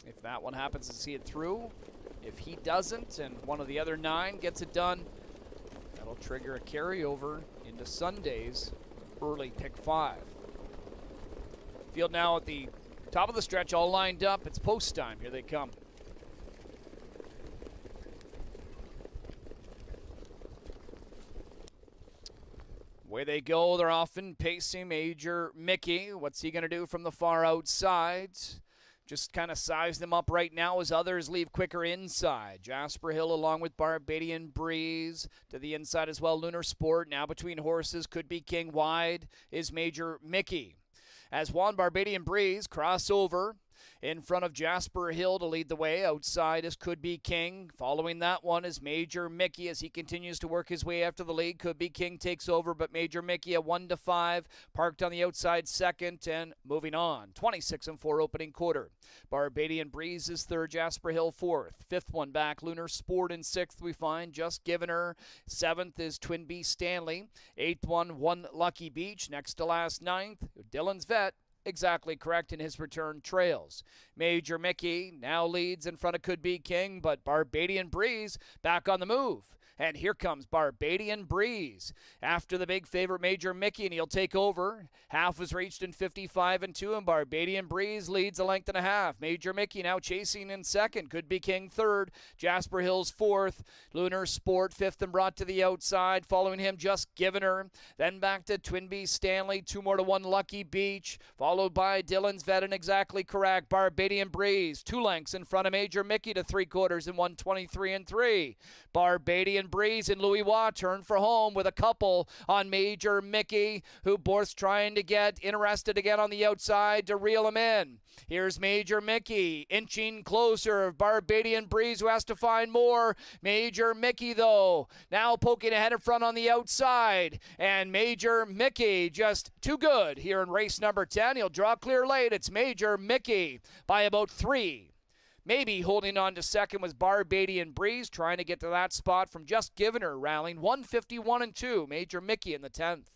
If that one happens to see it through, if he doesn't and one of the other 9 gets it done, that'll trigger a carryover into Sunday's early pick 5. Field now at the top of the stretch, all lined up. It's post time. Here they come. Away they go. They're often pacing Major Mickey. What's he going to do from the far outside? Just kind of size them up right now as others leave quicker inside. Jasper Hill along with Barbadian Breeze. To the inside as well, Lunar Sport. Now between horses, Could Be King. Wide is Major Mickey. As Juan Barbadian Breeze cross over in front of Jasper Hill to lead the way. Outside is Could Be King. Following that one is Major Mickey as he continues to work his way after the lead. Could Be King takes over, but Major Mickey a 1-5. Parked on the outside second and moving on. 26-4 opening quarter. Barbadian Breeze is third. Jasper Hill fourth. Fifth one back. Lunar Sport in sixth. We find Just Given Her. Seventh is Twin B Stanley. Eighth one Lucky Beach. Next to last, ninth. Dylan's Vet. Exactly correct in his return trails. Major Mickey now leads in front of Could Be King, but Barbadian Breeze back on the move. And here comes Barbadian Breeze after the big favorite Major Mickey, and he'll take over. Half was reached in 55-2, and Barbadian Breeze leads a length and a half. Major Mickey now chasing in second. Could Be King third. Jasper Hill's fourth. Lunar Sport fifth and brought to the outside. Following him, Just Given Her. Then back to Twin B Stanley. 2 more to 1 Lucky Beach. Followed by Dylan's Vet and Exactly Correct. Barbadian Breeze 2 lengths in front of Major Mickey to 3/4 in 1:23-3. Barbadian Breeze and Louis Watt turn for home with a couple on Major Mickey, who Borth's trying to get interested again on the outside to reel him in. Here's Major Mickey inching closer. Barbadian Breeze, who has to find more. Major Mickey, though, now poking ahead in front on the outside. And Major Mickey just too good here in race number 10. He'll draw clear late. It's Major Mickey by about 3. Maybe holding on to second was Barbadian Breeze, trying to get to that spot from Just Given Her, rallying 151-2. Major Mickey in the 10th.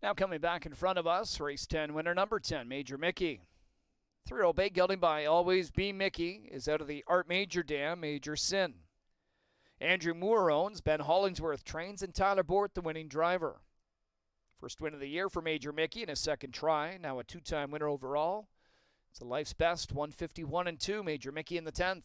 Now coming back in front of us, race 10 winner number 10, Major Mickey. 3-year-old bay gelding by Always Be Mickey is out of the Art Major Dam, Major Sin. Andrew Moore owns, Ben Hollingsworth trains, and Tyler Bort the winning driver. First win of the year for Major Mickey in his second try, now a two-time winner overall. It's a life's best, 151-2, Major Mickey in the 10th.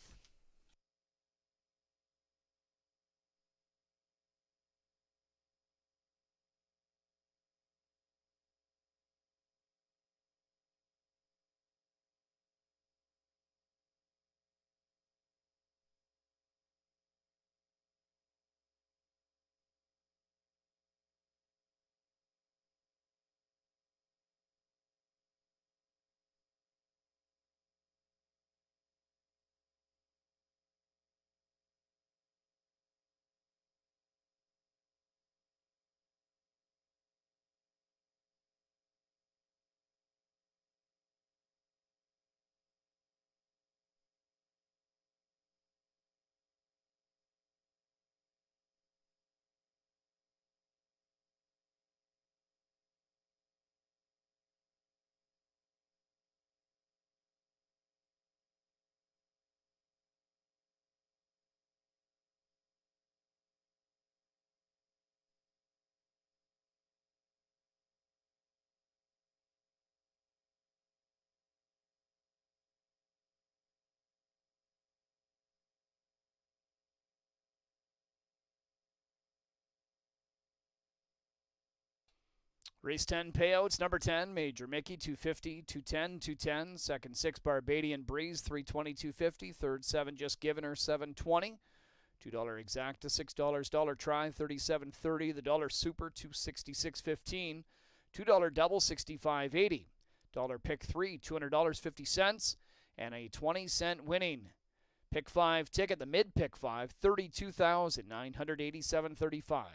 Race 10 payouts, number 10, Major Mickey, 250, 210, 210. Second 6, Barbadian Breeze, 320, 250. Third 7, Just Given Her, 720. $2 exacta, $6 dollar try, 37.30. The dollar super, 266.15. $2 double, 65.80. Dollar pick 3, $200.50. And a 20-cent winning pick 5 ticket, the mid pick 5, $32,987.35.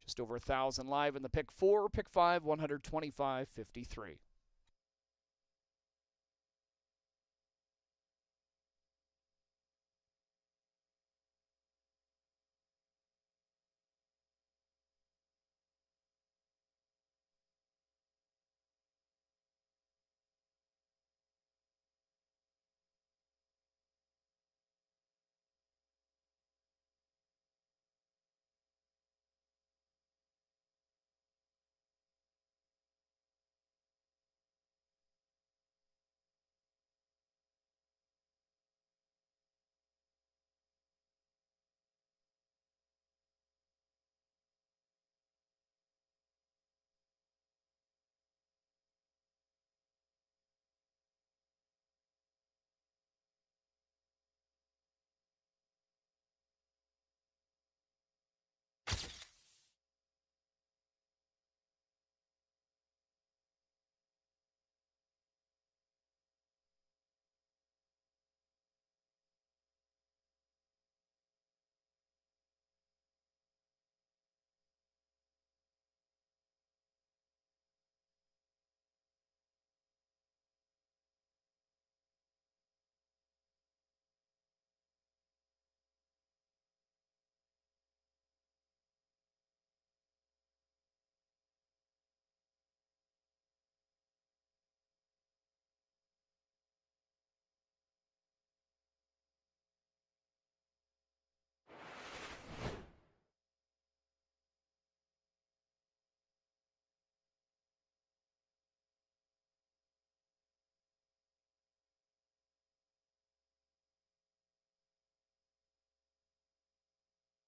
Just over 1,000 live in the pick 4, pick 5, 125.53.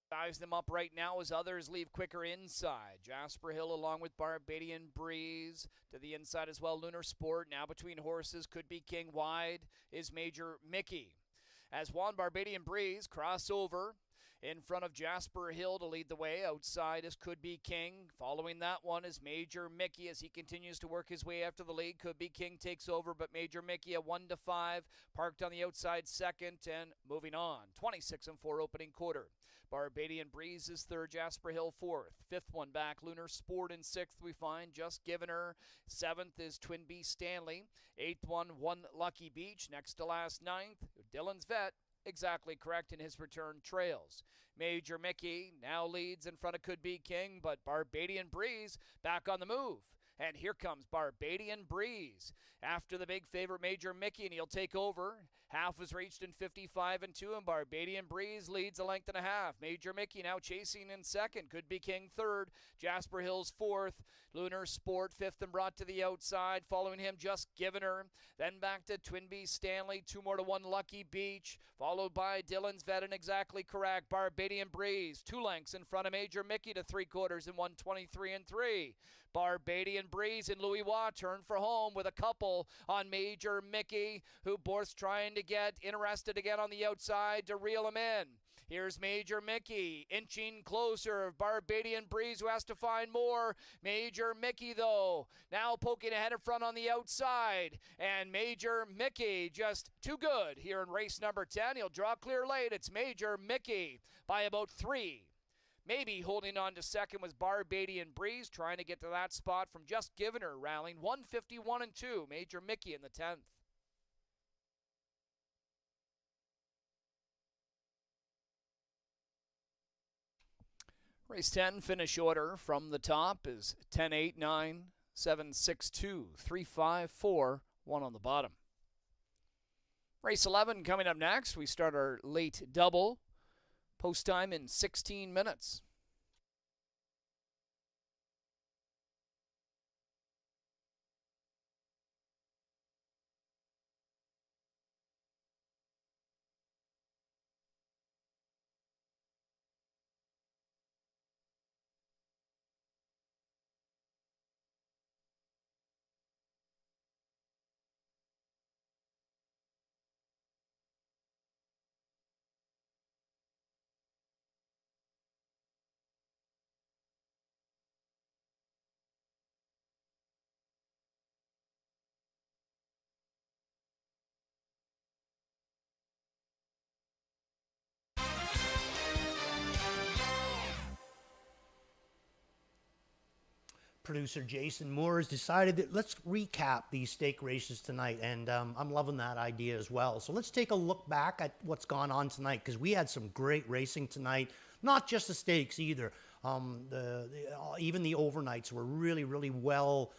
Size them up right now as others leave quicker inside. Jasper Hill along with Barbadian Breeze to the inside as well. Lunar Sport now between horses. Could Be King. Wide is Major Mickey. As Juan Barbadian Breeze crossover in front of Jasper Hill to lead the way. Outside is Could Be King. Following that one is Major Mickey as he continues to work his way after the lead. Could Be King takes over, but Major Mickey a 1-5, parked on the outside second and moving on. 26-4 opening quarter. Barbadian Breeze is third, Jasper Hill fourth. Fifth one back, Lunar Sport in sixth. We find Just Given Her. Seventh is Twin Bee Stanley. Eighth one Lucky Beach. Next to last, ninth, Dylan's Vet. exactly correct, and his return trails. Major Mickey now leads in front of Could Be King, but Barbadian Breeze back on the move. And here comes Barbadian Breeze after the big favorite Major Mickey, and he'll take over. Half was reached in 55 and 2, and Barbadian Breeze leads a length and a half. Major Mickey now chasing in second. Could Be King third. Jasper Hills fourth. Lunar Sport fifth and brought to the outside. Following him, Just Giving Her. Then back to Twinbee Stanley. 2 more to 1 Lucky Beach. Followed by Dylan's Vet and Exactly Correct. Barbadian Breeze 2 lengths in front of Major Mickey to 3/4 in 123 and 3. Barbadian Breeze and Louis Watt turn for home with a couple on Major Mickey, who Borth's trying to get interested again on the outside to reel him in. Here's Major Mickey inching closer. Barbadian Breeze, who has to find more. Major Mickey, though, now poking ahead in front on the outside. And Major Mickey just too good here in race number 10. He'll draw clear late. It's Major Mickey by about 3. Maybe holding on to second was Barbadian Breeze, trying to get to that spot from Just Giving Her, rallying 151 and 2. Major Mickey in the 10th. Race 10 finish order from the top is 10, 8, 9, 7, 6, 2, 3, 5, 4, 1 on the bottom. Race 11 coming up next. We start our late double. Post time in 16 minutes. Producer Jason Moore has decided that let's recap these stake races tonight, and I'm loving that idea as well. So let's take a look back at what's gone on tonight, because we had some great racing tonight, not just the stakes either. Even the overnights were really, really well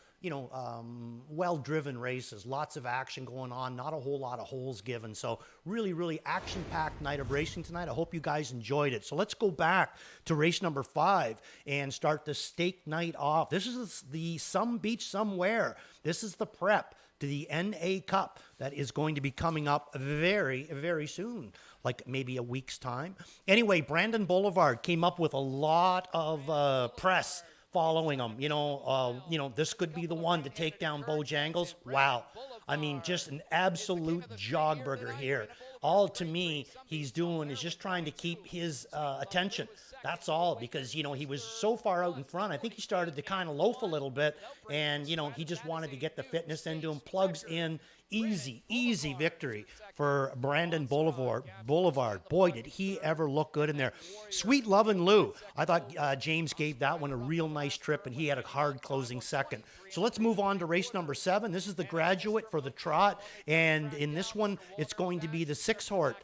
well-driven races. Lots of action going on, not a whole lot of holes given. So really, really action-packed night of racing tonight. I hope you guys enjoyed it. So let's go back to race number 5 and start the stake night off. This is the Some Beach Somewhere. This is the prep to the NA Cup that is going to be coming up very, very soon, like maybe a week's time. Anyway, Brandon Boulevard came up with a lot of press following him. This could be the one to take down Bojangles. Wow. I mean, just an absolute jogburger here. All to me he's doing is just trying to keep his attention. That's all, because, he was so far out in front. I think he started to kind of loaf a little bit, and, he just wanted to get the fitness into him. Plugs in. Easy victory for Brandon Boulevard. Boy, did he ever look good in there. Sweet Lovin' Lou. I thought James gave that one a real nice trip, and he had a hard closing second. So let's move on to race number 7. This is the Graduate for the Trot, and in this one, it's going to be the six-horse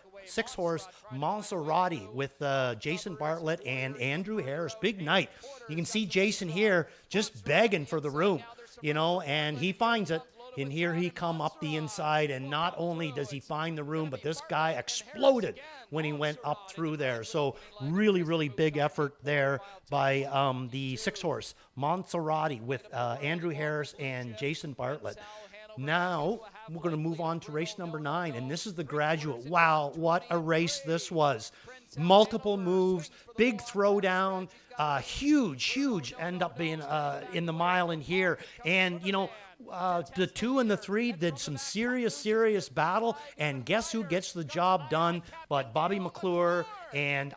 Maserati with Jason Bartlett and Andrew Harris. Big night. You can see Jason here just begging for the room, and he finds it. And here he come up the inside, and not only does he find the room, but this guy exploded when he went up through there. So really, really big effort there by the six-horse Maserati with Andrew Harris and Jason Bartlett. Now we're going to move on to race number 9, and this is the Graduate. Wow, what a race this was. Multiple moves, big throwdown, huge end up being in the mile in here. And, the 2 and the 3 did some serious battle, and guess who gets the job done but Bobby McClure and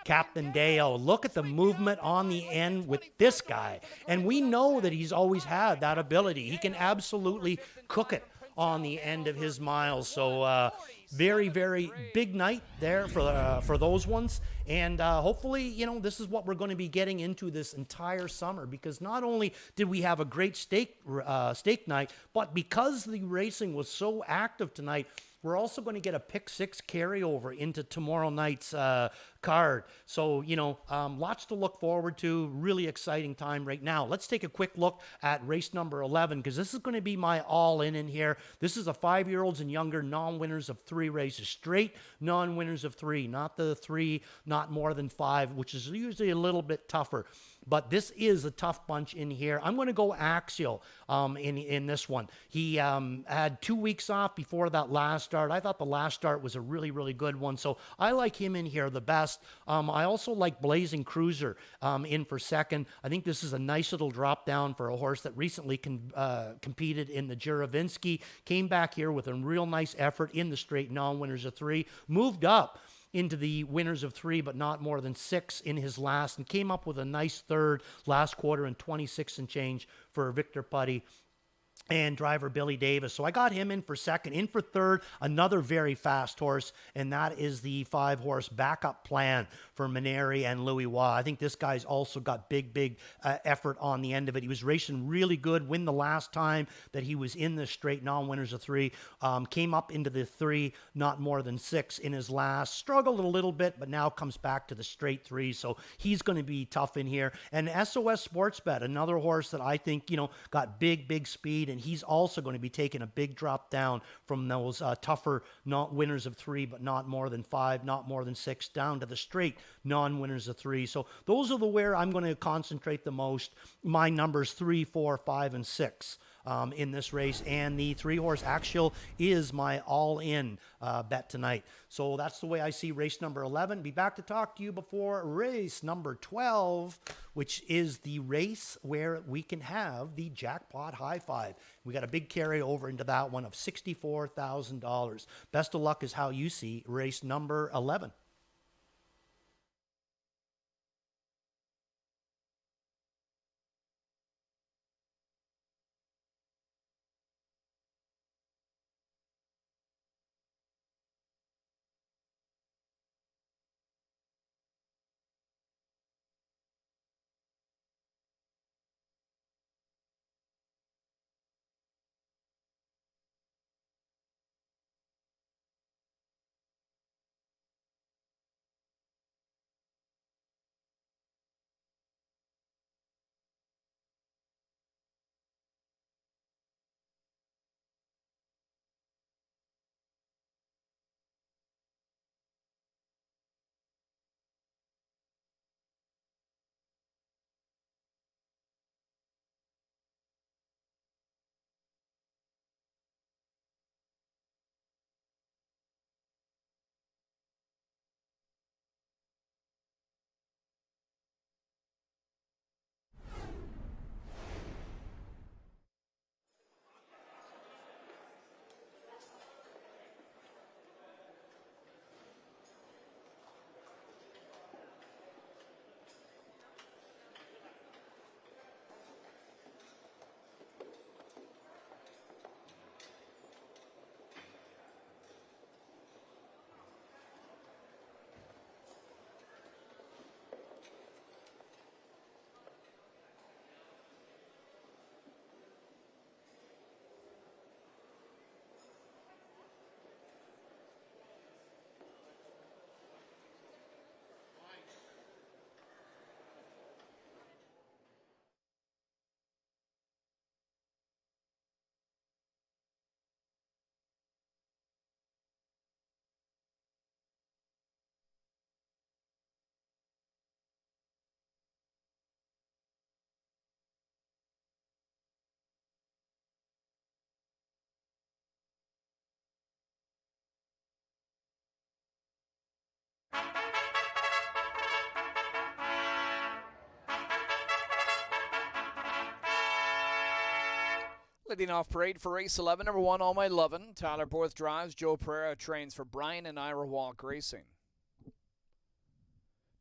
Captain Deo. Look at the movement on the end with this guy, and we know that he's always had that ability. He can absolutely cook it on the end of his miles. So very, very big night there for those ones. And hopefully, this is what we're going to be getting into this entire summer, because not only did we have a great stake night, but because the racing was so active tonight, We're also going to get a pick 6 carryover into tomorrow night's card. So, lots to look forward to. Really exciting time right now. Let's take a quick look at race number 11, because this is going to be my all-in here. This is a 5-year-olds and younger non-winners of 3 races. Straight non-winners of 3, not the 3, not more than 5, which is usually a little bit tougher. But this is a tough bunch in here. I'm going to go Axial in this one. He had 2 weeks off before that last start. I thought the last start was a really, really good one. So I like him in here the best. I also like Blazing Cruiser in for second. I think this is a nice little drop down for a horse that recently competed in the Juravinsky. Came back here with a real nice effort in the straight non-winners of 3. Moved up into the winners of 3, but not more than 6 in his last, and came up with a nice third last quarter and 26 and change for Victor Putty and driver Billy Davis. So I got him in for second. In for third, another very fast horse, and that is the 5-horse backup plan for Maneri and Louis Waugh. I think this guy's also got big effort on the end of it. He was racing really good. Win the last time that he was in the straight non-winners of 3. Came up into the 3, not more than 6 in his last. Struggled a little bit, but now comes back to the straight 3. So he's going to be tough in here. And SOS Sports Bet, another horse that I think, got big speed, and he's also going to be taking a big drop down from those tougher winners of 3, but not more than 5, not more than 6, down to the straight non-winners of 3. So those are where I'm going to concentrate the most. My numbers 3, 4, 5, and 6 in this race, and the 3-horse Axial is my all-in bet tonight. So that's the way I see race number 11. Be back to talk to you before race number 12, which is the race where we can have the jackpot high five. We got a big carryover into that one of $64,000. Best of luck is how you see race number 11. Leading off parade for race 11, number 1, All My Lovin'. Tyler Borth drives. Joe Pereira trains for Brian and Ira Walk Racing.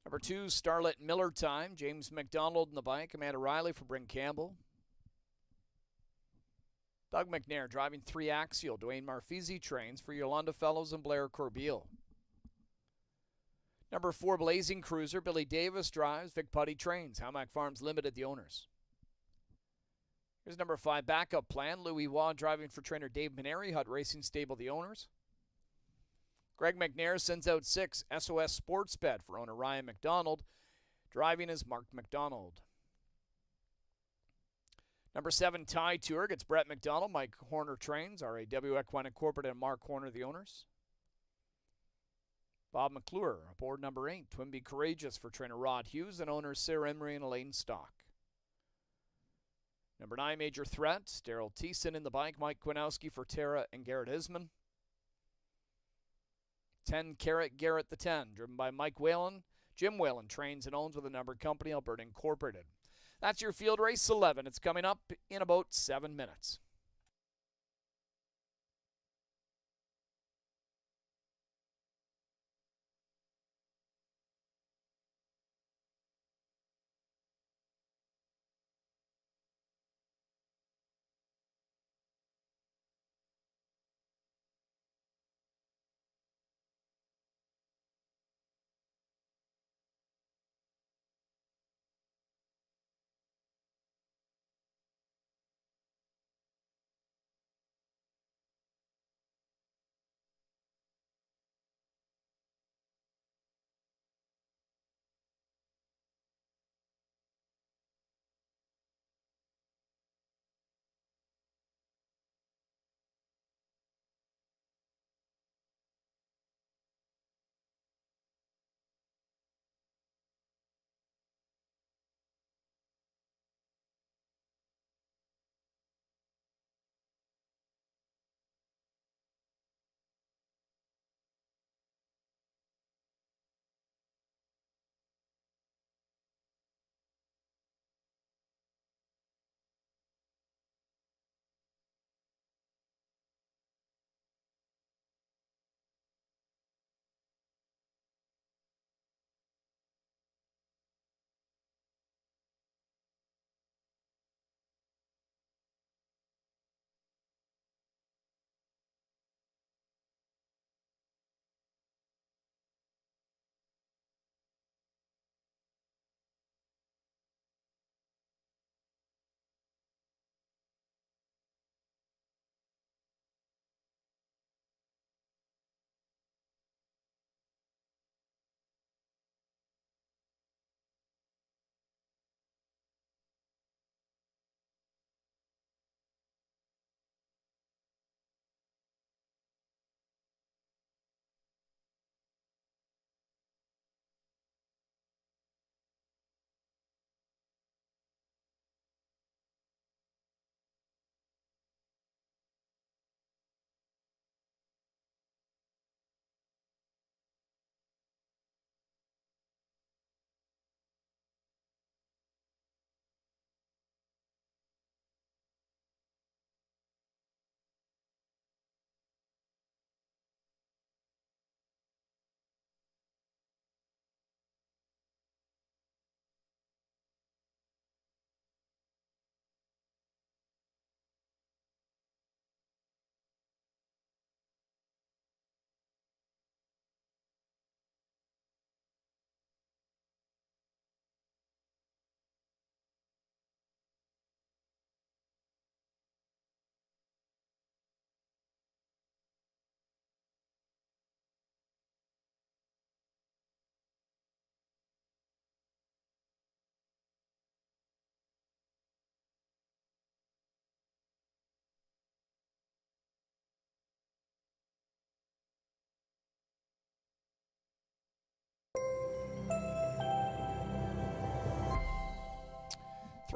Number 2, Starlet Miller Time. James McDonald in the bike. Amanda Riley for Bryn Campbell. Doug McNair driving 3, Axial. Dwayne Marfisi trains for Yolanda Fellows and Blair Corbeil. Number 4, Blazing Cruiser. Billy Davis drives. Vic Putty trains. Hamac Farms Limited, the owners. Here's number 5, Backup Plan. Louis Waugh driving for trainer Dave Maneri, Hut Racing Stable, the owners. Greg McNair sends out 6. SOS Sports Bet for owner Ryan McDonald. Driving is Mark McDonald. Number 7, Tie Tour gets Brett McDonald. Mike Horner trains. RAW Equine Incorporated and Mark Horner, the owners. Bob McClure aboard number 8. Twinbee Courageous for trainer Rod Hughes and owners Sarah Emery and Elaine Stock. Number 9, Major Threat. Daryl Thiessen in the bike. Mike Kwinowski for Tara and Garrett Isman. 10, Carrot Garrett the 10, driven by Mike Whalen. Jim Whalen trains and owns with a numbered company, Alberta Incorporated. That's your field race 11. It's coming up in about 7 minutes.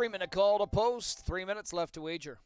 Three-minute call to post. 3 minutes left to wager.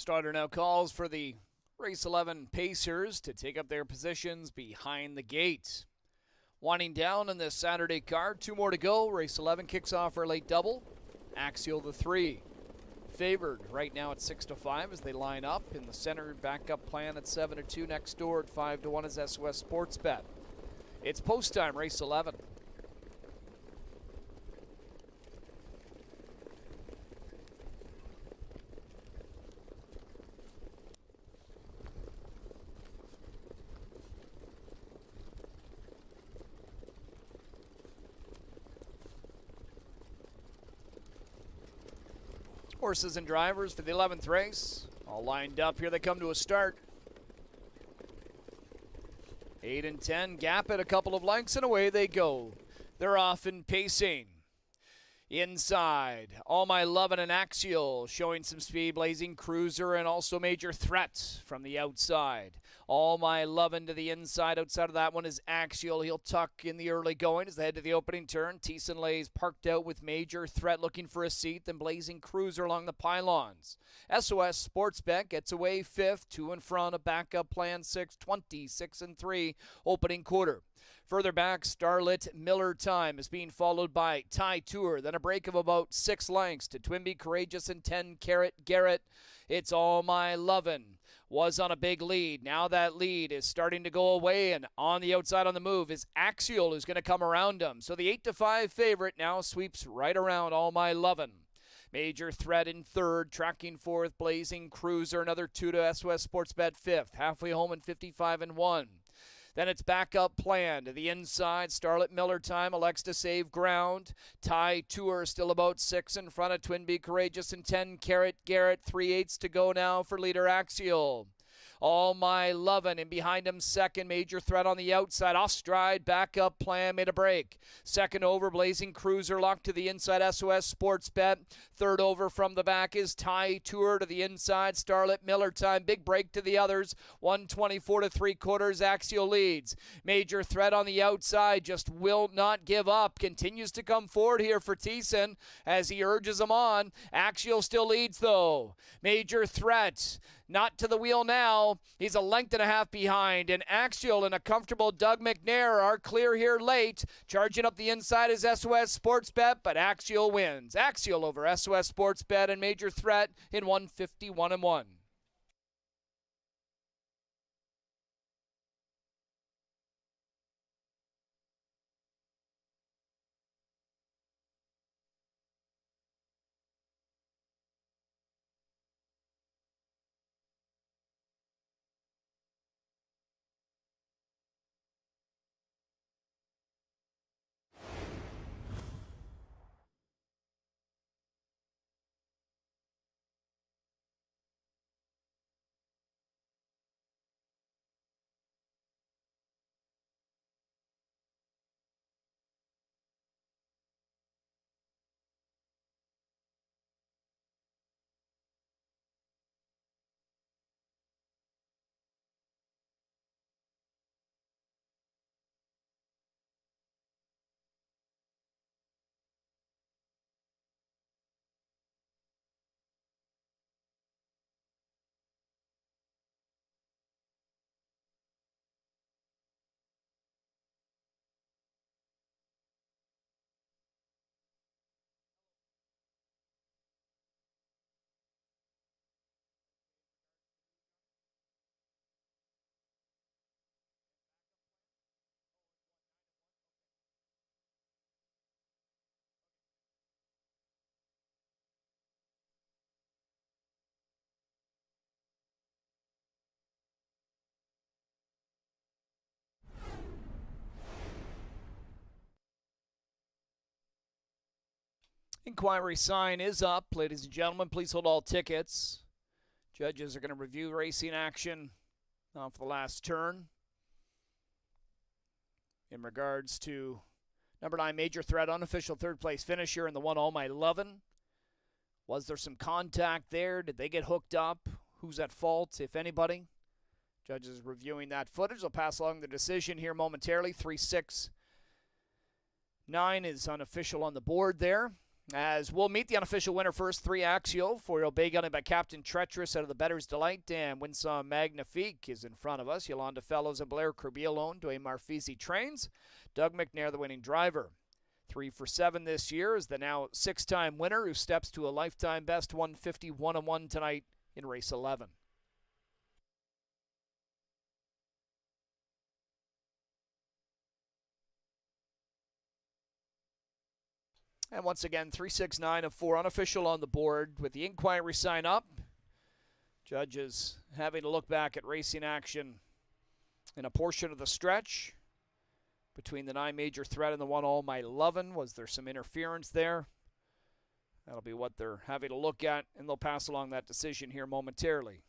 Starter now calls for the Race 11 Pacers to take up their positions behind the gate. Winding down on this Saturday card, 2 more to go. Race 11 kicks off our late double. Axial the 3. Favored right now at 6-5 as they line up. In the center, backup plan at 7-2. Next door at 5-1 is SOS Sports Bet. It's post time, race 11. Horses and drivers for the 11th race. All lined up. Here they come to a start. 8 and 10. Gap it a couple of lengths and away they go. They're off and pacing. Inside, All My Lovin' and Axial showing some speed. Blazing Cruiser and also Major Threat from the outside. All My Lovin' to the inside. Outside of that one is Axial. He'll tuck in the early going as they head to the opening turn. Thiessen lays parked out with Major Threat looking for a seat. Then Blazing Cruiser along the pylons. SOS Sports Bet gets away 5th. 2 in front. A backup plan 6. 26 and 3. Opening quarter. Further back, Starlit Miller Time is being followed by Ty Tour. Then a break of about 6 lengths to Twinbee Courageous and 10 Carat Garrett. It's All My Lovin' was on a big lead. Now that lead is starting to go away, and on the outside on the move is Axial, who's going to come around him. So the 8-5 favorite now sweeps right around All My Lovin'. Major Threat in 3rd, tracking 4th, Blazing Cruiser, another 2 to SOS Sports Bet 5th. Halfway home in 55 and 1. Then it's backup plan to the inside. Starlit Miller Time elects to save ground. Ty Tour still about 6 in front of Twinbee Courageous and 10 Carat Garrett. 3/8 to go now for leader Axial. All My Lovin' and behind him second. Major Threat on the outside. Off stride, backup plan, made a break. Second over, Blazing Cruiser locked to the inside, SOS Sports Bet. Third over from the back is Ty Tour to the inside. Starlit Miller Time, big break to the others. 124 to 3/4, Axial leads. Major Threat on the outside, just will not give up. Continues to come forward here for Thiessen as he urges him on. Axial still leads though. Major Threat not to the wheel now. He's a length and a half behind. And Axial and a comfortable Doug McNair are clear here late. Charging up the inside is SOS Sports Bet, but Axial wins. Axial over SOS Sports Bet and Major Threat in 151 and 1. Inquiry sign is up. Ladies and gentlemen, please hold all tickets. Judges are going to review racing action for the last turn. In regards to number 9, Major Threat, unofficial 3rd place finisher in the 1 All My Lovin'. Was there some contact there? Did they get hooked up? Who's at fault, if anybody? Judges reviewing that footage. They'll pass along the decision here momentarily. 3-6-9 is unofficial on the board there. As we'll meet the unofficial winner first, 3 Axio, 4-year-old Bay Gunning by Captain Treacherous out of the Better's Delight, and Winsome Magnifique is in front of us. Yolanda Fellows and Blair Kirby alone. Dwayne Marfisi trains. Doug McNair, the winning driver. 3 for 7 this year is the now 6-time winner who steps to a lifetime best 151-1 tonight in race 11. And once again, 369 of 4 unofficial on the board with the inquiry sign up. Judges having to look back at racing action in a portion of the stretch between the 9 Major Threat and the 1 All My Lovin'. Was there some interference there? That'll be what they're having to look at, and they'll pass along that decision here momentarily.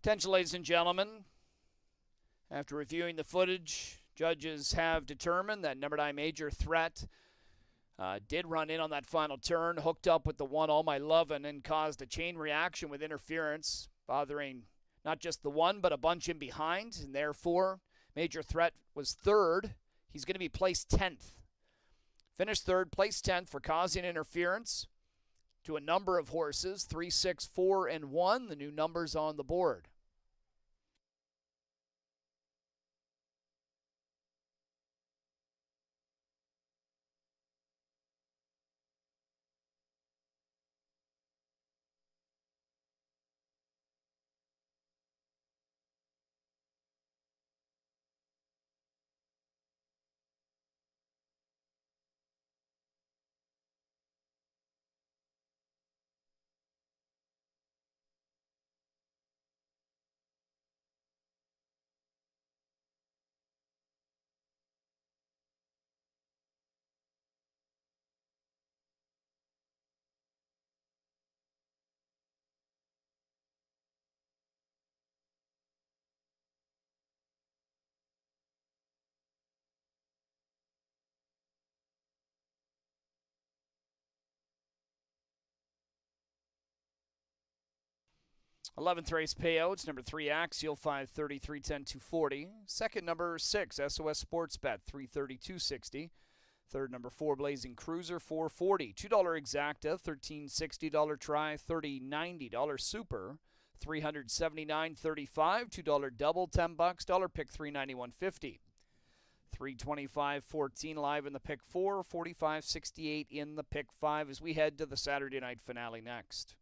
Attention, ladies and gentlemen. After reviewing the footage, judges have determined that number 9 Major Threat did run in on that final turn, hooked up with the one All My Lovin', and caused a chain reaction with interference, bothering not just the one, but a bunch in behind, and therefore Major Threat was third. He's going to be placed 10th. Finished third, placed 10th for causing interference to a number of horses, 3, 6, 4, and 1, the new numbers on the board. Eleventh race payouts, number 3 Axial, 530, 310, 240. Second, number 6 SOS Sports Bet, 330, 260. Third, number 4 Blazing Cruiser, 440. $2 Exacta, $13.60 try, $30.90 Super, $379.35. $2 double, $10. Dollar pick, $391.50. 325.14 live in the pick 4, 45.68 in the pick 5 as we head to the Saturday night finale next.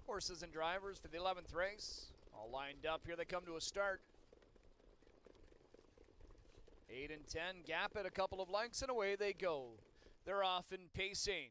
Horses and drivers for the 11th race. All lined up. Here they come to a start. 8 and 10. Gap it a couple of lengths and away they go. They're off and pacing.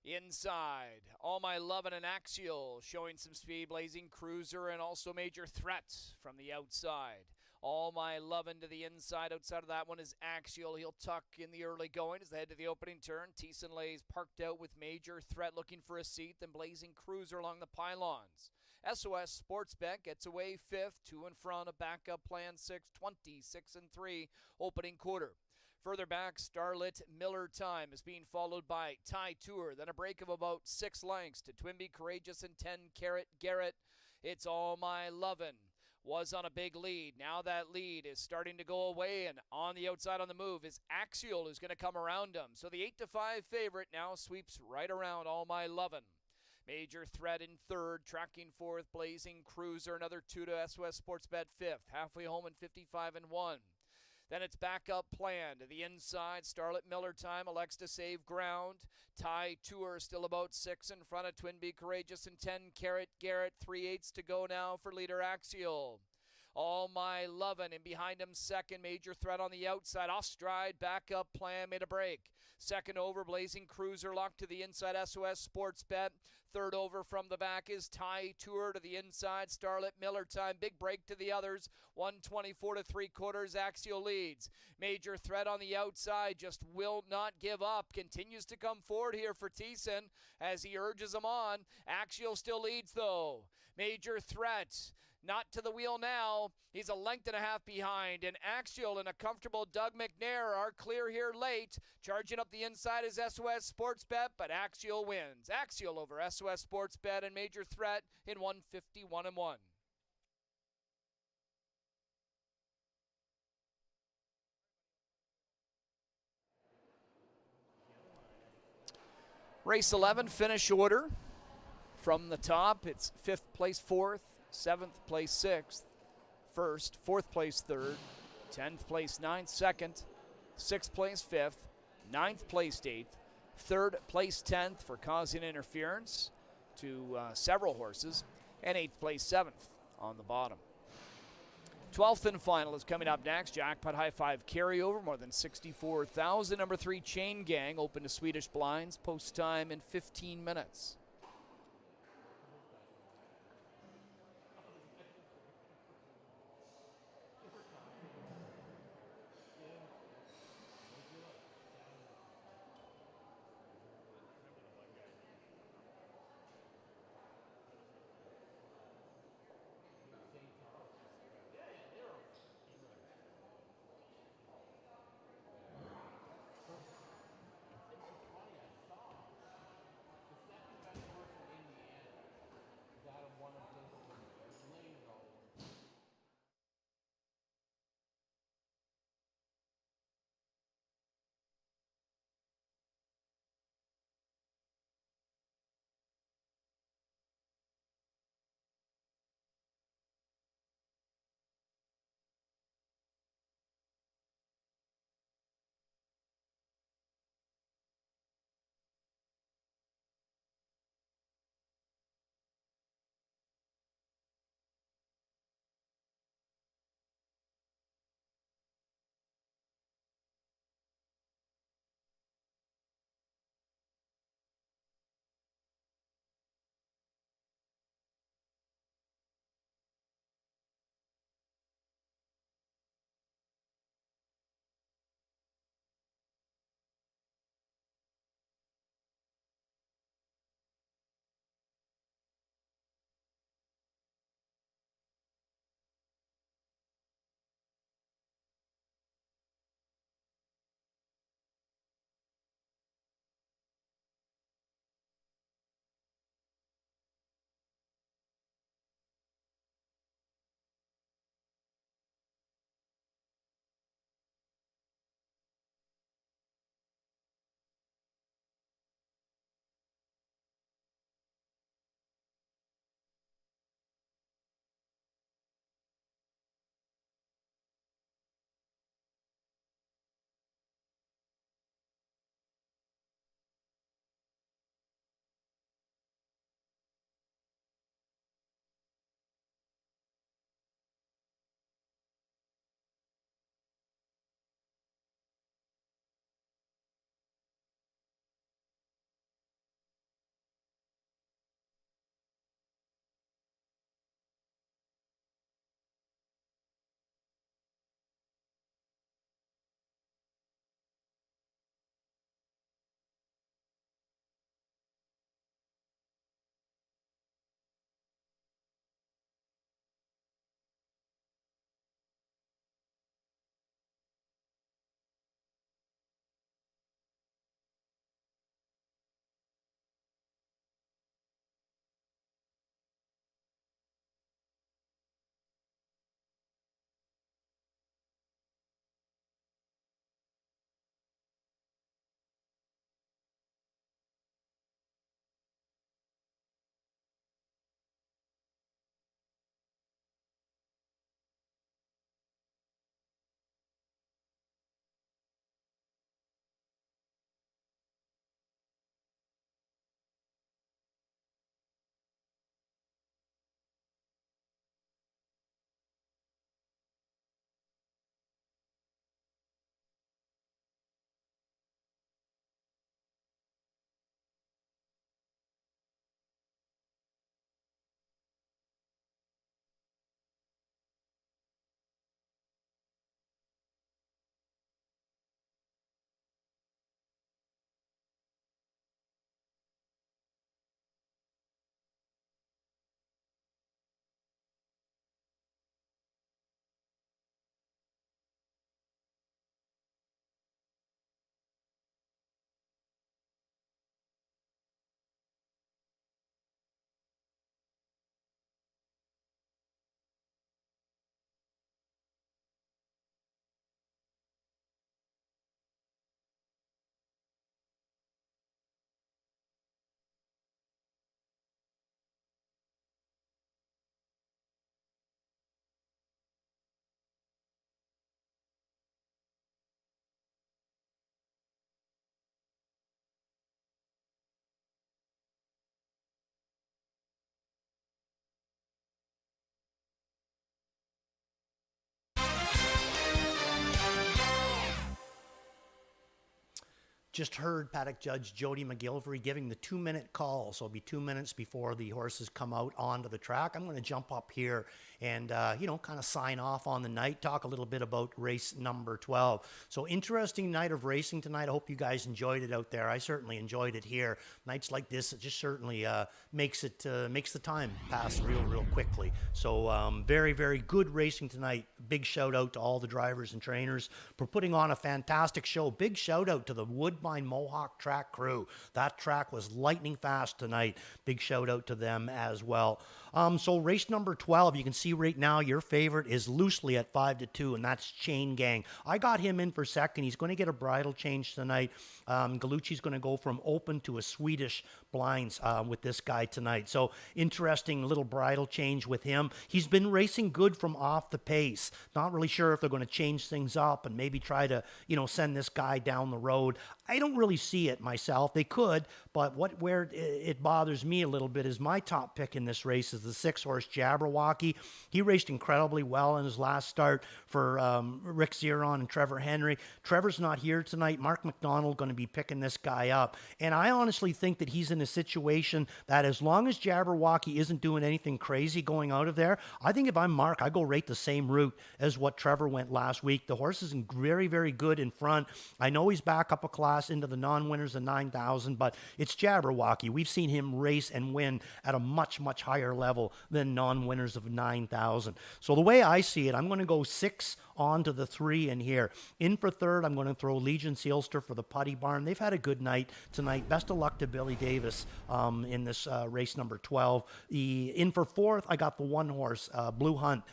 Inside, All My Lovin' and Axial showing some speed. Blazing Cruiser and also Major Threat from the outside. All My Lovin' to the inside. Outside of that one is Axial. He'll tuck in the early going as they head to the opening turn. Thiessen lays parked out with Major Threat looking for a seat. Then Blazing Cruiser along the pylons. SOS Sports Bet gets away 5th. 2 in front. A backup plan 6. 26 and 3. Opening quarter. Further back, Starlit Miller Time is being followed by Ty Tour. Then a break of about 6 lengths to Twinbee Courageous and 10 Carat Garrett. It's All My Lovin'. Was on a big lead. Now that lead is starting to go away, and on the outside on the move is Axial, who's going to come around him. So the 8-5 favorite now sweeps right around All My Lovin'. Major Threat in third, tracking fourth, Blazing Cruiser, another 2 to SOS Sports Bet 5th. Halfway home in 55 and 1. Then it's backup plan to the inside. Starlit Miller Time elects to save ground. Ty Tour still about 6 in front of Twinbee Courageous and 10 Carat Garrett. 3/8 to go now for leader Axial. All My Lovin', and behind him second, Major Threat on the outside. Off stride, backup plan, made a break. Second over, Blazing Cruiser locked to the inside, SOS Sports Bet. Third over from the back is Ty Tour to the inside, Starlit Miller Time. Big break to the others, 124 to 3/4, Axial leads. Major Threat on the outside, just will not give up. Continues to come forward here for Thiessen as he urges him on. Axial still leads though. Major Threat not to the wheel now. He's a length and a half behind. And Axial and a comfortable Doug McNair are clear here late. Charging up the inside is SOS Sports Bet, but Axial wins. Axial over SOS Sports Bet and Major Threat in 151 and 1. Race 11, finish order. From the top, it's 5th place 4th, 7th place 6th, 1st, 4th place 3rd, 10th place 9th, 2nd, 6th place 5th, 9th place 8th, 3rd place 10th for causing interference to several horses, and 8th place 7th on the bottom. 12th and final is coming up next. Jackpot High Five carryover, more than 64,000. Number 3, Chain Gang, open to Swedish blinds. Post time in 15 minutes. just heard paddock judge Jody McGilvery giving the 2-minute call. So it'll be 2 minutes before the horses come out onto the track. I'm going to jump up here and, kind of sign off on the night, talk a little bit about race number 12. So interesting night of racing tonight. I hope you guys enjoyed it out there. I certainly enjoyed it here. Nights like this, it just certainly makes the time pass real quickly. So very, very good racing tonight. Big shout out to all the drivers and trainers for putting on a fantastic show. Big shout out to the Woodbine Mohawk track crew. That track was lightning fast tonight. Big shout out to them as well. So race number 12, you can see right now your favorite is loosely at 5-2, and that's Chain Gang. I got him in for second. He's going to get a bridle change tonight. Gallucci's going to go from open to a Swedish blinds with this guy tonight. So interesting little bridle change with him. He's been racing good from off the pace. Not really sure if they're going to change things up and maybe try to, send this guy down the road. I don't really see it myself. They could, but where it bothers me a little bit is my top pick in this race is the 6-horse Jabberwocky. He raced incredibly well in his last start for Rick Zeron and Trevor Henry. Trevor's not here tonight. Mark McDonald going to be picking this guy up. And I honestly think that he's in a situation that as long as Jabberwocky isn't doing anything crazy going out of there, I think if I'm Mark, I go right the same route as what Trevor went last week. The horse is very, very good in front. I know he's back up a class into the non-winners of 9,000, but it's Jabberwocky. We've seen him race and win at a much, much higher level than non-winners of 9,000. So the way I see it, I'm going to go 6 on to the 3 in here. In for third, I'm going to throw Legion Sealster for the Putty Barn. They've had a good night tonight. Best of luck to Billy Davis in this race number 12. In for fourth, I got the 1-horse, Blue Hunt,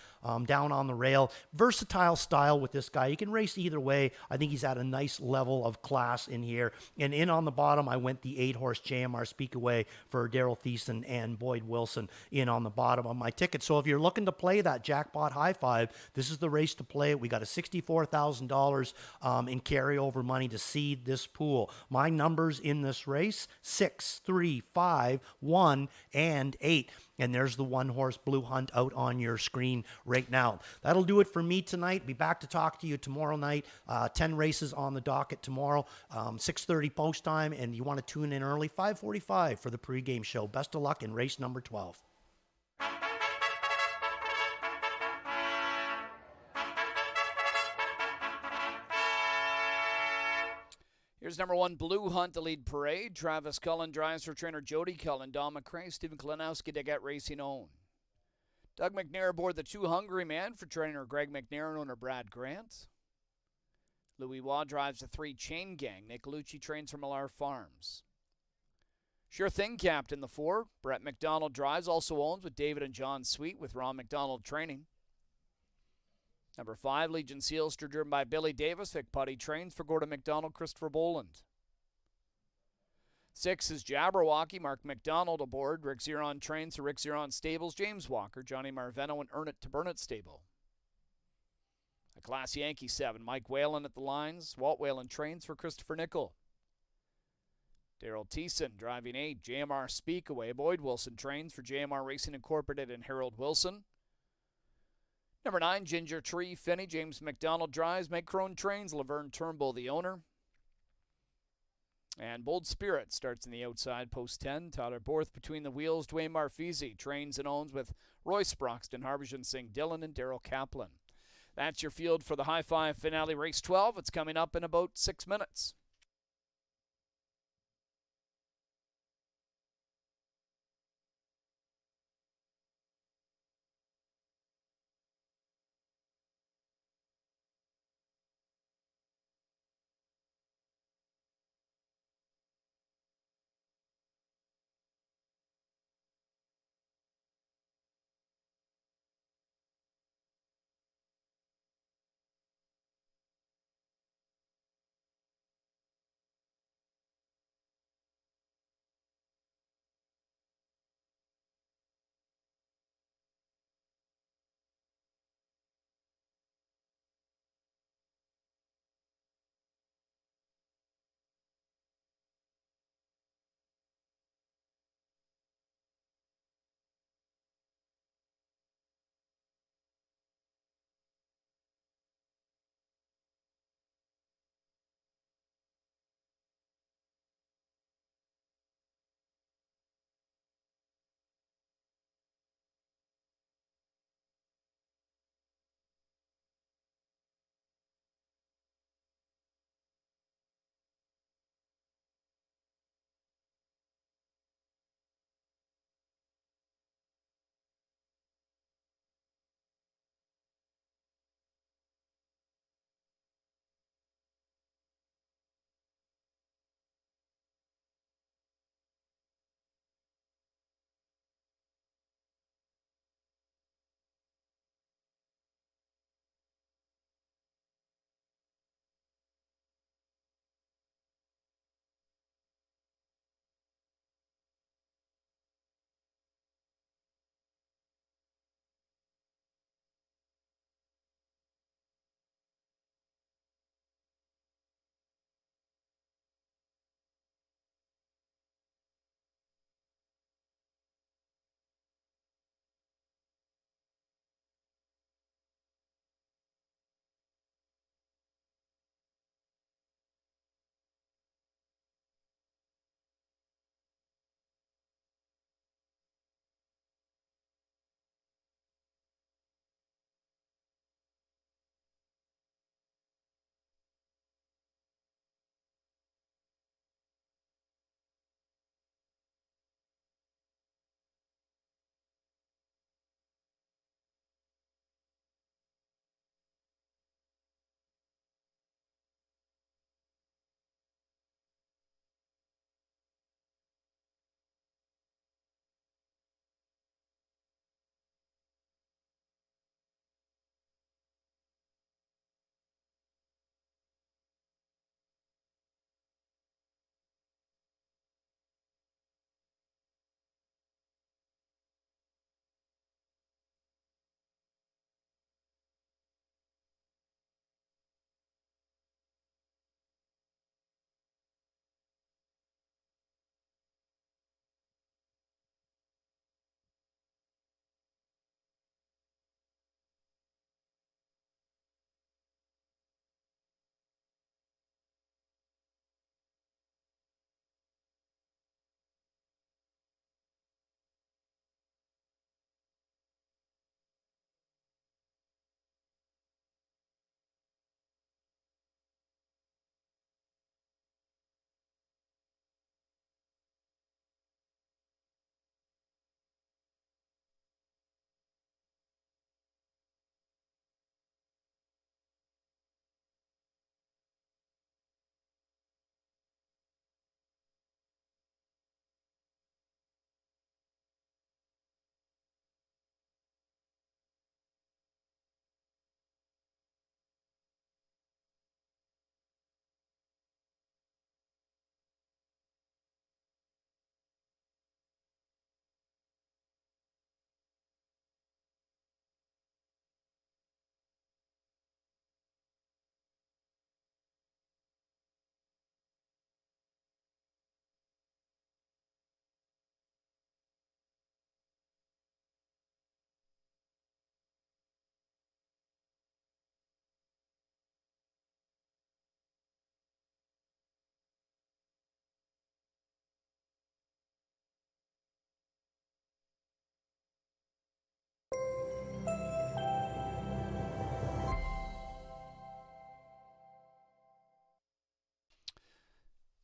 down on the rail. Versatile style with this guy. He can race either way. I think he's at a nice level of class in here. And in on the bottom, I went the 8-horse JMR Speakaway for Daryl Thiessen and Boyd Wilson in on the bottom of my ticket. So if you're looking to play that jackpot high five, this is the race to play. We got a $64,000 in carryover money to seed this pool. My numbers in this race, 6, 3, 5, 1, and 8. And there's the 1-horse Blue Hunt out on your screen right now. That'll do it for me tonight. Be back to talk to you tomorrow night. 10 races on the docket tomorrow. 6:30 post time, and you want to tune in early, 5:45 for the pregame show. Best of luck in race number 12. Here's number 1, Blue Hunt, the lead parade. Travis Cullen drives for trainer Jody Cullen. Don McCrae, Stephen Kalinowski to get racing own. Doug McNair aboard the 2 Hungry Man for trainer Greg McNair and owner Brad Grant. Louis Waugh drives the 3 Chain Gang. Nick Lucci trains for Millar Farms. Sure Thing captain the 4. Brett McDonald drives, also owns with David and John Sweet with Ron McDonald training. Number 5, Legion Sealster, driven by Billy Davis. Vic Putty trains for Gordon McDonald, Christopher Boland. 6 is Jabberwocky, Mark McDonald aboard. Rick Zeron trains for Rick Zeron Stables, James Walker, Johnny Marveno, and Earn It to Burn It Stable. A Class Yankee 7, Mike Whalen at the lines. Walt Whalen trains for Christopher Nickel. Daryl Thiessen driving 8, JMR Speakaway. Boyd Wilson trains for JMR Racing Incorporated and Harold Wilson. Number 9, Ginger Tree Finney. James McDonald drives. Meg Crone trains. Laverne Turnbull, the owner. And Bold Spirit starts in the outside, post 10. Tyler Borth between the wheels. Dwayne Marfisi trains and owns with Roy Sproxton, Harbhajan Singh Dillon, and Daryl Kaplan. That's your field for the High Five Finale Race 12. It's coming up in about 6 minutes.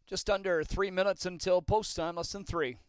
Just under 3 minutes until post time, less than 3.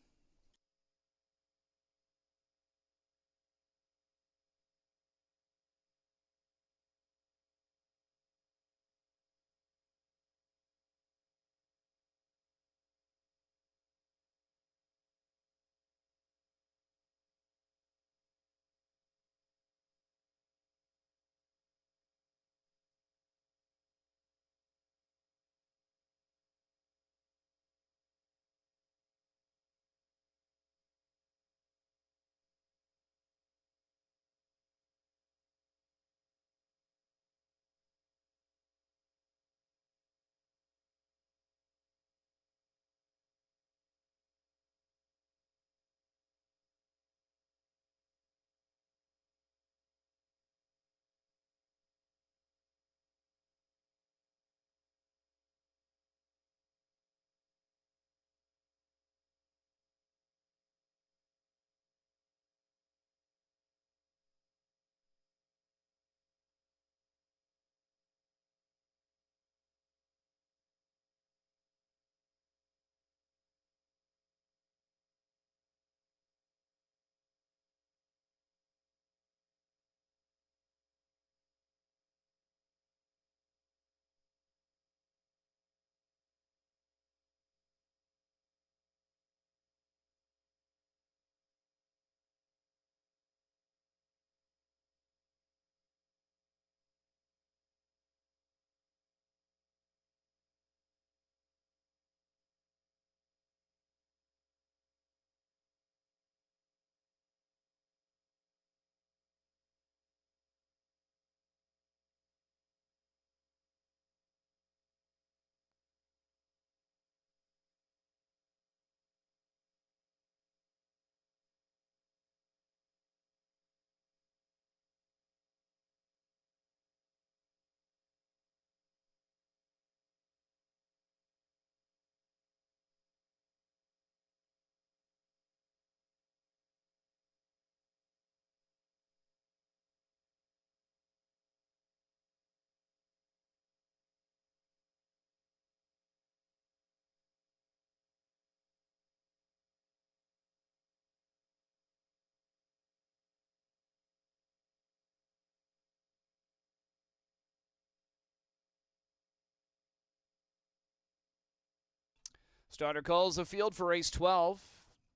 Starter calls the field for race 12.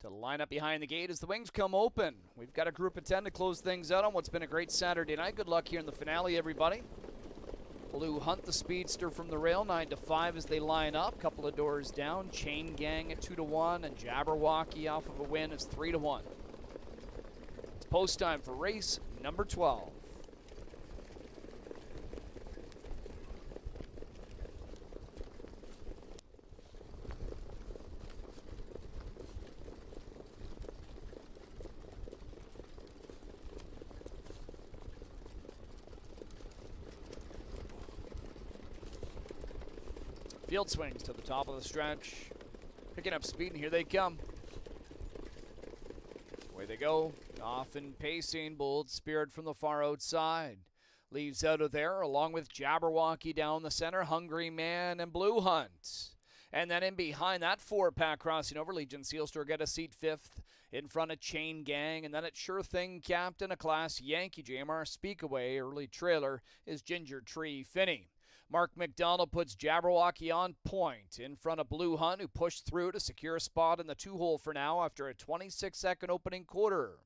To line up behind the gate as the wings come open. We've got a group of 10 to close things out on what's been a great Saturday night. Good luck here in the finale, everybody. Blue Hunt, the speedster from the rail, 9-5 as they line up. Couple of doors down. Chain Gang at 2-1, and Jabberwocky off of a win is 3-1. It's post time for race number 12. Field swings to the top of the stretch. Picking up speed, and here they come. Away they go. Off and pacing. Bold Spirit from the far outside. Leaves out of there, along with Jabberwocky down the center. Hungry Man and Blue Hunt. And then in behind that 4-pack crossing over, Legion Sealster get a seat 5th in front of Chain Gang. And then at Sure Thing Captain, a class Yankee JMR Speakaway. Early trailer is Ginger Tree Finney. Mark McDonald puts Jabberwocky on point in front of Blue Hunt, who pushed through to secure a spot in the 2-hole for now after a 26-second opening quarter.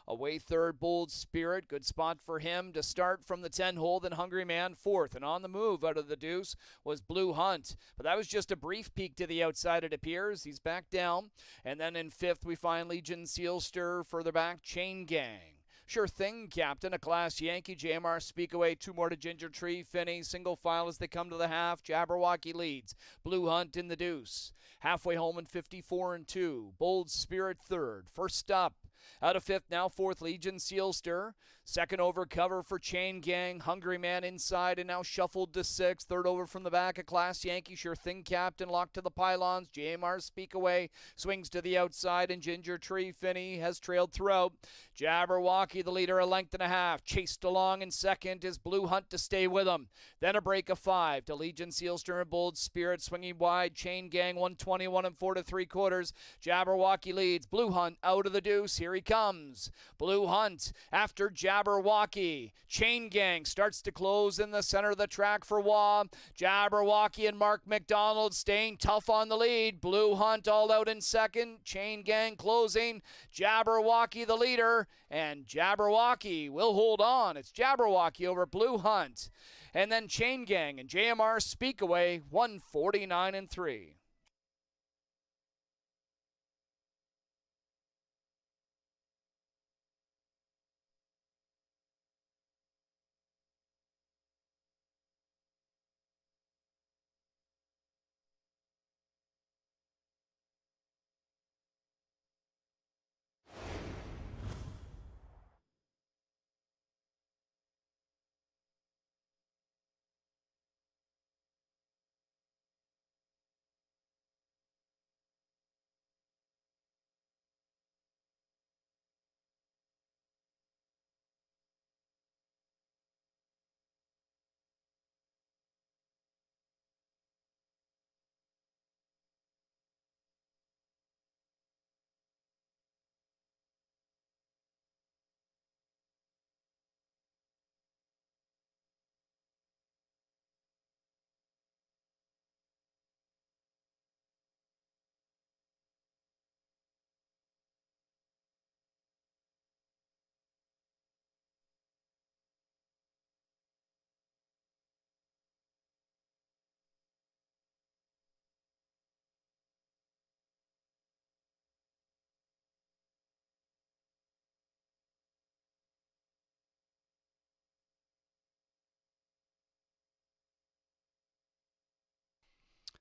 Away third, Bold Spirit. Good spot for him to start from the 10-hole. Then Hungry Man 4th. And on the move out of the deuce was Blue Hunt. But that was just a brief peek to the outside, it appears. He's back down. And then in 5th, we find Legion Sealster. Further back, Chain Gang. Sure Thing Captain, a class Yankee, JMR Speakaway, 2 more to Ginger Tree Finney. Single file as they come to the half. Jabberwocky leads. Blue Hunt in the deuce. Halfway home in 54-2. Bold Spirit 3rd. First up, Out of fifth, now fourth, Legion Sealster. Second over cover for Chain Gang. Hungry Man inside and now shuffled to sixth. Third over from the back, a Class Yankee. Sure Thing Captain locked to the pylons. JMR Speak Away swings to the outside, and Ginger Tree Finney has trailed throughout. Jabberwocky, the leader, a length and a half. Chased along in second is Blue Hunt to stay with him. Then a break of 5 to Legion Sealster and Bold Spirit swinging wide. Chain Gang 121 and 4 3/4. Jabberwocky leads. Blue Hunt out of the deuce. Here he comes. Blue Hunt after Jabberwocky. Chain Gang starts to close in the center of the track for Waugh. Jabberwocky and Mark McDonald staying tough on the lead. Blue Hunt all out in second. Chain Gang closing. Jabberwocky the leader, and Jabberwocky will hold on. It's Jabberwocky over Blue Hunt. And then Chain Gang and JMR Speak Away 149 and 3.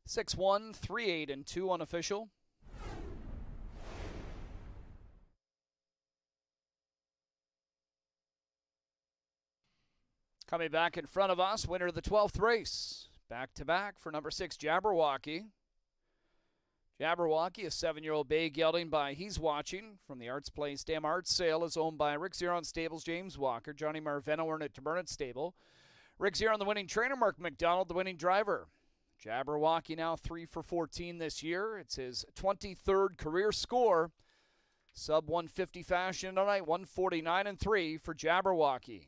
Six one, 3-8 and 2 unofficial. Coming back in front of us, winner of the 12th race. Back to back for number 6, Jabberwocky. Jabberwocky, a 7-year-old bay gelding by He's Watching from the Arts Place Dam Arts Sale, is owned by Rick Zeron Stables, James Walker, Johnny Marveno, at Burnett Stable. Rick Zeron, the winning trainer, Mark McDonald, the winning driver. Jabberwocky now 3 for 14 this year. It's his 23rd career score. Sub 150 fashion tonight, 149 and 3 for Jabberwocky.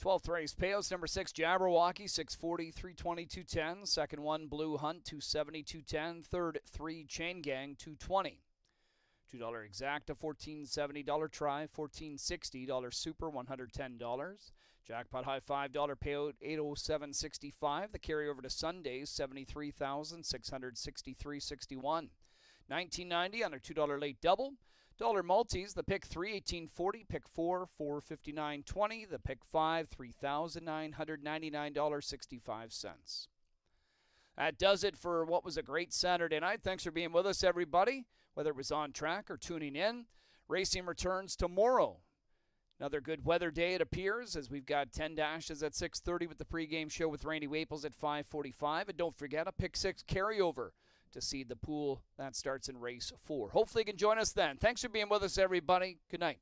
12th race, payouts number 6, Jabberwocky, 640, 320, 210. Second one, Blue Hunt, 270, 210. Third, 3, Chain Gang, 220. $2 exacta, $14.70 try, $14.60 super, $110. Jackpot high $5 payout, $807.65. The carryover to Sundays, $73,663.61. $19.90 on a $2 late double. Dollar multis, the pick 3, $18.40, pick 4, $459.20, the pick 5, $3,999.65. That does it for what was a great Saturday night. Thanks for being with us, everybody, whether it was on track or tuning in. Racing returns tomorrow. Another good weather day, it appears, as we've got 10 dashes at 6:30 with the pregame show with Randy Waples at 5:45. And don't forget a pick 6 carryover to seed the pool. That starts in race 4. Hopefully you can join us then. Thanks for being with us, everybody. Good night.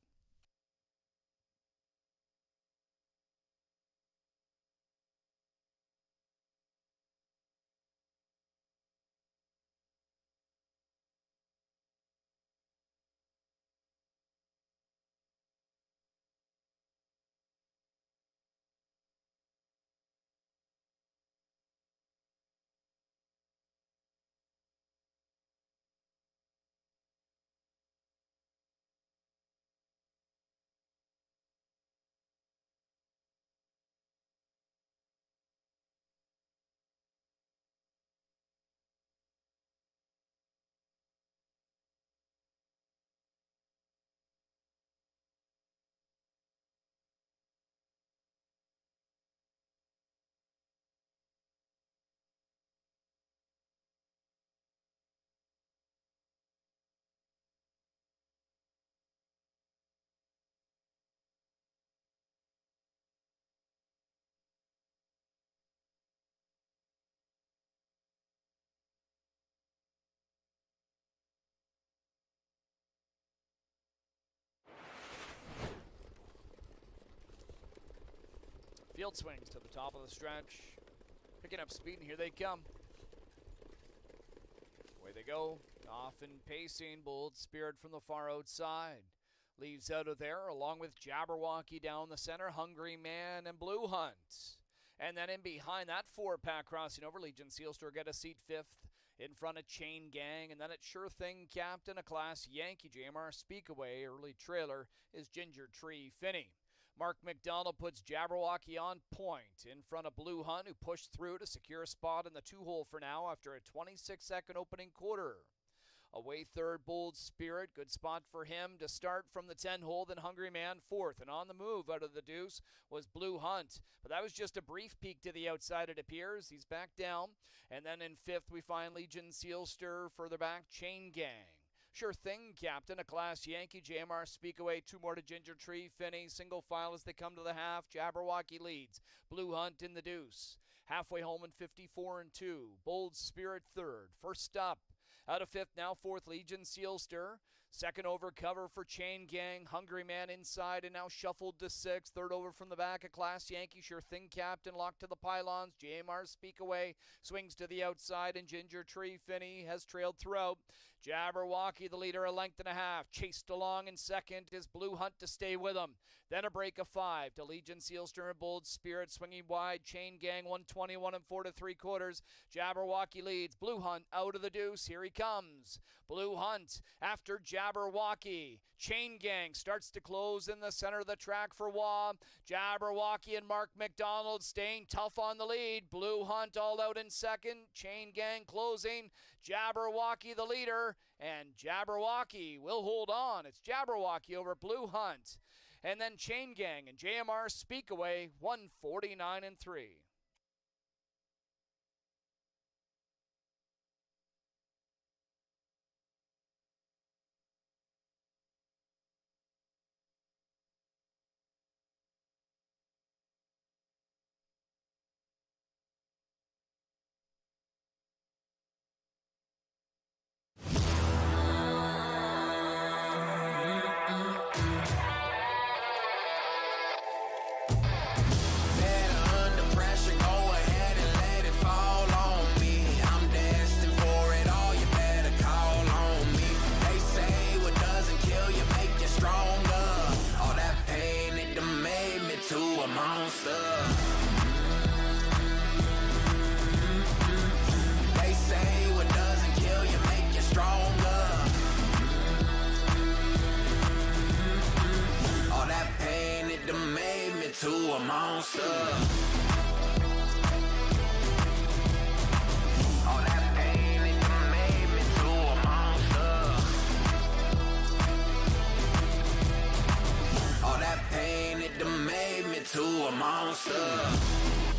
Field swings to the top of the stretch. Picking up speed, and here they come. Away they go. Off and pacing. Bold Spirit from the far outside. Leaves out of there, along with Jabberwocky down the center. Hungry Man and Blue Hunt. And then in behind that 4-pack crossing over, Legion Sealster get a seat 5th. In front of Chain Gang, and then at Sure Thing Captain, a class Yankee JMR Speakaway. Early trailer is Ginger Tree Finney. Mark McDonald puts Jabberwocky on point in front of Blue Hunt, who pushed through to secure a spot in the 2-hole for now after a 26-second opening quarter. Away third, Bold Spirit. Good spot for him to start from the 10-hole. Then Hungry Man 4th. And on the move out of the deuce was Blue Hunt. But that was just a brief peek to the outside, it appears. He's back down. And then in 5th, we find Legion Sealster. Further back, Chain Gang. Sure Thing Captain, a class Yankee, JMR Speakaway, 2 more to Ginger Tree Finney. Single file as they come to the half. Jabberwocky leads. Blue Hunt in the deuce. Halfway home in 54 and 2. Bold Spirit 3rd. First up. Out of 5th, now 4th, Legion Sealster. Second over cover for Chain Gang. Hungry Man inside and now shuffled to 6th. Third over from the back, a class Yankee. Sure Thing Captain locked to the pylons. JMR Speakaway swings to the outside, and Ginger Tree Finney has trailed throughout. Jabberwocky, the leader, a length and a half. Chased along in second is Blue Hunt to stay with him. Then a break of 5 to Legion Sealster and Bold Spirit swinging wide. Chain Gang 121 and 4 3/4. Jabberwocky leads. Blue Hunt out of the deuce. Here he comes. Blue Hunt after Jabberwocky. Chain Gang starts to close in the center of the track for Waugh. Jabberwocky and Mark McDonald staying tough on the lead. Blue Hunt all out in second. Chain Gang closing. Jabberwocky the leader, and Jabberwocky will hold on. It's Jabberwocky over Blue Hunt. And then Chain Gang and JMR Speakaway 149 and 3. monster. They say what doesn't kill you make you stronger. All that pain, it done made me to a monster. All that pain, it done made me to a monster. All that pain, it done made me to a monster.